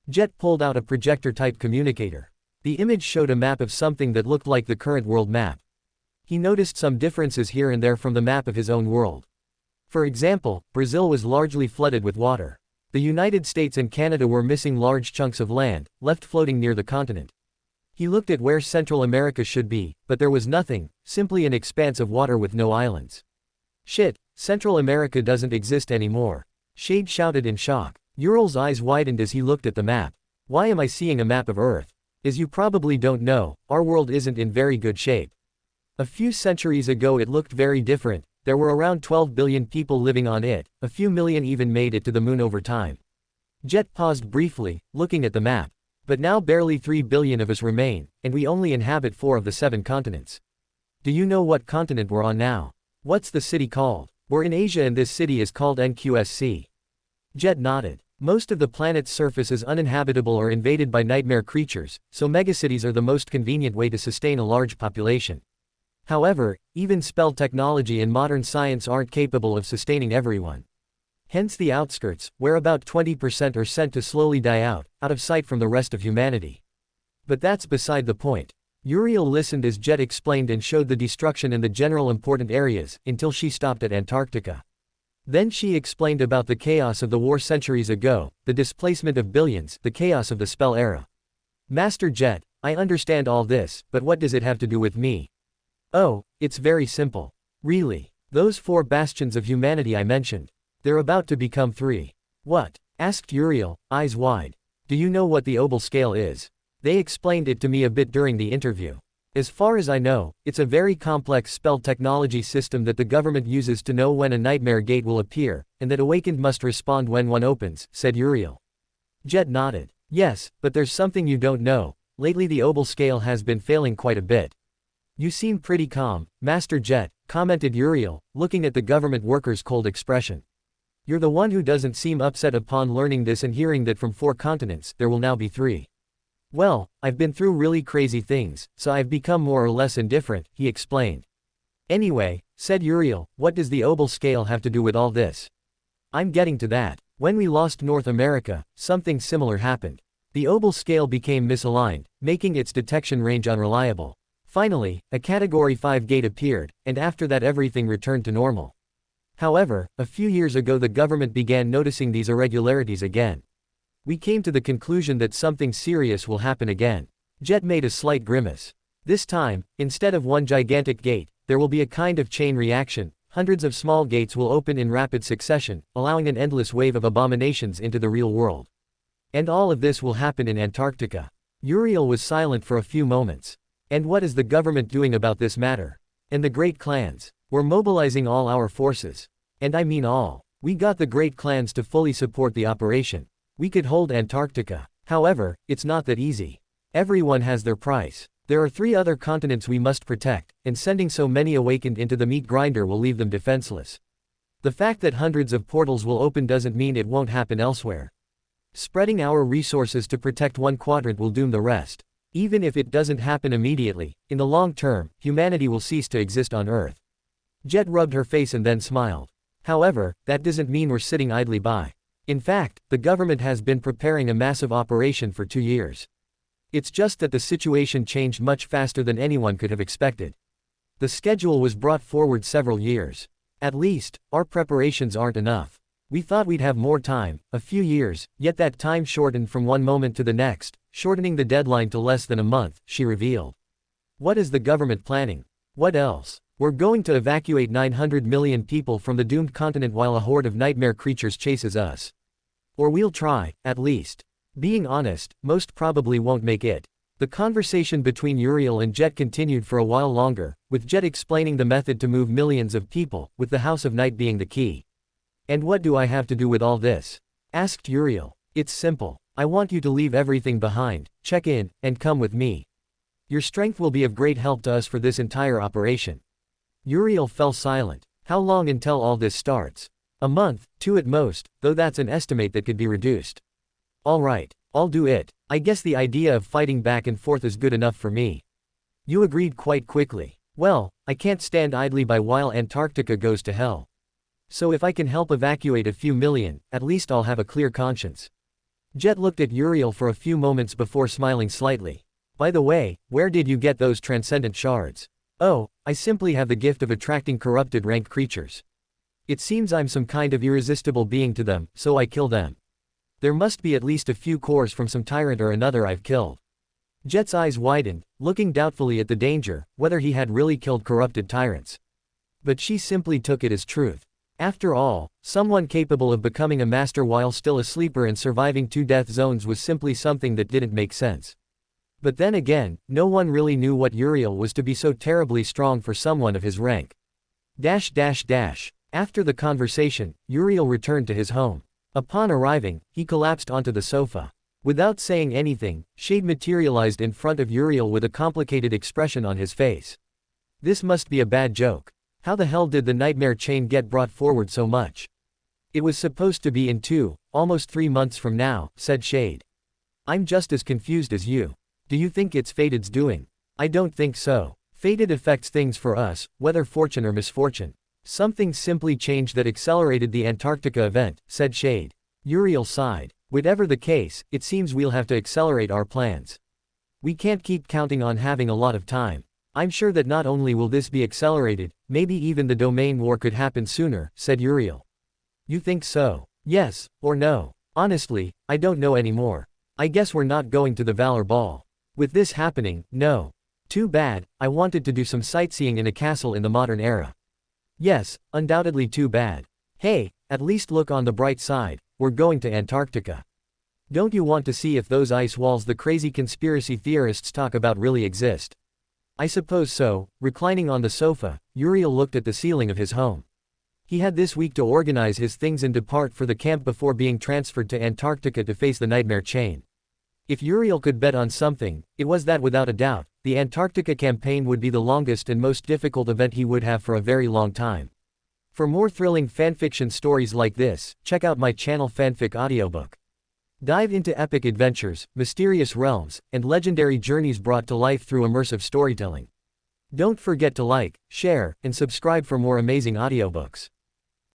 Jet pulled out a projector-type communicator. The image showed a map of something that looked like the current world map. He noticed some differences here and there from the map of his own world. For example, Brazil was largely flooded with water. The United States and Canada were missing large chunks of land, left floating near the continent. He looked at where Central America should be, but there was nothing, simply an expanse of water with no islands. Shit, Central America doesn't exist anymore. Shade shouted in shock. Uriel's eyes widened as he looked at the map. Why am I seeing a map of Earth? As you probably don't know, our world isn't in very good shape. A few centuries ago it looked very different. There were around 12 billion people living on it, a few million even made it to the moon over time. Jet paused briefly, looking at the map. But now barely 3 billion of us remain, and we only inhabit 4 of the 7 continents. Do you know what continent we're on now? What's the city called? We're in Asia and this city is called NQSC. Jet nodded. Most of the planet's surface is uninhabitable or invaded by nightmare creatures, so megacities are the most convenient way to sustain a large population. However, even spell technology and modern science aren't capable of sustaining everyone. Hence the outskirts, where about 20% are sent to slowly die out of sight from the rest of humanity. But that's beside the point. Uriel listened as Jet explained and showed the destruction in the general important areas, until she stopped at Antarctica. Then she explained about the chaos of the war centuries ago, the displacement of billions, the chaos of the spell era. Master Jet, I understand all this, but what does it have to do with me? Oh, it's very simple. Really. Those 4 bastions of humanity I mentioned. They're about to become 3. What? Asked Uriel, eyes wide. Do you know what the Obel scale is? They explained it to me a bit during the interview. As far as I know, it's a very complex spell technology system that the government uses to know when a nightmare gate will appear, and that awakened must respond when one opens, said Uriel. Jet nodded. Yes, but there's something you don't know. Lately the Obel scale has been failing quite a bit. You seem pretty calm, Master Jet, commented Uriel, looking at the government worker's cold expression. You're the one who doesn't seem upset upon learning this and hearing that from 4 continents, there will now be 3. Well, I've been through really crazy things, so I've become more or less indifferent, he explained. Anyway, said Uriel, what does the Obel scale have to do with all this? I'm getting to that. When we lost North America, something similar happened. The Obel scale became misaligned, making its detection range unreliable. Finally, a Category 5 gate appeared, and after that everything returned to normal. However, a few years ago the government began noticing these irregularities again. We came to the conclusion that something serious will happen again. Jet made a slight grimace. This time, instead of one gigantic gate, there will be a kind of chain reaction. Hundreds of small gates will open in rapid succession, allowing an endless wave of abominations into the real world. And all of this will happen in Antarctica. Uriel was silent for a few moments. And what is the government doing about this matter? And the great clans? We're mobilizing all our forces. And I mean all. We got the great clans to fully support the operation. We could hold Antarctica. However, it's not that easy. Everyone has their price. There are 3 other continents we must protect, and sending so many awakened into the meat grinder will leave them defenseless. The fact that hundreds of portals will open doesn't mean it won't happen elsewhere. Spreading our resources to protect one quadrant will doom the rest. Even if it doesn't happen immediately, in the long term, humanity will cease to exist on Earth. Jet rubbed her face and then smiled. However, that doesn't mean we're sitting idly by. In fact, the government has been preparing a massive operation for 2 years. It's just that the situation changed much faster than anyone could have expected. The schedule was brought forward several years. At least, our preparations aren't enough. We thought we'd have more time, a few years, yet that time shortened from one moment to the next, shortening the deadline to less than a month, she revealed. What is the government planning? What else? We're going to evacuate 900 million people from the doomed continent while a horde of nightmare creatures chases us. Or we'll try, at least. Being honest, most probably won't make it. The conversation between Uriel and Jet continued for a while longer, with Jet explaining the method to move millions of people, with the House of Night being the key. And what do I have to do with all this? Asked Uriel. It's simple. I want you to leave everything behind, check in, and come with me. Your strength will be of great help to us for this entire operation." Uriel fell silent. How long until all this starts? A month, 2 at most, though that's an estimate that could be reduced. All right, I'll do it. I guess the idea of fighting back and forth is good enough for me. You agreed quite quickly. Well, I can't stand idly by while Antarctica goes to hell. So if I can help evacuate a few million, at least I'll have a clear conscience. Jet looked at Uriel for a few moments before smiling slightly. By the way, where did you get those transcendent shards? Oh, I simply have the gift of attracting corrupted rank creatures. It seems I'm some kind of irresistible being to them, so I kill them. There must be at least a few cores from some tyrant or another I've killed. Jet's eyes widened, looking doubtfully at the danger, whether he had really killed corrupted tyrants. But she simply took it as truth. After all, someone capable of becoming a master while still a sleeper and surviving 2 death zones was simply something that didn't make sense. But then again, no one really knew what Uriel was to be so terribly strong for someone of his rank. After the conversation, Uriel returned to his home. Upon arriving, he collapsed onto the sofa. Without saying anything, Shade materialized in front of Uriel with a complicated expression on his face. This must be a bad joke. How the hell did the nightmare chain get brought forward so much? It was supposed to be in 2, almost 3 months from now, said Shade. I'm just as confused as you. Do you think it's Fated's doing? I don't think so. Fated affects things for us, whether fortune or misfortune. Something simply changed that accelerated the Antarctica event, said Shade. Uriel sighed. Whatever the case, it seems we'll have to accelerate our plans. We can't keep counting on having a lot of time. I'm sure that not only will this be accelerated, maybe even the domain war could happen sooner, said Uriel. You think so? Yes, or no? Honestly, I don't know anymore. I guess we're not going to the Valor Ball. With this happening, no. Too bad, I wanted to do some sightseeing in a castle in the modern era. Yes, undoubtedly too bad. Hey, at least look on the bright side, we're going to Antarctica. Don't you want to see if those ice walls the crazy conspiracy theorists talk about really exist? I suppose so. Reclining on the sofa, Uriel looked at the ceiling of his home. He had this week to organize his things and depart for the camp before being transferred to Antarctica to face the nightmare chain. If Uriel could bet on something, it was that without a doubt, the Antarctica campaign would be the longest and most difficult event he would have for a very long time. For more thrilling fanfiction stories like this, check out my channel Fanfic Audiobook. Dive into epic adventures, mysterious realms, and legendary journeys brought to life through immersive storytelling. Don't forget to like, share, and subscribe for more amazing audiobooks.